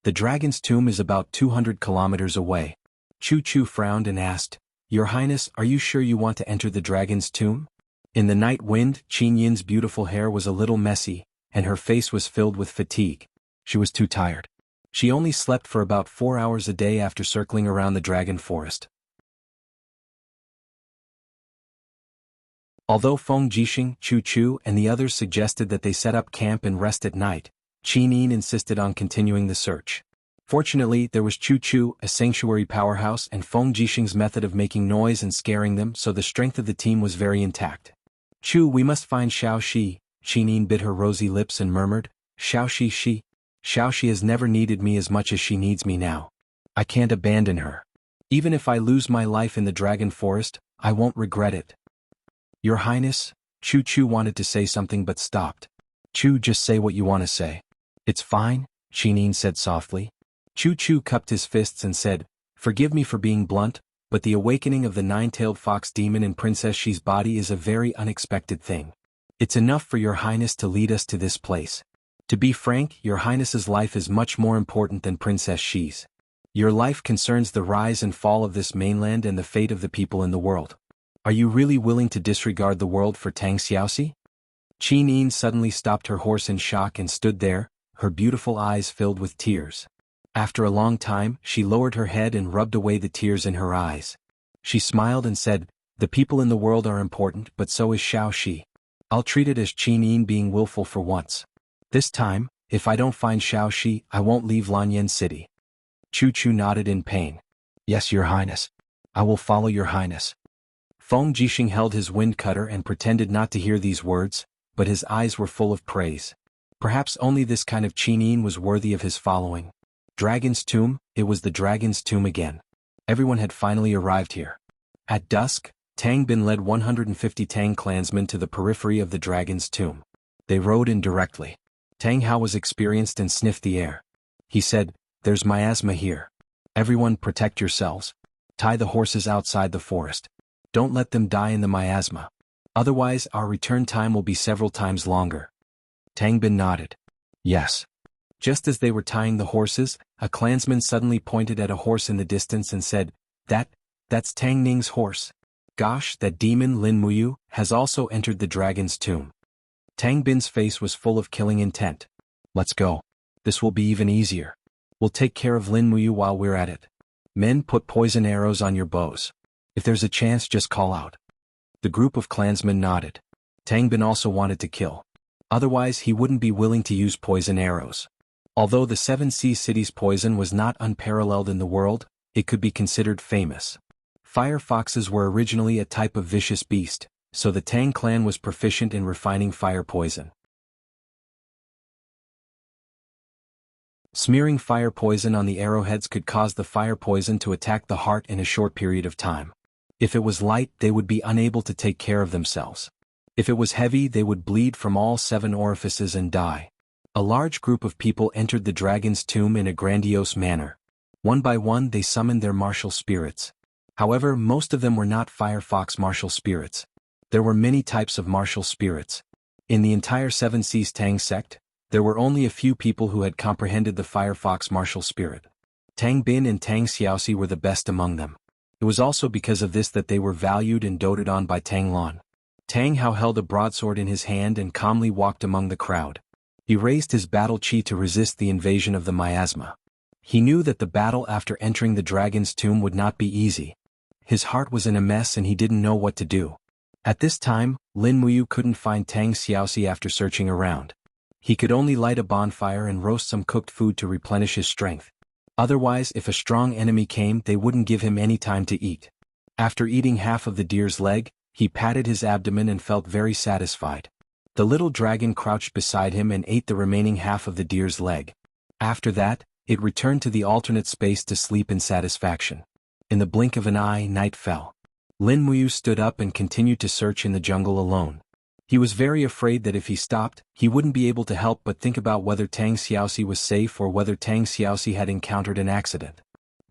The dragon's tomb is about 200 kilometers away. Chu Chu frowned and asked, "Your Highness, are you sure you want to enter the dragon's tomb?" In the night wind, Qin Yin's beautiful hair was a little messy, and her face was filled with fatigue. She was too tired. She only slept for about 4 hours a day after circling around the dragon forest. Although Feng Jixing, Chu Chu, and the others suggested that they set up camp and rest at night, Qin Yin insisted on continuing the search. Fortunately, there was Chu Chu, a sanctuary powerhouse, and Feng Jixing's method of making noise and scaring them, so the strength of the team was very intact. "Chu, we must find Xiaoxi," Qin Yin bit her rosy lips and murmured, Xiaoxi. Xiaoxi has never needed me as much as she needs me now. I can't abandon her. Even if I lose my life in the dragon forest, I won't regret it." "Your Highness," Chu Chu wanted to say something but stopped. "Chu, just say what you want to say." "It's fine," Qin Yin said softly. Chu Chu cupped his fists and said, "Forgive me for being blunt, but the awakening of the nine-tailed fox demon in Princess Xi's body is a very unexpected thing. It's enough for your Highness to lead us to this place. To be frank, your Highness's life is much more important than Princess Xi's. Your life concerns the rise and fall of this mainland and the fate of the people in the world. Are you really willing to disregard the world for Tang Xiaoxi?" Qin Yin suddenly stopped her horse in shock and stood there, her beautiful eyes filled with tears. After a long time, she lowered her head and rubbed away the tears in her eyes. She smiled and said, "The people in the world are important, but so is Xiaoxi. I'll treat it as Qin Yin being willful for once. This time, if I don't find Xiaoxi, I won't leave Lanyan City." Chu Chu nodded in pain. "Yes, your Highness. I will follow your Highness." Feng Jixing held his wind cutter and pretended not to hear these words, but his eyes were full of praise. Perhaps only this kind of Qin Yin was worthy of his following. Dragon's tomb, it was the dragon's tomb again. Everyone had finally arrived here. At dusk, Tang Bin led 150 Tang clansmen to the periphery of the dragon's tomb. They rode in directly. Tang Hao was experienced and sniffed the air. He said, "There's miasma here. Everyone protect yourselves. Tie the horses outside the forest. Don't let them die in the miasma. Otherwise, our return time will be several times longer." Tang Bin nodded. "Yes." Just as they were tying the horses, a clansman suddenly pointed at a horse in the distance and said, That's Tang Ning's horse. Gosh, that demon Lin Muyu has also entered the dragon's tomb." Tang Bin's face was full of killing intent. "Let's go. This will be even easier. We'll take care of Lin Muyu while we're at it. Men, put poison arrows on your bows. If there's a chance, just call out." The group of clansmen nodded. Tang Bin also wanted to kill. Otherwise, he wouldn't be willing to use poison arrows. Although the Seven Sea City's poison was not unparalleled in the world, it could be considered famous. Fire foxes were originally a type of vicious beast, so the Tang clan was proficient in refining fire poison. Smearing fire poison on the arrowheads could cause the fire poison to attack the heart in a short period of time. If it was light, they would be unable to take care of themselves. If it was heavy, they would bleed from all 7 orifices and die. A large group of people entered the dragon's tomb in a grandiose manner. One by one they summoned their martial spirits. However, most of them were not Firefox martial spirits. There were many types of martial spirits. In the entire Seven Seas Tang sect, there were only a few people who had comprehended the Firefox martial spirit. Tang Bin and Tang Xiaoxi were the best among them. It was also because of this that they were valued and doted on by Tang Lan. Tang Hao held a broadsword in his hand and calmly walked among the crowd. He raised his battle chi to resist the invasion of the miasma. He knew that the battle after entering the dragon's tomb would not be easy. His heart was in a mess and he didn't know what to do. At this time, Lin Muyu couldn't find Tang Xiaoxi after searching around. He could only light a bonfire and roast some cooked food to replenish his strength. Otherwise, if a strong enemy came, they wouldn't give him any time to eat. After eating half of the deer's leg, he patted his abdomen and felt very satisfied. The little dragon crouched beside him and ate the remaining half of the deer's leg. After that, it returned to the alternate space to sleep in satisfaction. In the blink of an eye, night fell. Lin Muyu stood up and continued to search in the jungle alone. He was very afraid that if he stopped, he wouldn't be able to help but think about whether Tang Xiaoxi was safe or whether Tang Xiaoxi had encountered an accident.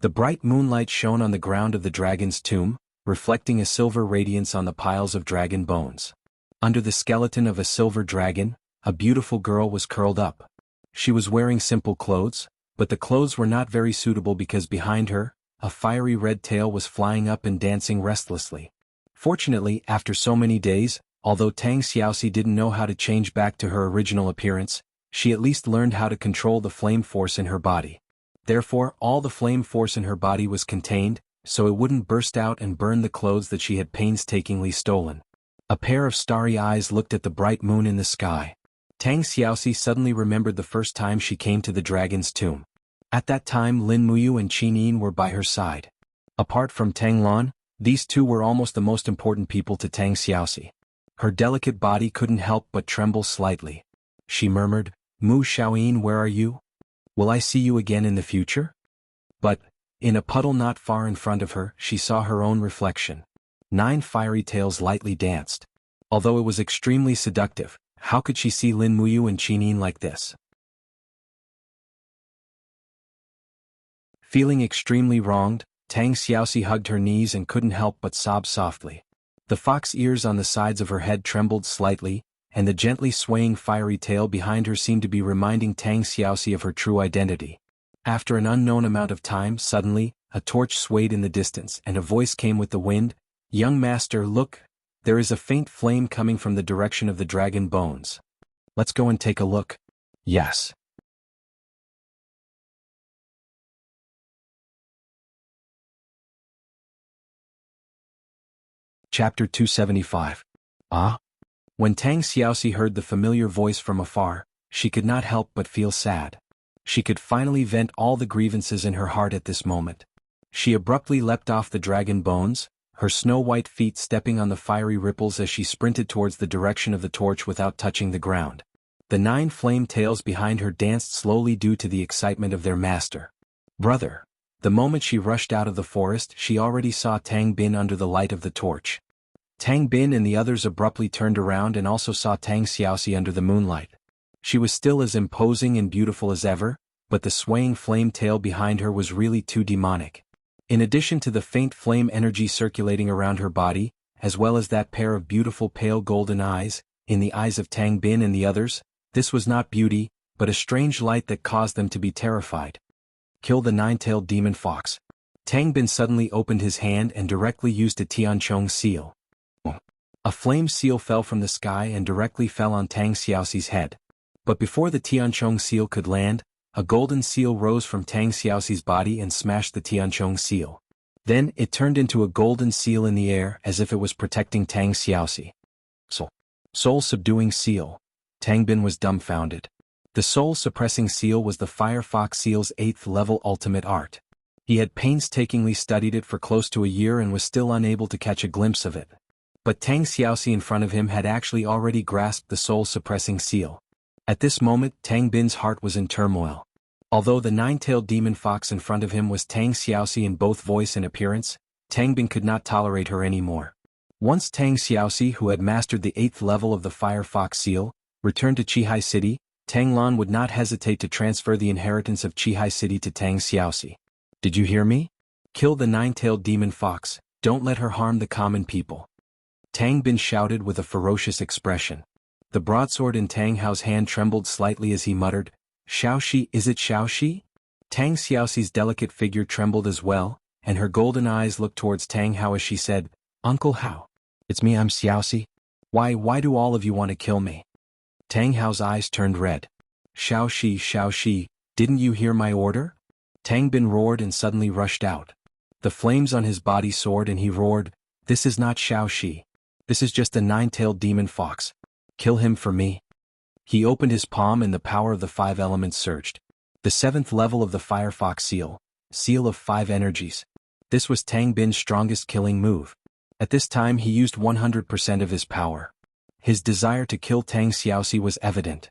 The bright moonlight shone on the ground of the dragon's tomb, reflecting a silver radiance on the piles of dragon bones. Under the skeleton of a silver dragon, a beautiful girl was curled up. She was wearing simple clothes, but the clothes were not very suitable because behind her, a fiery red tail was flying up and dancing restlessly. Fortunately, after so many days, although Tang Xiaoxi didn't know how to change back to her original appearance, she at least learned how to control the flame force in her body. Therefore, all the flame force in her body was contained, so it wouldn't burst out and burn the clothes that she had painstakingly stolen. A pair of starry eyes looked at the bright moon in the sky. Tang Xiaoxi suddenly remembered the first time she came to the dragon's tomb. At that time Lin Muyu and Qin Yin were by her side. Apart from Tang Lan, these two were almost the most important people to Tang Xiaoxi. Her delicate body couldn't help but tremble slightly. She murmured, "Mu Xiaoyin, where are you? Will I see you again in the future?" But, in a puddle not far in front of her, she saw her own reflection. 9 fiery tails lightly danced. Although it was extremely seductive, how could she see Lin Muyu and Qin Yin like this? Feeling extremely wronged, Tang Xiaoxi hugged her knees and couldn't help but sob softly. The fox ears on the sides of her head trembled slightly, and the gently swaying fiery tail behind her seemed to be reminding Tang Xiaoxi of her true identity. After an unknown amount of time, suddenly, a torch swayed in the distance and a voice came with the wind, "Young master, look, there is a faint flame coming from the direction of the dragon bones. Let's go and take a look." "Yes." Chapter 275. Ah? When Tang Xiaoxi heard the familiar voice from afar, she could not help but feel sad. She could finally vent all the grievances in her heart at this moment. She abruptly leapt off the dragon bones, her snow-white feet stepping on the fiery ripples as she sprinted towards the direction of the torch without touching the ground. The 9 flame tails behind her danced slowly due to the excitement of their master. "Brother." The moment she rushed out of the forest, she already saw Tang Bin under the light of the torch. Tang Bin and the others abruptly turned around and also saw Tang Xiaoxi under the moonlight. She was still as imposing and beautiful as ever, but the swaying flame tail behind her was really too demonic. In addition to the faint flame energy circulating around her body, as well as that pair of beautiful pale golden eyes, in the eyes of Tang Bin and the others, this was not beauty, but a strange light that caused them to be terrified. "Kill the 9-tailed demon fox." Tang Bin suddenly opened his hand and directly used a Tianchong seal. A flame seal fell from the sky and directly fell on Tang Xiaoxi's head. But before the Tianchong seal could land, a golden seal rose from Tang Xiaoxi's body and smashed the Tianchong seal. Then it turned into a golden seal in the air as if it was protecting Tang Xiaoxi. Soul-subduing seal. Tang Bin was dumbfounded. The soul-suppressing seal was the Firefox seal's 8th level ultimate art. He had painstakingly studied it for close to a year and was still unable to catch a glimpse of it. But Tang Xiaoxi in front of him had actually already grasped the soul-suppressing seal. At this moment, Tang Bin's heart was in turmoil. Although the 9-tailed demon fox in front of him was Tang Xiaoxi in both voice and appearance, Tang Bin could not tolerate her anymore. Once Tang Xiaoxi, who had mastered the 8th level of the Firefox seal, returned to Qihai City, Tang Lan would not hesitate to transfer the inheritance of Qihai City to Tang Xiaoxi. "Did you hear me? Kill the 9-tailed demon fox, don't let her harm the common people." Tang Bin shouted with a ferocious expression. The broadsword in Tang Hao's hand trembled slightly as he muttered, "Xiaoxi, is it Xiaoxi?" Tang Xiaoxi's delicate figure trembled as well, and her golden eyes looked towards Tang Hao as she said, "Uncle Hao. It's me, I'm Xiaoxi. Why do all of you want to kill me?" Tang Hao's eyes turned red. Xiaoxi, didn't you hear my order?" Tang Bin roared and suddenly rushed out. The flames on his body soared and he roared, "This is not Xiaoxi. This is just a 9-tailed demon fox. Kill him for me." He opened his palm and the power of the 5 elements surged. The 7th level of the Firefox seal, seal of 5 energies. This was Tang Bin's strongest killing move. At this time he used 100% of his power. His desire to kill Tang Xiaoxi was evident.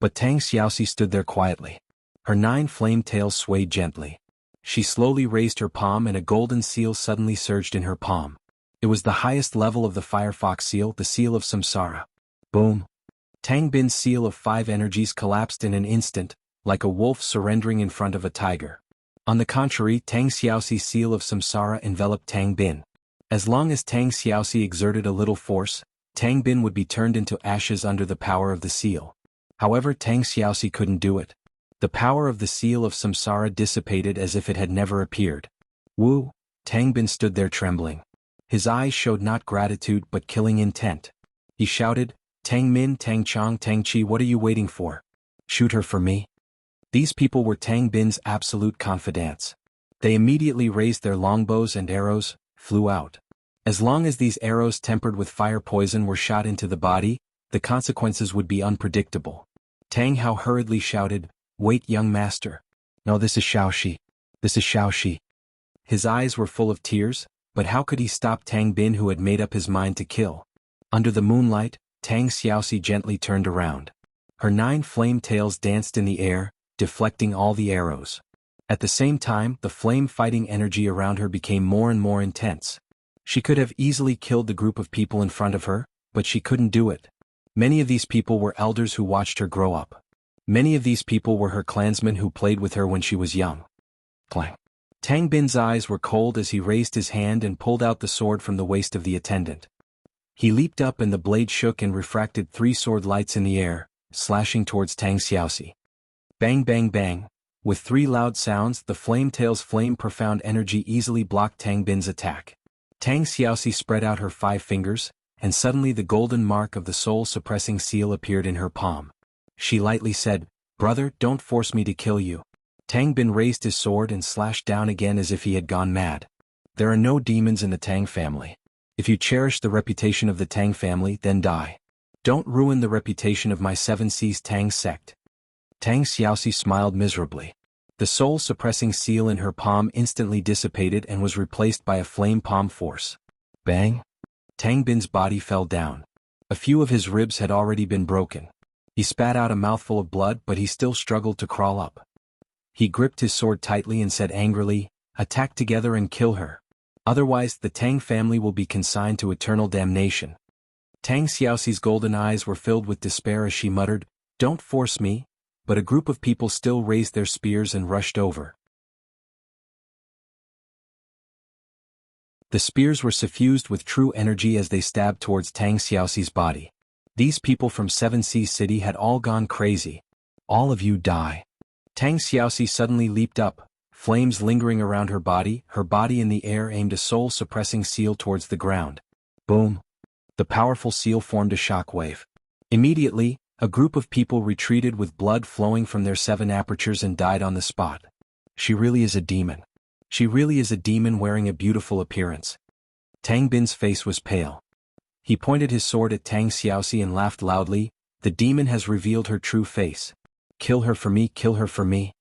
But Tang Xiaoxi stood there quietly. Her 9 flame tails swayed gently. She slowly raised her palm and a golden seal suddenly surged in her palm. It was the highest level of the Firefox seal, the seal of Samsara. Boom! Tang Bin's seal of 5 energies collapsed in an instant, like a wolf surrendering in front of a tiger. On the contrary, Tang Xiaoxi's seal of Samsara enveloped Tang Bin. As long as Tang Xiaoxi exerted a little force, Tang Bin would be turned into ashes under the power of the seal. However, Tang Xiaoxi couldn't do it. The power of the seal of Samsara dissipated as if it had never appeared. Wu! Tang Bin stood there trembling. His eyes showed not gratitude but killing intent. He shouted, Tang Min, Tang Chong, Tang Chi, what are you waiting for? Shoot her for me. These people were Tang Bin's absolute confidants. They immediately raised their longbows and arrows, flew out. As long as these arrows tempered with fire poison were shot into the body, the consequences would be unpredictable. Tang Hao hurriedly shouted, Wait, young master. No, this is Xiaoxi. This is Xiaoxi. His eyes were full of tears, but how could he stop Tang Bin who had made up his mind to kill? Under the moonlight, Tang Xiaoxi gently turned around. Her 9 flame tails danced in the air, deflecting all the arrows. At the same time, the flame-fighting energy around her became more and more intense. She could have easily killed the group of people in front of her, but she couldn't do it. Many of these people were elders who watched her grow up. Many of these people were her clansmen who played with her when she was young. Clang. Tang Bin's eyes were cold as he raised his hand and pulled out the sword from the waist of the attendant. He leaped up and the blade shook and refracted 3 sword lights in the air, slashing towards Tang Xiaoxi. Bang bang bang. With 3 loud sounds, the flame tail's flame-profound energy easily blocked Tang Bin's attack. Tang Xiaoxi spread out her 5 fingers, and suddenly the golden mark of the soul-suppressing seal appeared in her palm. She lightly said, Brother, don't force me to kill you. Tang Bin raised his sword and slashed down again as if he had gone mad. There are no demons in the Tang family. If you cherish the reputation of the Tang family, then die. Don't ruin the reputation of my 7 Seas Tang sect. Tang Xiaoxi smiled miserably. The soul-suppressing seal in her palm instantly dissipated and was replaced by a flame palm force. Bang! Tang Bin's body fell down. A few of his ribs had already been broken. He spat out a mouthful of blood but he still struggled to crawl up. He gripped his sword tightly and said angrily, Attack together and kill her. Otherwise the Tang family will be consigned to eternal damnation. Tang Xiaoxi's golden eyes were filled with despair as she muttered, Don't force me. But a group of people still raised their spears and rushed over. The spears were suffused with true energy as they stabbed towards Tang Xiaoxi's body. These people from 7 Seas City had all gone crazy. All of you die. Tang Xiaoxi suddenly leaped up, flames lingering around her body in the air aimed a soul-suppressing seal towards the ground. Boom! The powerful seal formed a shockwave. Immediately, a group of people retreated with blood flowing from their 7 apertures and died on the spot. She really is a demon. She really is a demon wearing a beautiful appearance. Tang Bin's face was pale. He pointed his sword at Tang Xiaoxi and laughed loudly, The demon has revealed her true face. Kill her for me, kill her for me.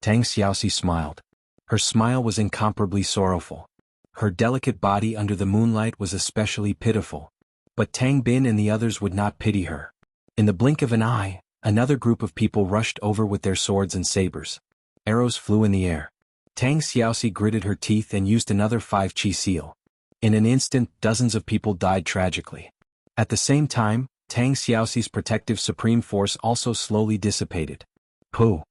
Tang Xiaoxi smiled. Her smile was incomparably sorrowful. Her delicate body under the moonlight was especially pitiful. But Tang Bin and the others would not pity her. In the blink of an eye, another group of people rushed over with their swords and sabers. Arrows flew in the air. Tang Xiaoxi gritted her teeth and used another 5 chi seal. In an instant, dozens of people died tragically. At the same time, Tang Xiaoxi's protective supreme force also slowly dissipated. Pooh!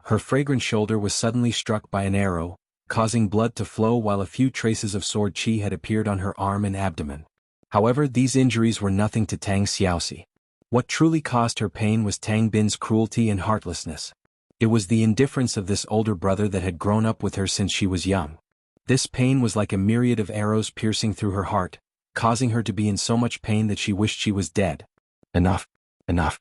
Her fragrant shoulder was suddenly struck by an arrow, causing blood to flow while a few traces of sword chi had appeared on her arm and abdomen. However, these injuries were nothing to Tang Xiaoxi. What truly caused her pain was Tang Bin's cruelty and heartlessness. It was the indifference of this older brother that had grown up with her since she was young. This pain was like a myriad of arrows piercing through her heart, causing her to be in so much pain that she wished she was dead. Enough! Enough!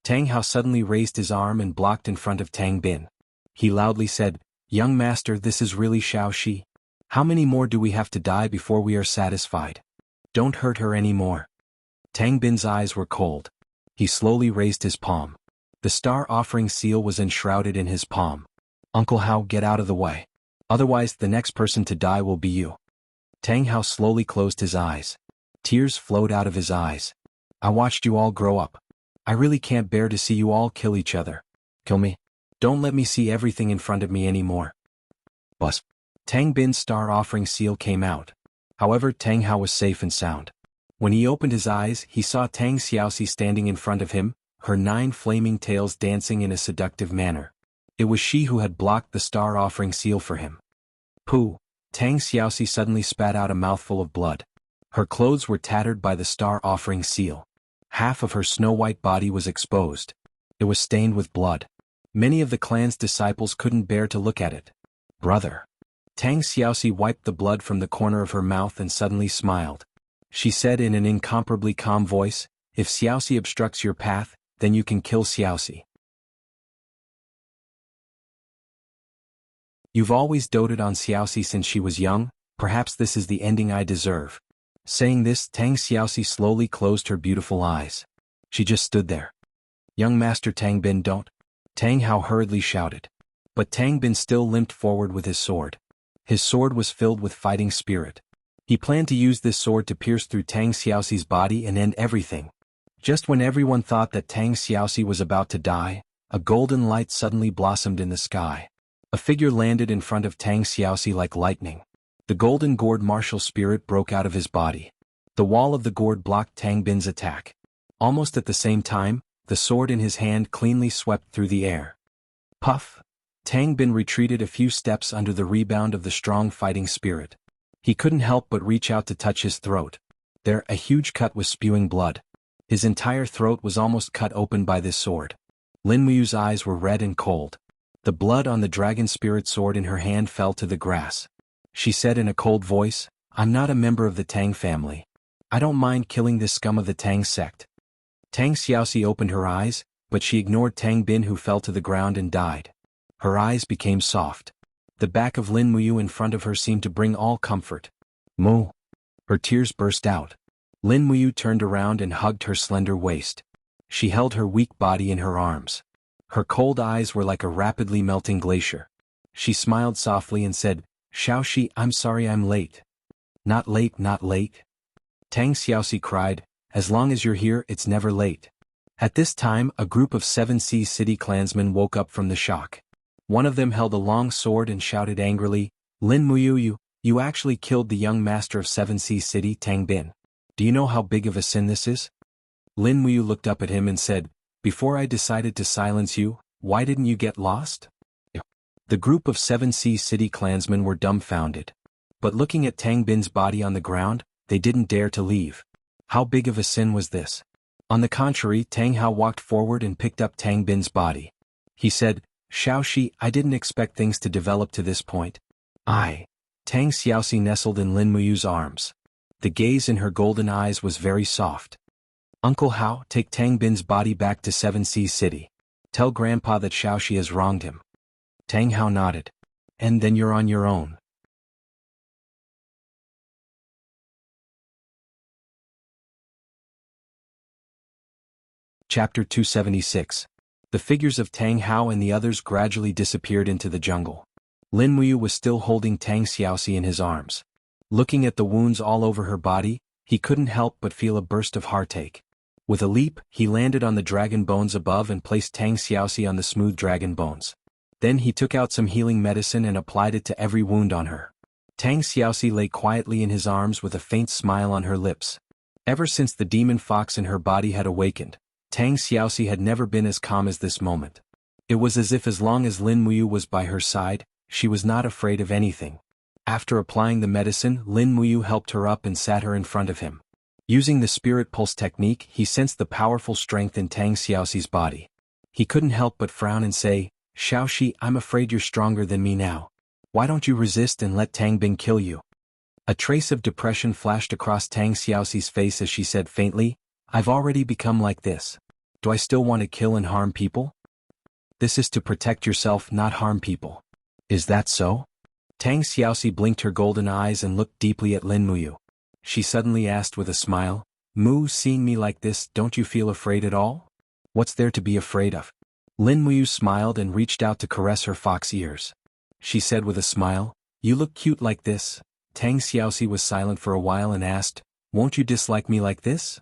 Tang Hao suddenly raised his arm and blocked in front of Tang Bin. He loudly said, Young master, this is really Xiaoxi. How many more do we have to die before we are satisfied? Don't hurt her anymore. Tang Bin's eyes were cold. He slowly raised his palm. The star offering seal was enshrouded in his palm. Uncle Hao, get out of the way. Otherwise the next person to die will be you. Tang Hao slowly closed his eyes. Tears flowed out of his eyes. I watched you all grow up. I really can't bear to see you all kill each other. Kill me. Don't let me see everything in front of me anymore. Bus. Tang Bin's star offering seal came out. However, Tang Hao was safe and sound. When he opened his eyes, he saw Tang Xiaoxi standing in front of him, her 9 flaming tails dancing in a seductive manner. It was she who had blocked the star offering seal for him. Pooh! Tang Xiaoxi suddenly spat out a mouthful of blood. Her clothes were tattered by the star offering seal. Half of her snow-white body was exposed. It was stained with blood. Many of the clan's disciples couldn't bear to look at it. Brother. Tang Xiaoxi wiped the blood from the corner of her mouth and suddenly smiled. She said in an incomparably calm voice, if Xiaoxi obstructs your path, then you can kill Xiaoxi. You've always doted on Xiaoxi since she was young, perhaps this is the ending I deserve. Saying this, Tang Xiaoxi slowly closed her beautiful eyes. She just stood there. Young Master Tang Bin, don't. Tang Hao hurriedly shouted. But Tang Bin still limped forward with his sword. His sword was filled with fighting spirit. He planned to use this sword to pierce through Tang Xiaoxi's body and end everything. Just when everyone thought that Tang Xiaoxi was about to die, a golden light suddenly blossomed in the sky. A figure landed in front of Tang Xiaoxi like lightning. The golden gourd martial spirit broke out of his body. The wall of the gourd blocked Tang Bin's attack. Almost at the same time, the sword in his hand cleanly swept through the air. Puff! Tang Bin retreated a few steps under the rebound of the strong fighting spirit. He couldn't help but reach out to touch his throat. There, a huge cut was spewing blood. His entire throat was almost cut open by this sword. Lin Muyu's eyes were red and cold. The blood on the dragon spirit sword in her hand fell to the grass. She said in a cold voice, I'm not a member of the Tang family. I don't mind killing this scum of the Tang sect. Tang Xiaoxi opened her eyes, but she ignored Tang Bin, who fell to the ground and died. Her eyes became soft. The back of Lin Muyu in front of her seemed to bring all comfort. Moo! Her tears burst out. Lin Muyu turned around and hugged her slender waist. She held her weak body in her arms. Her cold eyes were like a rapidly melting glacier. She smiled softly and said, Xiaoxi, I'm sorry I'm late. Not late, not late. Tang Xiaoxi cried, as long as you're here, it's never late. At this time, a group of 7 Sea City clansmen woke up from the shock. One of them held a long sword and shouted angrily, Lin Muyu, you actually killed the young master of 7 Sea City, Tang Bin. Do you know how big of a sin this is? Lin Muyu looked up at him and said, before I decided to silence you, why didn't you get lost? The group of 7 Sea City clansmen were dumbfounded. But looking at Tang Bin's body on the ground, they didn't dare to leave. How big of a sin was this? On the contrary, Tang Hao walked forward and picked up Tang Bin's body. He said, Xiaoxi, I didn't expect things to develop to this point. Tang Xiaoxi nestled in Lin Muyu's arms. The gaze in her golden eyes was very soft. Uncle Hao, take Tang Bin's body back to 7 Sea City. Tell Grandpa that Xiaoxi has wronged him. Tang Hao nodded. And then you're on your own. Chapter 276. The figures of Tang Hao and the others gradually disappeared into the jungle. Lin Muyu was still holding Tang Xiaoxi in his arms. Looking at the wounds all over her body, he couldn't help but feel a burst of heartache. With a leap, he landed on the dragon bones above and placed Tang Xiaoxi on the smooth dragon bones. Then he took out some healing medicine and applied it to every wound on her. Tang Xiaoxi lay quietly in his arms with a faint smile on her lips. Ever since the demon fox in her body had awakened, Tang Xiaoxi had never been as calm as this moment. It was as if as long as Lin Muyu was by her side, she was not afraid of anything. After applying the medicine, Lin Muyu helped her up and sat her in front of him. Using the spirit pulse technique, he sensed the powerful strength in Tang Xiaoxi's body. He couldn't help but frown and say, Xiaoxi, I'm afraid you're stronger than me now. Why don't you resist and let Tang Bin kill you? A trace of depression flashed across Tang Xiaoxi's face as she said faintly, I've already become like this. Do I still want to kill and harm people? This is to protect yourself, not harm people. Is that so? Tang Xiaoxi blinked her golden eyes and looked deeply at Lin Muyu. She suddenly asked with a smile, Mu, seeing me like this, don't you feel afraid at all? What's there to be afraid of? Lin Muyu smiled and reached out to caress her fox ears. She said with a smile, "You look cute like this." Tang Xiaoxi was silent for a while and asked, "Won't you dislike me like this?"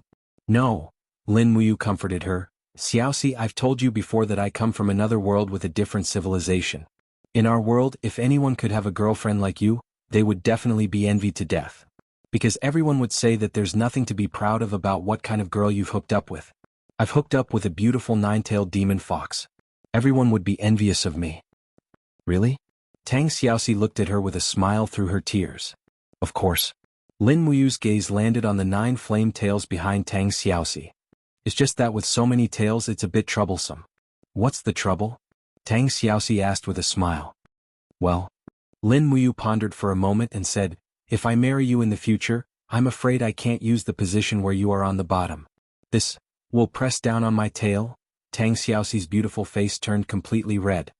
"No." Lin Muyu comforted her. "Xiaoxi, I've told you before that I come from another world with a different civilization. In our world, if anyone could have a girlfriend like you, they would definitely be envied to death. Because everyone would say that there's nothing to be proud of about what kind of girl you've hooked up with. I've hooked up with a beautiful nine-tailed demon fox. Everyone would be envious of me." "Really?" Tang Xiaoxi looked at her with a smile through her tears. "Of course." Lin Muyu's gaze landed on the 9 flame tails behind Tang Xiaoxi. "It's just that with so many tails it's a bit troublesome." "What's the trouble?" Tang Xiaoxi asked with a smile. "Well." Lin Muyu pondered for a moment and said, "If I marry you in the future, I'm afraid I can't use the position where you are on the bottom. This will press down on my tail." Tang Xiaoxi's beautiful face turned completely red.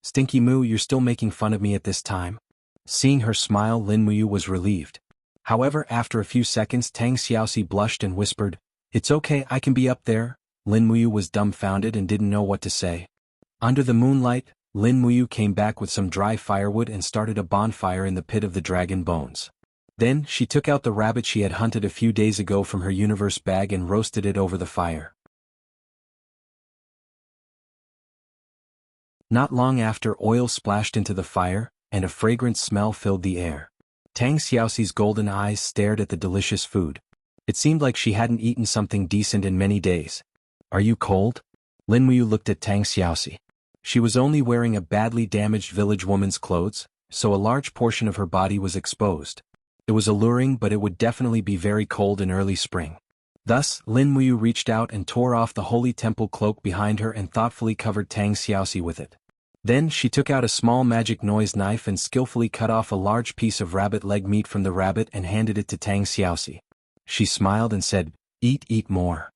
"Stinky Moo, you're still making fun of me at this time?" Seeing her smile, Lin Muyu was relieved. However, after a few seconds Tang Xiaoxi blushed and whispered, "It's okay, I can be up there." Lin Muyu was dumbfounded and didn't know what to say. Under the moonlight, Lin Muyu came back with some dry firewood and started a bonfire in the pit of the dragon bones. Then, she took out the rabbit she had hunted a few days ago from her universe bag and roasted it over the fire. Not long after, oil splashed into the fire, and a fragrant smell filled the air. Tang Xiaoxi's golden eyes stared at the delicious food. It seemed like she hadn't eaten something decent in many days. "Are you cold?" Lin Muyu looked at Tang Xiaoxi. She was only wearing a badly damaged village woman's clothes, so a large portion of her body was exposed. It was alluring, but it would definitely be very cold in early spring. Thus, Lin Muyu reached out and tore off the holy temple cloak behind her and thoughtfully covered Tang Xiaoxi with it. Then she took out a small magic noise knife and skillfully cut off a large piece of rabbit leg meat from the rabbit and handed it to Tang Xiaoxi. She smiled and said, Eat more."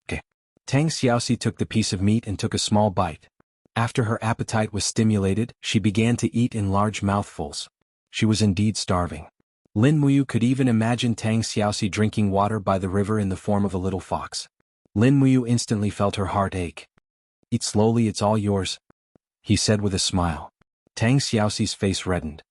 "Okay." Tang Xiaoxi took the piece of meat and took a small bite. After her appetite was stimulated, she began to eat in large mouthfuls. She was indeed starving. Lin Muyu could even imagine Tang Xiaoxi drinking water by the river in the form of a little fox. Lin Muyu instantly felt her heart ache. "Eat slowly, it's all yours," he said with a smile. Tang Xiaoxi's face reddened.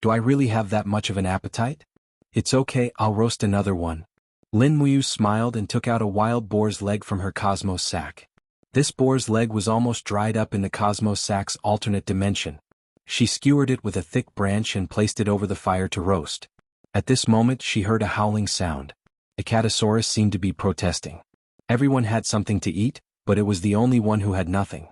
"Do I really have that much of an appetite?" "It's okay, I'll roast another one." Lin Muyu smiled and took out a wild boar's leg from her cosmos sack. This boar's leg was almost dried up in the cosmos sack's alternate dimension. She skewered it with a thick branch and placed it over the fire to roast. At this moment she heard a howling sound. A Catosaurus seemed to be protesting. Everyone had something to eat, but it was the only one who had nothing.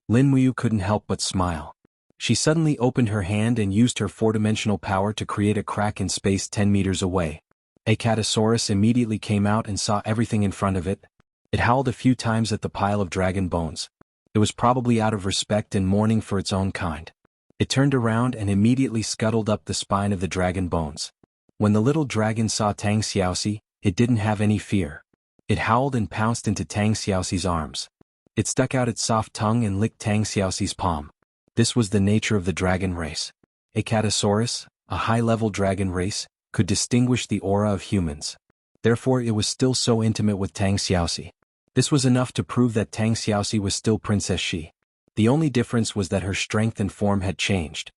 Lin Muyu couldn't help but smile. She suddenly opened her hand and used her 4-dimensional power to create a crack in space 10 meters away. A Catosaurus immediately came out and saw everything in front of it. It howled a few times at the pile of dragon bones. It was probably out of respect and mourning for its own kind. It turned around and immediately scuttled up the spine of the dragon bones. When the little dragon saw Tang Xiaoxi, it didn't have any fear. It howled and pounced into Tang Xiaoxi's arms. It stuck out its soft tongue and licked Tang Xiaoxi's palm. This was the nature of the dragon race. A Catosaurus, a high-level dragon race, could distinguish the aura of humans. Therefore it was still so intimate with Tang Xiaoxi. This was enough to prove that Tang Xiaoxi was still Princess Shi. The only difference was that her strength and form had changed.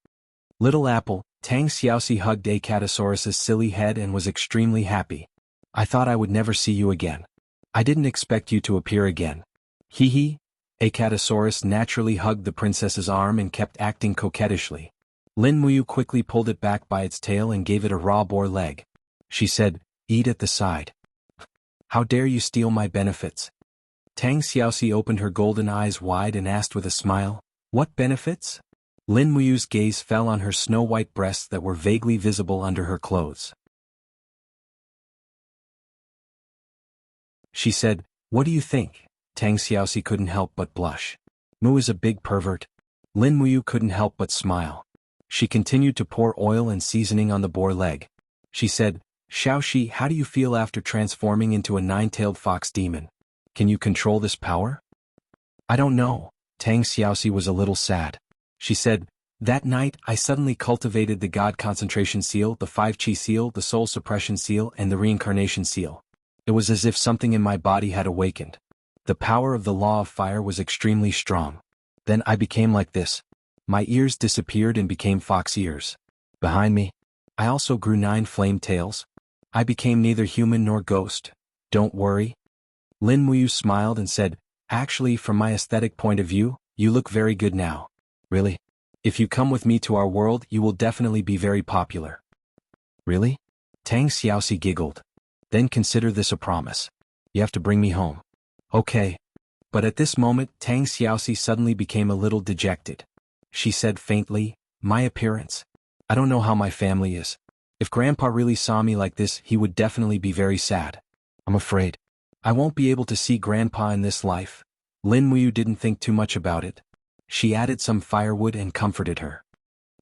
Little Apple, Tang Xiaoxi hugged a Catosaurus's silly head and was extremely happy. "I thought I would never see you again. I didn't expect you to appear again." "Hee hee." A Catosaurus naturally hugged the princess's arm and kept acting coquettishly. Lin Muyu quickly pulled it back by its tail and gave it a raw boar leg. She said, "Eat at the side." "How dare you steal my benefits?" Tang Xiaoxi opened her golden eyes wide and asked with a smile, "What benefits?" Lin Muyu's gaze fell on her snow-white breasts that were vaguely visible under her clothes. She said, "What do you think?" Tang Xiaoxi couldn't help but blush. "Mu is a big pervert." Lin Muyu couldn't help but smile. She continued to pour oil and seasoning on the boar leg. She said, "Xiaoxi, how do you feel after transforming into a 9-tailed fox demon? Can you control this power?" "I don't know." Tang Xiaoxi was a little sad. She said, "That night I suddenly cultivated the God Concentration Seal, the 5-Chi Seal, the Soul Suppression Seal, and the Reincarnation Seal. It was as if something in my body had awakened. The power of the Law of Fire was extremely strong. Then I became like this. My ears disappeared and became fox ears. Behind me, I also grew 9 flame tails. I became neither human nor ghost. Don't worry. Lin Muyu smiled and said, actually, from my aesthetic point of view, you look very good now. Really? If you come with me to our world, you will definitely be very popular. Really? Tang Xiaoxi giggled. Then consider this a promise. You have to bring me home. Okay. But at this moment, Tang Xiaoxi suddenly became a little dejected. She said faintly, my appearance. I don't know how my family is. If Grandpa really saw me like this, he would definitely be very sad. I'm afraid I won't be able to see Grandpa in this life. Lin Muyu didn't think too much about it. She added some firewood and comforted her.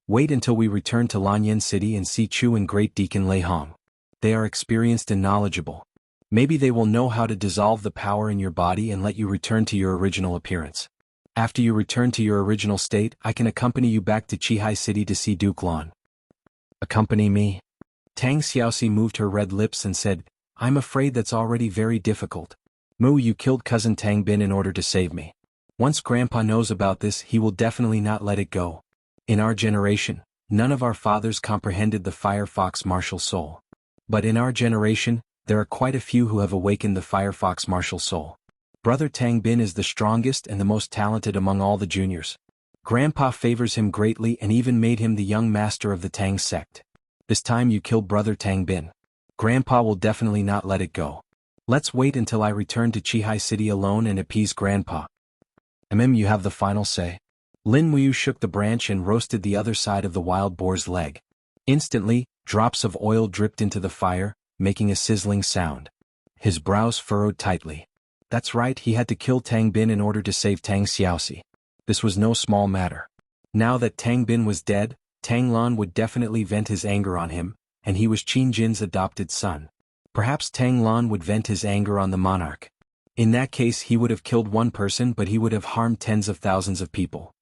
Wait until we return to Lanyan City and see Chu and Great Deacon Lei Hong. They are experienced and knowledgeable. Maybe they will know how to dissolve the power in your body and let you return to your original appearance. After you return to your original state, I can accompany you back to Qihai City to see Duke Lan. Accompany me? Tang Xiaoxi moved her red lips and said, I'm afraid that's already very difficult. Mu, you killed cousin Tang Bin in order to save me. Once Grandpa knows about this, he will definitely not let it go. In our generation, none of our fathers comprehended the Firefox martial soul. But in our generation, there are quite a few who have awakened the Firefox martial soul. Brother Tang Bin is the strongest and the most talented among all the juniors. Grandpa favors him greatly and even made him the young master of the Tang sect. This time you kill Brother Tang Bin. Grandpa will definitely not let it go. Let's wait until I return to Qihai City alone and appease Grandpa. You have the final say. Lin Muyu shook the branch and roasted the other side of the wild boar's leg. Instantly, drops of oil dripped into the fire, making a sizzling sound. His brows furrowed tightly. That's right, he had to kill Tang Bin in order to save Tang Xiaoxi. This was no small matter. Now that Tang Bin was dead, Tang Lan would definitely vent his anger on him, and he was Qin Jin's adopted son. Perhaps Tang Lan would vent his anger on the monarch. In that case, he would have killed one person, but he would have harmed tens of thousands of people.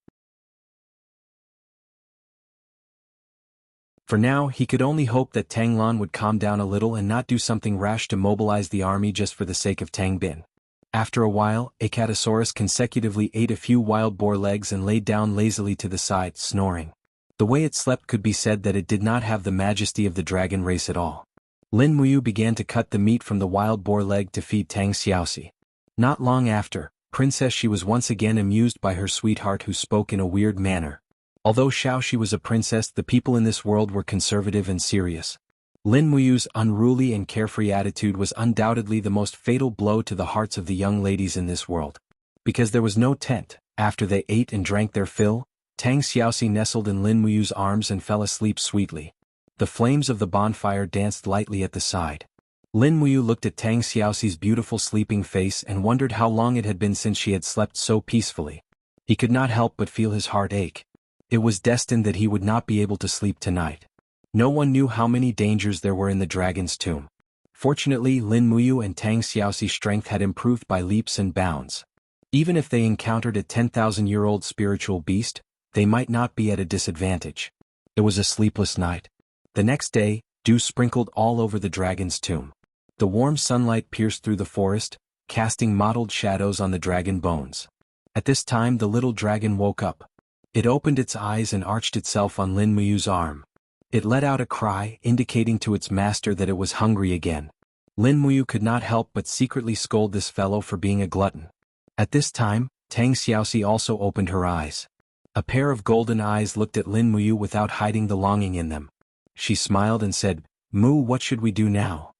For now, he could only hope that Tang Lan would calm down a little and not do something rash to mobilize the army just for the sake of Tang Bin. After a while, Acatosaurus consecutively ate a few wild boar legs and laid down lazily to the side, snoring. The way it slept could be said that it did not have the majesty of the dragon race at all. Lin Muyu began to cut the meat from the wild boar leg to feed Tang Xiaoxi. Not long after, Princess Shi was once again amused by her sweetheart who spoke in a weird manner. Although Xiaoxi was a princess, the people in this world were conservative and serious. Lin Muyu's unruly and carefree attitude was undoubtedly the most fatal blow to the hearts of the young ladies in this world. Because there was no tent, after they ate and drank their fill, Tang Xiaoxi nestled in Lin Muyu's arms and fell asleep sweetly. The flames of the bonfire danced lightly at the side. Lin Muyu looked at Tang Xiaoxi's beautiful sleeping face and wondered how long it had been since she had slept so peacefully. He could not help but feel his heart ache. It was destined that he would not be able to sleep tonight. No one knew how many dangers there were in the dragon's tomb. Fortunately, Lin Muyu and Tang Xiaoxi's strength had improved by leaps and bounds. Even if they encountered a 10,000-year-old spiritual beast, they might not be at a disadvantage. It was a sleepless night. The next day, dew sprinkled all over the dragon's tomb. The warm sunlight pierced through the forest, casting mottled shadows on the dragon bones. At this time the little dragon woke up. It opened its eyes and arched itself on Lin Muyu's arm. It let out a cry, indicating to its master that it was hungry again. Lin Muyu could not help but secretly scold this fellow for being a glutton. At this time, Tang Xiaoxi also opened her eyes. A pair of golden eyes looked at Lin Muyu without hiding the longing in them. She smiled and said, Mu, what should we do now?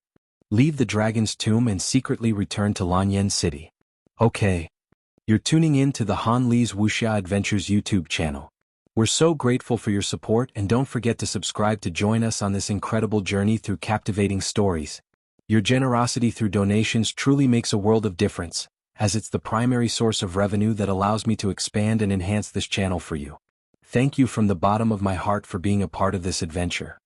Leave the dragon's tomb and secretly return to Lanyan City. Okay. You're tuning in to the Han Li's Wuxia Adventures YouTube channel. We're so grateful for your support, and don't forget to subscribe to join us on this incredible journey through captivating stories. Your generosity through donations truly makes a world of difference, as it's the primary source of revenue that allows me to expand and enhance this channel for you. Thank you from the bottom of my heart for being a part of this adventure.